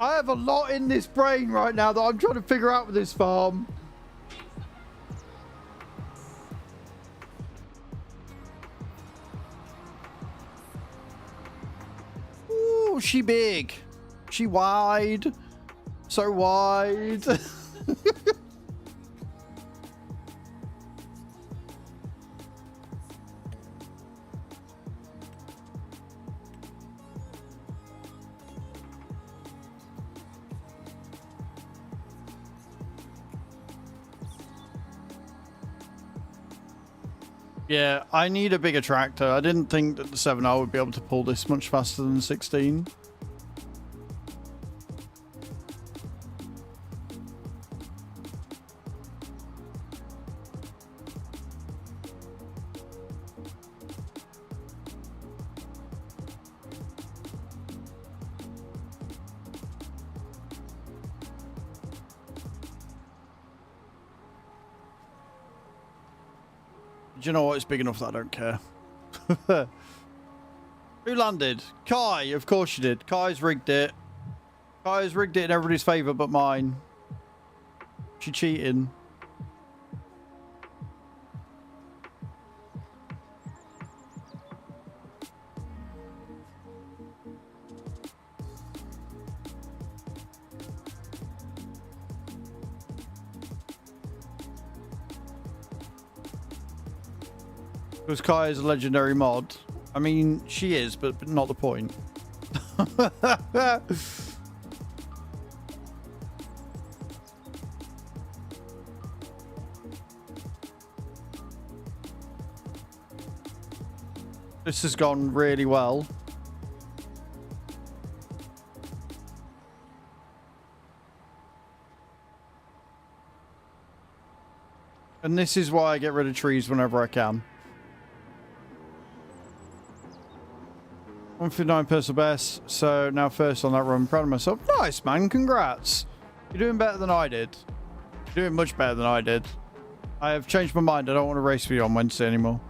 Speaker 2: I have a lot in this brain right now that I'm trying to figure out with this farm. Ooh, she big. She wide. So wide. Yeah, I need a bigger tractor. I didn't think that the 7R would be able to pull this much faster than 16. Do you know what? It's big enough that I don't care. Who landed? Kai, of course you did. Kai's rigged it. Kai's rigged it in everybody's favour but mine. She cheating. Because Kai is a legendary mod. I mean, she is, but not the point. This has gone really well. And this is why I get rid of trees whenever I can. 159 personal best. So now first on that run. Proud of myself. Nice, man. Congrats. You're doing better than I did. You're doing much better than I did. I have changed my mind. I don't want to race with you on Wednesday anymore.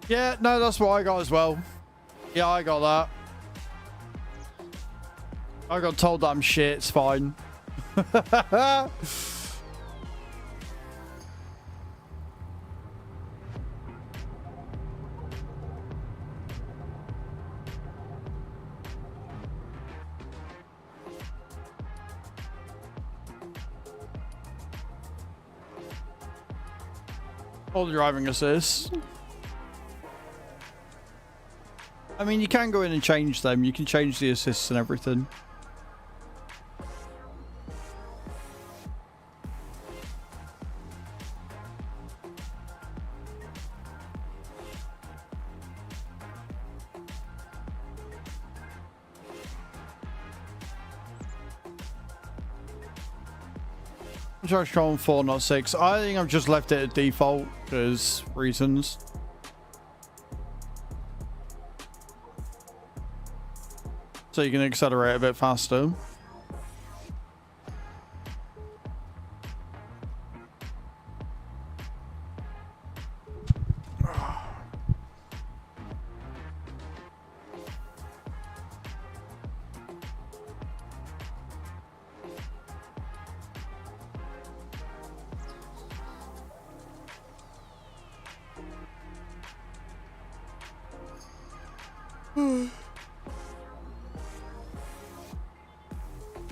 Speaker 2: Yeah, no, that's what I got as well. Yeah, I got that. I got told that I'm shit. It's fine. All driving assist. I mean, you can go in and change them. You can change the assists and everything. Charge control 4, not 6. I think I've just left it at default because reasons. So you can accelerate a bit faster.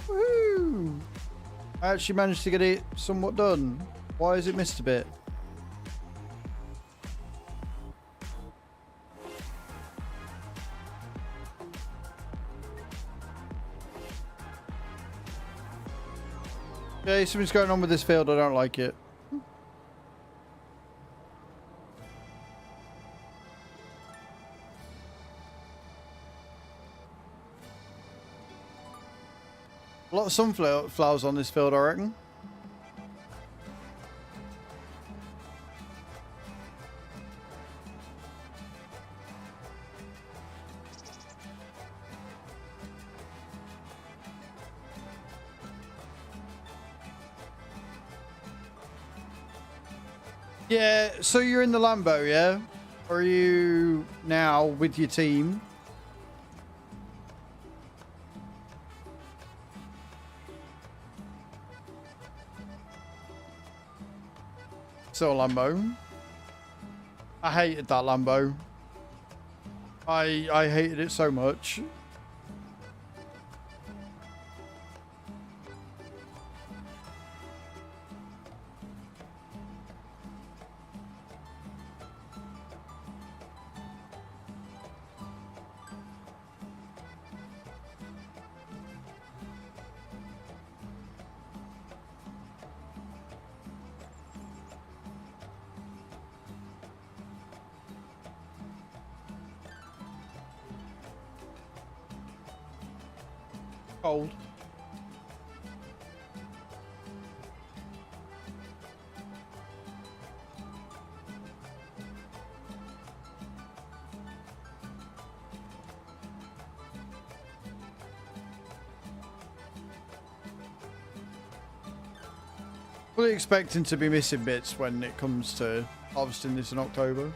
Speaker 2: Woo! I actually managed to get it somewhat done. Why has it missed a bit? Yeah, something's going on with this field. I don't like it. A lot of sunflowers on this field, I reckon. Yeah, so you're in the Lambo, yeah? Or are you now with your team? So Lambo. I hated that Lambo. I hated it so much. Cold. Fully expecting to be missing bits when it comes to harvesting this in October.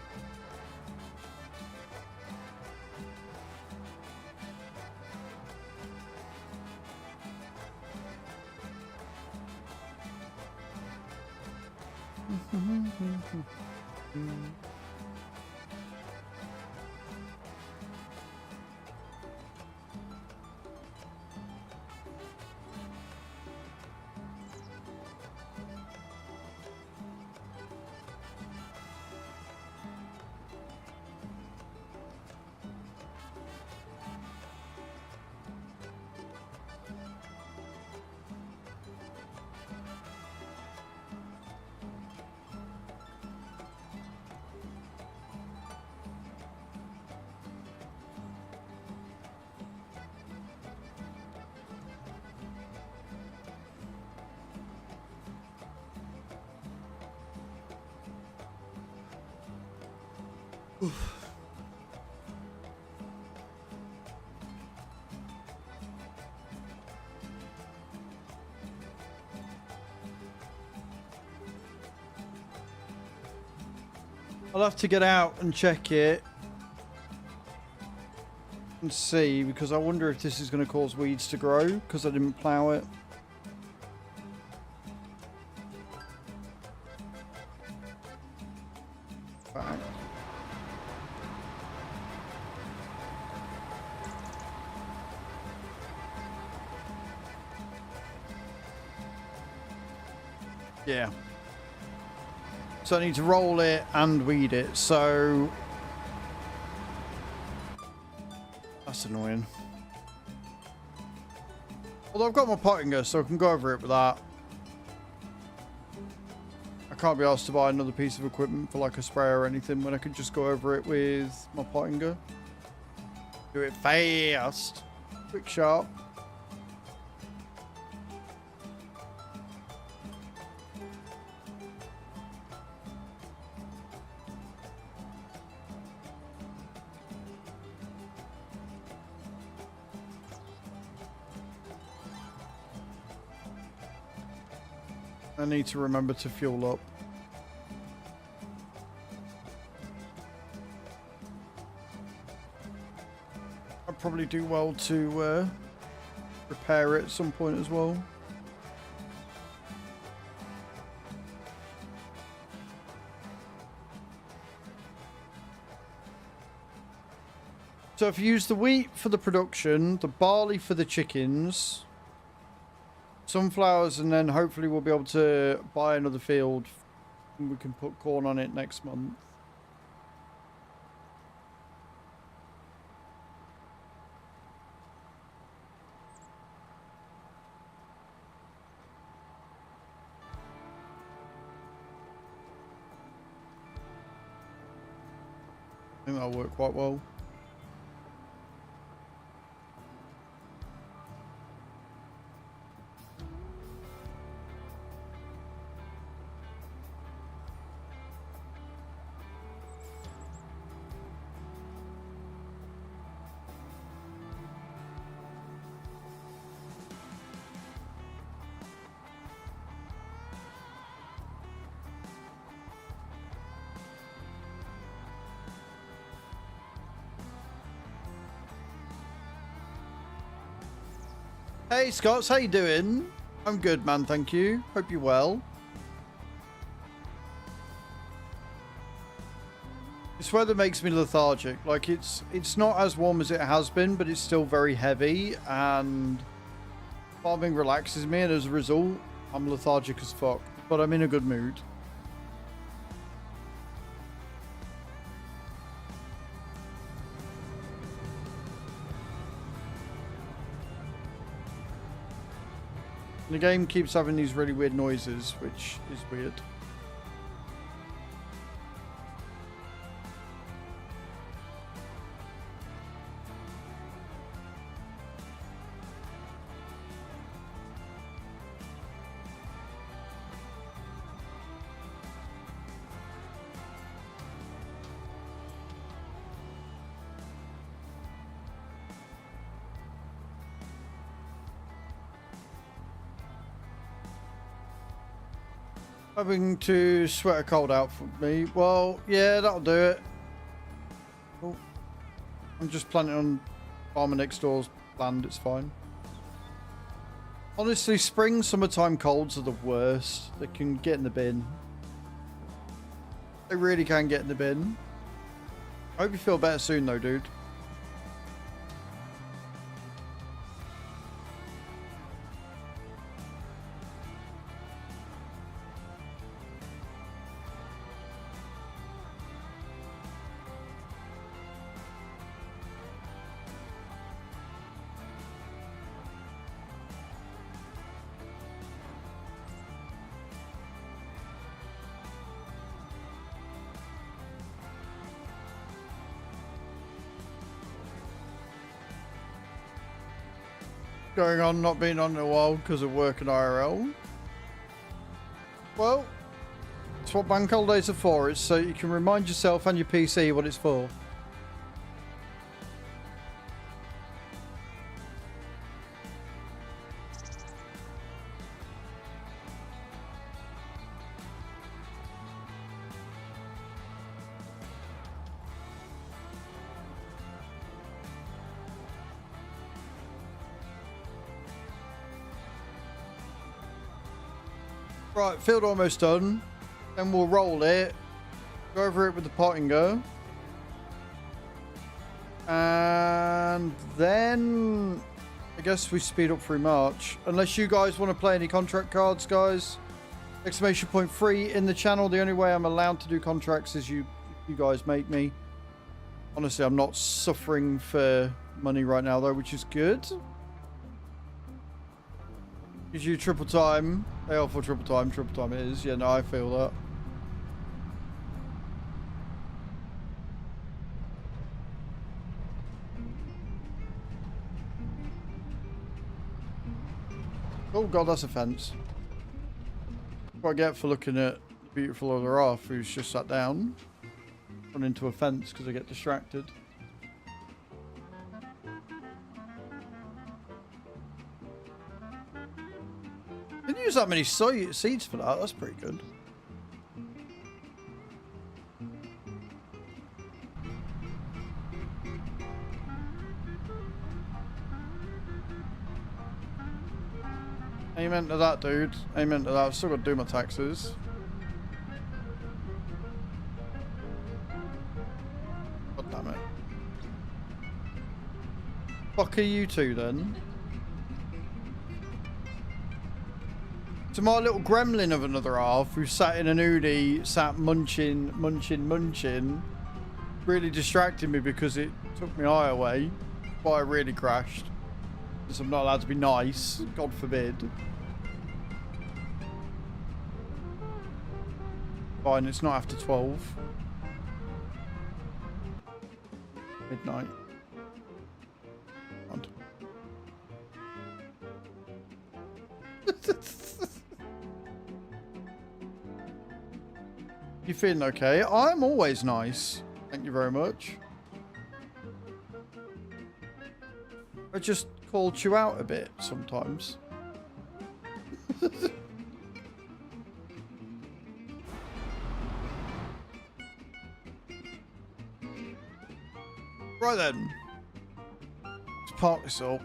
Speaker 2: I'll have to get out and check it and see, because I wonder if this is going to cause weeds to grow because I didn't plow it. Back. Yeah. So I need to roll it and weed it, so that's annoying. Although I've got my pottinger, so I can go over it with that. I can't be asked to buy another piece of equipment for like a sprayer or anything when I could just go over it with my pottinger. Do it fast. Quick, sharp. I need to remember to fuel up. I'd probably do well to repair it at some point as well. So if you use the wheat for the production, the barley for the chickens, sunflowers, and then hopefully we'll be able to buy another field and we can put corn on it next month. I think that'll work quite well. Hey Scots, how you doing? I'm good, man, thank you. Hope you're well. This weather makes me lethargic. Like it's not as warm as it has been, but it's still very heavy, and farming relaxes me, and as a result, I'm lethargic as fuck. But I'm in a good mood. The game keeps having these really weird noises, which is weird. Having to sweat a cold out for me. Well, yeah, that'll do it. Oh, I'm just planning on farming next door's land. It's fine. Honestly, spring, summertime colds are the worst. They can get in the bin. They really can get in the bin. I hope you feel better soon though, dude. Going on, not being on in a while because of work and IRL. Well, that's what bank holidays are for. It's so you can remind yourself and your PC what it's for. Right, field almost done. Then we'll roll it. Go over it with the pottinger. And then I guess we speed up through March. Unless you guys want to play any contract cards, guys. Exclamation point free in the channel. The only way I'm allowed to do contracts is you guys make me. Honestly, I'm not suffering for money right now though, which is good. Gives you triple time. They offer triple time. Triple time it is. Yeah, no, I feel that. Oh god, that's a fence. What I get for looking at the beautiful other half who's just sat down. Run into a fence because I get distracted. Didn't use that many seeds for that. That's pretty good. Amen to that, dude. Amen to that. I've still got to do my taxes. God damn it. Fuck are you two then? So my little gremlin of another half who sat in an Udi, sat munching, really distracted me because it took my eye away. But I really crashed. Because I'm not allowed to be nice, God forbid. Fine, it's not after 12. Midnight. You feeling okay? I'm always nice. Thank you very much. I just called you out a bit sometimes. Right then. Let's park this up.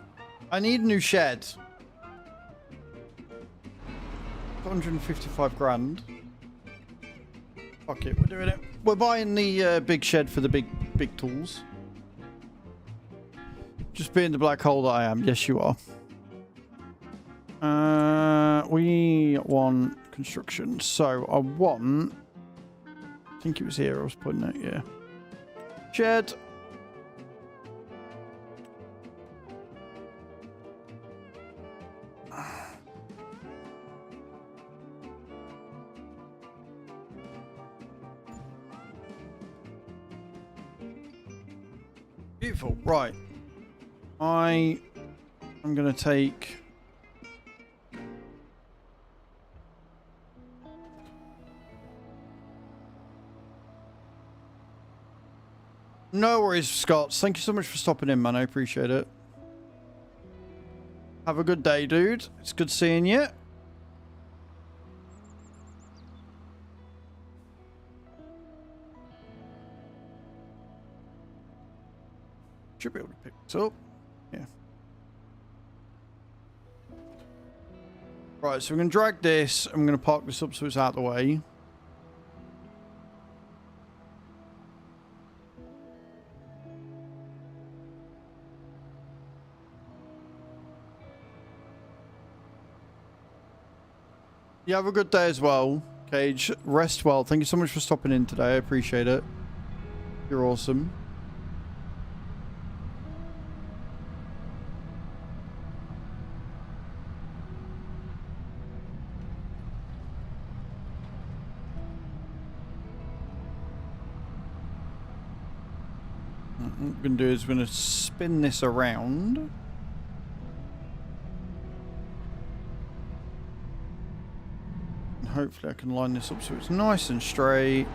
Speaker 2: I need a new shed. 155 grand. Fuck it, we're doing it. We're buying the big shed for the big tools. Just being the black hole that I am. Yes, you are. We want construction. So I want... I think it was here I was putting it, yeah. Shed. Beautiful. Right. I am going to take... No worries, Scott. Thank you so much for stopping in, man. I appreciate it. Have a good day, dude. It's good seeing you. Should be able to pick this up. Yeah. Right, so we're going to drag this. I'm going to park this up so it's out of the way. You have a good day as well, Cage. Rest well. Thank you so much for stopping in today. I appreciate it. You're awesome. What I'm going to do is we're going to spin this around. And hopefully I can line this up so it's nice and straight.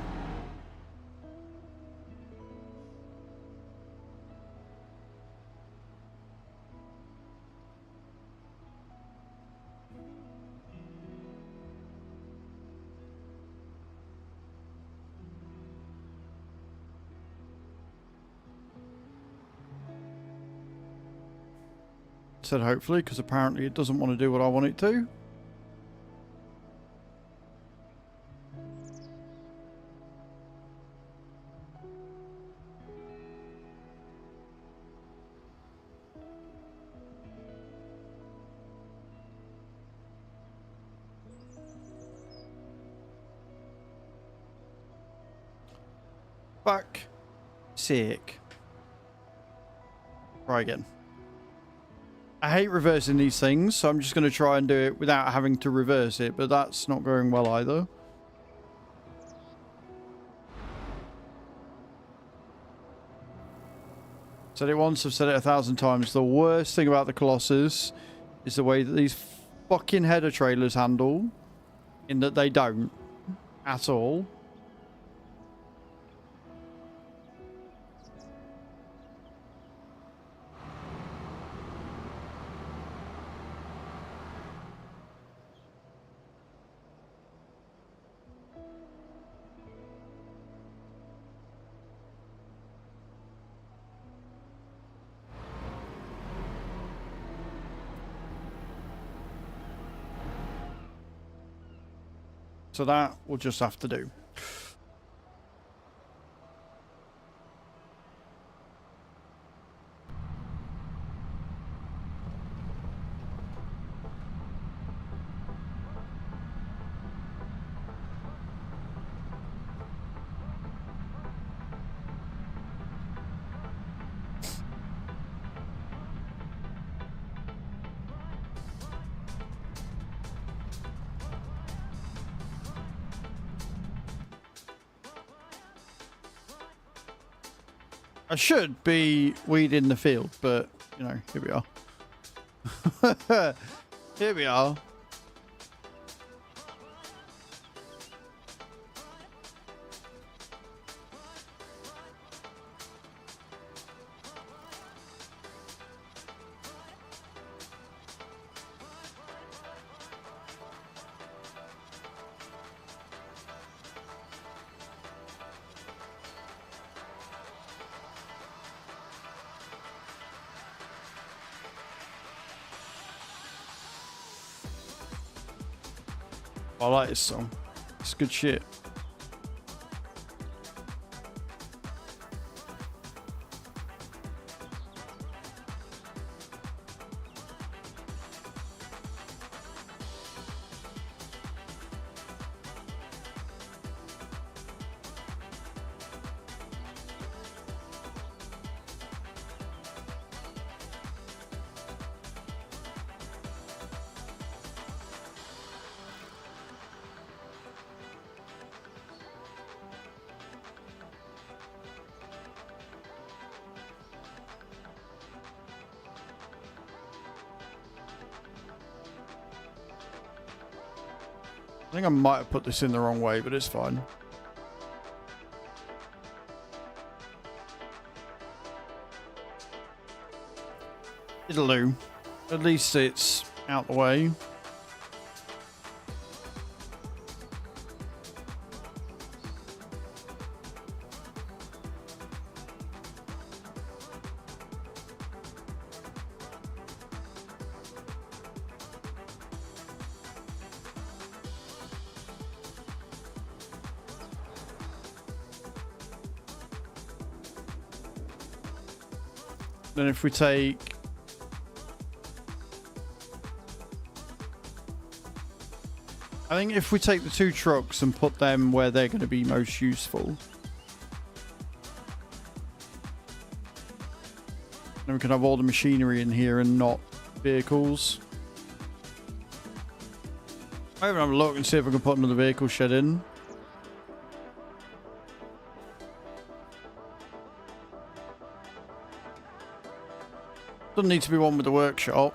Speaker 2: Said hopefully, because apparently it doesn't want to do what I want it to. Fuck. Sick. Try again. I hate reversing these things, so I'm just going to try and do it without having to reverse it, but that's not going well either. Said it once, I've said it 1,000 times. The worst thing about the Colossus is the way that these fucking header trailers handle, in that they don't at all. So that we'll just have to do. I should be weeding the field, but, you know, here we are. Here we are. I like this song. It's good shit. I think I might have put this in the wrong way, but it's fine. It'll do. At least it's out the way. Then if we take I think if we take the 2 trucks and put them where they're going to be most useful, then we can have all the machinery in here and not vehicles. I haven't have a look and see if I can put another vehicle shed in. Doesn't need to be one with the workshop.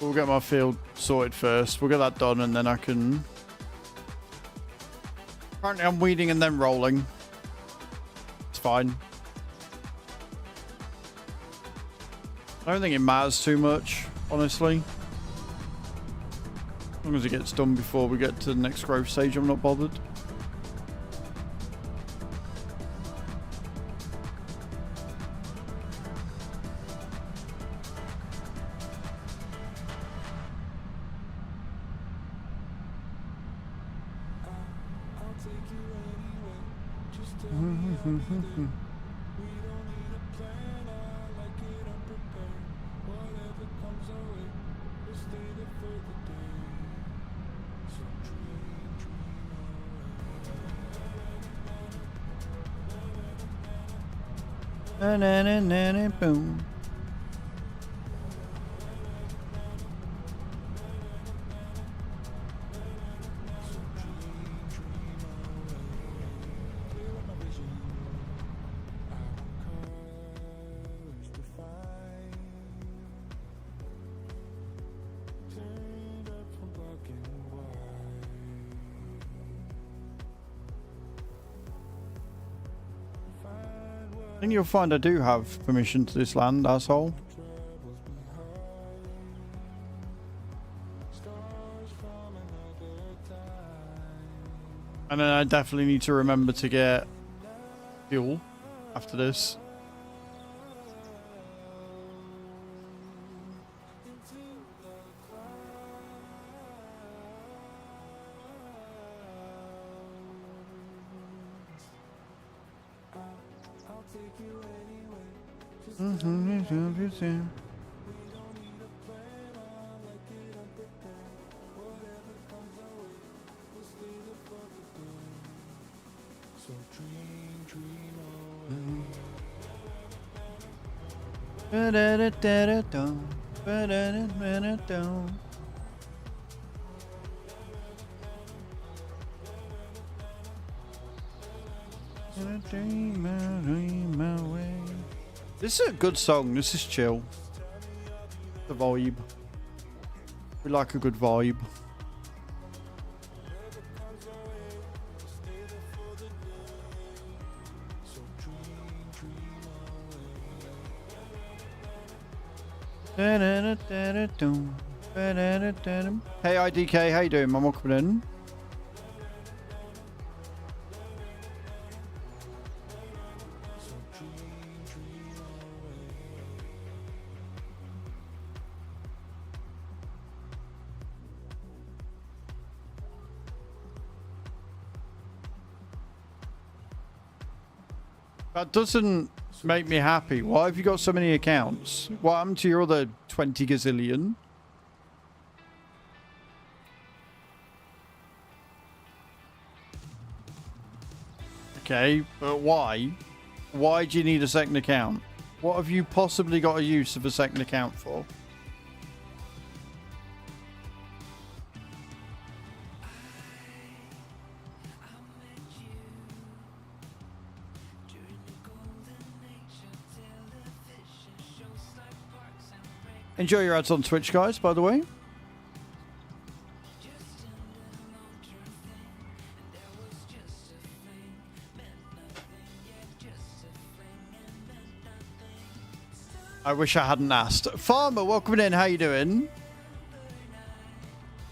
Speaker 2: We'll get my field sorted first. We'll get that done and then I can... Apparently I'm weeding and then rolling. It's fine. I don't think it matters too much, honestly. As long as it gets done before we get to the next growth stage, I'm not bothered. Boom. I think you'll find I do have permission to this land, asshole. And then I definitely need to remember to get fuel after this. This is a good song. This is chill. The vibe. We like a good vibe. Hey IDK, how you doing? I'm welcome in. That doesn't make me happy. Why have you got so many accounts? What happened to your other 20 gazillion? Okay, but why? Why do you need a second account? What have you possibly got a use of a second account for? Enjoy your ads on Twitch, guys, by the way. I wish I hadn't asked. Farmer, welcome in. How you doing?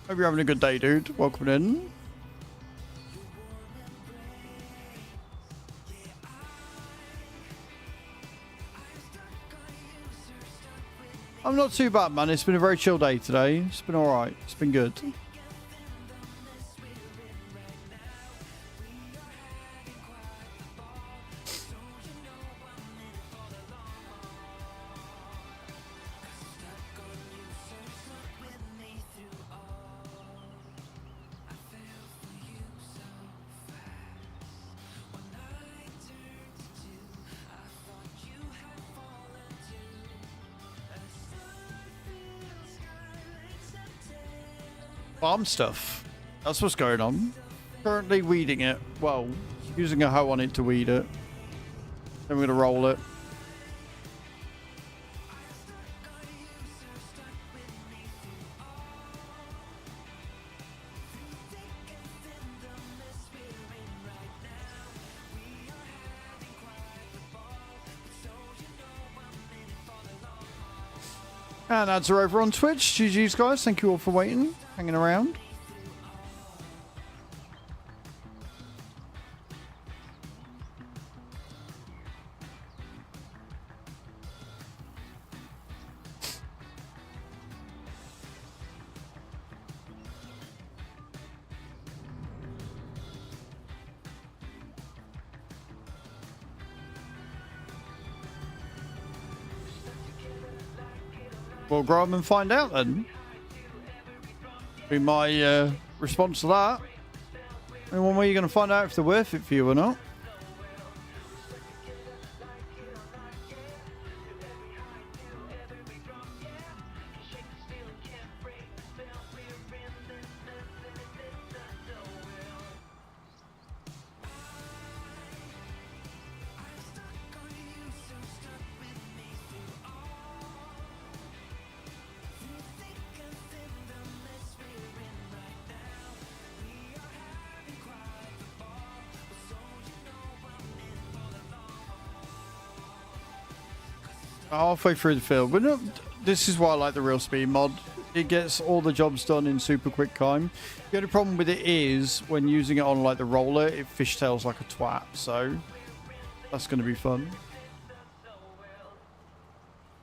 Speaker 2: Hope you're having a good day, dude. Welcome in. I'm not too bad, man. It's been a very chill day today. It's been alright. It's been good. farm stuff. That's what's going on. Currently weeding it. Well, using a hoe on it to weed it. Then we're going to roll it. And ads are over on Twitch. GG's guys, thank you all for waiting, hanging around. We'll grow them and find out then. Be my response to that. And one way you're going to find out if they're worth it for you or not. Halfway through the field. But no, this is why I like the real speed mod. It gets all the jobs done in super quick time. The only problem with it is when using it on like the roller, it fishtails like a twat. So that's going to be fun.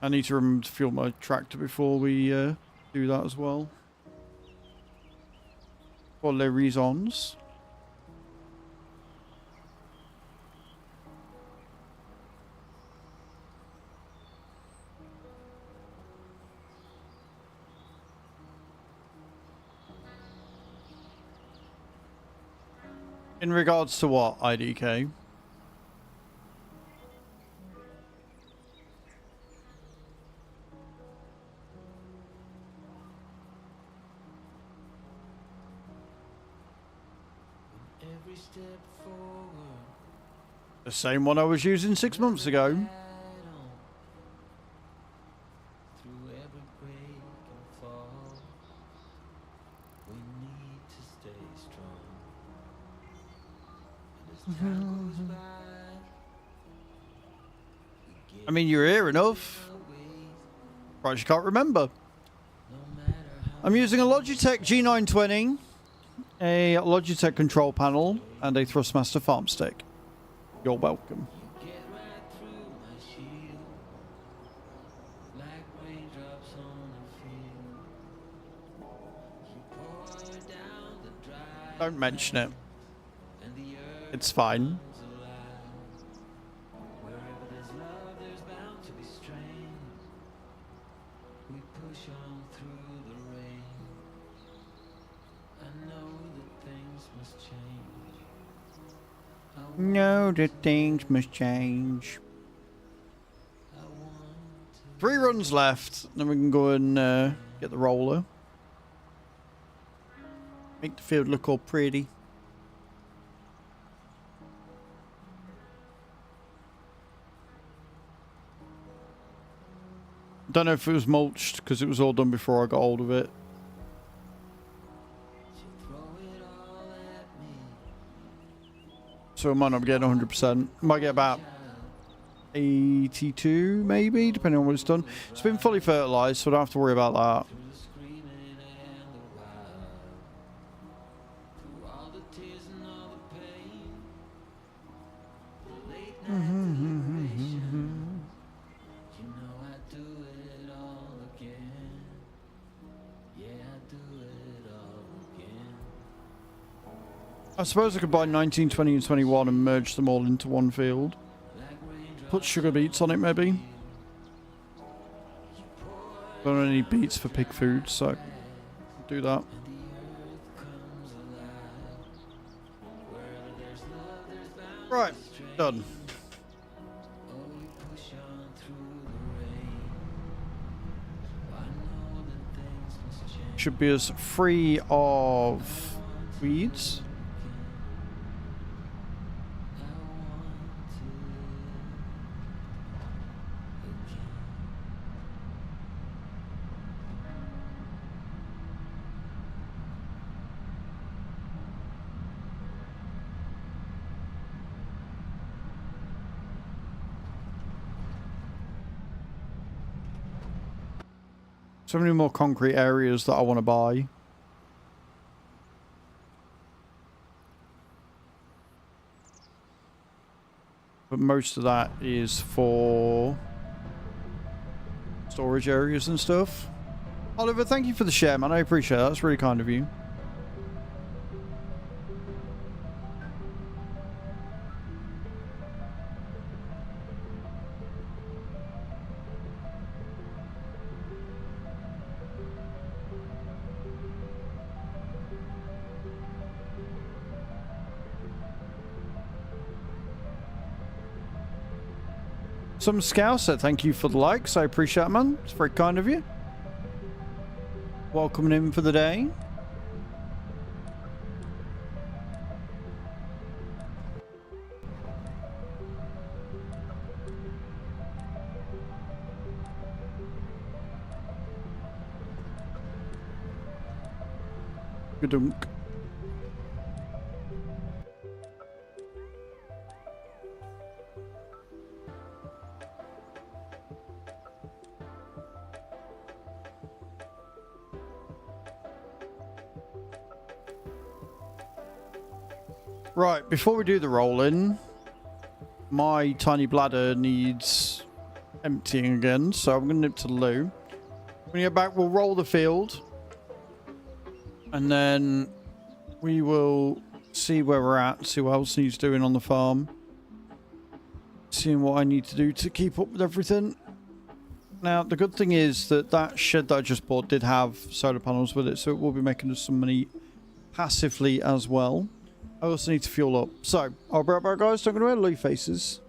Speaker 2: I need to remember to fuel my tractor before we do that as well. For les raisons. In regards to what, IDK?
Speaker 1: Every step forward,
Speaker 2: The same one I was using 6 months ago.
Speaker 1: head on. Through every break and fall, we need to stay strong. And as time goes by, we
Speaker 2: I mean, you're here enough. Probably can't remember. I'm using a Logitech G920, a Logitech control panel, and a Thrustmaster farm stick. You're welcome.
Speaker 1: get right through my shield, like raindrops on a field. You pour down the dry
Speaker 2: Don't mention it.
Speaker 1: and the earth
Speaker 2: It's fine.
Speaker 1: comes alive. Wherever there's love, there's bound to be strain. We push on through the rain. I know that things must change.
Speaker 2: No, the things must change.
Speaker 1: I want to
Speaker 2: 3 runs left. Then we can go and get the roller. Make the field look all pretty. Don't know if it was mulched because it was all done before I got hold of it.
Speaker 1: throw it all at me.
Speaker 2: So I might not be getting 100%. Might get about 82 maybe, depending on what it's done. It's been fully fertilized, so I don't have to worry about that.
Speaker 1: Through the screaming and the wild. Through all the tears and all the pain. The late night deliberation. You know I do it all again. Yeah, I do it all again.
Speaker 2: I suppose I could buy 19, 20 and 21 and merge them all into one field.
Speaker 1: Like raindrops
Speaker 2: Put sugar beets on it maybe. Don't have any beets for pig food, so do that.
Speaker 1: and the earth comes alive. Wherever there's love, there's bound
Speaker 2: Right,
Speaker 1: to be strain.
Speaker 2: done.
Speaker 1: Oh, we push on through the rain. I know that things must change.
Speaker 2: should be as free of weeds. So many more concrete areas that I want to buy. But most of that is for storage areas and stuff. Oliver, thank you for the share, man. I appreciate that. That's really kind of you. Some Scouse said thank you for the likes. I appreciate it, man. It's very kind of you. Welcoming in for the day. Good dunk. Right, before we do the roll-in, my tiny bladder needs emptying again, so I'm going to nip to the loo. When we get back, we'll roll the field, and then we will see where we're at, see what else needs doing on the farm, seeing what I need to do to keep up with everything. Now, the good thing is that that shed that I just bought did have solar panels with it, so it will be making us some money passively as well. I also need to fuel up. So, I'll be right back, guys. So I'm going to wear Louis faces.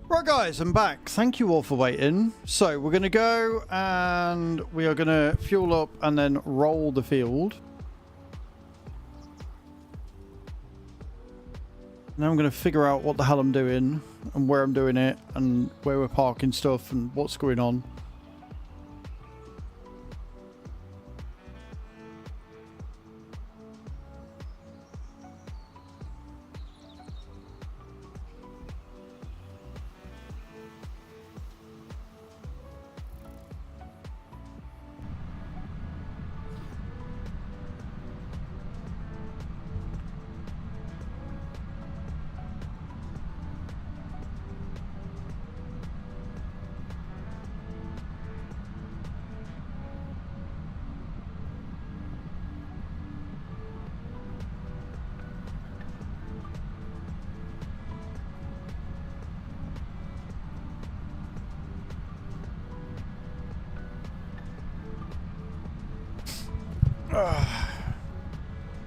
Speaker 2: Right guys, I'm back. Thank you all for waiting. So we're going to go and we are going to fuel up and then roll the field. Now I'm going to figure out what the hell I'm doing and where I'm doing it and where we're parking stuff and what's going on.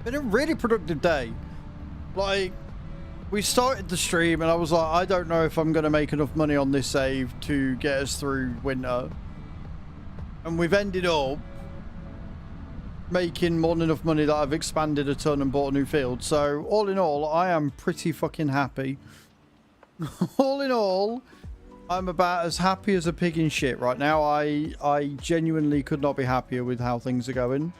Speaker 2: Been a really productive day. Like, we started the stream and I was like, I don't know if I'm going to make enough money on this save to get us through winter. And we've ended up making more than enough money that I've expanded a ton and bought a new field. So all in all, I am pretty fucking happy. All in all, I'm about as happy as a pig in shit right now. I genuinely could not be happier with how things are going.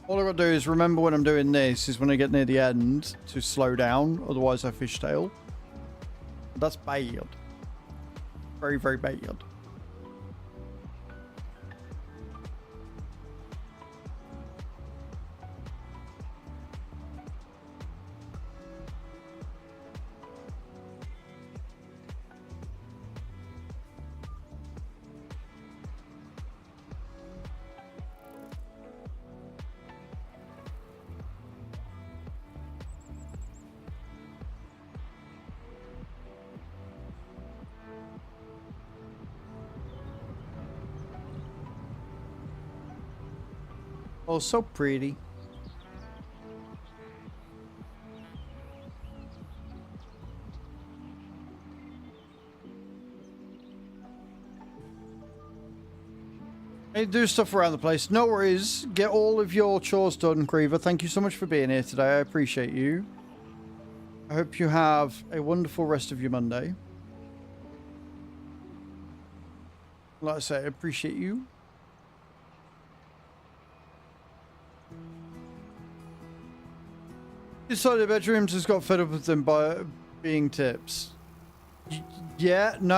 Speaker 2: All I've got to do is remember when I'm doing this is when I get near the end to slow down, otherwise I fishtail. That's bad. Very, very bad. Oh, so pretty. Hey, do stuff around the place. No worries. Get all of your chores done, Creever. Thank you so much for being here today. I appreciate you. I hope you have a wonderful rest of your Monday. Like I say, I appreciate you. Inside the bedrooms has got fed up with them by being tips. Yeah, no,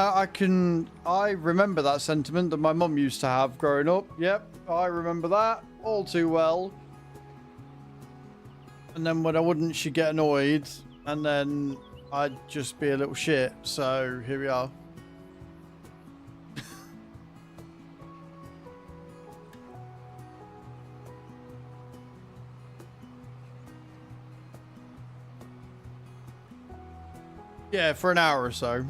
Speaker 2: I remember that sentiment that my mum used to have growing up. Yep, I remember that all too well. And then when I wouldn't, she'd get annoyed, and then I'd just be a little shit. So here we are. Yeah, for an hour or so.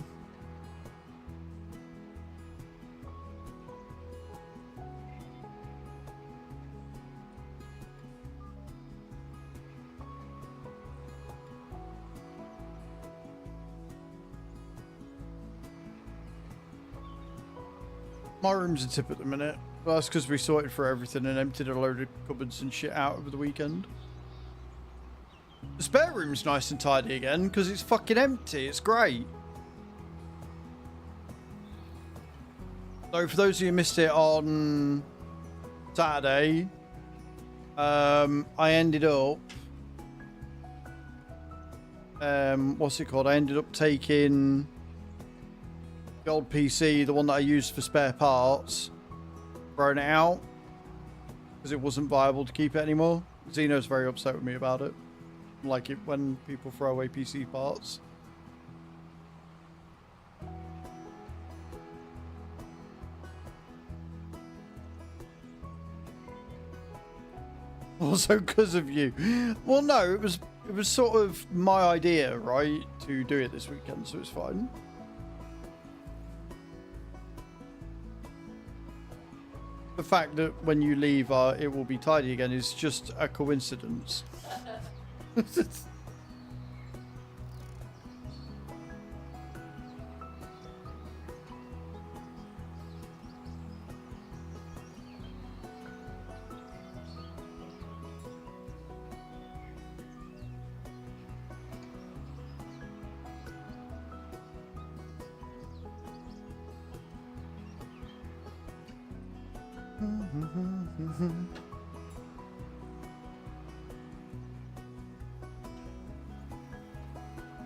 Speaker 2: My room's a tip at the minute. Well, that's because we sorted for everything and emptied a load of cupboards and shit out over the weekend. The spare room's nice and tidy again because it's fucking empty. It's great. So for those of you who missed it on Saturday, I ended up what's it called? I ended up taking the old PC, the one that I used for spare parts, throwing it out because it wasn't viable to keep it anymore. Xeno's very upset with me about it. Like it when people throw away PC parts. Also because of you. Well, no, it was sort of my idea, right, to do it this weekend, so it's fine. The fact that when you leave, it will be tidy again is just a coincidence.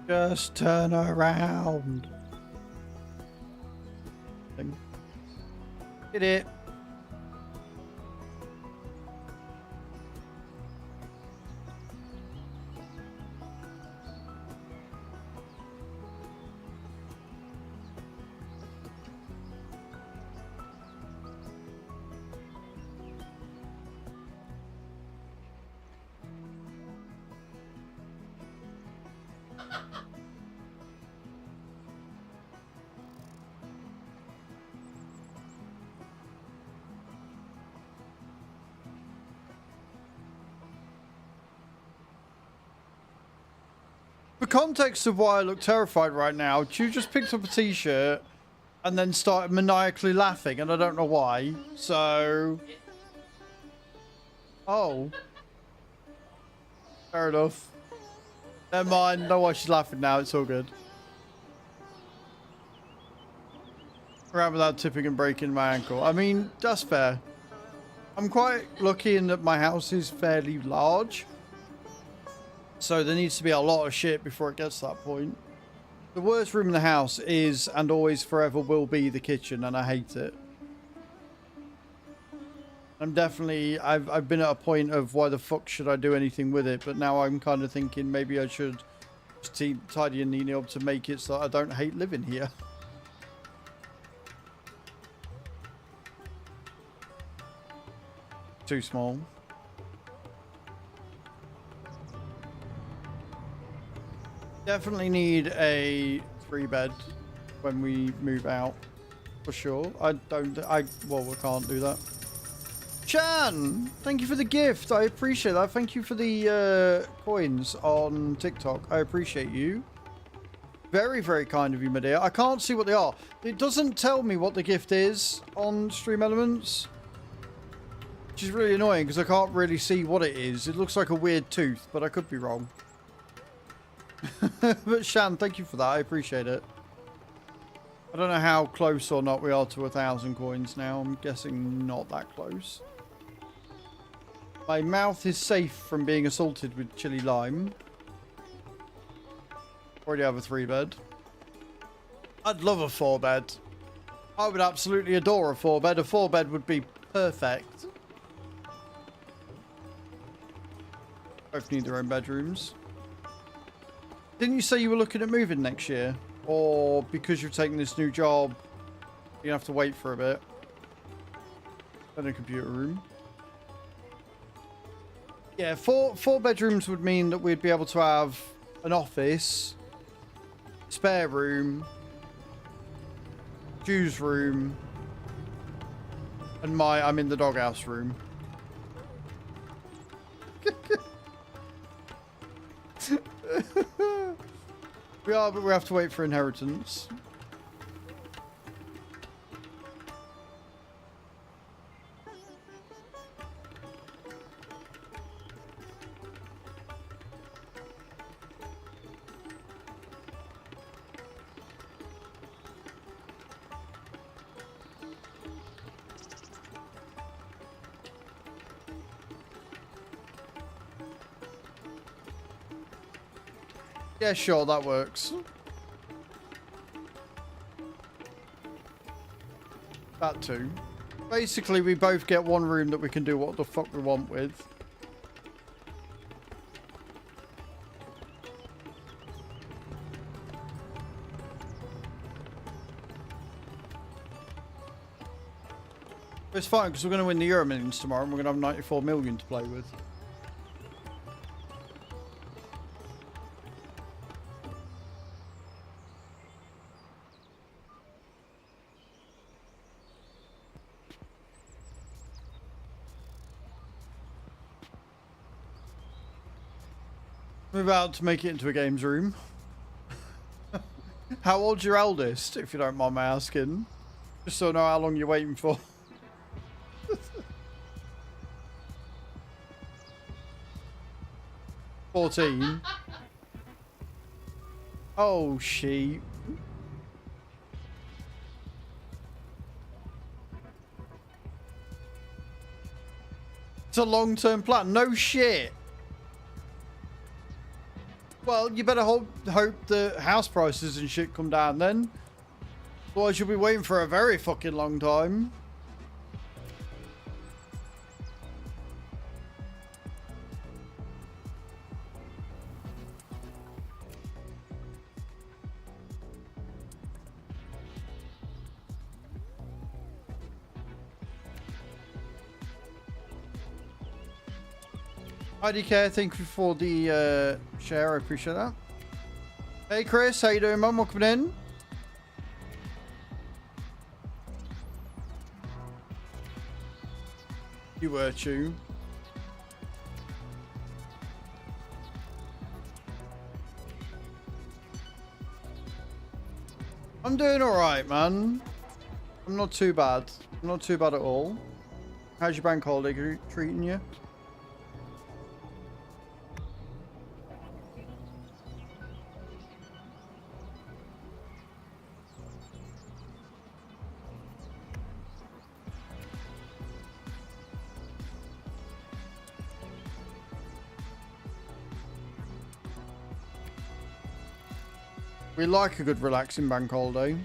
Speaker 2: Just turn around. Get it. For context of why I look terrified right now, Chu just picked up a t-shirt and then started maniacally laughing, and I don't know why. So... Oh. Fair enough. Never mind, know why she's laughing now, it's all good. Around without tipping and breaking my ankle. I mean, that's fair. I'm quite lucky in that my house is fairly large. So there needs to be a lot of shit before it gets to that point. The worst room in the house is, and always forever will be, the kitchen, and I hate it. I'm definitely, I've been at a point of why the fuck should I do anything with it, but now I'm kind of thinking maybe I should just tidy and neat up to make it so I don't hate living here. Too small. Definitely need a 3-bed when we move out, for sure. Well, we can't do that. Chan, thank you for the gift. I appreciate that. Thank you for the coins on TikTok. I appreciate you. Very, very kind of you, my dear. I can't see what they are. It doesn't tell me what the gift is on Stream Elements, which is really annoying because I can't really see what it is. It looks like a weird tooth, but I could be wrong. But Shan, thank you for that. I appreciate it. I don't know how close or not we are to 1,000 coins now. I'm guessing not that close. My mouth is safe from being assaulted with chili lime. Already have a 3-bed. I'd love a 4-bed. I would absolutely adore a 4-bed. A 4-bed would be perfect. Both need their own bedrooms. Didn't you say you were looking at moving next year? Or because you've taken this new job, you have to wait for a bit? In a computer room. Yeah, four bedrooms would mean that we'd be able to have an office, spare room, Ju's room, and I'm in the doghouse room. We are, but we have to wait for inheritance. Yeah, sure, that works. That too. Basically, we both get one room that we can do what the fuck we want with. It's fine, because we're going to win the Euro Millions tomorrow, and we're going to have 94 million to play with. Move out to make it into a games room. How old's your eldest, if you don't mind my asking? Just so I know how long you're waiting for. 14. Oh, sheep. It's a long-term plan. No shit. Well, you better hope the house prices and shit come down then. Otherwise, you'll be waiting for a very fucking long time. IDK, thank you for the share. I appreciate that. Hey Chris, how you doing, man? Welcome in. You were too. I'm doing alright, man. I'm not too bad. I'm not too bad at all. How's your bank holiday treating you? We like a good relaxing bank holiday.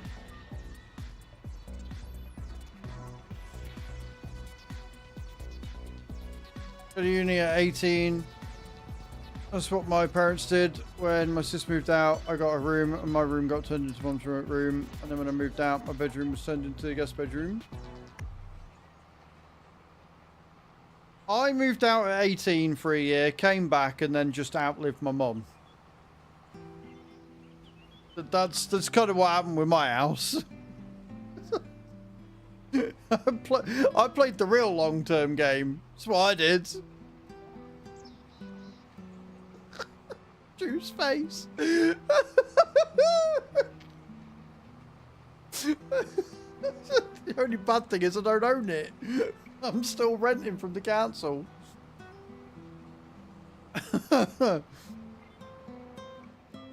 Speaker 2: Go to uni at 18. That's what my parents did. When my sister moved out, I got a room and my room got turned into mom's room. And then when I moved out, my bedroom was turned into a guest bedroom. I moved out at 18 for a year, came back and then just outlived my mum. That's kind of what happened with my house. I played the real long-term game. That's what I did. Juice face. The only bad thing is I don't own it. I'm still renting from the council.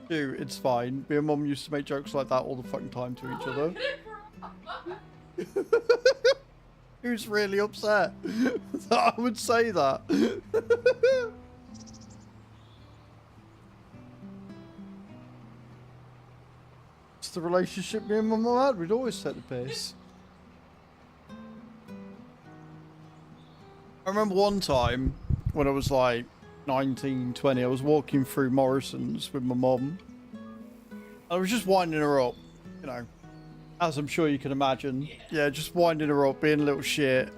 Speaker 2: Dude, it's fine. Me and Mum used to make jokes like that all the fucking time to each other. Who's really upset that I would say that? It's the relationship me and my mum had. We'd always set the pace. I remember one time when I was like 19, 20, I was walking through Morrison's with my mum. I was just winding her up, you know, as I'm sure you can imagine. Yeah, just winding her up, being a little shit.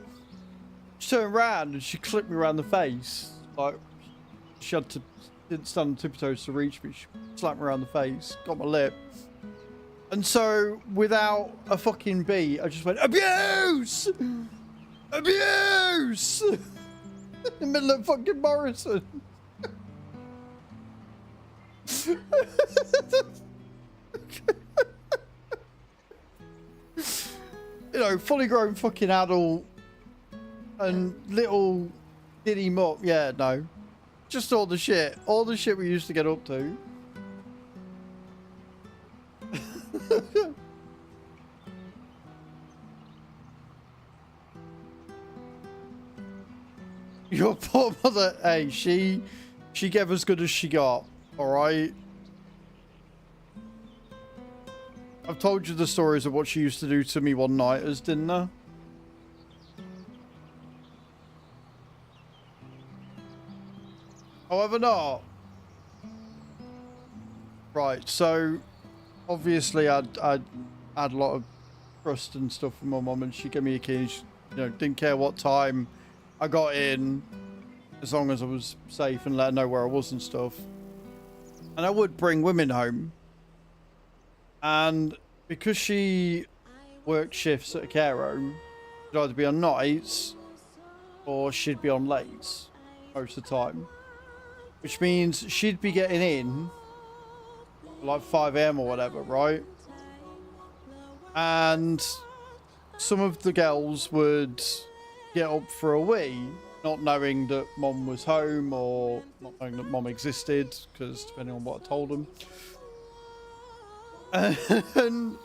Speaker 2: She turned around and she clipped me around the face. Like, she had to, didn't stand on tippy toes to reach me. She slapped me around the face, got my lip. And so, without a fucking beat, I just went, abuse! Abuse! In the middle of fucking Morrison. You know, fully grown fucking adult and little diddy mop. Yeah, no. Just all the shit we used to get up to. Your poor mother, hey, she gave as good as she got, alright? I've told you the stories of what she used to do to me one-nighters, didn't I? However not. Right, so obviously I'd had a lot of trust and stuff from my mum, and she gave me a key and she, you know, didn't care what time I got in, as long as I was safe and let her know where I was and stuff. And I would bring women home. And because she worked shifts at a care home, she'd either be on nights or she'd be on lates most of the time. which means she'd be getting in like 5 a.m. or whatever, right? And some of the girls would get up for a wee, not knowing that mom was home or not knowing that mom existed, because depending on what I told them. And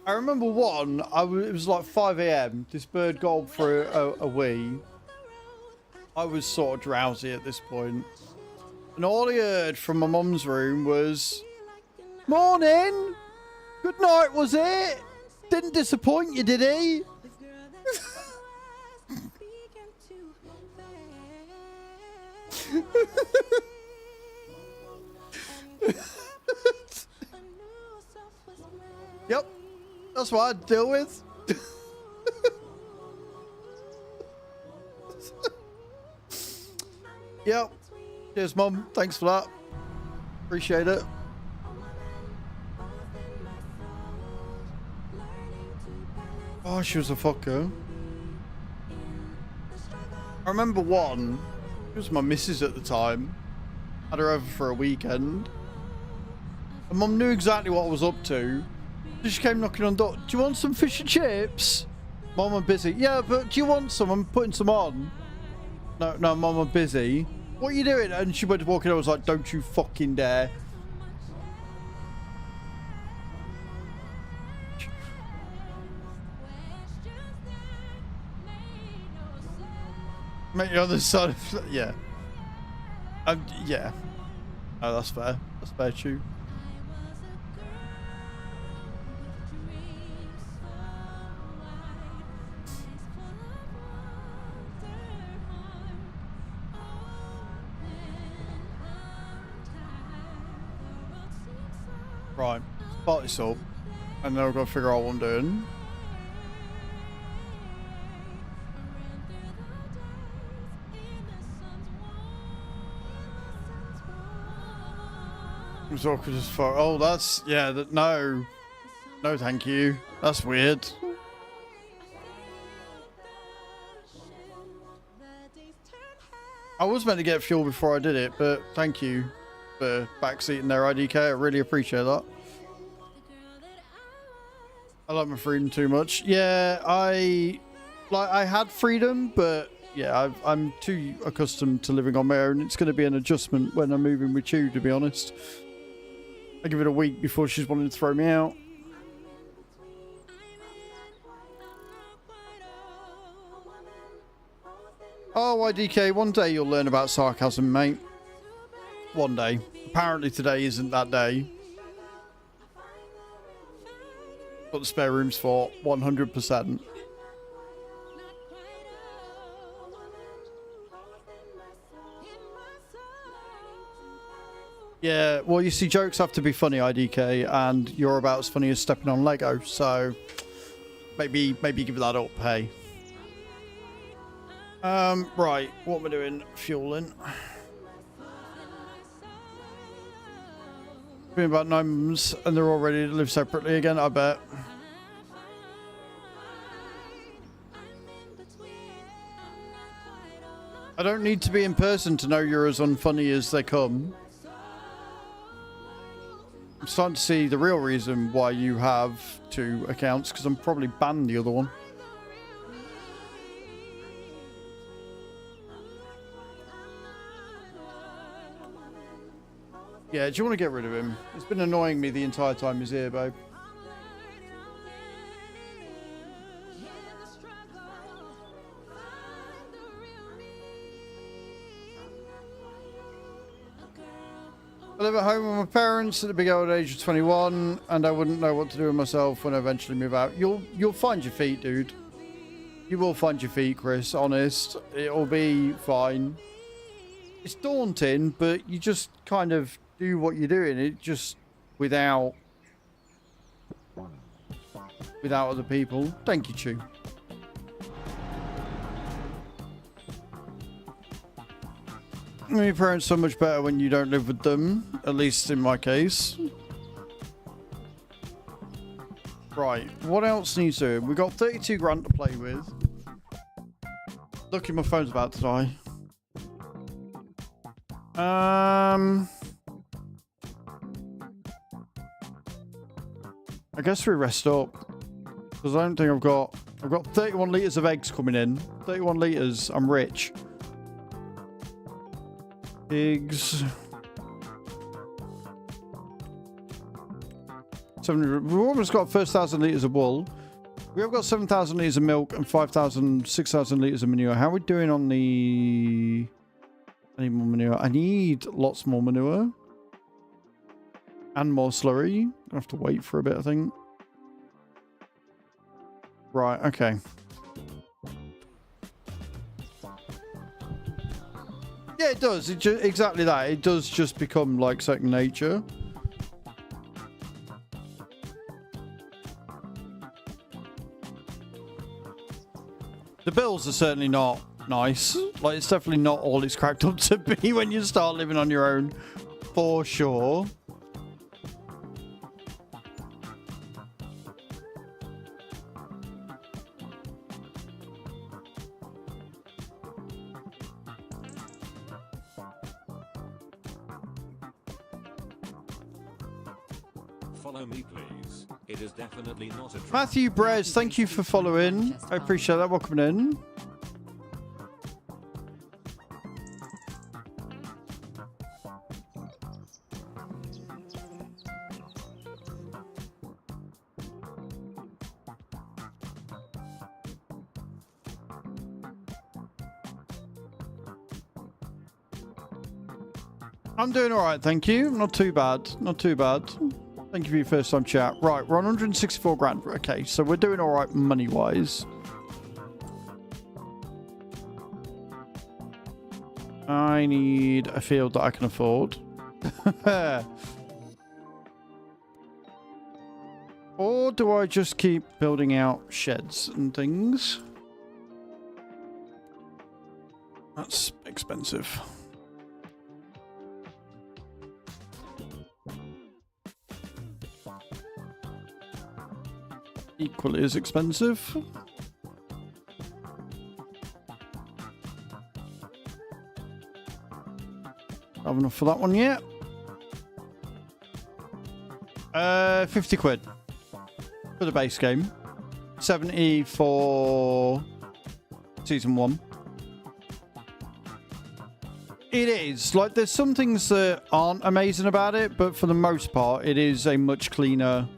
Speaker 2: I remember one, it was like 5 a.m. This bird got up for a wee. I was sort of drowsy at this point. And all I heard from my mum's room was, "Morning! Good night, was it? Didn't disappoint you, did he?" Yep, that's what I'd deal with. Yep. Cheers, Mum. Thanks for that. Appreciate it. Oh, she was a fucker. I remember one. It was my missus at the time. Had her over for a weekend. And Mum knew exactly what I was up to. She came knocking on the door. "Do you want some fish and chips?" "Mum, I'm busy." "Yeah, but do you want some? I'm putting some on." No, Mum, I'm busy." "What are you doing?" And she went to walk in. I was like, "Don't you fucking dare." Mate, you're on the side of... Yeah. Yeah. Oh, that's fair. That's fair, too. Right, start this up, and then I've got to figure out what I'm doing. It was awkward as fuck. Oh, that's... Yeah, no. No, thank you. That's weird. I was meant to get fuel before I did it, but thank you for backseating their IDK. I really appreciate that. I like my freedom too much. Yeah, I had freedom, but yeah, I'm too accustomed to living on my own. It's going to be an adjustment when I'm moving with you, to be honest. I give it a week before she's wanting to throw me out. Oh, IDK, one day you'll learn about sarcasm, mate. One day. Apparently today isn't that day. But the spare room's for 100%. Yeah, well, you see, jokes have to be funny, IDK, and you're about as funny as stepping on Lego, so maybe give that up, hey. Right, what am I doing? Fueling. Been about 9 months, and they're all ready to live separately again, I bet. I don't need to be in person to know you're as unfunny as they come. I'm starting to see the real reason why you have 2 accounts, because I'm probably banned the other one. Yeah, do you want to get rid of him? It's been annoying me the entire time he's here, babe. I live at home with my parents at the big old age of 21, and I wouldn't know what to do with myself when I eventually move out. You'll find your feet, dude. You will find your feet, Chris, honest. It'll be fine. It's daunting, but you just kind of do what you're doing. It just without other people. Thank you, Chu. Your parents are so much better when you don't live with them, at least in my case. Right, what else needs doing? We've got 32 grand to play with. Lucky my phone's about to die. I guess we rest up. Because I don't think I've got 31 litres of eggs coming in. 31 litres. I'm rich. Eggs. 700. We've almost got first 1,000 litres of wool. We have got 7,000 litres of milk and 6,000 litres of manure. How are we doing on the... I need more manure. I need lots more manure. And more slurry. I have to wait for a bit, I think. Right, okay. Yeah, it does. Exactly that. It does just become like second nature. The bills are certainly not nice. Like, it's definitely not all it's cracked up to be when you start living on your own. For sure.
Speaker 3: Follow me, please. It is definitely not a trap.
Speaker 2: Matthew Brez, thank you for following. I appreciate that. Welcome in. I'm doing all right, thank you. Not too bad. Not too bad. Thank you for your first time chat. Right, we're on 164 grand. Okay, so we're doing all right money-wise. I need a field that I can afford. Or do I just keep building out sheds and things? That's expensive. Equally as expensive. Have enough for that one yet? 50 quid for the base game. 70 for season 1. It is. Like, there's some things that aren't amazing about it, but for the most part, it is a much cleaner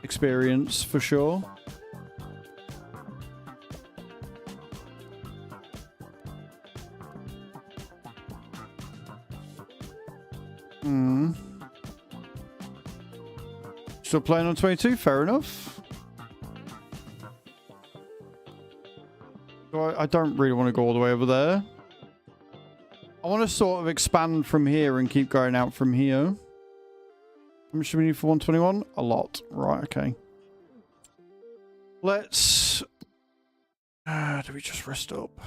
Speaker 2: experience for sure. Still playing on 22, fair enough. So I don't really want to go all the way over there. I want to sort of expand from here and keep going out from here. How much do we need for 121? A lot. Right, okay. Let's... do we just rest up?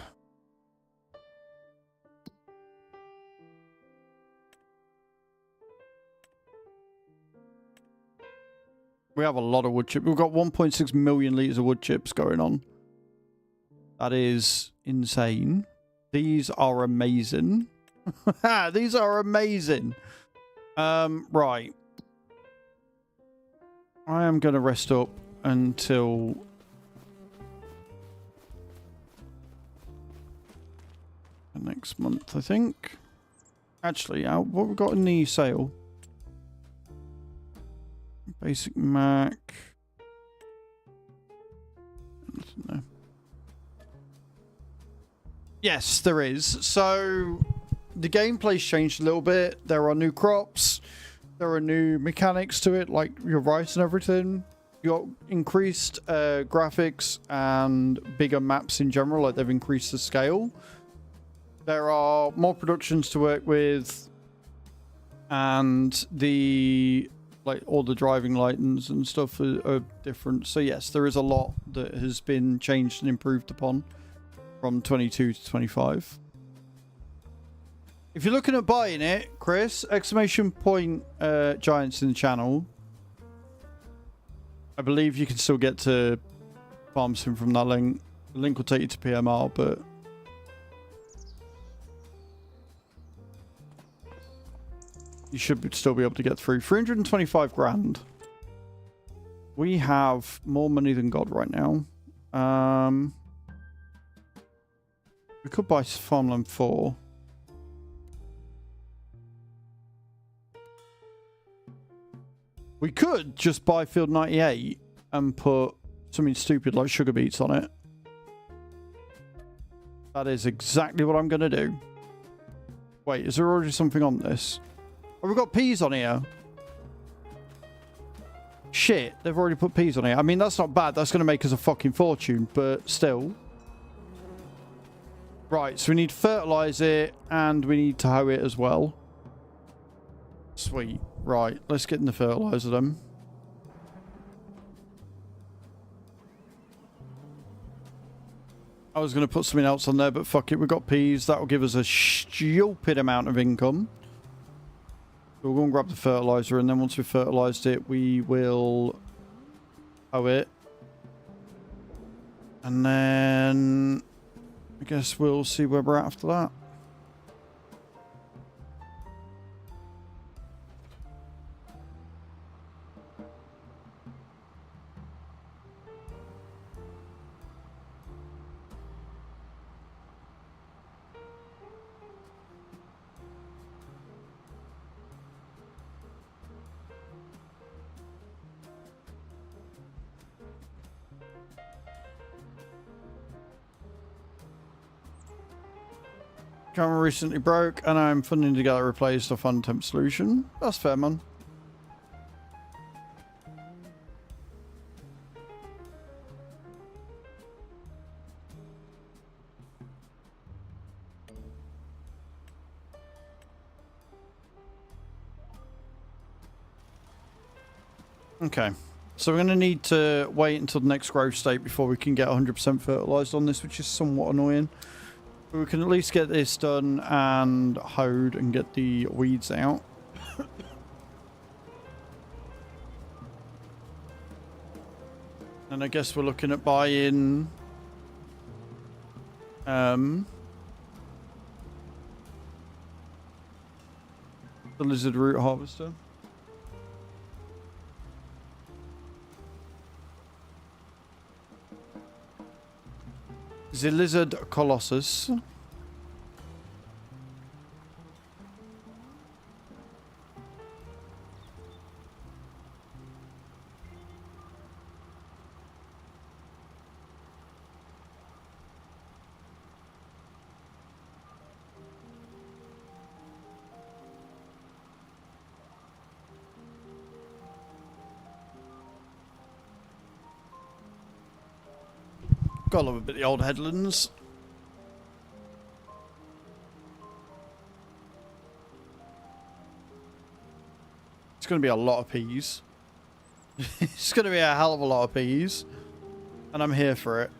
Speaker 2: We have a lot of wood chips. We've got 1.6 million litres of wood chips going on. That is insane. These are amazing. These are amazing. Right. I am going to rest up until... next month, I think. Actually, what we got in the sale? Basic Mac. No. Yes, there is. So the gameplay's changed a little bit. There are new crops. There are new mechanics to it, like your rice and everything. You got increased graphics and bigger maps in general. Like, they've increased the scale. There are more productions to work with, and the all the driving lights and stuff are different. So yes, there is a lot that has been changed and improved upon from 22 to 25. If you're looking at buying it, Chris, exclamation point Giants in the channel. I believe you can still get to Farm Sim from that link. The link will take you to PMR, but You should still be able to get through. 325 grand. We have more money than God right now. We could buy Farmland 4. We could just buy Field 98 and put something stupid like sugar beets on it. That is exactly what I'm going to do. Wait, is there already something on this? Oh, we've got peas on here. Shit, they've already put peas on here. I mean, that's not bad. That's going to make us a fucking fortune, but still. Right, so we need to fertilise it and we need to hoe it as well. Sweet. Right, let's get in the fertiliser then. I was going to put something else on there, but fuck it, we've got peas. That will give us a stupid amount of income. We'll go and grab the fertiliser, and then once we've fertilised it, we will hoe it. And then I guess we'll see where we're at after that. Camera recently broke and I'm funding to get it replaced or fund temp solution. That's fair, man. Okay. So we're going to need to wait until the next growth state before we can get 100% fertilized on this, which is somewhat annoying. We can at least get this done and hoed and get the weeds out. And I guess we're looking at buying the lizard root harvester. The lizard colossus. Gotta love a bit of the old headlands. It's going to be a lot of peas. It's going to be a hell of a lot of peas. And I'm here for it.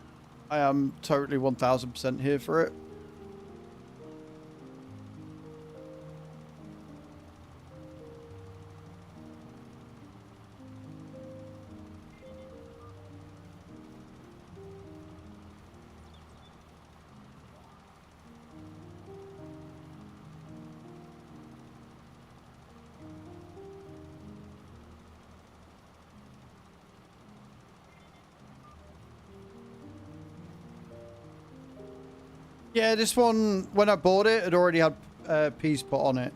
Speaker 2: I am totally 1000% here for it. Yeah, this one, when I bought it, it already had peas put on it.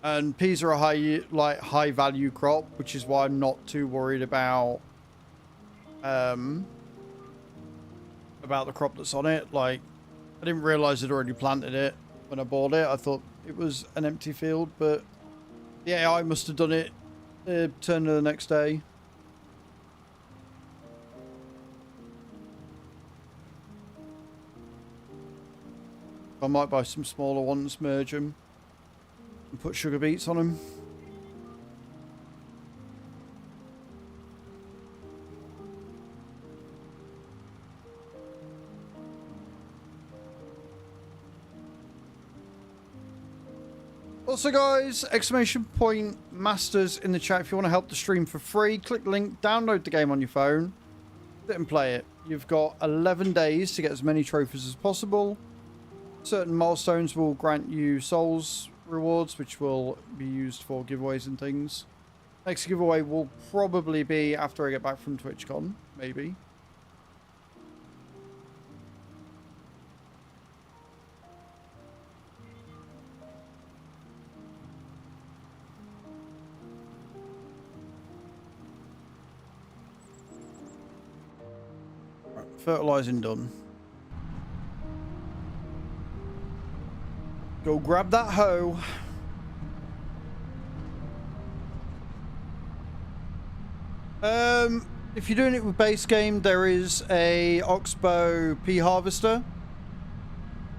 Speaker 2: And peas are a high value crop, which is why I'm not too worried about the crop that's on it. Like, I didn't realize I'd already planted it when I bought it. I thought it was an empty field, but the AI must have done it turn of the next day. I might buy some smaller ones, merge them, and put sugar beets on them. Also, guys, exclamation point masters in the chat. If you want to help the stream for free, click the link, download the game on your phone, sit and play it. You've got 11 days to get as many trophies as possible. Certain milestones will grant you souls rewards, which will be used for giveaways and things. Next giveaway will probably be after I get back from TwitchCon, maybe. Right, fertilizing done. Go grab that hoe. If you're doing it with base game, there is a Oxbow pea harvester,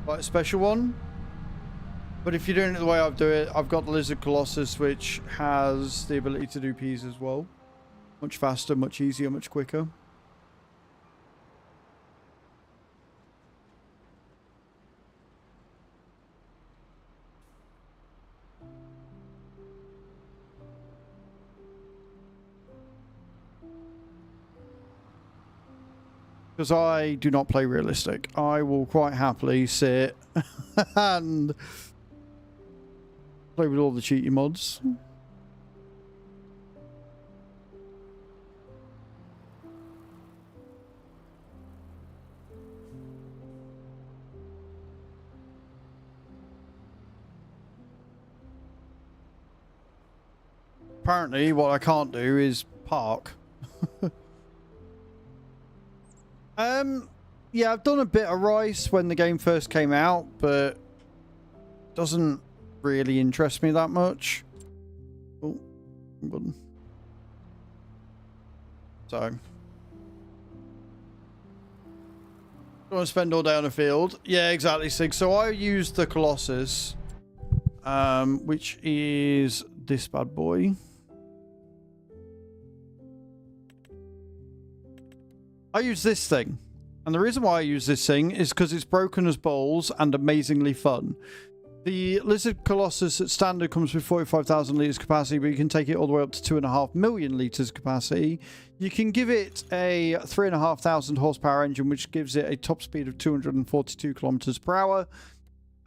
Speaker 2: like a special one. But if you're doing it the way I do it, I've got the Lizard Colossus, which has the ability to do peas as well. Much faster, much easier, much quicker. Because I do not play realistic. I will quite happily sit and play with all the cheaty mods. Apparently, what I can't do is park. Yeah, I've done a bit of rice when the game first came out, but doesn't really interest me that much. Oh, button. So, don't want to spend all day on a field. Yeah, exactly, Sig. So I used the Colossus, which is this bad boy. I use this thing. And the reason why I use this thing is because it's broken as balls and amazingly fun. The Lizard Colossus at standard comes with 45,000 litres capacity, but you can take it all the way up to 2.5 million litres capacity. You can give it a 3,500 horsepower engine, which gives it a top speed of 242 kilometers per hour.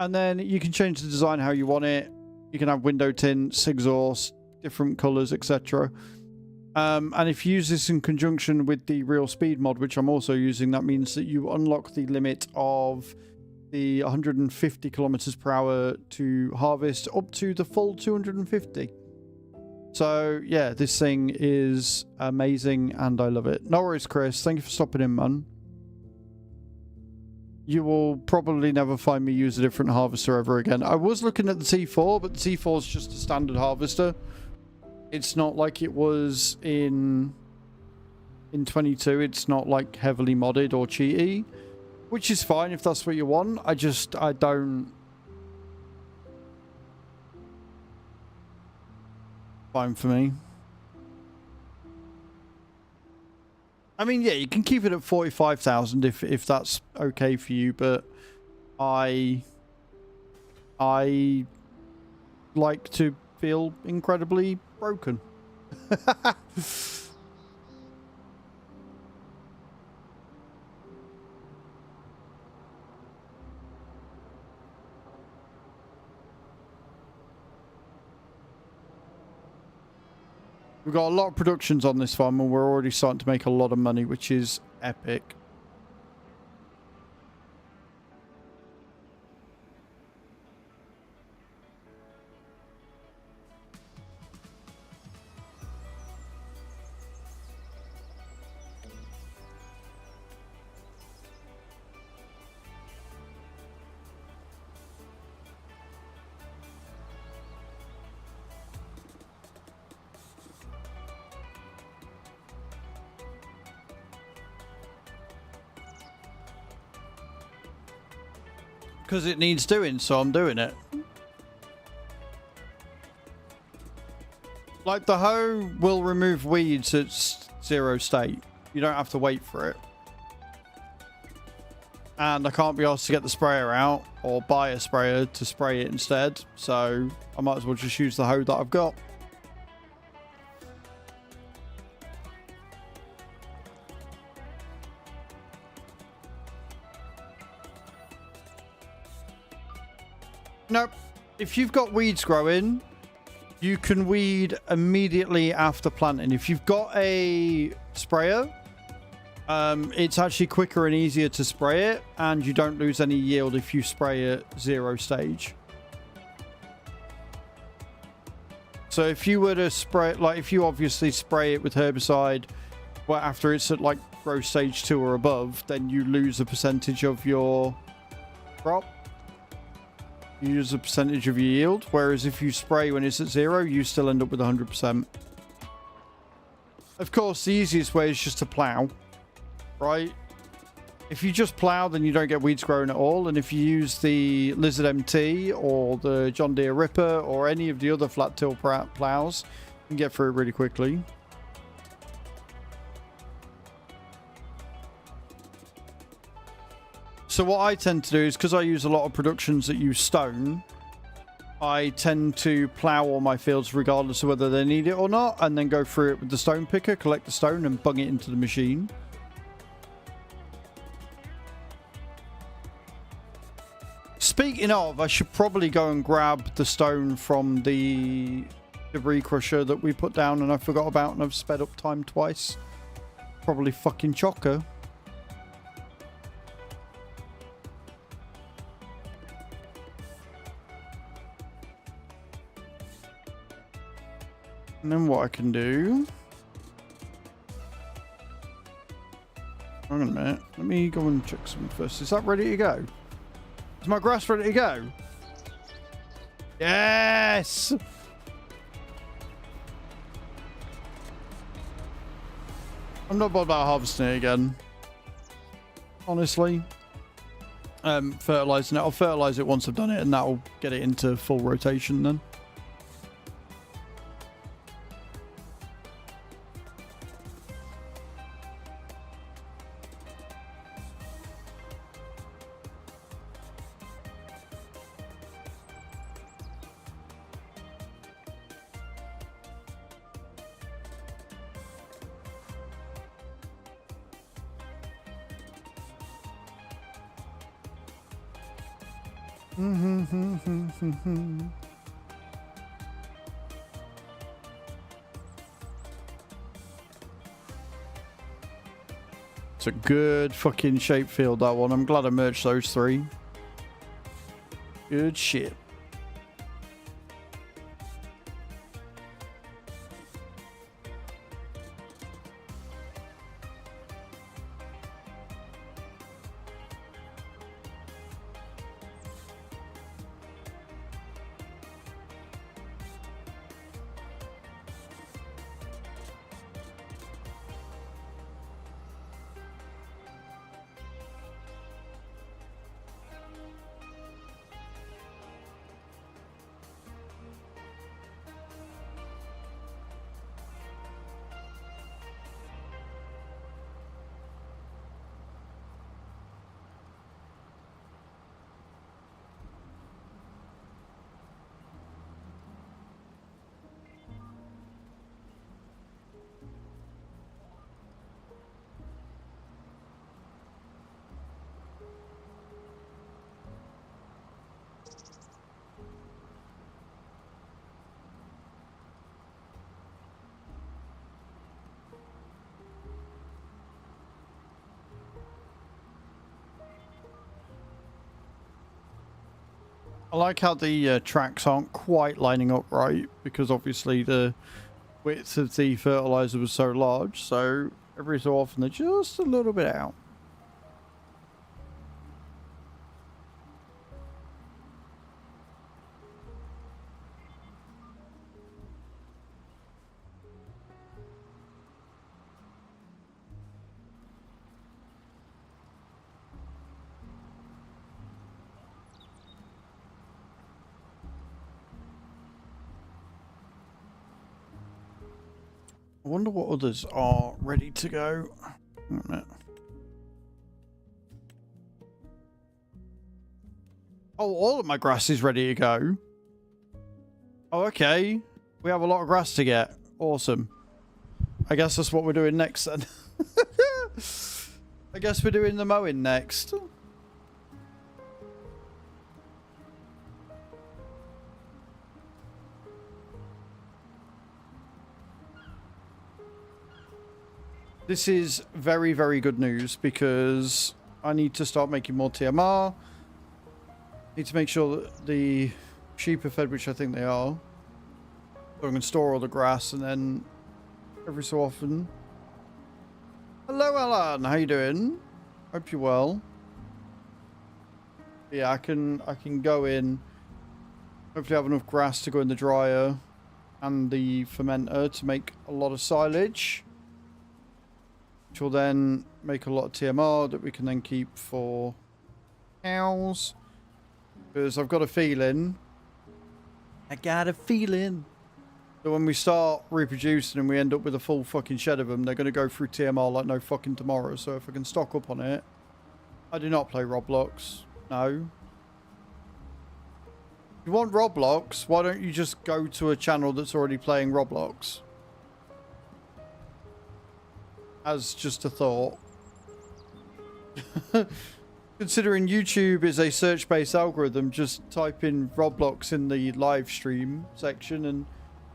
Speaker 2: And then you can change the design how you want it. You can have window tints, exhaust, different colours, etc. And if you use this in conjunction with the real speed mod, which I'm also using, that means that you unlock the limit of the 150 kilometers per hour to harvest up to the full 250. So yeah, this thing is amazing and I love it. No worries, Chris. Thank you for stopping in, man. You will probably never find me use a different harvester ever again. I was looking at the T4, but the T4 is just a standard harvester. It's not like it was in 22. It's not like heavily modded or cheaty, which is fine if that's what you want. I don't. Fine for me. I mean, yeah, you can keep it at 45,000 if that's okay for you, but I like to feel incredibly broken. We've got a lot of productions on this farm and we're already starting to make a lot of money, which is epic. Because it needs doing, so I'm doing it. Like, the hoe will remove weeds at 0 state. You don't have to wait for it. And I can't be asked to get the sprayer out or buy a sprayer to spray it instead. So I might as well just use the hoe that I've got. Nope. if you've got weeds growing, you can weed immediately after planting. If you've got a sprayer, it's actually quicker and easier to spray it, and you don't lose any yield if you spray at 0 stage. So if you were to spray it, like if you obviously spray it with herbicide, well, after it's at like growth stage 2 or above, then you lose a percentage of your crop. You lose a percentage of your yield. Whereas if you spray when it's at 0, you still end up with 100%. Of course, the easiest way is just to plow, right? If you just plow, then you don't get weeds growing at all. And if you use the Lizard MT or the John Deere Ripper or any of the other flat till plows, you can get through it really quickly. So what I tend to do is, because I use a lot of productions that use stone, I tend to plow all my fields regardless of whether they need it or not, and then go through it with the stone picker, collect the stone and bung it into the machine. Speaking of, I should probably go and grab the stone from the debris crusher that we put down and I forgot about, and I've sped up time twice. Probably fucking chocker. And then what I can do... Hang on a minute. Let me go and check something first. Is that ready to go? Is my grass ready to go? Yes! I'm not bothered about harvesting it again. Honestly. Fertilizing it. I'll fertilize it once I've done it, and that'll get it into full rotation then. It's a good fucking shape field, that one. I'm glad I merged those three. Good shit. I like how the tracks aren't quite lining up right, because obviously the width of the fertilizer was so large, so every so often they're just a little bit out. I wonder what others are ready to go. Wait a minute. Oh, all of my grass is ready to go. Oh, okay. We have a lot of grass to get. Awesome. I guess that's what we're doing next then. I guess we're doing the mowing next. This is very, very good news because I need to start making more TMR. Need to make sure that the sheep are fed, which I think they are. So I'm going to store all the grass and then every so often. Hello, Alan. How you doing? Hope you're well. Yeah, I can go in. Hopefully have enough grass to go in the dryer and the fermenter to make a lot of silage. Which will then make a lot of TMR that we can then keep for cows. Because I've got a feeling. I got a feeling that when we start reproducing and we end up with a full fucking shed of them, they're going to go through TMR like no fucking tomorrow. So if I can stock up on it. I do not play Roblox. No. If you want Roblox, why don't you just go to a channel that's already playing Roblox? As just a thought. Considering YouTube is a search-based algorithm, just type in Roblox in the live stream section and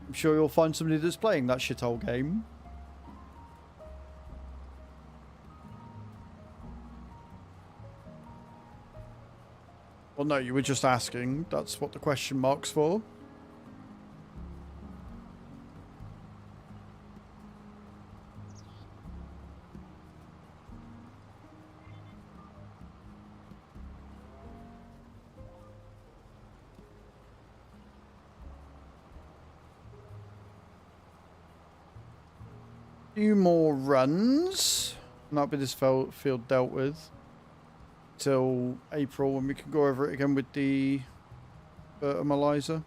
Speaker 2: I'm sure you'll find somebody that's playing that shithole game. Well, no, you were just asking. That's what the question mark's for. Few more runs. That'll be this field dealt with. Till April when we can go over it again with the fertilizer.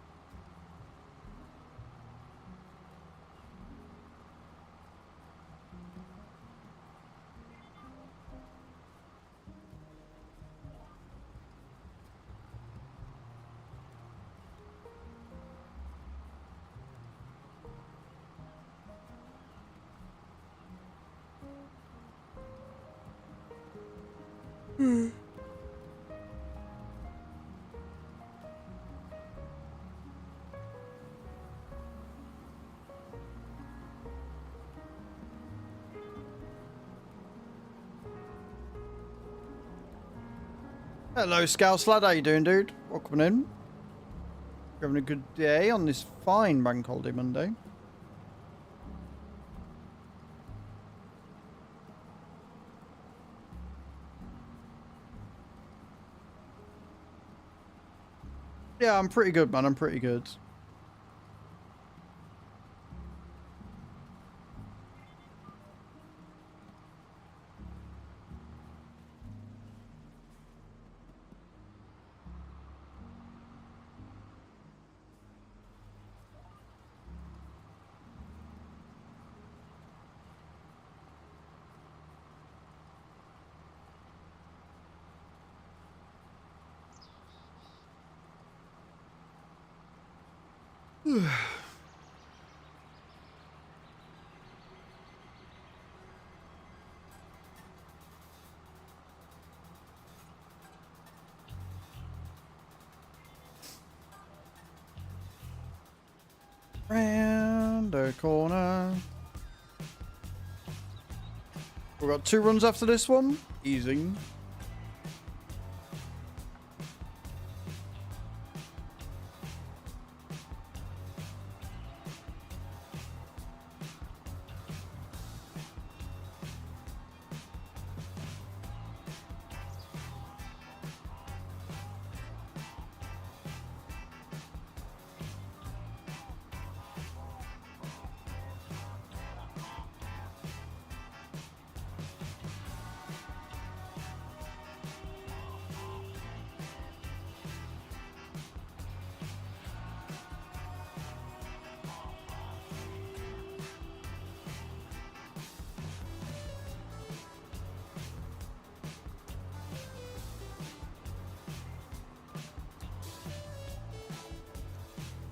Speaker 2: Hello, Scouse lad. How you doing, dude? Welcome in. You're having a good day on this fine bank holiday Monday. Yeah, I'm pretty good, man. I'm pretty good. Round the corner. We've got 2 runs after this one. Easy.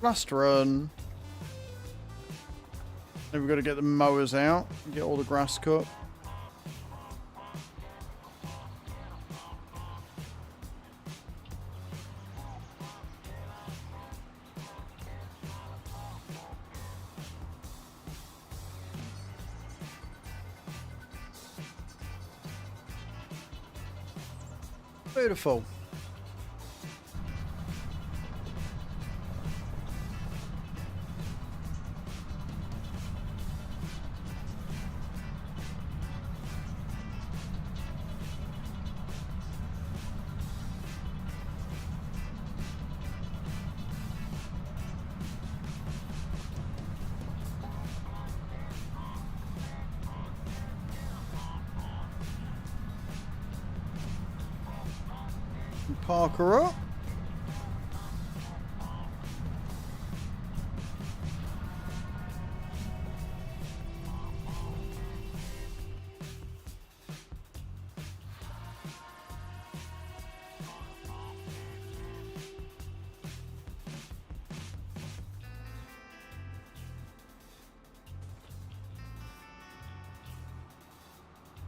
Speaker 2: Last run. Then we've got to get the mowers out and get all the grass cut. Beautiful. Park her up.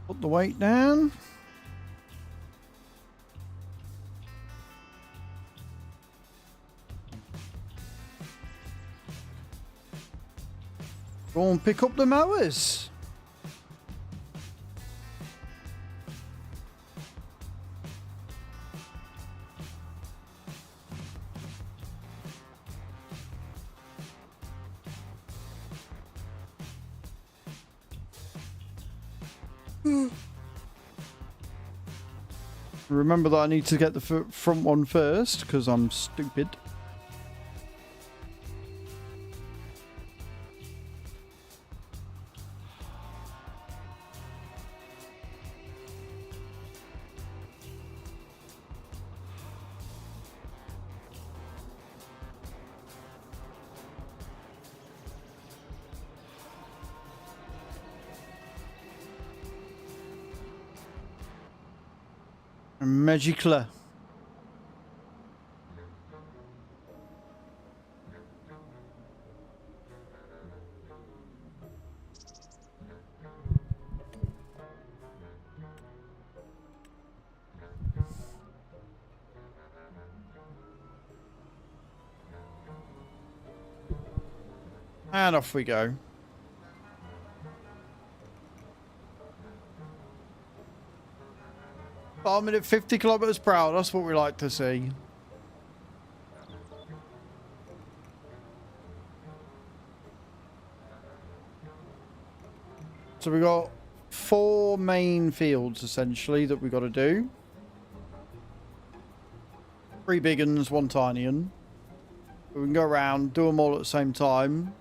Speaker 2: Put the weight down. Go and pick up the mowers. Remember that I need to get the front one first because I'm stupid. Magical. And off we go. Farming at 50 kilometers per hour, that's what we like to see. So we got 4 main fields essentially that we got to do. 3 big uns, 1 tiny un. We can go around, do them all at the same time.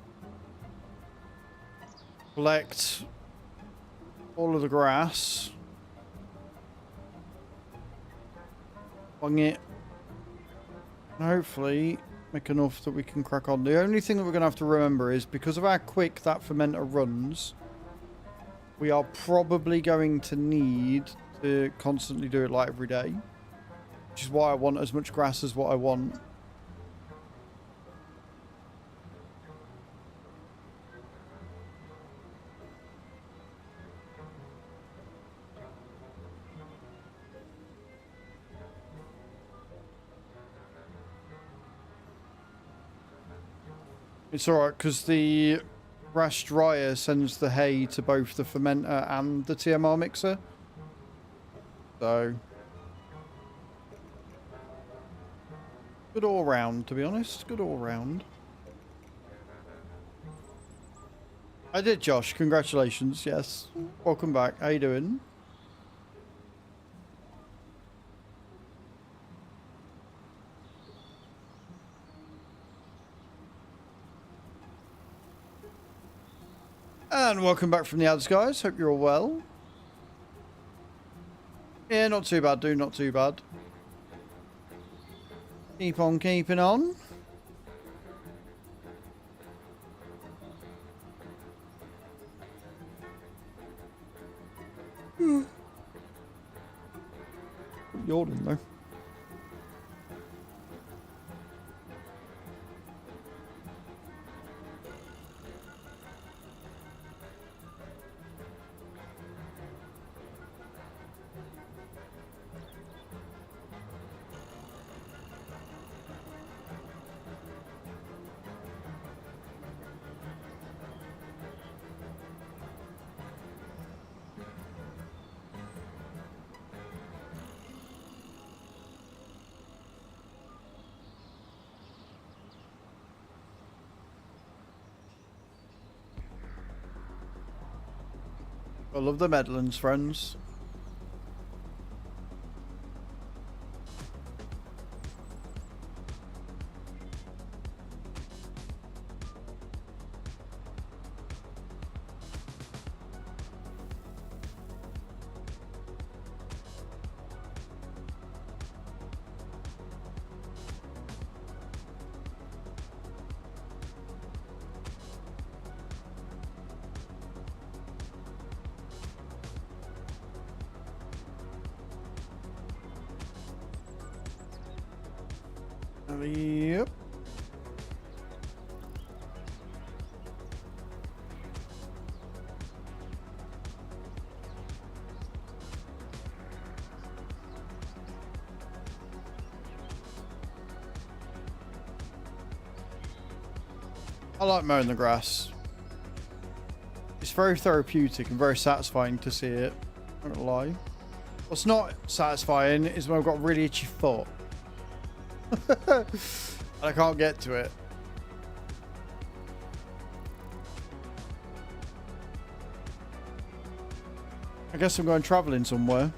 Speaker 2: Collect all of the grass. Bung it. And hopefully make enough that we can crack on. The only thing that we're going to have to remember is because of how quick that fermenter runs, we are probably going to need to constantly do it like every day. Which is why I want as much grass as what I want. It's alright, because the grass dryer sends the hay to both the fermenter and the TMR mixer. So, good all round, to be honest. Good all round. I did, Josh. Congratulations. Yes. Welcome back. How you doing? And welcome back from the ads, guys. Hope you're all well. Yeah, not too bad, dude. Not too bad. Keep on keeping on. Yawning though. I love the Medlands, friends. Yep. I like mowing the grass. It's very therapeutic and very satisfying to see it. I'm not gonna lie. What's not satisfying is when I've got a really itchy foot. And I can't get to it. I guess I'm going travelling somewhere.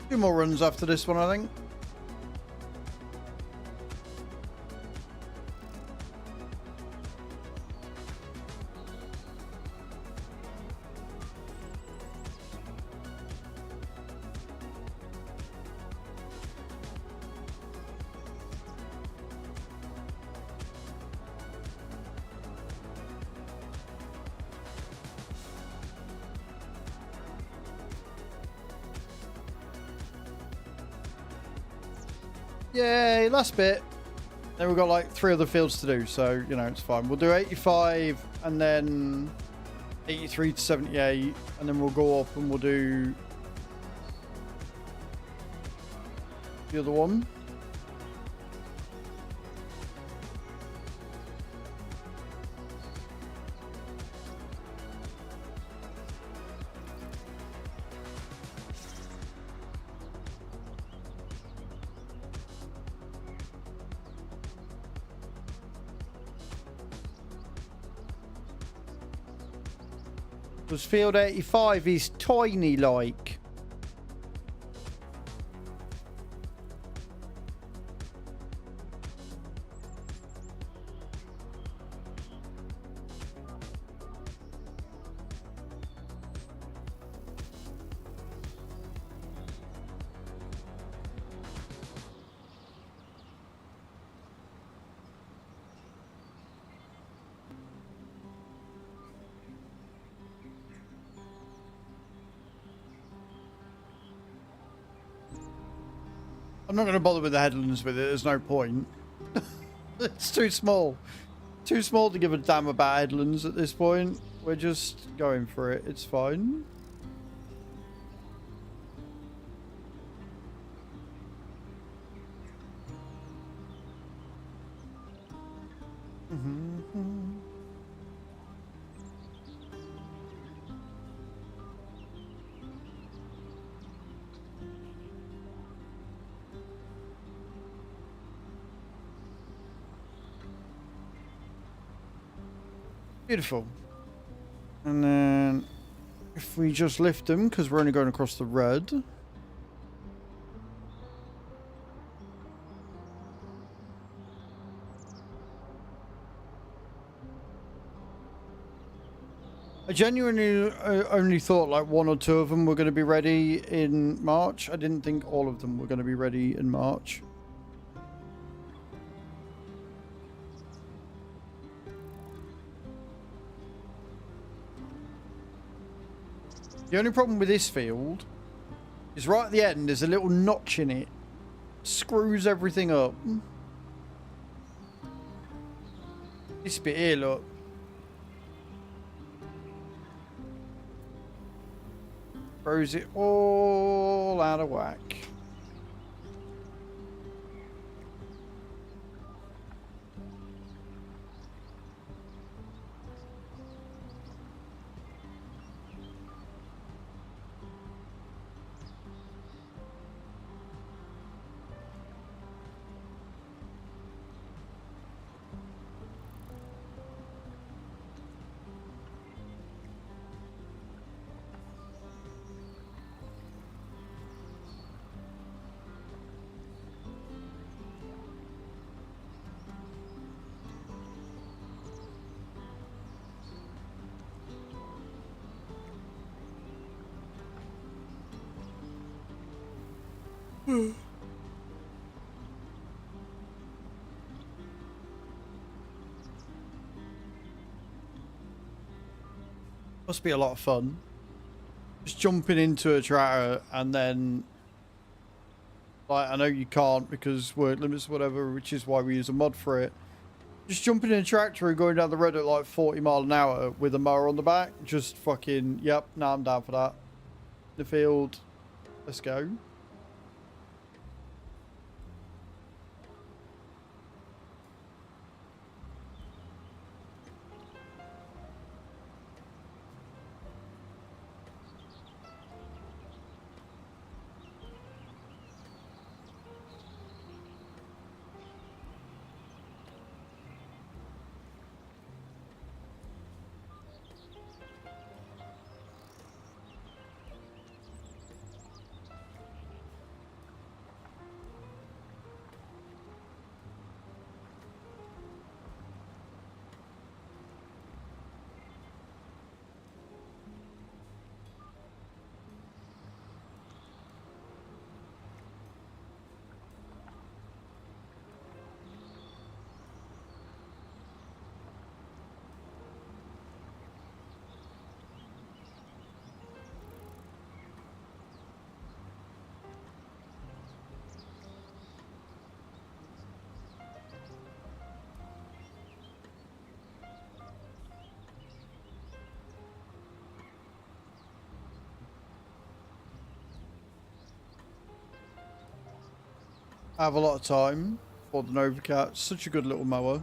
Speaker 2: Two more runs after this one, I think. Yay, last bit. Then we've got like 3 other fields to do, so you know it's fine. We'll do 85 and then 83 to 78, and then we'll go up and we'll do the other one. Because field 85 is tiny like. I'm not going to bother with the headlands with it. There's no point. It's too small. Too small to give a damn about headlands at this point. We're just going for it. It's fine. Beautiful. And then if we just lift them, because we're only going across the red. I genuinely only thought like one or two of them were going to be ready in March. I didn't think all of them were going to be ready in March. The only problem with this field is right at the end, there's a little notch in it. Screws everything up. This bit here, look. Throws it all out of whack. Must be a lot of fun. Just jumping into a tractor and then, like, I know you can't because word limits or whatever, which is why we use a mod for it. Just jumping in a tractor and going down the road at like 40 miles an hour with a mower on the back. Just fucking, yep, now I'm down for that. The field, let's go. I have a lot of time for the Novacat. Such a good little mower.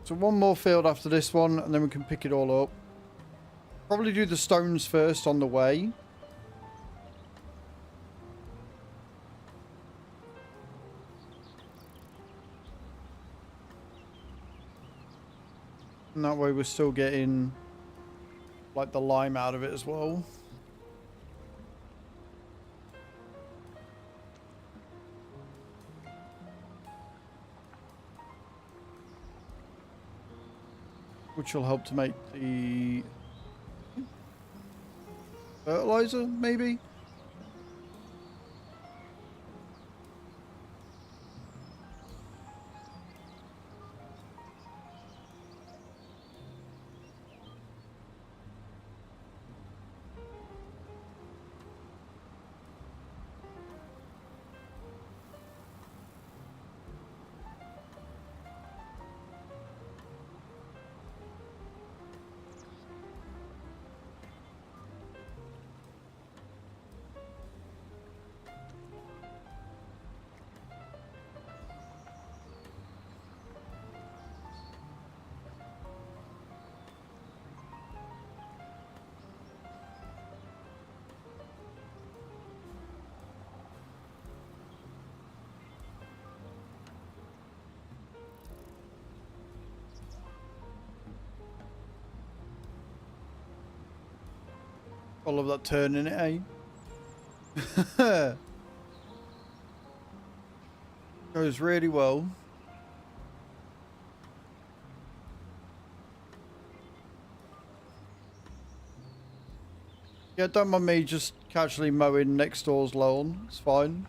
Speaker 2: So one more field after this one, and then we can pick it all up. Probably do the stones first on the way. And that way we're still getting like the lime out of it as well. Which will help to make the fertilizer, maybe? I love that turn in it, eh? Goes really well. Yeah, don't mind me just casually mowing next door's lawn. It's fine.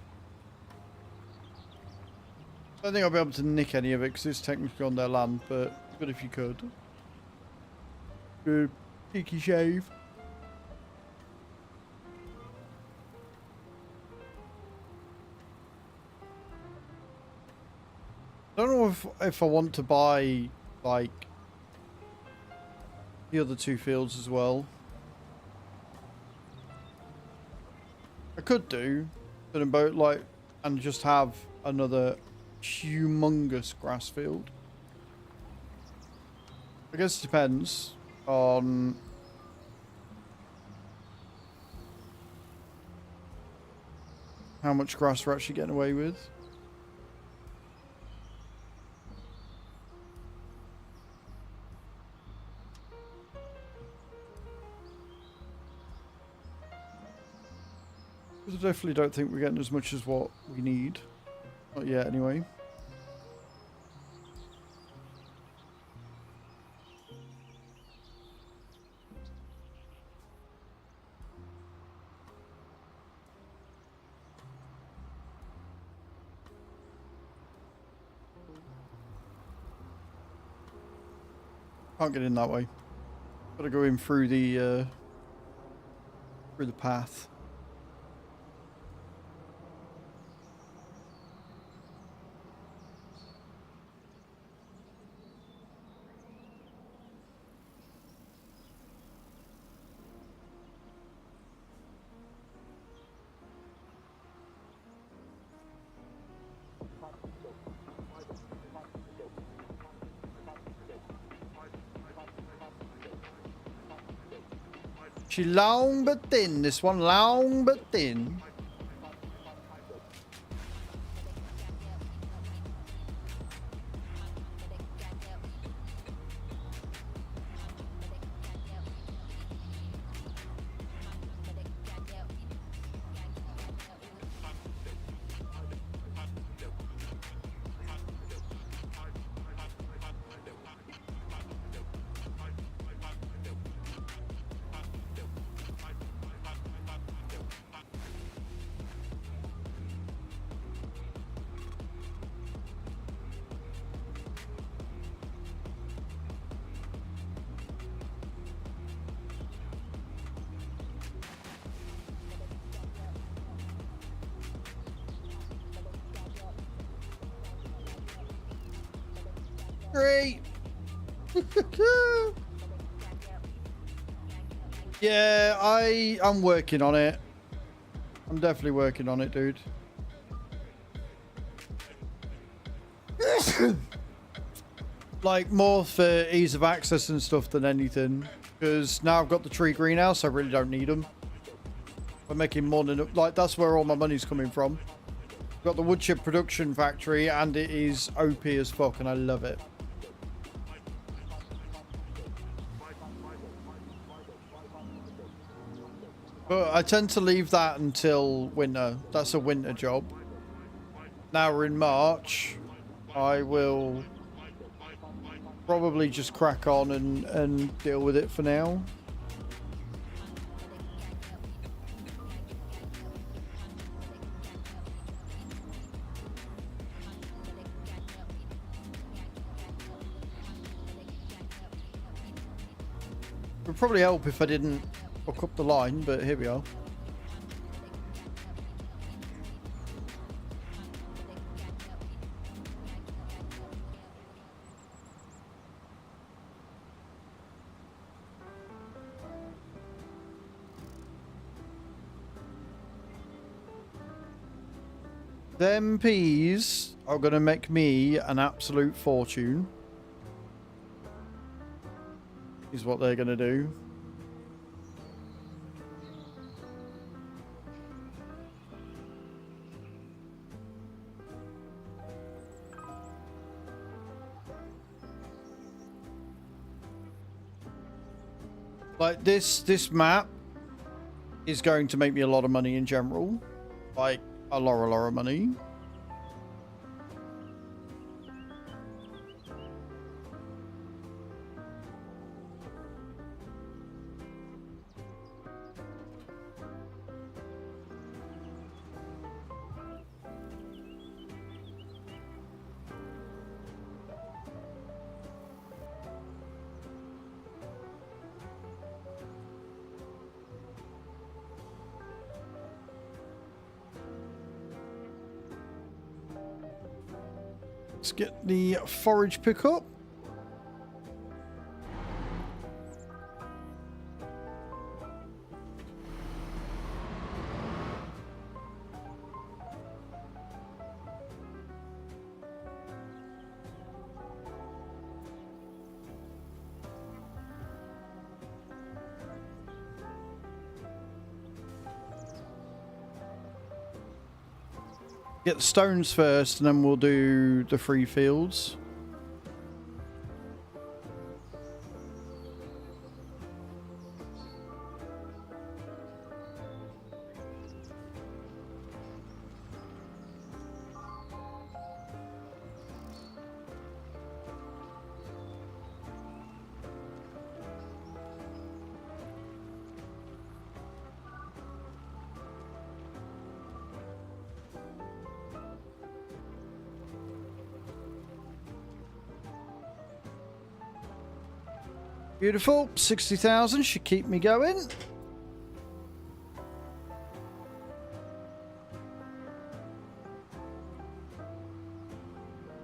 Speaker 2: I don't think I'll be able to nick any of it because it's technically on their land, but good if you could. Good cheeky shave. I don't know if I want to buy, like, the other two fields as well. I could do, but in both, like, and just have another humongous grass field. I guess it depends on how much grass we're actually getting away with. I definitely don't think we're getting as much as what we need. Not yet, anyway. Can't get in that way. Gotta go in through the path. She long but thin. This one long but thin. Great. Yeah, I'm working on it. I'm definitely working on it, dude. Like more for ease of access and stuff than anything. Because now I've got the tree greenhouse, I really don't need them. I'm making more than, like, that's where all my money's coming from. Got the wood chip production factory and it is OP as fuck and I love it. But I tend to leave that until winter. That's a winter job. Now we're in March. I will probably just crack on and deal with it for now. It would probably help if I didn't hook up the line, but here we are. Them peas are gonna make me an absolute fortune. Is what they're gonna do. Like this map is going to make me a lot of money in general. Like a lot of money. Let's get the forage pickup. Get the stones first, and then we'll do the free fields. Beautiful. 60,000 should keep me going.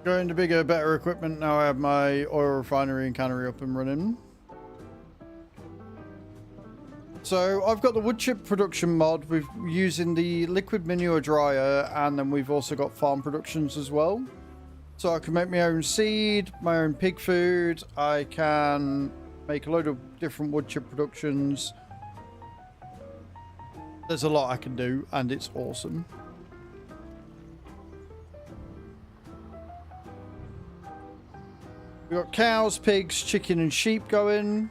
Speaker 2: Going to bigger, better equipment. Now I have my oil refinery and cannery up and running. So I've got the wood chip production mod with using the liquid manure dryer, and then we've also got farm productions as well. So I can make my own seed, my own pig food. I can make a load of different wood chip productions. There's a lot I can do, and it's awesome. We've got cows, pigs, chicken and sheep going.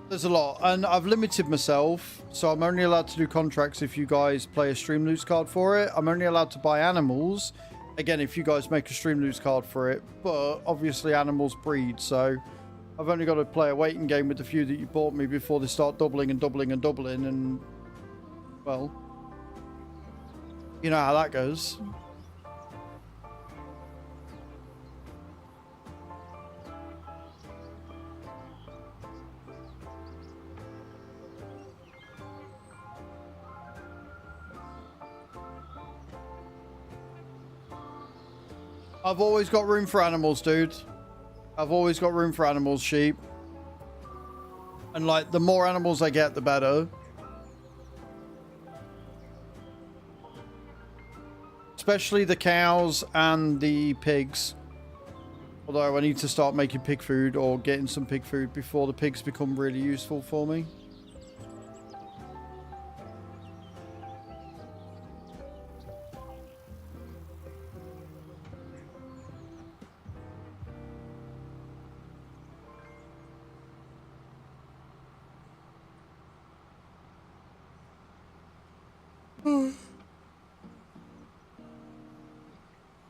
Speaker 2: There's a lot, and I've limited myself, so I'm only allowed to do contracts if you guys play a Streamloots card for it. I'm only allowed to buy animals, again, if you guys make a Streamloots card for it, but obviously animals breed, so I've only got to play a waiting game with the few that you bought me before they start doubling and doubling and doubling, and, well, you know how that goes. I've always got room for animals, dude. I've always got room for animals, sheep. And like, the more animals I get, the better. Especially the cows and the pigs. Although I need to start making pig food or getting some pig food before the pigs become really useful for me.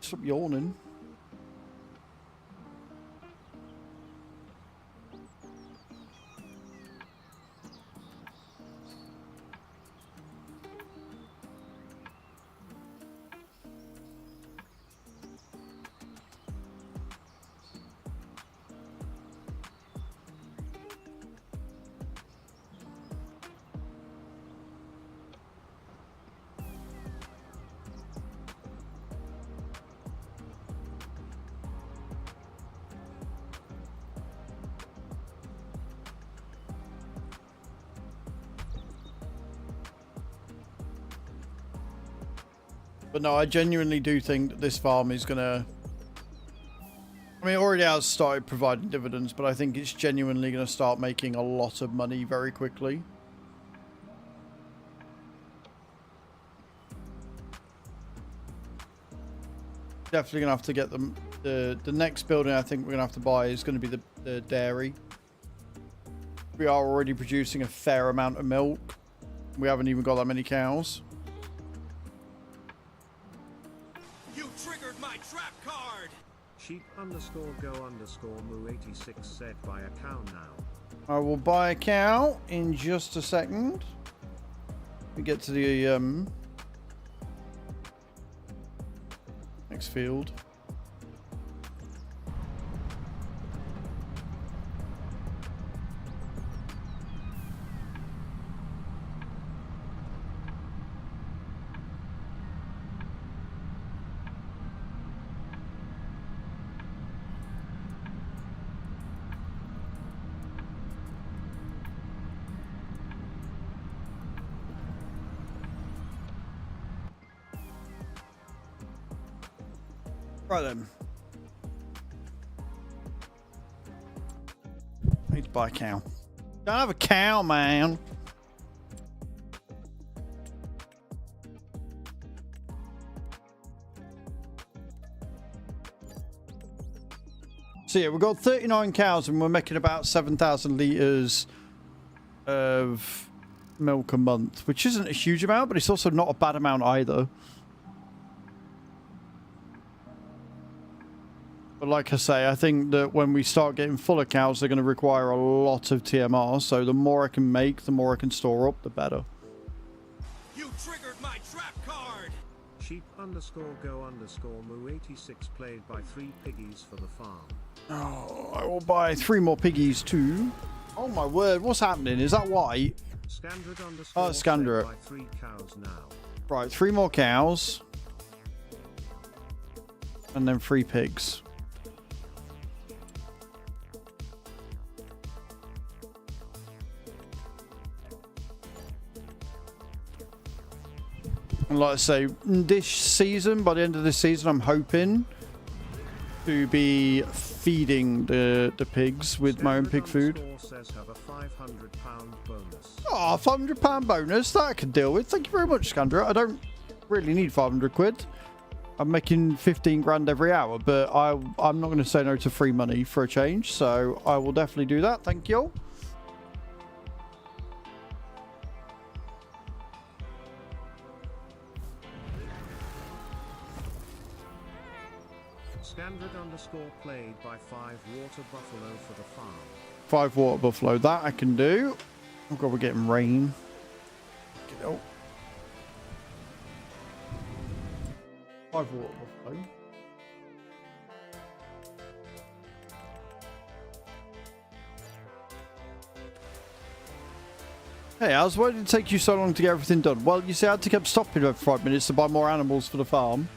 Speaker 2: Stop yawning. But no, I genuinely do think that this farm is going to... I mean, it already has started providing dividends, but I think it's genuinely going to start making a lot of money very quickly. Definitely going to have to get them... The next building I think we're going to have to buy is going to be the dairy. We are already producing a fair amount of milk. We haven't even got that many cows.
Speaker 4: Sheep _go _moo 86 said buy a cow now.
Speaker 2: I will buy a cow in just a second. We get to the next field. Right then. I need to buy a cow. Don't have a cow, man. So yeah, we've got 39 cows and we're making about 7,000 litres of milk a month, which isn't a huge amount, but it's also not a bad amount either. But like I say, I think that when we start getting fuller cows, they're going to require a lot of TMR. So the more I can make, the more I can store up, the better.
Speaker 3: You triggered my trap card!
Speaker 4: Sheep_go_moo86 played by 3 piggies for the farm.
Speaker 2: Oh, I will buy 3 more piggies too. Oh my word, what's happening? Is that white?
Speaker 4: Scandred_
Speaker 2: Oh, Scandred.
Speaker 4: played by 3 cows now.
Speaker 2: Right, 3 more cows. And then 3 pigs. And like I say, this season, by the end of this season, I'm hoping to be feeding the pigs with my own pig food.
Speaker 4: Says have a £500 bonus.
Speaker 2: Oh, £500 bonus, that I can deal with. Thank you very much, Scandra. I don't really need 500 quid. I'm making 15 grand every hour, but I'm not going to say no to free money for a change, so I will definitely do that. Thank you.
Speaker 4: Scandred_ played by 5 water buffalo for the farm.
Speaker 2: 5 water buffalo, that I can do. Oh god, we're getting rain. Get out. 5 water buffalo. Hey, As, why did it take you so long to get everything done? Well, you see, I had to keep stopping every 5 minutes to buy more animals for the farm.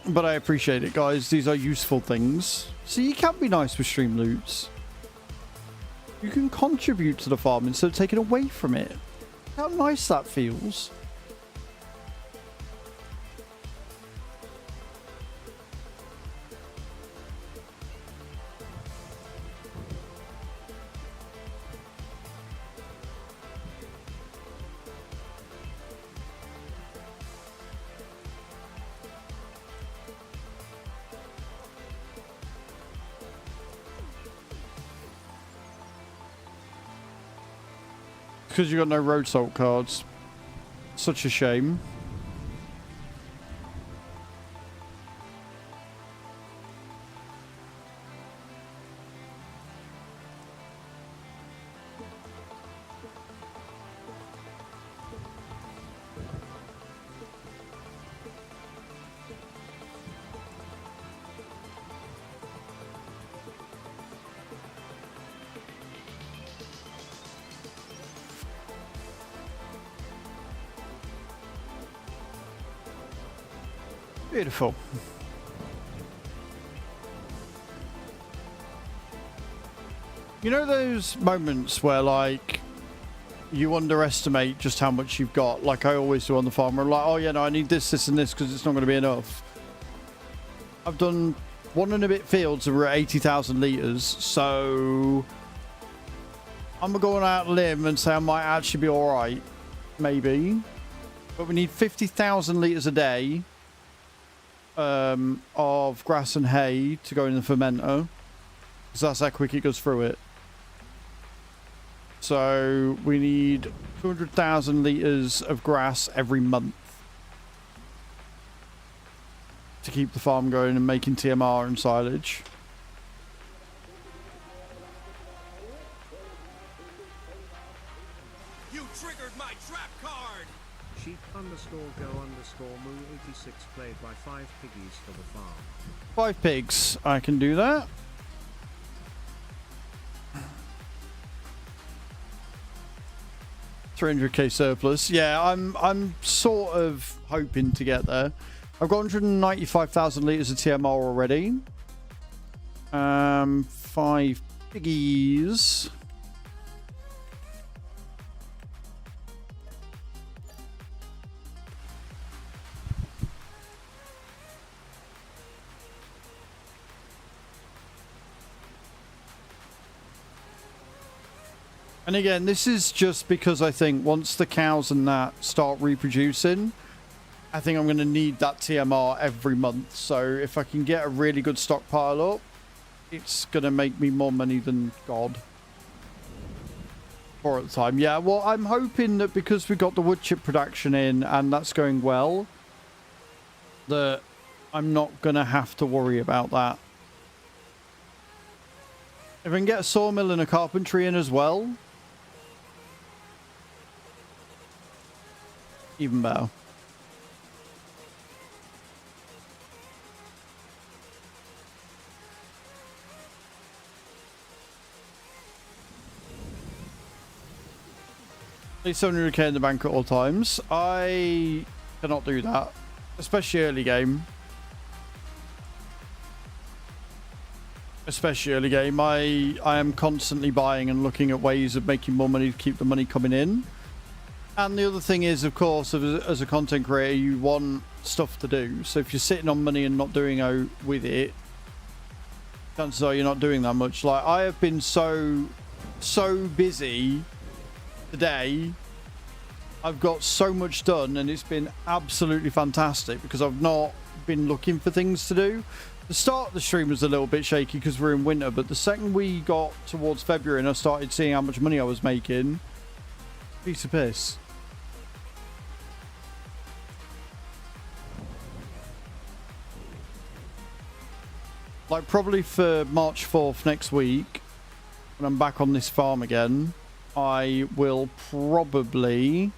Speaker 2: But I appreciate it, guys. These are useful things. So you can be nice with Streamloots. You can contribute to the farm instead of taking away from it. How nice that feels. Because you got no road salt cards. Such a shame. Beautiful. You know those moments where, like, you underestimate just how much you've got, like I always do on the farm. I'm like, oh yeah, no, I need this, this, and this because it's not going to be enough. I've done 1 and a bit fields and we're at 80,000 litres, so I'm going to go on out on a limb and say I might actually be alright. Maybe. But we need 50,000 litres a day of grass and hay to go in the fermenter, because that's how quick it goes through it. So we need 200,000 litres of grass every month to keep the farm going and making TMR and silage.
Speaker 3: You triggered my trap card!
Speaker 4: Sheep_go_moo86 played by 5 piggies for the farm.
Speaker 2: 5 pigs, I can do that. $300k surplus. Yeah, I'm sort of hoping to get there. I've got 195,000 litres of TMR already. 5 piggies. And again, this is just because I think once the cows and that start reproducing, I think I'm going to need that TMR every month. So if I can get a really good stockpile up, it's going to make me more money than God. For at the time. Yeah, well, I'm hoping that because we got the wood chip production in and that's going well, that I'm not going to have to worry about that. If I can get a sawmill and a carpentry in as well, even better. At least 700k in the bank at all times. I cannot do that, especially early game. I am constantly buying and looking at ways of making more money to keep the money coming in. And the other thing is, of course, as a content creator, you want stuff to do. So if you're sitting on money and not doing with it, chances are you're not doing that much. Like, I have been so busy today. I've got so much done and it's been absolutely fantastic because I've not been looking for things to do. The start of the stream was a little bit shaky because we're in winter, but the second we got towards February and I started seeing how much money I was making, piece of piss. Like, probably for March 4th next week, when I'm back on this farm again, I will probably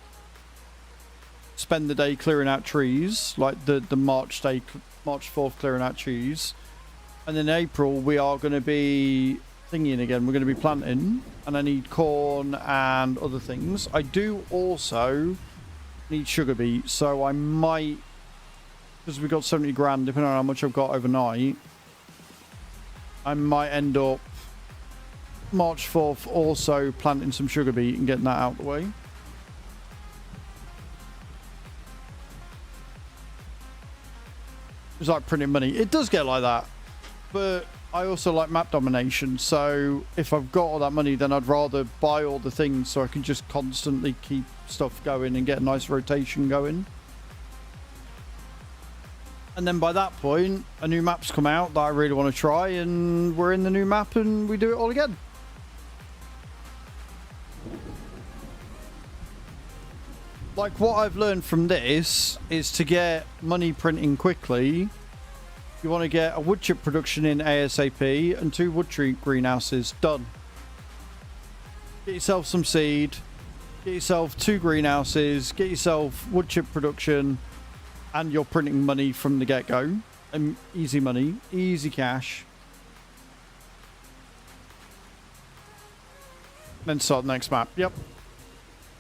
Speaker 2: spend the day clearing out trees, like the March 4th clearing out trees. And then April, we are going to be thinking again. We're going to be planting, and I need corn and other things. I do also need sugar beet, so I might, because we got 70 grand, depending on how much I've got overnight, I might end up March 4th also planting some sugar beet and getting that out of the way. It's like printing money. It does get like that, but I also like map domination. So if I've got all that money, then I'd rather buy all the things so I can just constantly keep stuff going and get a nice rotation going. And then by that point, a new map's come out that I really want to try, and we're in the new map and we do it all again. Like, what I've learned from this is to get money printing quickly, you want to get a wood chip production in ASAP and 2 wood tree greenhouses done. Get yourself some seed, get yourself 2 greenhouses, get yourself wood chip production, and you're printing money from the get-go. And easy money, easy cash. Then start the next map. Yep.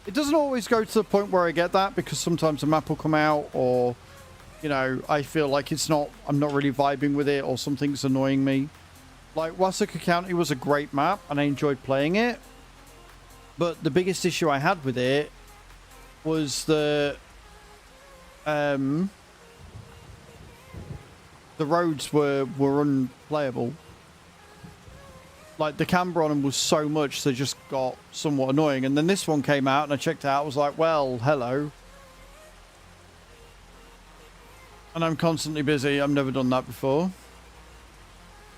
Speaker 2: It doesn't always go to the point where I get that, because sometimes a map will come out, or, you know, I feel like I'm not really vibing with it, or something's annoying me. Like, Wasaka County was a great map, and I enjoyed playing it. But the biggest issue I had with it was the roads were unplayable. Like, the camber on them was so much, they just got somewhat annoying. And then this one came out, and I checked it out. I was like, well, hello. And I'm constantly busy. I've never done that before.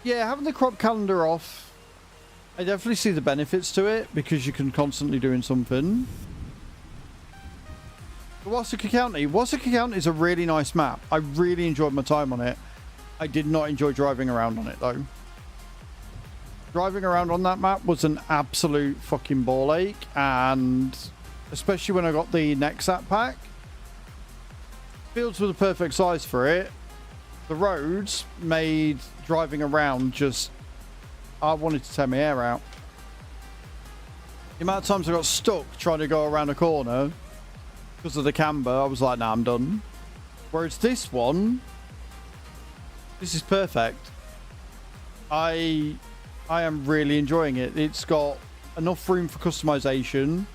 Speaker 2: Yeah, having the crop calendar off, I definitely see the benefits to it, because you can constantly doing something. Wasaka County is a really nice map. I really enjoyed my time on it. I did not enjoy driving around on it, though. Driving around on that map was an absolute fucking ball ache, and especially when I got the Nexat pack. Fields were the perfect size for it. The roads made driving around just... I wanted to tear my hair out. The amount of times I got stuck trying to go around a corner because of the camber, I was like, nah, I'm done. Whereas this one, this is perfect. I am really enjoying it. It's got enough room for customization.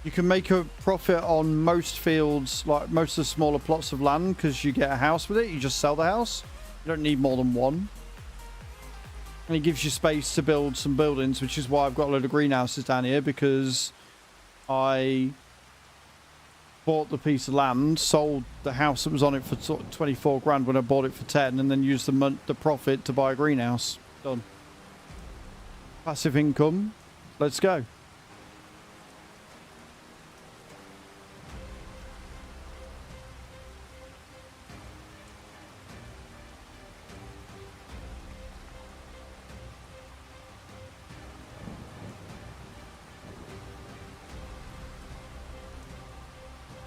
Speaker 2: You can make a profit on most fields, like most of the smaller plots of land, because you get a house with it. You just sell the house. You don't need more than one. And it gives you space to build some buildings, which is why I've got a load of greenhouses down here, because I bought the piece of land, sold the house that was on it for sort of 24 grand when I bought it for 10, and then used the profit to buy a greenhouse. Done. Passive income. Let's go.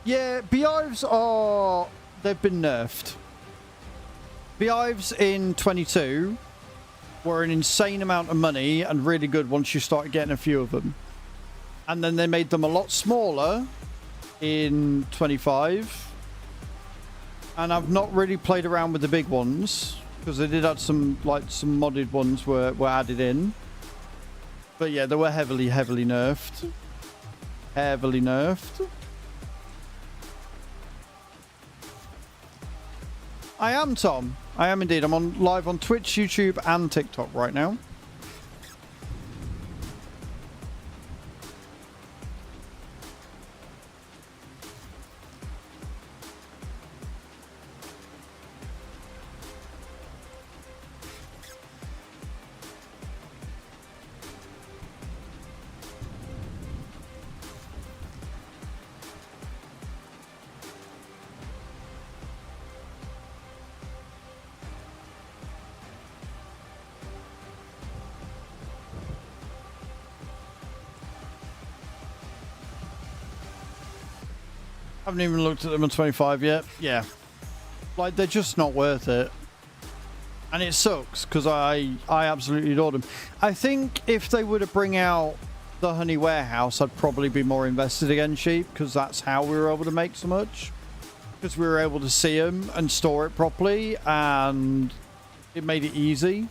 Speaker 2: Yeah, beehives are... they've been nerfed. Beehives in 22 were an insane amount of money and really good once you started getting a few of them. And then they made them a lot smaller in 25. And I've not really played around with the big ones, because they did have some, like, some modded ones were added in. But yeah, they were heavily nerfed. Heavily nerfed. I am, Tom. I am indeed. I'm on live on Twitch, YouTube, and TikTok right now. Haven't even looked at them on 25 yet. Yeah. Like, they're just not worth it. And it sucks, because I absolutely adore them. I think if they were to bring out the honey warehouse, I'd probably be more invested again, Sheep, because that's how we were able to make so much. Because we were able to see them and store it properly, and it made it easy.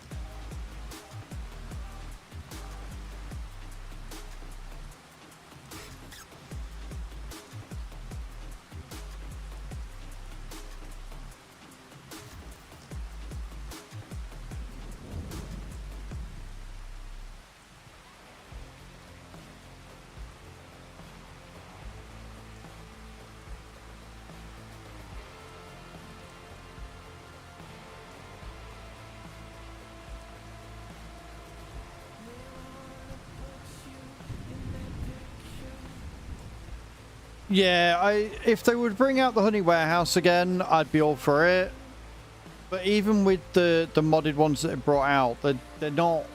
Speaker 2: Yeah, if they would bring out the honey warehouse again, I'd be all for it. But even with the modded ones that it brought out, they're not...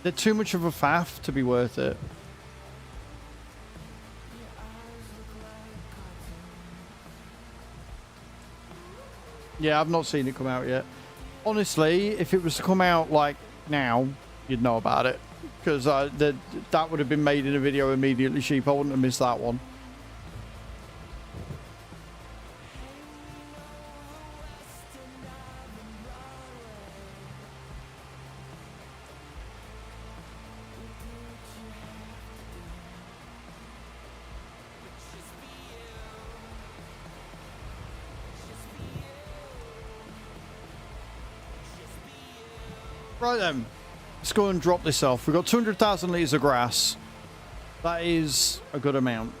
Speaker 2: they're too much of a faff to be worth it. Yeah, I've not seen it come out yet. Honestly, if it was to come out, like, now, you'd know about it. Because that would have been made in a video immediately, Sheep. I wouldn't have missed that one. Right then. Let's go and drop this off. We've got 200,000 litres of grass. That is a good amount.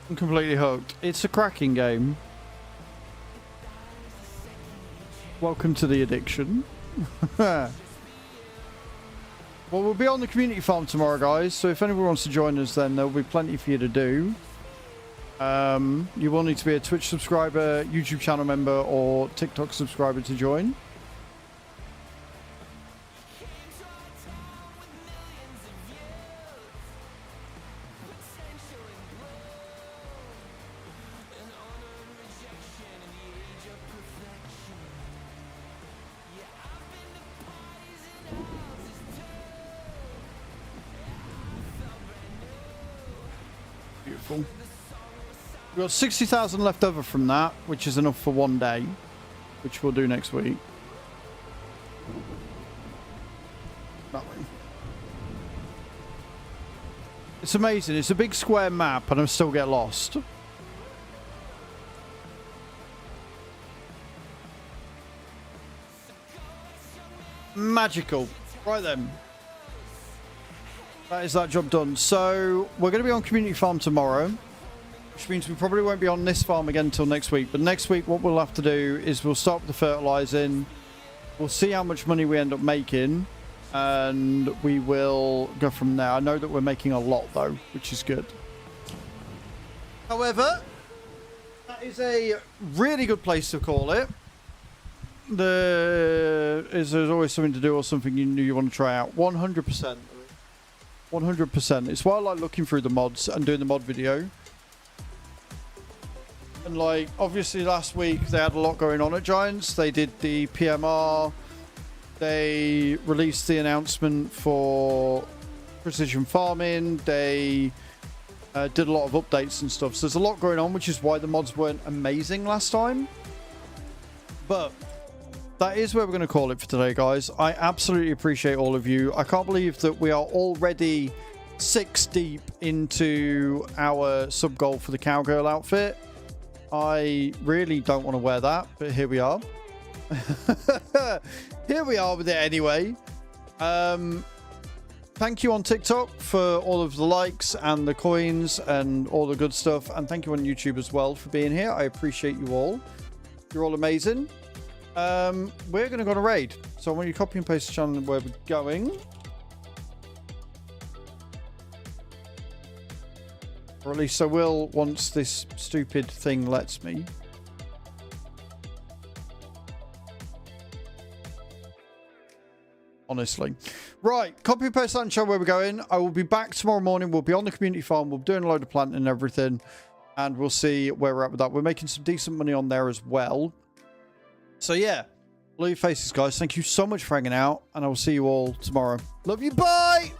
Speaker 2: I'm completely hooked. It's a cracking game. Welcome to the addiction. Well, we'll be on the community farm tomorrow, guys. So if anyone wants to join us, then there'll be plenty for you to do. You will need to be a Twitch subscriber, YouTube channel member, or TikTok subscriber to join. Beautiful. We've got 60,000 left over from that, which is enough for one day, which we'll do next week. That way. It's amazing. It's a big square map and I still get lost. Magical. Right then. That is that job done. So we're going to be on Community Farm tomorrow, which means we probably won't be on this farm again until next week. But next week what we'll have to do is we'll start with the fertilizing. We'll see how much money we end up making. And we will go from there. I know that we're making a lot though, which is good. However, that is a really good place to call it. There's always something to do or something you want to try out. 100%. 100%. It's why I like looking through the mods and doing the mod video. And like, obviously last week they had a lot going on at Giants. They did the PMR. They released the announcement for precision farming. They did a lot of updates and stuff. So there's a lot going on, which is why the mods weren't amazing last time. But that is where we're going to call it for today, guys. I absolutely appreciate all of you. I can't believe that we are already 6 deep into our sub goal for the cowgirl outfit. I really don't want to wear that, but here we are. Here we are with it anyway. Thank you on TikTok for all of the likes and the coins and all the good stuff. And thank you on YouTube as well for being here. I appreciate you all. You're all amazing. We're going to go on a raid. So I want you to copy and paste the channel where we're going. Or at least I will once this stupid thing lets me. Honestly. Right, copy and paste that and show where we're going. I will be back tomorrow morning. We'll be on the community farm. We'll be doing a load of planting and everything. And we'll see where we're at with that. We're making some decent money on there as well. So yeah, love your faces, guys. Thank you so much for hanging out. And I will see you all tomorrow. Love you. Bye.